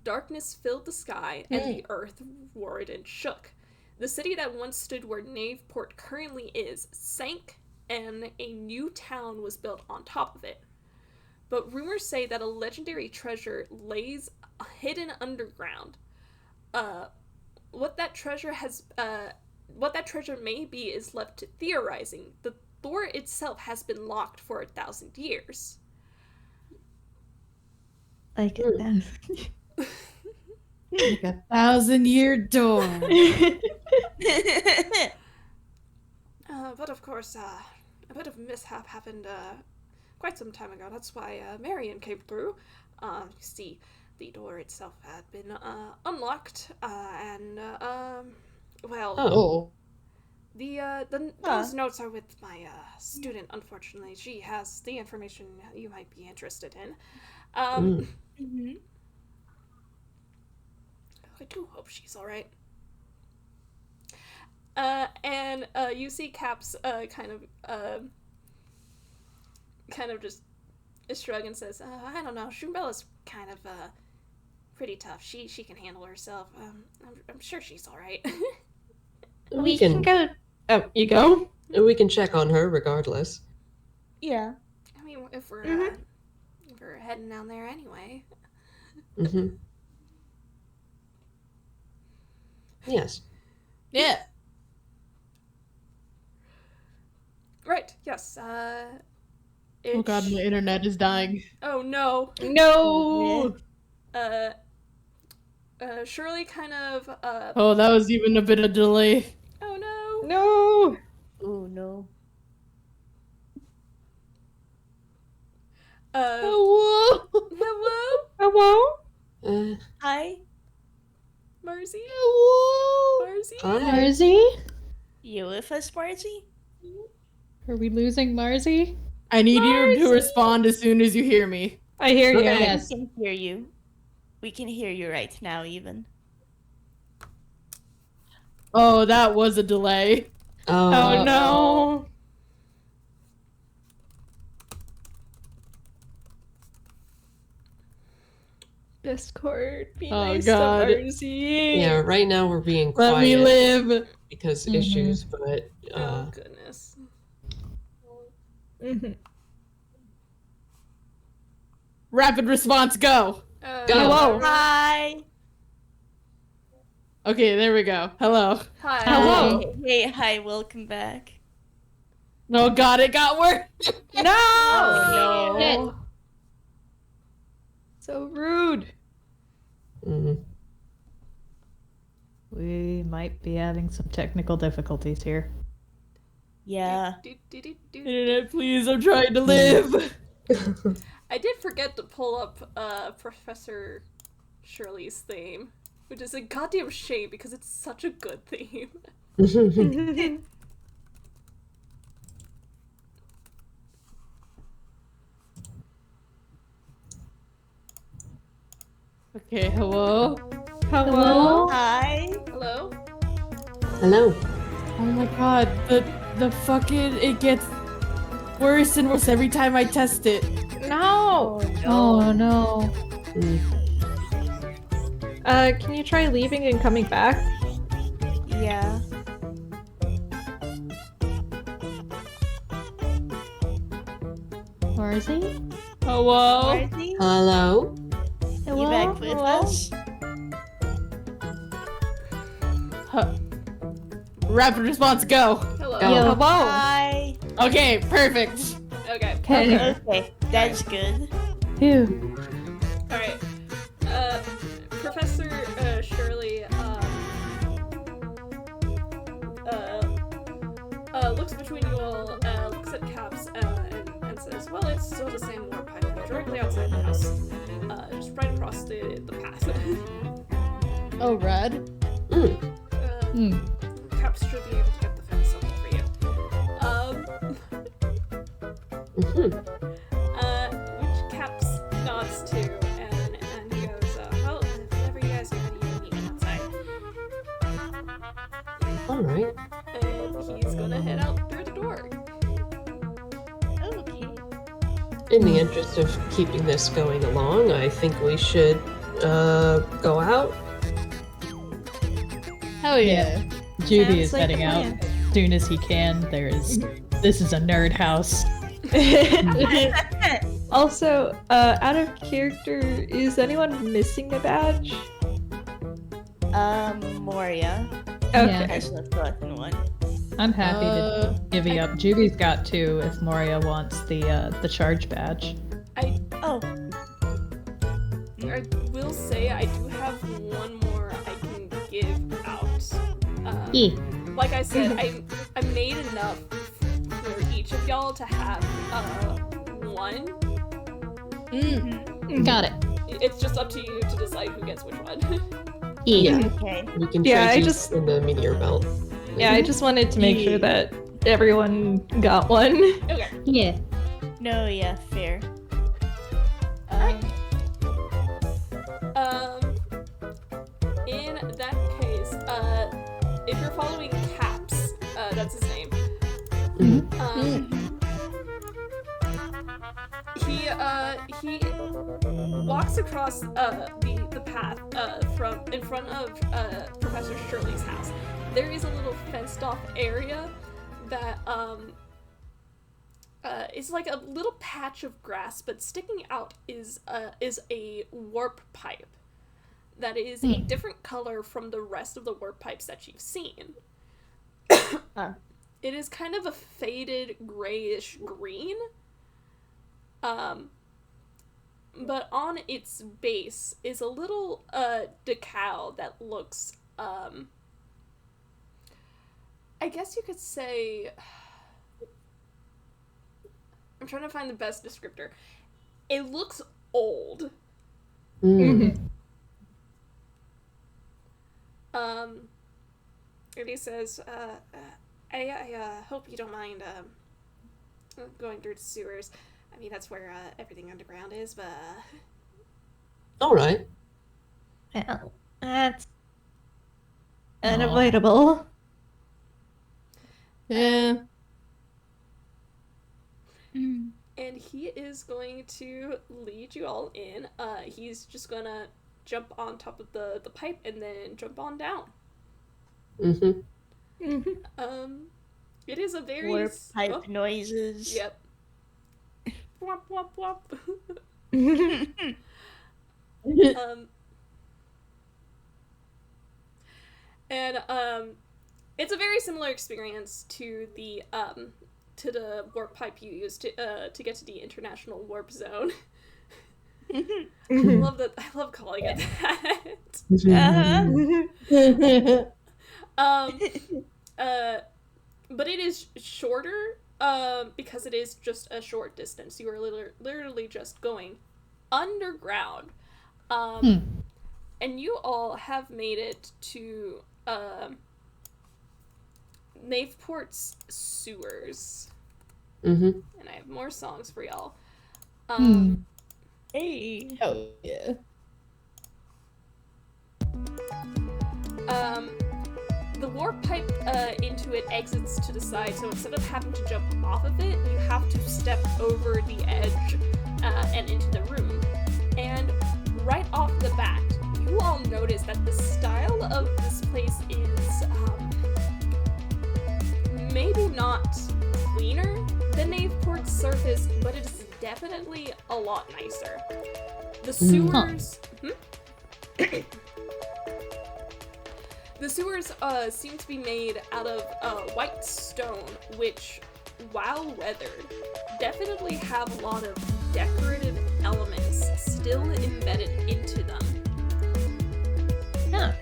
Darkness filled the sky, and the earth roared and shook. The city that once stood where Knaveport currently is sank, and a new town was built on top of it. But rumors say that a legendary treasure lays hidden underground. What that treasure may be is left to theorizing. The door itself has been locked for 1,000 years. Like that. Like 1,000-year door. But of course, a bit of mishap happened quite some time ago. That's why Marian came through. You see, the door itself had been unlocked, and well, Oh. those notes are with my student. Unfortunately, she has the information you might be interested in. I do hope she's all right. And you see Caps kind of just shrug and says, I don't know, Shroombela's kind of pretty tough. She can handle herself. I'm sure she's all right. We can go. Oh, you go? We can check on her regardless. Yeah. I mean, if we're heading down there anyway. Yes. Yeah. Right. Yes. Oh god, my internet is dying. Oh no. No. Shirley kind of Oh, that was even a bit of delay. oh no. No. Oh no. Hello. Hello, Hello. Hi, Marzi. Hello. Marzi. Hi. Marzi? you with us, Marzi? Are we losing Marzi? I need you to respond as soon as you hear me. I hear you. Okay. Yes. We can hear you. We can hear you right now, even. Oh, that was a delay. Oh no. Discord, be Oh, nice God. to Marzi. Yeah, right now we're being quiet Let me live. because Mhm. issues, but Oh goodness. Mhm. Rapid response, go. Go. Hello. Hi. Okay, there we go. Hello. Hi. Hello. Hi, welcome back. No, God, it got worse. No. Oh, no. So rude. Mhm. We might be having some technical difficulties here. Yeah. Internet, please, I'm trying to live. I did forget to pull up Professor Shirley's theme, which is a goddamn shame because it's such a good theme. Okay, hello. Hello. Hi. Hello? Hello. Oh my God, the fucking it gets worse and worse every time I test it. No. Oh no. Mm. Can you try leaving and coming back? Yeah. Marzi? Hello. Marzi? Hello. You back with us? Rapid response, go. Hello? Go. Hello. Hi. Okay, perfect. Okay. Okay. Okay, that's good. Phew. Alright. Professor Shirley looks between you all, looks at Caps, and says, well, it's still the same warp pipe directly outside the house. Just right across the path. Oh, rad. Mm. Caps should be able to get the fence up for you. Mhm. Which Caps nods to, and he goes, well, whenever you guys are ready, you can meet me outside. All right. And he's gonna head out through the door. Okay. In the interest of keeping this going along, I think we should go out. Hell yeah. Judy is Sounds like heading a out plan. as soon as he can. This is a nerd house. Also, out of character, is anyone missing a badge? Moria Okay. Yeah. has not gotten one. I'm happy to divvy up. Judy's got two if Moria wants the charge badge. Oh, I will say I do have one more I can give out. Like I said, I made enough for each of y'all to have one. Got it. It's just up to you to decide who gets which one. Yeah. okay. We can Yeah, trade I these just- in the meteor belt. Yeah, I just wanted to make sure that everyone got one. Okay. Yeah. No, yeah, fair. In that case, if you're following Caps, that's his name. He walks across the path from in front of Professor Shirley's house. There is a little fenced off area that is like a little patch of grass, but sticking out is a warp pipe that is a different color from the rest of the warp pipes that you've seen. It is kind of a faded grayish green. but on its base is a little decal that looks I guess you could say, I'm trying to find the best descriptor. It looks old. And he says, I hope you don't mind going through the sewers. I mean, that's where everything underground is, but All right. Well, that's unavoidable. Yeah. and he is going to lead you all in. He's just gonna jump on top of the pipe and then jump on down. It is a very Warp pipe noises. Yep. Womp womp womp. It's a very similar experience to the warp pipe you used to get to the international warp zone. I love that. I love calling it that. But it is shorter because it is just a short distance. You are literally just going underground. And you all have made it to Knaveport's sewers. And I have more songs for y'all. Hey. Oh, yeah. The warp pipe into it exits to the side, so instead of having to jump off of it, you have to step over the edge and into the room. And right off the bat, you all notice that the style of this place is maybe not cleaner than Knaveport's surface, but it is definitely a lot nicer. The sewers... The sewers seem to be made out of white stone, which, while weathered, definitely have a lot of decorative elements still embedded into them. Huh.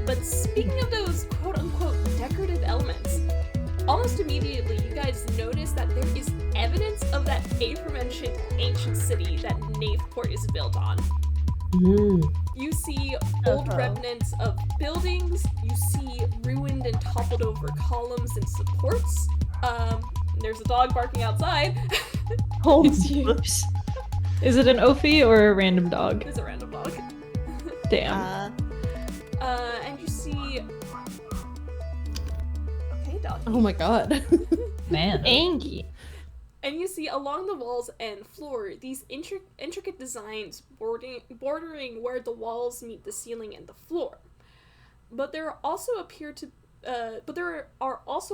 But speaking of those quote-unquote decorative elements, almost immediately you guys notice that there is evidence of that aforementioned ancient city that Knaveport is built on. You see old remnants of buildings, you see ruined and toppled over columns and supports. There's a dog barking outside. Whoops. Is it an Ophi or a random dog? It's a random dog. Damn. And you see... Hey, dog. Oh my god. Man. Angie. And you see along the walls and floor these intricate designs bordering where the walls meet the ceiling and the floor. But there are also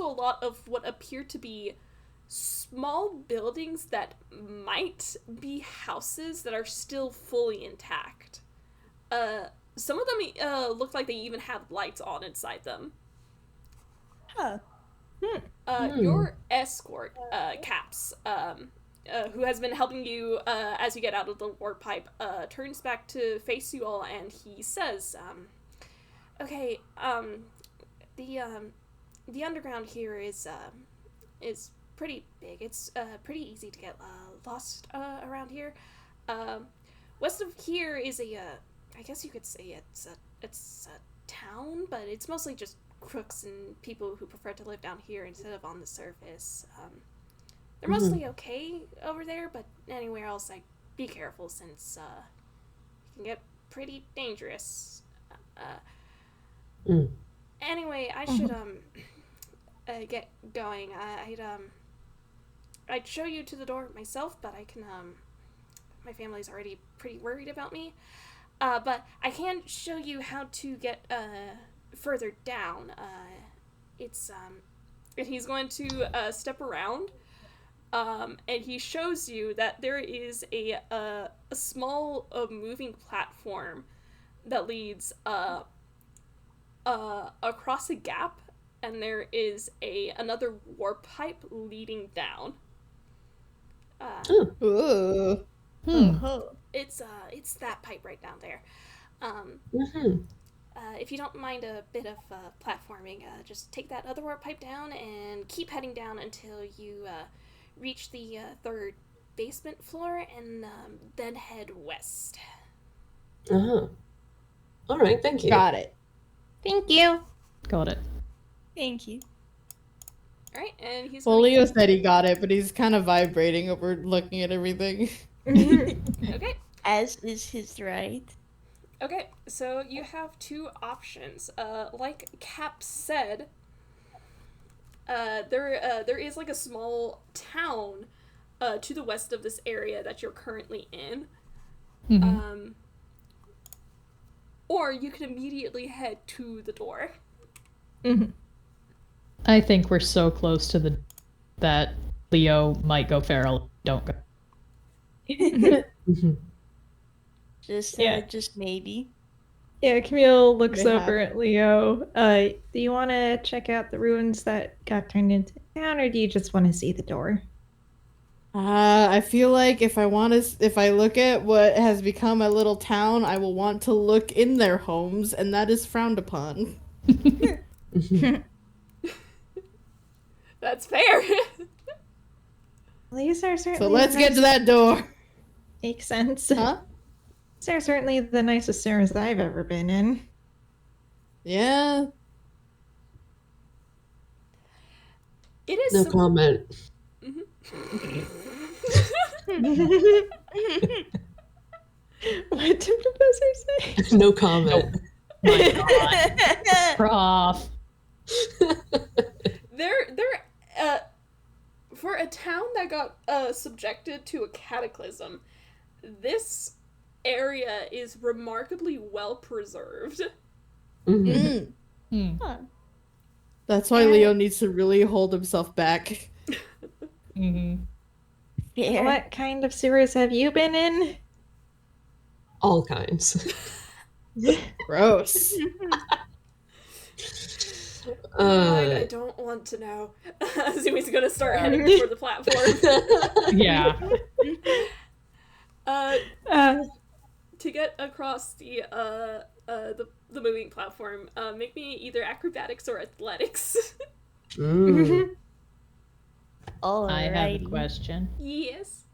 a lot of what appear to be small buildings that might be houses that are still fully intact. Some of them look like they even have lights on inside them. Huh. Your escort, Caps, who has been helping you as you get out of the warp pipe, turns back to face you all, and he says, "Okay, the underground here is pretty big. It's pretty easy to get lost around here. West of here is I guess you could say it's a town, but it's mostly just crooks and people who prefer to live down here instead of on the surface. They're mostly okay over there, but anywhere else, be careful since it can get pretty dangerous. Anyway, I should get going. I'd show you to the door myself, but I can my family's already pretty worried about me. But I can show you how to get further down. And he's going to step around, and he shows you that there is a small moving platform that leads across a gap, and there is another warp pipe leading down. it's that pipe right down there. Mhm. If you don't mind a bit of platforming, just take that other warp pipe down and keep heading down until you reach the third basement floor, and then head west. Uh-huh. All right, thank you. Got it. Thank you. Got it. Thank you. All right, and he's Well, gonna Leo said he got it, but he's kind of vibrating over looking at everything. Okay. As is his right. Okay, so you have two options. Like Cap said, there is like a small town to the west of this area that you're currently in. Mhm. Or you can immediately head to the door. I think we're so close to the that Leo might go feral. Don't go. Mhm. Just maybe. Yeah, Camille looks They over have- at Leo. Do you want to check out the ruins that got turned into town, or do you just want to see the door? I feel like if I look at what has become a little town, I will want to look in their homes, and that is frowned upon. That's fair. These are certainly. So let's get to that door. Makes sense. Huh? These are certainly the nicest stores I've ever been in. Yeah. It is No so- comment. What did Professor say? No comment. My God, Prof. They're for a town that got subjected to a cataclysm, this area is remarkably well preserved. Mhm. Mm. Hmm. That's why Leo needs to really hold himself back. Hmm. Fair. What kind of sewers have you been in? All kinds. Gross. I don't want to know. Zumi's gonna start heading for the platform. Yeah. To get across the moving platform, make me either acrobatics or athletics. Mm. I have a Alrighty. question. Yes.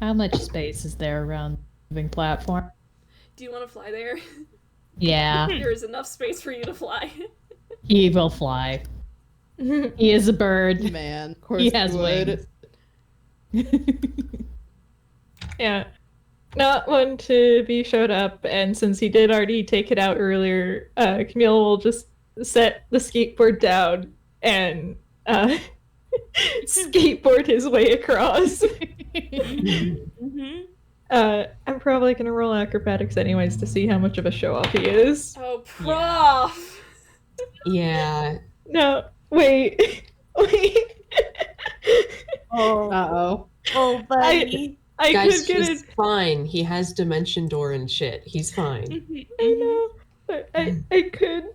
How much space is there around the moving platform? Do you want to fly there? Yeah, There is enough space for you to fly. he will fly. He is a bird. Man, of course He has would. wings. Yeah. Not one to be showed up, and since he did already take it out earlier, Camille will just set the skateboard down and skateboard his way across. Mm-hmm. I'm probably gonna roll acrobatics anyways to see how much of a show off he is. Oh, prof! Yeah. No, wait. Wait. Oh, Uh-oh. oh, buddy. I Guys, could get he's it. fine. He has dimension door and shit. He's fine. I know. But I could.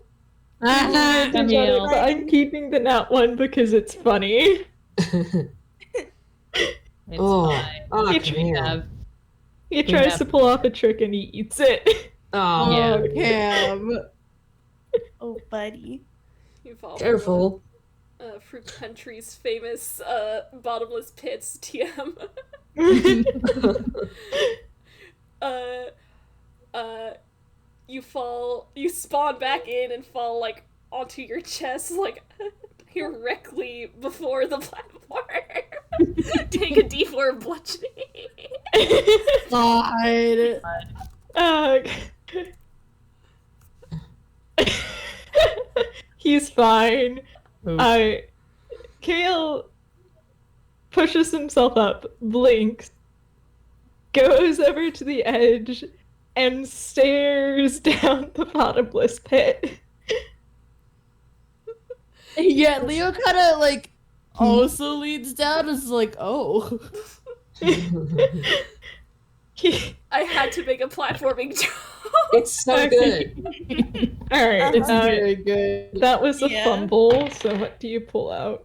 Ah, do better, but I'm keeping the nat one because it's funny. It's Oh, fine. oh, He Camille. He tries to pull off a trick and he eats it. Oh, Yeah. Cam. Oh, buddy. You fall careful. from Fruit Country's famous bottomless pits TM. You spawn back in and fall like onto your chest like directly before the platform. Take a D4 bludgeoning. God. He's fine. Oof. Camille pushes himself up, blinks, goes over to the edge, and stares down the bottomless pit. Yeah, Leo kind of like also leans down. Is like, oh. I had to make a platforming joke. It's so good. Alright, It's very good. that was a Yeah. fumble, so what do you pull out?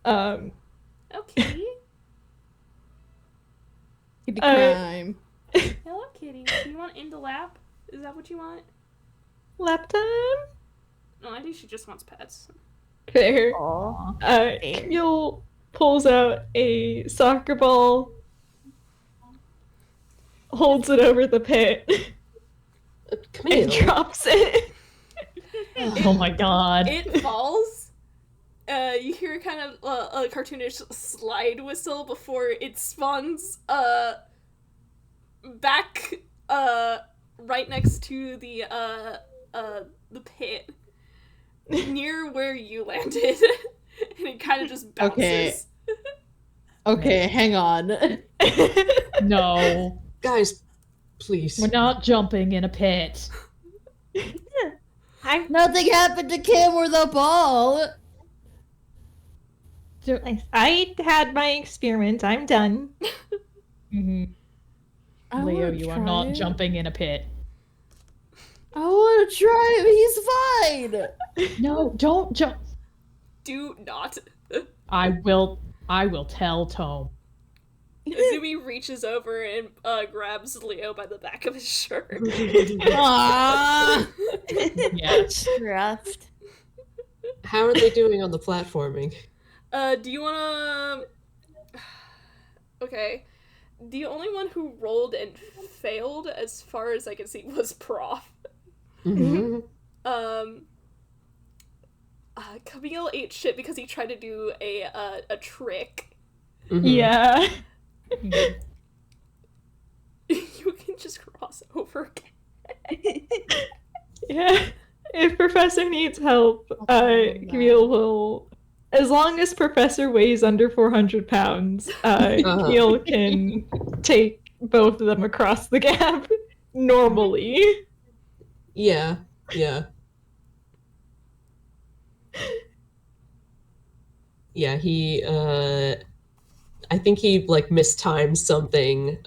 Okay. The crime. Hello, kitty. Do you want in the lap? Is that what you want? Lap time? No, I think she just wants pets. Fair. Aw. Camille pulls out a soccer ball, holds it over the pit, Camille. and drops it. Oh my god. It falls. You hear kind of a cartoonish slide whistle before it spawns back right next to the pit near where you landed, and it kind of just bounces. Okay, hang on. No. Guys, please. We're not jumping in a pit. Nothing happened to Kim or the ball. I had my experiment. I'm done. Mhm. I Leo, wanna you are try not it. jumping in a pit. I want to try it. He's fine. No, don't jump. Do not. I will tell Tome. Azumi reaches over and grabs Leo by the back of his shirt. Ah. Yes. Roughed. How are they doing on the platforming? Do you wanna... Okay. The only one who rolled and failed, as far as I can see, was Prof. Mm-hmm. Camille ate shit because he tried to do a trick. Mm-hmm. Yeah. You can just cross over again. Yeah. If Professor needs help, Camille will. As long as Professor weighs under 400 pounds, Camille can take both of them across the gap normally. Yeah. Yeah, he, I think he, like, mistimed something,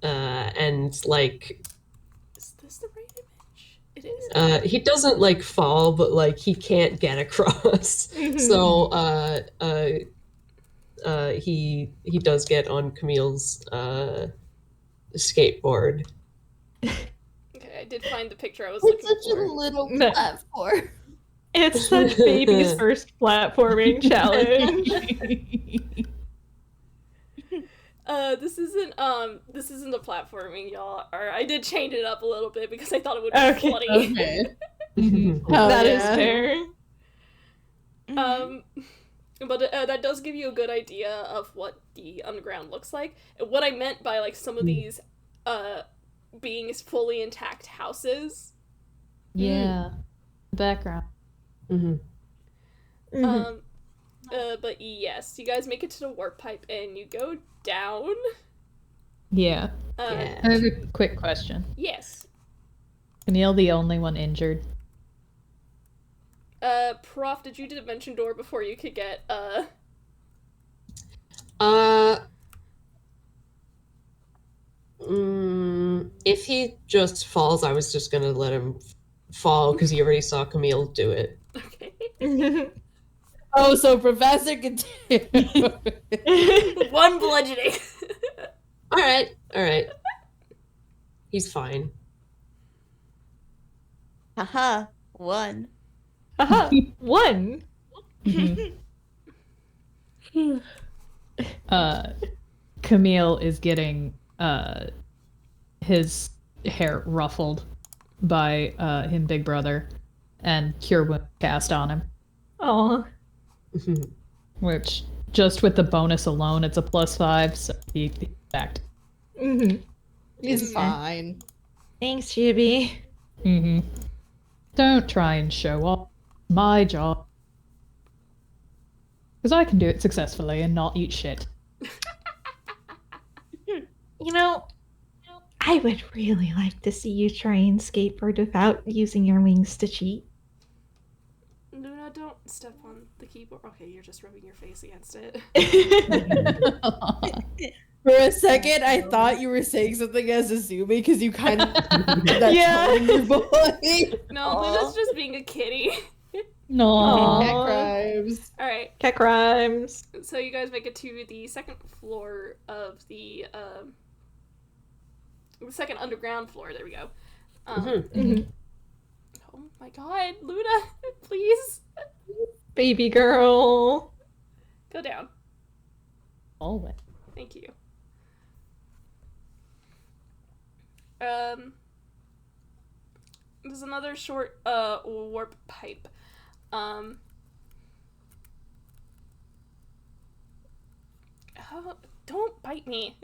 and, like, Is this the right image? It is. he doesn't, like, fall, but, like, he can't get across. So, he does get on Camille's, skateboard. Okay, I did find the picture I was It's looking such a for. little No. platform. It's such baby's first platforming challenge. This isn't the platforming, y'all. Or I did change it up a little bit because I thought it would be funny. Okay. That is fair. But that does give you a good idea of what the underground looks like. And what I meant by like some of these being fully intact houses. Yeah. Background. Mm-hmm. But yes, you guys make it to the warp pipe and you go down. Yeah. Yeah. I have a quick question. Yes. Camille the only one injured? Prof, did you dimension door before you could get, If he just falls, I was just gonna let him fall because you already saw Camille do it. Okay. Oh, so Professor can One bludgeoning. All right. He's fine. Haha. One. Aha! One! Camille is getting his hair ruffled by him big brother and cure wound cast on him, Aw. which just with the bonus alone it's a +5, so he's back. He's fine. Thanks, Juby. Don't try and show off. My job. Because I can do it successfully and not eat shit. You know, I would really like to see you try and skateboard without using your wings to cheat. Luna, don't step on the keyboard. Okay, you're just rubbing your face against it. For a second, I thought you were saying something as Azumi because you kind of did that Yeah. tone in your voice. No, Luna's just being a kitty. No. Cat crimes. Alright, Cat crimes. so you guys make it to the second floor of the the second underground floor. There we go. Mhm. Oh my god, Luna, please Baby girl. go down. Always. Thank you. There's another short warp pipe. Oh, don't bite me.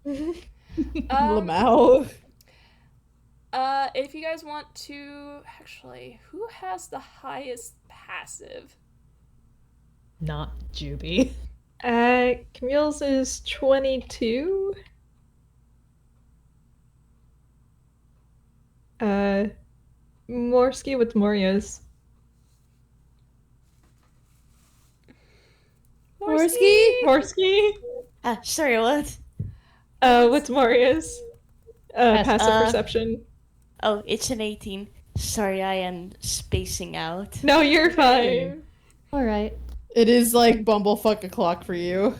Lamau. If you guys want to, actually, who has the highest passive? Not Juby. Camille's is 22. Morski with Moria's. Morski? Sorry, what? What's Moria's? Passive perception. Oh, it's an 18. Sorry, I am spacing out. No, you're fine. Alright. It is like bumblefuck o'clock for you.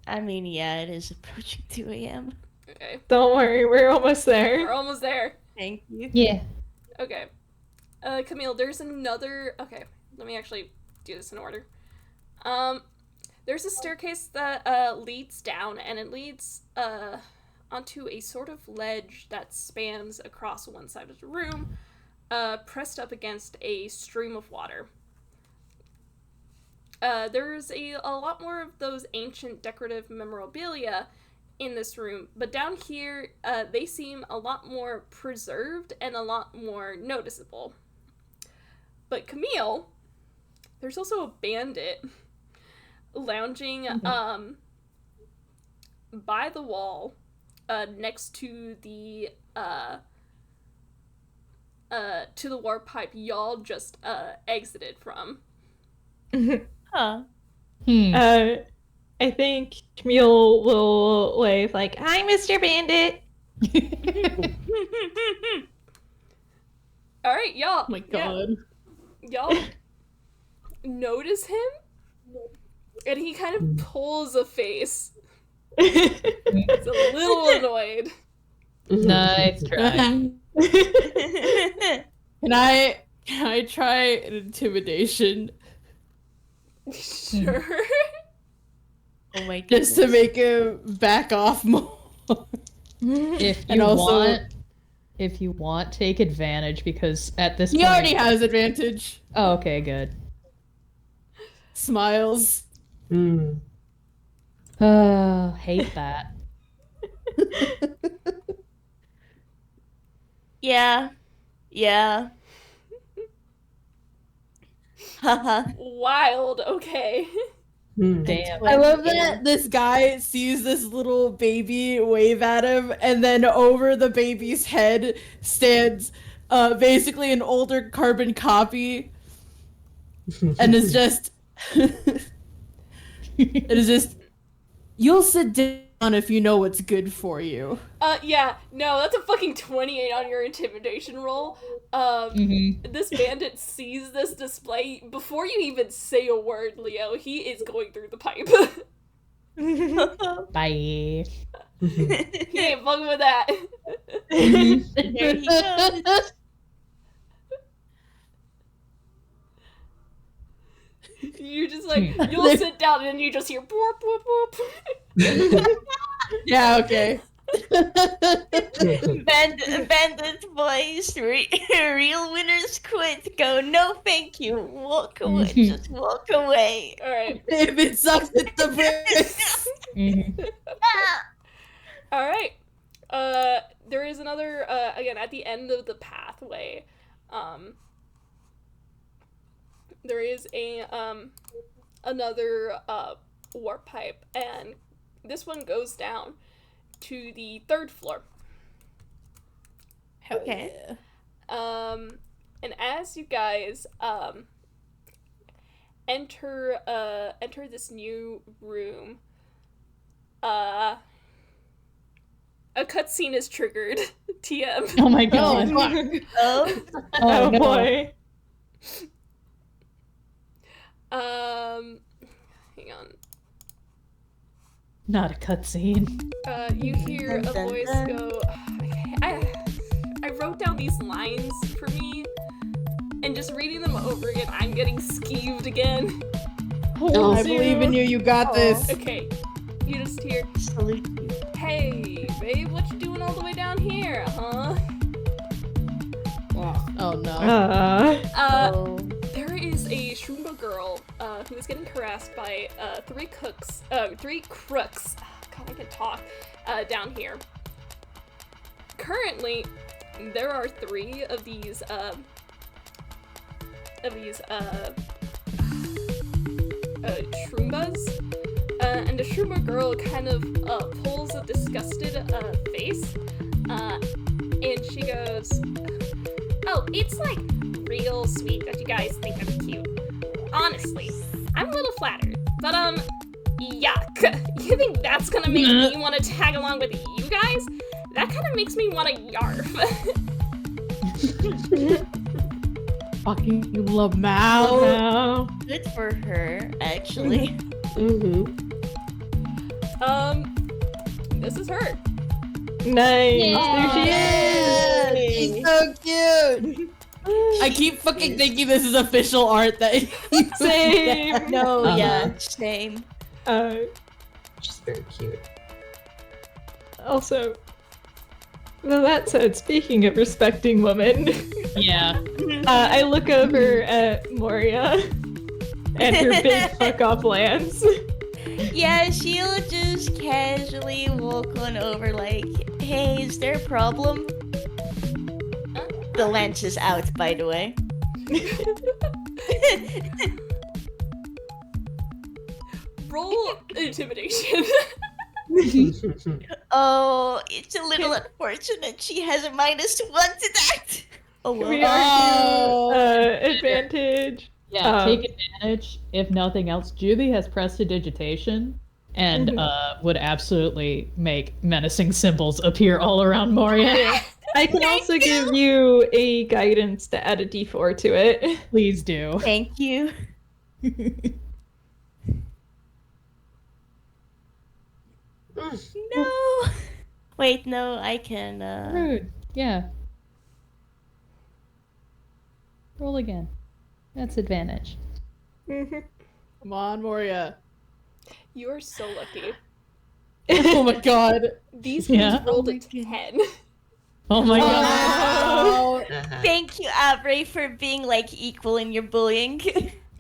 I mean, yeah, it is approaching 2 a.m. Okay, Don't worry, we're almost we're there. almost there. Thank you. Yeah. Okay. Camille, there's another... Okay, let me actually do this in order. There's a staircase that leads down, and it leads onto a sort of ledge that spans across one side of the room, pressed up against a stream of water. There's a lot more of those ancient decorative memorabilia in this room, but down here, they seem a lot more preserved and a lot more noticeable. But Camille, there's also a bandit lounging by the wall next to the warp pipe y'all just exited from. Huh. I think Camille will wave like, "Hi, Mr. Bandit." All right, y'all. Oh my god. Y'all notice him, and he kind of pulls a face. He's a little annoyed. Nice try. Can I try an intimidation Sure. Oh my goodness. just to make him back off more? If you And also- want, take advantage because at this He point. already has advantage. Oh, okay, good. Smiles. Hate that. Yeah. Haha. Wild. Okay. Damn. I love that this guy sees this little baby wave at him, and then over the baby's head stands basically an older carbon copy, and is just you'll sit down if you know what's good for you. Yeah, no, that's a fucking 28 on your intimidation roll. This bandit sees this display before you even say a word, Leo. He is going through the pipe. Bye. He ain't fucking with that. There he goes. You just like, you'll sit down and you just hear boop, boop, boop. Yeah, okay. Bandit boys, real winners quit. Go, no thank you. Walk away, just walk away. Alright. If it sucks, it's the bricks. Alright. There is another, again, at the end of the pathway, there is a, another, warp pipe, and this one goes down to the 3rd floor. Okay. And as you guys, enter this new room, a cutscene is triggered. TM. Oh my god. Oh. Oh no. boy. Hang on. Not a cutscene. You hear a Dun, dun, voice dun. go, I I wrote down these lines for me, and just reading them over again, I'm getting skeeved again. Oh, I believe in you. You got this. Okay, you just hear, Salute you. "Hey, babe, what you doing all the way down here, huh?" Oh no. Oh. There is a Shroomba girl who is getting harassed by three crooks. God, I can talk. Down here. Currently, there are three of these Shroombas, and the Shroomba girl kind of pulls a disgusted face, and she goes, "Oh, it's like real sweet that you guys think I'm cute. Honestly, I'm a little flattered, but yuck. You think that's gonna make me want to tag along with you guys? That kind of makes me want to yarf." Fucking Lamau. Good for her, actually. This is her. Nice. There she is. She's so cute. I keep fucking thinking this is official art that Same. No, yeah, same. She's very cute. Also, well, that said, speaking of respecting women, Yeah. I look over at Moria and her big fuck off lance. Yeah, she'll just casually walk on over like, "Hey, is there a problem?" The lance is out, by the way. Roll intimidation. Oh, it's a little unfortunate she has a -1 to that. Oh well. We argue advantage. Yeah, take advantage. If nothing else, Jubilee has prestidigitation and would absolutely make menacing symbols appear all around Moria. I can also give you a guidance to add a d4 to it. Please do. Thank you. No. Wait, no, I can. Rude. Yeah. Roll again. That's advantage. Come on, Moria. You are so lucky. Oh my god. These guys Yeah. rolled a 10. Oh my god. Oh. Thank you, Abre, for being like equal in your bullying.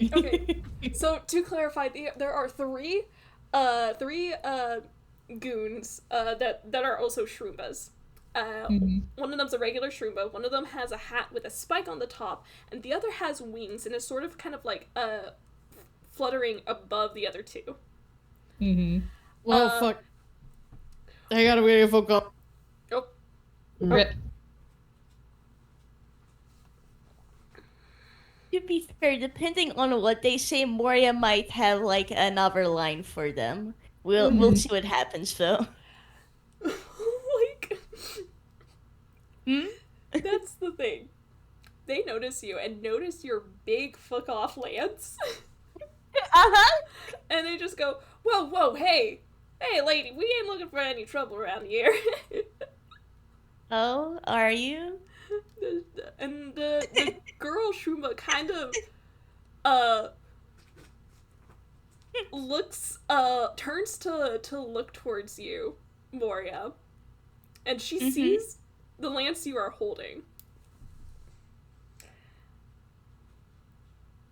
Okay, so to clarify, there are three goons that are also Shroombas. One of them's a regular Shroomba, one of them has a hat with a spike on the top, and the other has wings and is sort of kind of like fluttering above the other two. Well, fuck. I gotta get a phone call. Oh, Rip. To be fair, depending on what they say, Moria might have like another line for them. We'll see what happens though. like, that's the thing. They notice you and notice your big fuck off lance. And they just go, whoa, hey, lady, we ain't looking for any trouble around here. Oh, are you? And the girl Shroomba kind of looks turns to look towards you, Moria, and she sees the lance you are holding.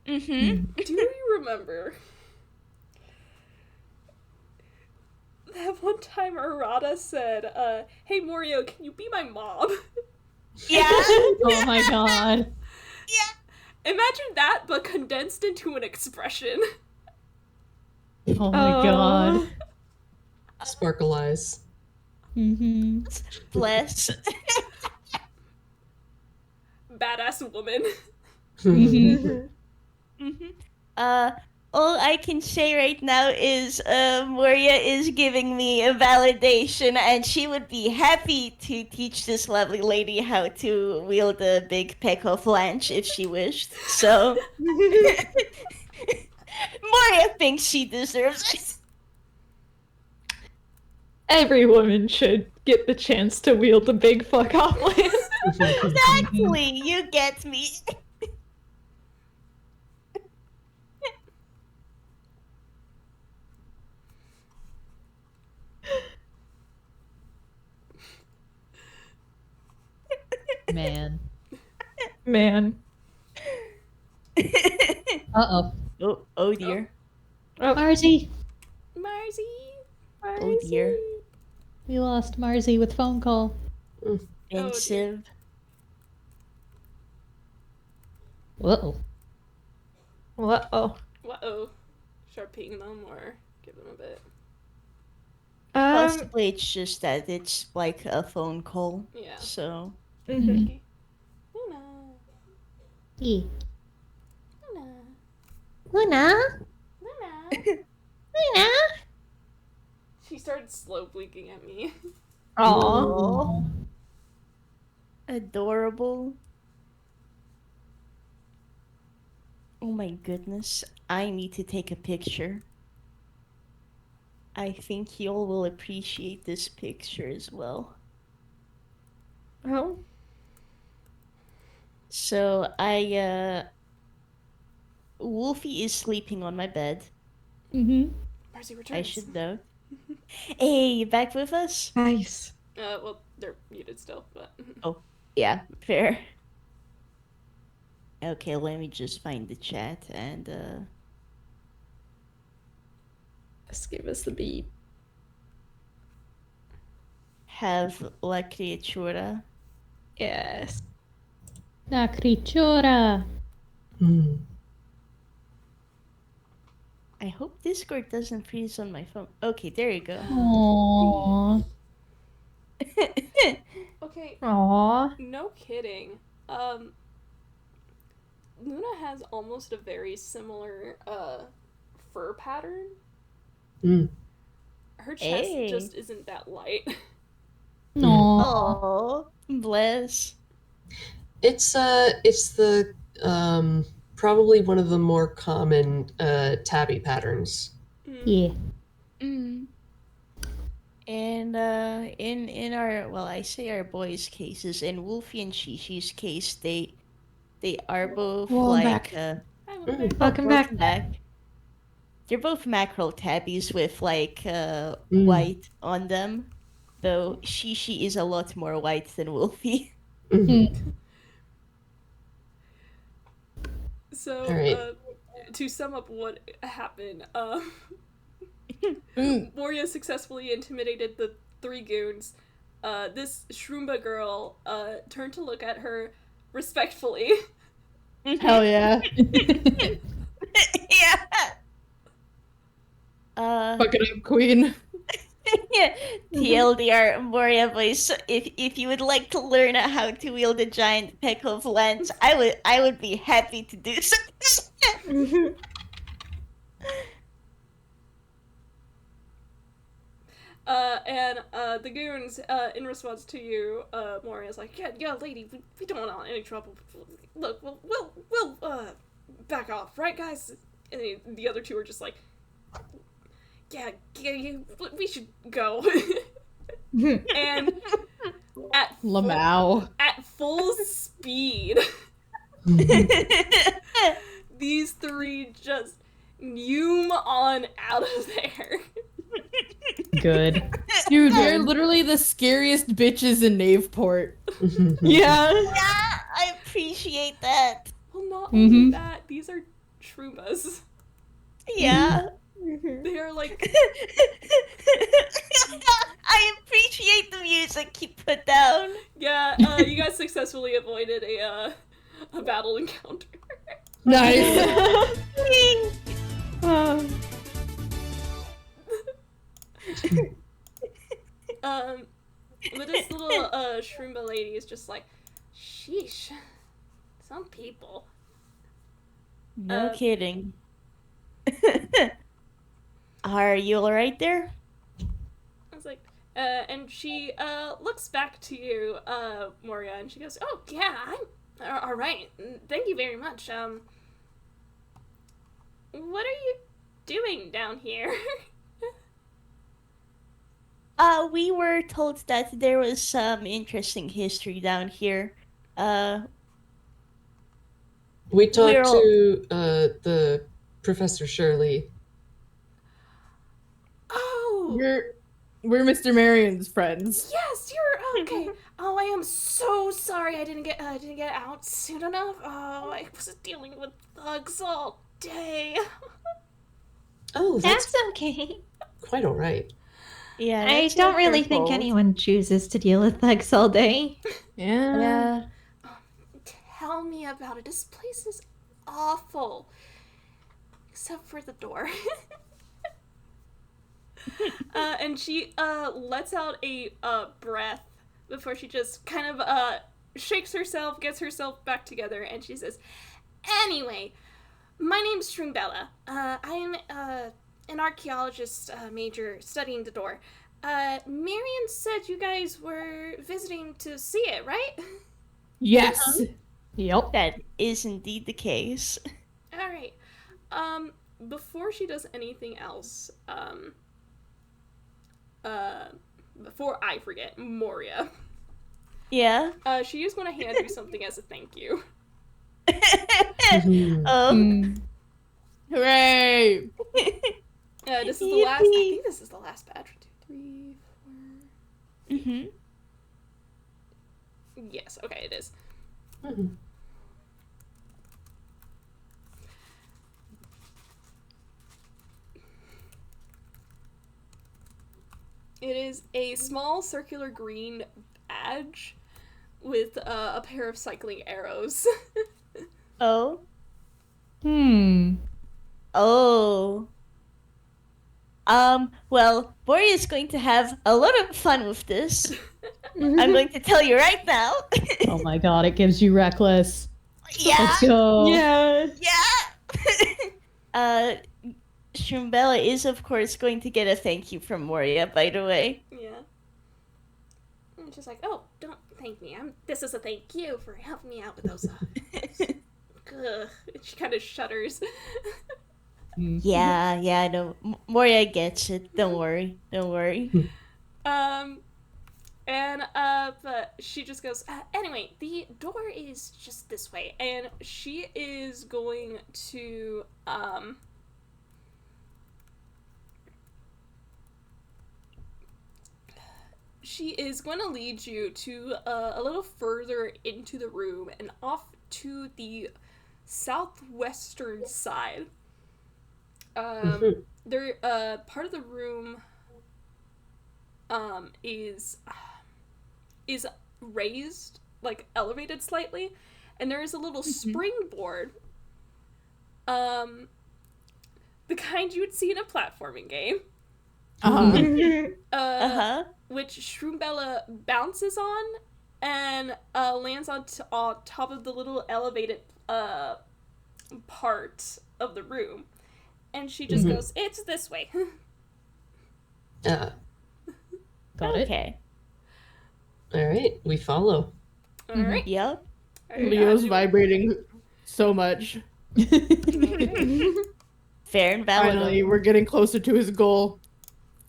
Do you remember that one time Arata said, "Hey Moria, can you be my mom?" Yeah. Oh my god. Imagine that, but condensed into an expression. Oh my god. Sparkle eyes. Bless. Badass woman. All I can say right now is Moria is giving me a validation, and she would be happy to teach this lovely lady how to wield a big peck of lance if she wished. So Moria thinks she deserves it. Every woman should get the chance to wield the big fuck off lance. Exactly, you get me. Man. Man. Uh-oh. Oh dear. Oh, Marzi! Marzi. Oh dear. We lost Marzi with phone call. Offensive. Whoa. uh-oh. Uh-oh. Sharpening them or give them a bit. Possibly it's just that it's like a phone call. Yeah. So. Mhm. Okay. Luna. Yeah. Luna. Luna? Luna. Luna? She started slow blinking at me. Aw. Adorable. Oh my goodness. I need to take a picture. I think y'all will appreciate this picture as well. Oh. So Wolfie is sleeping on my bed. Mm-hmm. Marzi I returns. should note. Hey, you back with us? Nice. Well, they're muted still, but... Yeah, fair. Okay, let me just find the chat and Just give us the beat. have La Criatura. Yes. La Criatura. I hope Discord doesn't freeze on my phone. Okay, there you go. Aww. Okay, Aw. no kidding. Luna has almost a very similar, fur pattern. Her chest Hey. just isn't that light. Aww. Oh, bless. It's the probably one of the more common tabby patterns. Yeah. Mm. And in our, well, I say our boys' cases, in Wolfie and Shishi's case, they are both Well, I'm like back. Hi, Luna. Welcome back. They're both mackerel tabbies with like Mm. white on them, though Shishi is a lot more white than Wolfie. So, All right. to sum up what happened, Mm. Moria successfully intimidated the three goons. This Shroomba girl, turned to look at her respectfully. Hell yeah. Yeah. Fuck it up, queen. Yeah. TLDR Moria voice. If you would like to learn how to wield a giant peck of lance, I would be happy to do so. And the goons, in response to you, Moria's like, yeah, lady, we don't want any trouble. Look, we'll back off, right, guys? And the other two are just like, yeah, we should go. And at full speed, these three just Noom on out of there. Good. Dude, they're literally the scariest bitches in Knaveport. Yeah. Yeah, I appreciate that. Well, not only that, these are Shroombas. Yeah. They are like, I appreciate the music you put down. yeah, you guys successfully avoided a battle encounter. Nice. But this little Shroomba lady is just like, sheesh, some people. No kidding. Are you alright there? I was like, and she looks back to you, Moria, and she goes, "Oh yeah, I'm all right. Thank you very much. What are you doing down here?" We were told that there was some interesting history down here. We talked We're all- to the Professor Shirley. Oh, We're Mr. Marian's friends. yes, you're okay. Oh, I am so sorry. I didn't get out soon enough. Oh, I was dealing with thugs all day. Oh, that's That's okay. quite all right. Yeah, I that's don't not really your think fault. anyone chooses to deal with thugs all day. Yeah. Tell me about it. This place is awful, except for the door. And she lets out a breath before she just kind of shakes herself, gets herself back together, and she says, "Anyway, my name's Trumbella. I'm an archaeologist major studying the door. Marian said you guys were visiting to see it, right?" Yes. Yep. That is indeed the case. All right. Before she does anything else, before I forget, Moria, Yeah. she is going to hand you something as a thank you. Hooray! This is the last. I think this is the last batch. 1, 2, 3, 4. Mm-hmm. Yes. Okay, it is. Mhm. It is a small circular green badge with a pair of cycling arrows. Oh. Hmm. Oh. Well, Moria is going to have a lot of fun with this. I'm going to tell you right now. Oh my god, it gives you reckless. Yeah. Let's go. Yeah. Yeah. Trumbella is, of course, going to get a thank you from Moria, by the way. Yeah. And she's like, "Oh, don't thank me. This is a thank you for helping me out with those." Ugh. And she kind of shudders. Yeah, no. Moria gets it. Don't worry. But she just goes, "Anyway, the door is just this way," and she is going to, she is going to lead you to a little further into the room and off to the southwestern side. There, part of the room, is raised, like elevated slightly, and there is a little springboard, the kind you would see in a platforming game, which Shrumbella bounces on and lands on top of the little elevated part of the room, and she just goes, "It's this way." Got it. Okay. All right, we follow. All right. Yep. Leo's vibrating so much. Fair and valid. Finally, we're getting closer to his goal.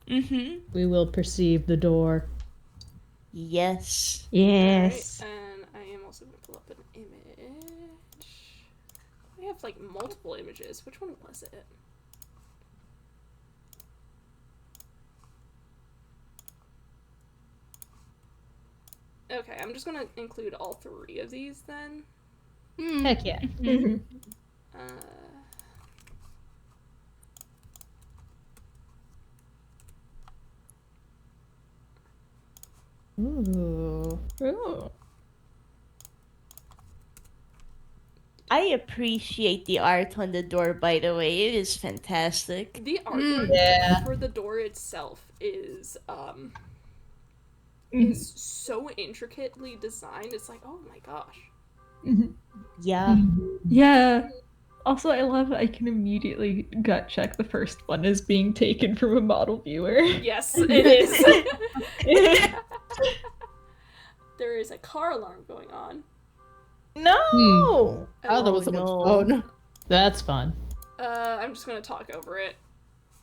Mm-hmm. We will perceive the door. Yes. Yes. Alright, and I am also going to pull up an image. I have like multiple images. Which one was it? Okay, I'm just going to include all 3 of these then. Heck yeah. Ooh. Ooh. I appreciate the art on the door, by the way. It is fantastic. The artwork Yeah. for the door itself is so intricately designed. It's like, oh my gosh. Yeah. Yeah. Also, I love I can immediately gut check the first one as being taken from a model viewer. Yes, it is. There is a car alarm going on. No! Oh, that was someone's no. phone. That's fun. I'm just gonna talk over it.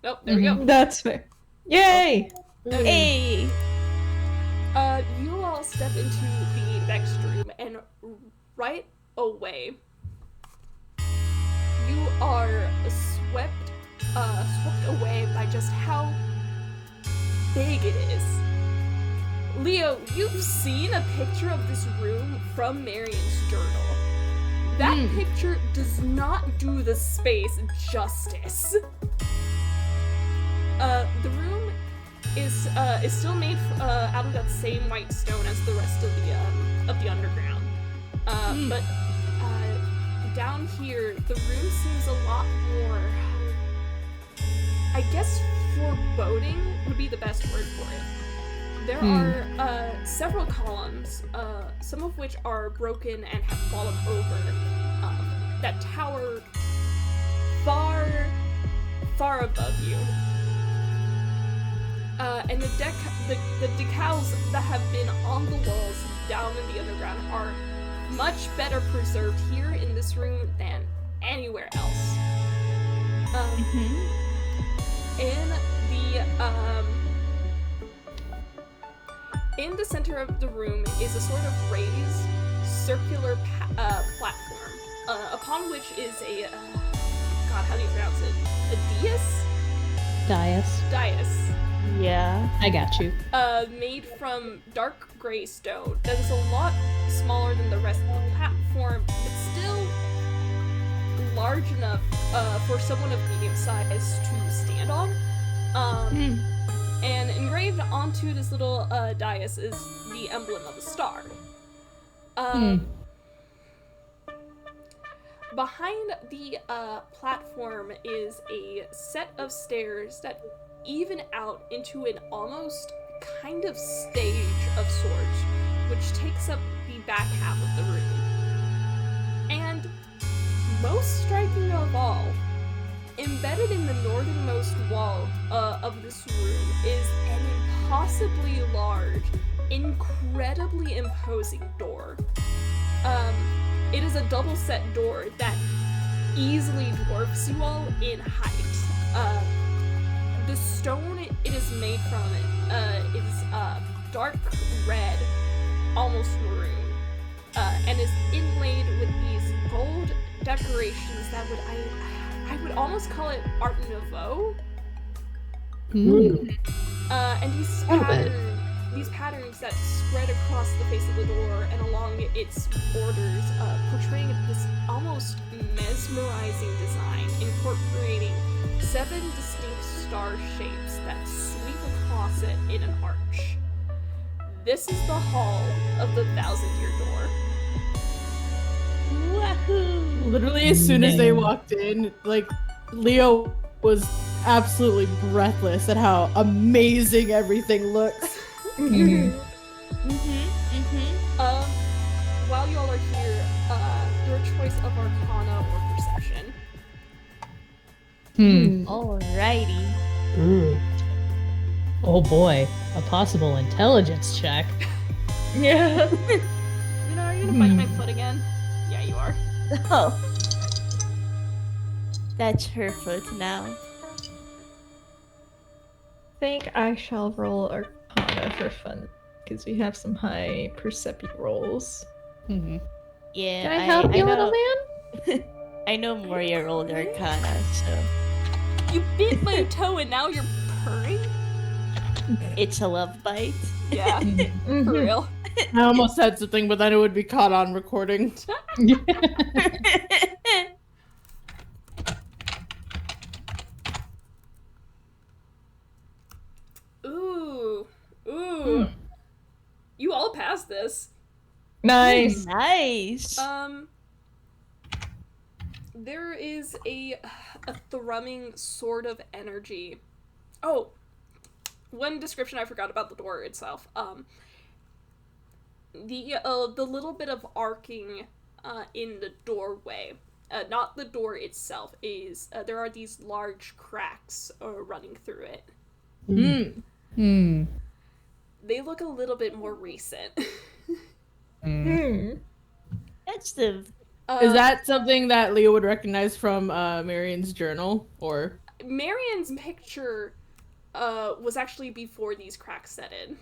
Nope, there we go. That's fair. Yay! Hey! You all step into the next room, and right away, you are swept away by just how big it is. Leo, you've seen a picture of this room from Marian's journal. That picture does not do the space justice. The room is still made out of that same white stone as the rest of the underground. But down here, the room seems a lot more, I guess foreboding would be the best word for it. There are several columns, some of which are broken and have fallen over, that tower far, far above you. And the decals that have been on the walls down in the underground are much better preserved here in this room than anywhere else. In the center of the room is a sort of raised circular platform, upon which is a God, how do you pronounce it? A dais? Dais. Yeah. I got you. Made from dark gray stone that is a lot smaller than the rest of the platform, but still large enough for someone of medium size to stand on. And engraved onto this little dais is the emblem of a star. Behind the platform is a set of stairs that even out into an almost kind of stage of sorts, which takes up the back half of the room. And most striking of all, embedded in the northernmost wall of this room is an impossibly large, incredibly imposing door. It is a double-set door that easily dwarfs you all in height. The stone it is made from is dark red, almost maroon, and is inlaid with these gold decorations that I would almost call it Art Nouveau. And these patterns that spread across the face of the door and along its borders, portraying this almost mesmerizing design, incorporating 7 distinct star shapes that sweep across it in an arch. This is the Hall of the 1,000-Year Door. Wahoo! Literally, as soon as they walked in, like, Leo was absolutely breathless at how amazing everything looks. While y'all are here, your choice of Arcana or Perception. Alrighty. Oh boy, a possible intelligence check. Yeah. You know, are you gonna bite my foot again? Yeah, you are. Oh. That's her foot now. I think I shall roll Arcana for fun, because we have some high perception rolls. Yeah, Can I help you, little man? I know Moria rolled Arcana, so You bit my toe and now you're purring? it's a love bite. Yeah, for real. I almost said something, but then it would be caught on recording. Ooh. You all passed this. Nice. Nice. There is a thrumming sort of energy. Oh, one description I forgot about the door itself. The little bit of arcing in the doorway, not the door itself, is there are these large cracks running through it. They look a little bit more recent. That's the. Is that something that Leo would recognize from Marian's journal, or? Marian's picture was actually before these cracks set in.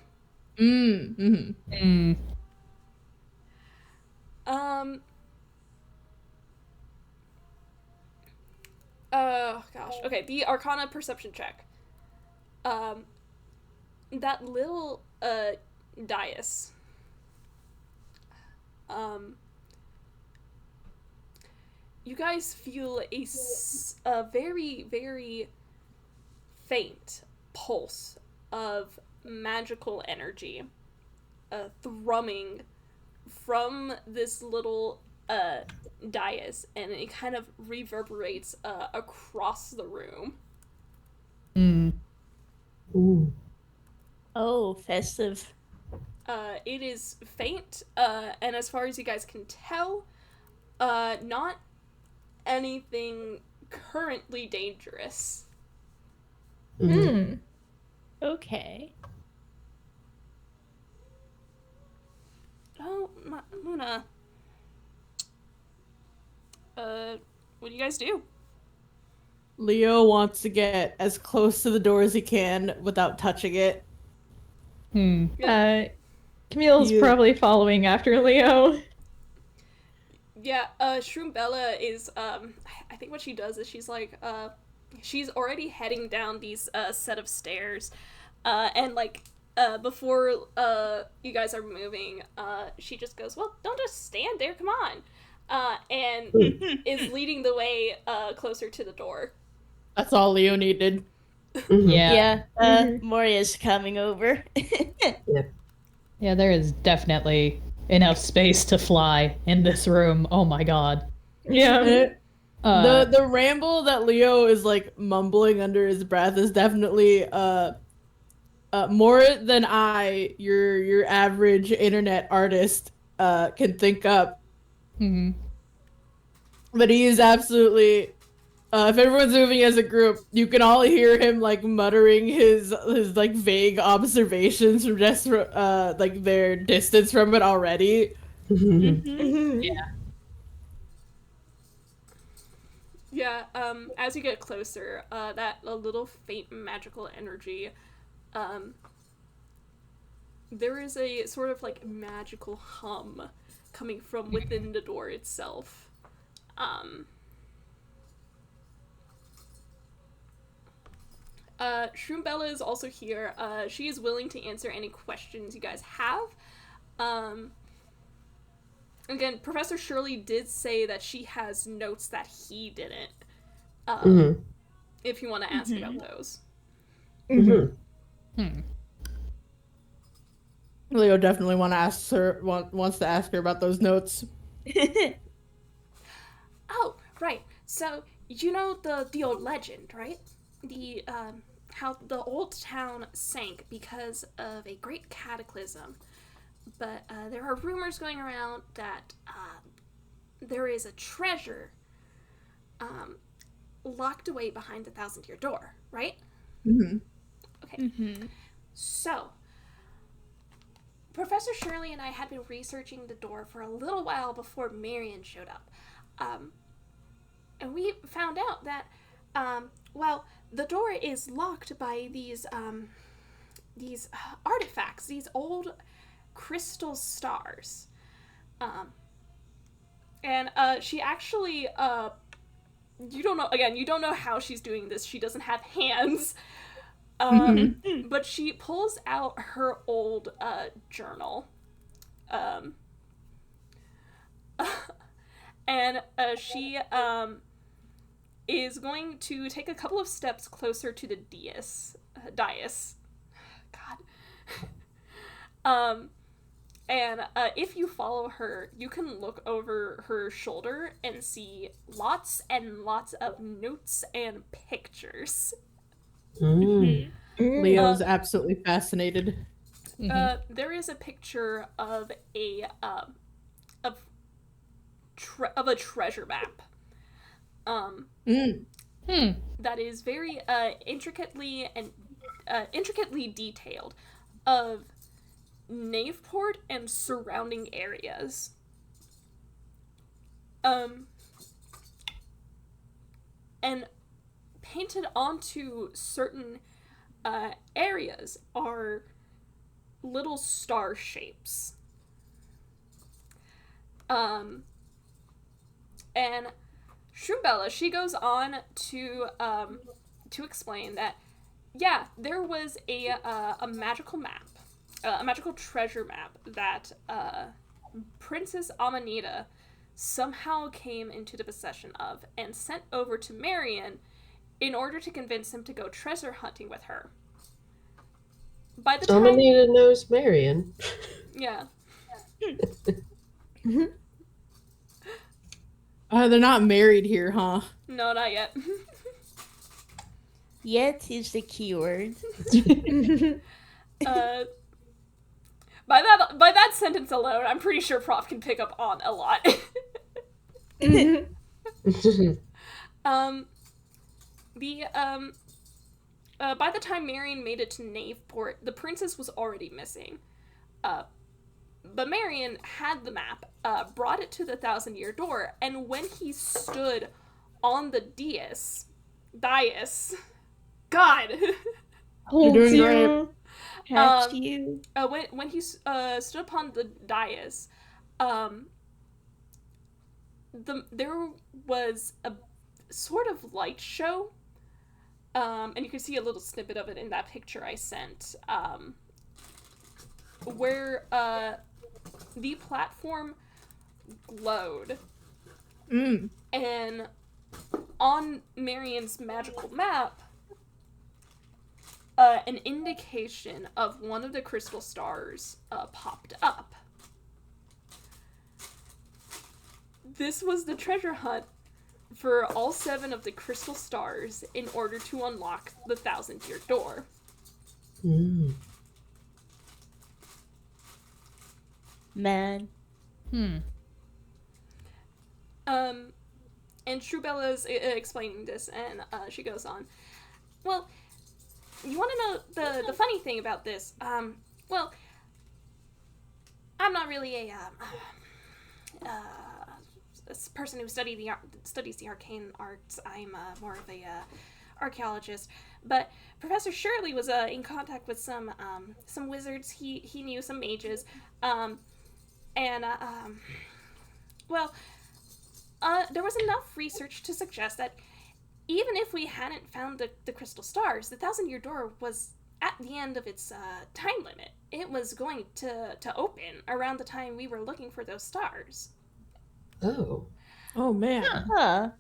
Gosh. Okay, the Arcana perception check. That little, dais. You guys feel a very, very faint pulse of magical energy, thrumming from this little, dais, and it kind of reverberates across the room. Ooh. Oh, festive. It is faint, and as far as you guys can tell, not anything currently dangerous. Okay. Oh, Luna. What do you guys do? Leo wants to get as close to the door as he can without touching it. Camille's probably following after Leo. Yeah, Shroombella is, I think what she does is she's like, she's already heading down these, set of stairs, and like, before, you guys are moving, she just goes, well, don't just stand there, come on, and is leading the way, closer to the door. That's all Leo needed. Yeah. Moria's coming over. Yeah, there is definitely enough space to fly in this room. Oh my god. Yeah. The ramble that Leo is like mumbling under his breath is definitely more than your average internet artist can think up. But he is absolutely if everyone's moving as a group, you can all hear him like muttering his like vague observations from just like their distance from it already. Yeah, as you get closer, that a little faint magical energy, there is a sort of like magical hum coming from within the door itself. Shroombella is also here. She is willing to answer any questions you guys have. Again, Professor Shirley did say that she has notes that he didn't. If you want to ask about those. Leo definitely wants to ask her about those notes. Oh, right. So, you know the old legend, right? The, how the old town sank because of a great cataclysm. But, there are rumors going around that, there is a treasure, locked away behind the 1,000-year door, right? Okay. So, Professor Shirley and I had been researching the door for a little while before Marian showed up. And we found out that, well, the door is locked by these artifacts, these old crystal stars. And she actually, you don't know how she's doing this. She doesn't have hands. But she pulls out her old, journal. And she is going to take a couple of steps closer to the dais. God. And if you follow her, you can look over her shoulder and see lots and lots of notes and pictures. Leo's absolutely fascinated. There is a picture of a treasure map. That is very intricately detailed of Knaveport and surrounding areas. And painted onto certain areas are little star shapes. And Shrumbella, she goes on to explain that, yeah, there was a magical map, a magical treasure map that Princess Amanita somehow came into the possession of and sent over to Marian in order to convince him to go treasure hunting with her. By the time... Amanita knows Marian. Yeah. They're not married here, huh? No, not yet. Yet is the keyword. By that sentence alone, I'm pretty sure Prof can pick up on a lot. By the time Marian made it to Knaveport, the princess was already missing. But Marian had the map, brought it to the Thousand-Year Door, and when he stood on the dais, God, You're doing great. Catch you. when he stood upon the dais, there was a sort of light show, and you can see a little snippet of it in that picture I sent, where the platform glowed, and on Marian's magical map, an indication of one of the crystal stars popped up. This was the treasure hunt for all 7 of the crystal stars in order to unlock the Thousand-Year Door. Man. And Shrubella's explaining this, and she goes on, well, you want to know the funny thing about this? Well, I'm not really a person who studies the arcane arts. I'm more of a archaeologist. But Professor Shirley was in contact with some wizards. He knew some mages, well, there was enough research to suggest that even if we hadn't found the crystal stars, the Thousand-Year Door was at the end of its time limit. It was going to open around the time we were looking for those stars. Oh. Oh, man. Huh.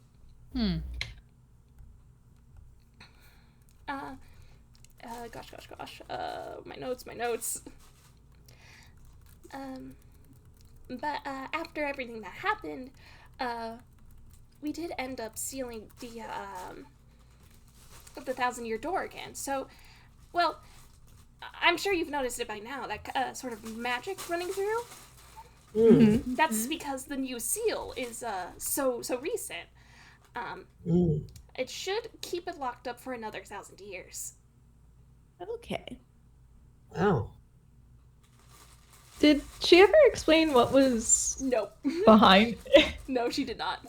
Gosh. My notes. But after everything that happened, we did end up sealing the Thousand-Year Door again. So, well, I'm sure you've noticed it by now, that sort of magic running through. That's because the new seal is so recent. It should keep it locked up for another 1,000 years. Okay. Wow. Did she ever explain what was Nope. behind? No, she did not.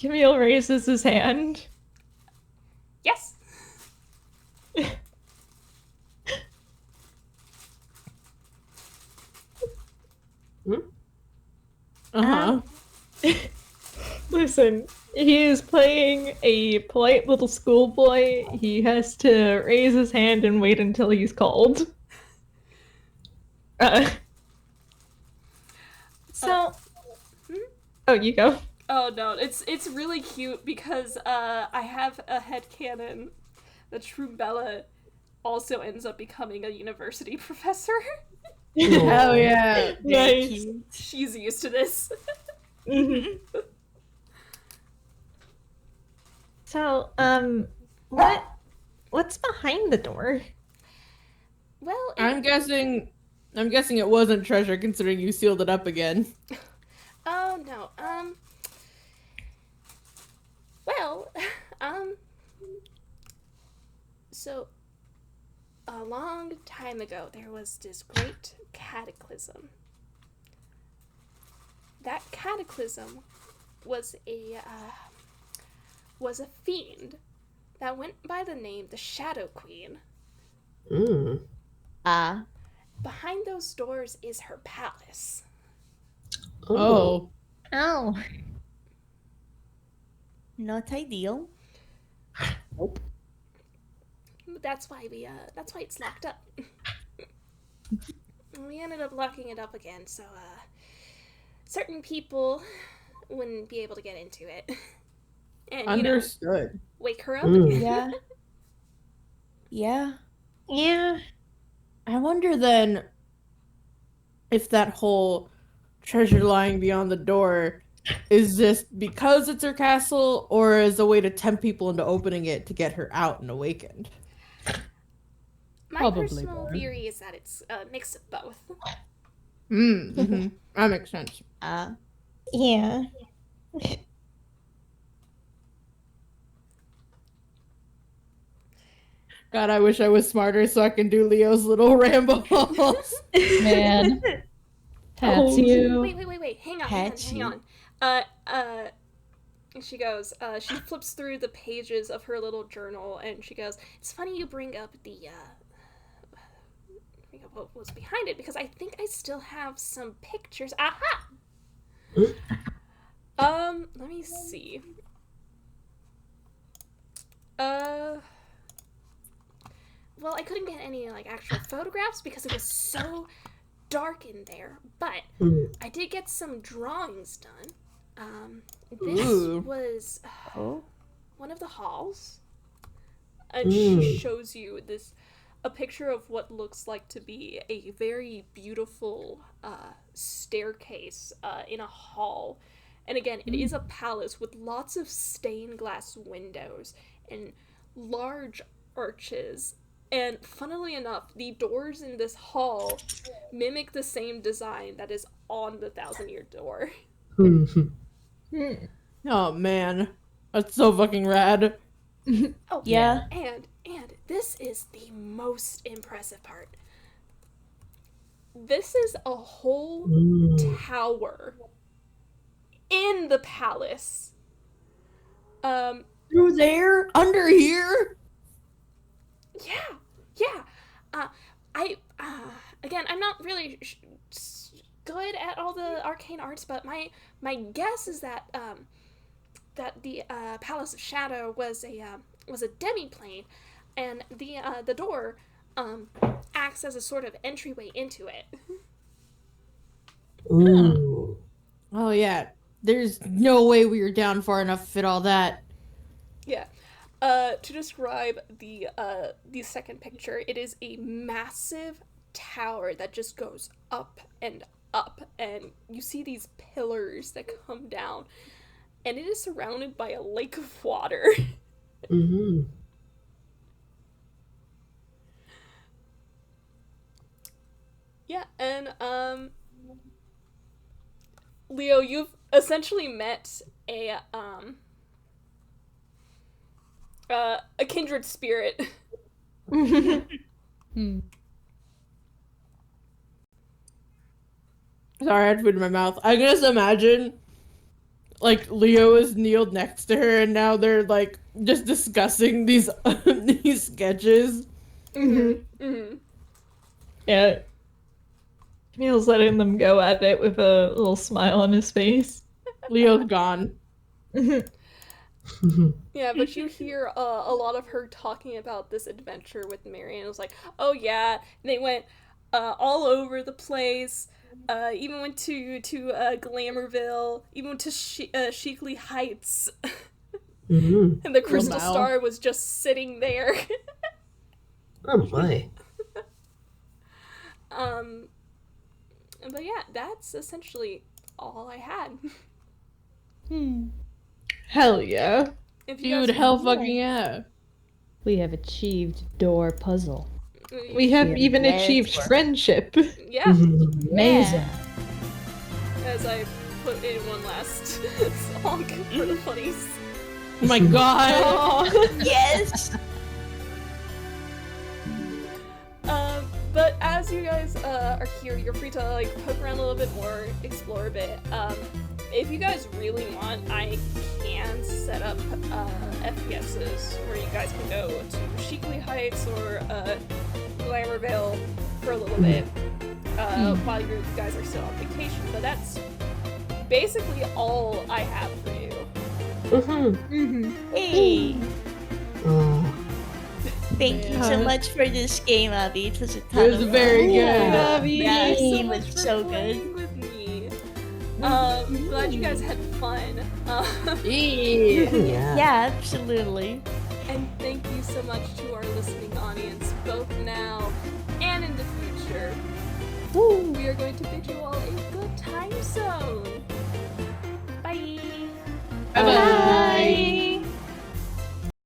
Camille raises his hand. Yes. Listen, he is playing a polite little schoolboy. He has to raise his hand and wait until he's called. So, Oh, you go. Oh no, it's really cute because I have a headcanon that Shrumbella also ends up becoming a university professor. Hell yeah. Nice. She's used to this. So, what's behind the door? Well, I'm guessing it wasn't treasure considering you sealed it up again. Oh no. Well, so a long time ago there was this great cataclysm. That cataclysm was a fiend that went by the name the Shadow Queen. Behind those doors is her palace. Oh. Oh. Not ideal. Nope. But that's why it's locked up. We ended up locking it up again, so certain people wouldn't be able to get into it. And Understood. wake her up again. Yeah. Yeah. Yeah. I wonder then if that whole treasure lying beyond the door is just because it's her castle, or is a way to tempt people into opening it to get her out and awakened. My Probably personal both. theory is that it's a mix of both. Mm-hmm. That makes sense. Yeah. God, I wish I was smarter so I can do Leo's little rambles. Man. Hats you. Wait. Hang on. She goes, she flips through the pages of her little journal, and she goes, it's funny you bring up what was behind it, because I think I still have some pictures. Aha! Let me see. Well, I couldn't get any, actual photographs because it was so dark in there, but I did get some drawings done. This was one of the halls, and she shows you a picture of what looks like to be a very beautiful staircase in a hall. And again, it is a palace with lots of stained glass windows and large arches. And funnily enough, the doors in this hall mimic the same design that is on the 1,000-Year Door. Oh man, that's so fucking rad. Oh Yeah. And this is the most impressive part. This is a whole tower in the palace. Through there? Under here? Yeah. Again, I'm not really good at all the arcane arts, but my guess is that that the Palace of Shadow was a demiplane, and the door acts as a sort of entryway into it. Ooh. Oh yeah. There's no way we were down far enough to fit all that. Yeah. To describe the second picture, it is a massive tower that just goes up, and you see these pillars that come down, and it is surrounded by a lake of water. Yeah, and Leo, you've essentially met a kindred spirit. Sorry, I had food in my mouth. I can just imagine, Leo is kneeled next to her, and now they're, just discussing these these sketches. Yeah. Camille's letting them go at it with a little smile on his face. Leo's gone. Yeah, but you hear a lot of her talking about this adventure with Marian. It was like, oh yeah, they went all over the place. Even went to Glamourville. Even went to Sheakley Heights. And the Crystal Star was just sitting there. Oh my. But yeah, that's essentially all I had. Hell yeah. If you Dude, guys hell fucking yeah. We have achieved door puzzle. We have even Yeah, achieved it's work. friendship. Yeah, Amazing. as I put in one last song for the funnies. Oh my god. Yes. But as you guys are here, you're free to poke around a little bit more, explore a bit. If you guys really want, I can set up FPSs where you guys can go to Sheakley Heights or Glamourville for a little bit while you guys are still on vacation. But that's basically all I have for you. Hey! Oh. Thank you so much for this game, Abby. It was a ton It was of very fun. good. Yeah, Thank this you so game much was for so playing good. with me. Glad you guys had fun. Yeah. Yeah, absolutely. And thank you so much to our listening audience, both now and in the future. We are going to bid you all a good time zone. Bye. Bye-bye.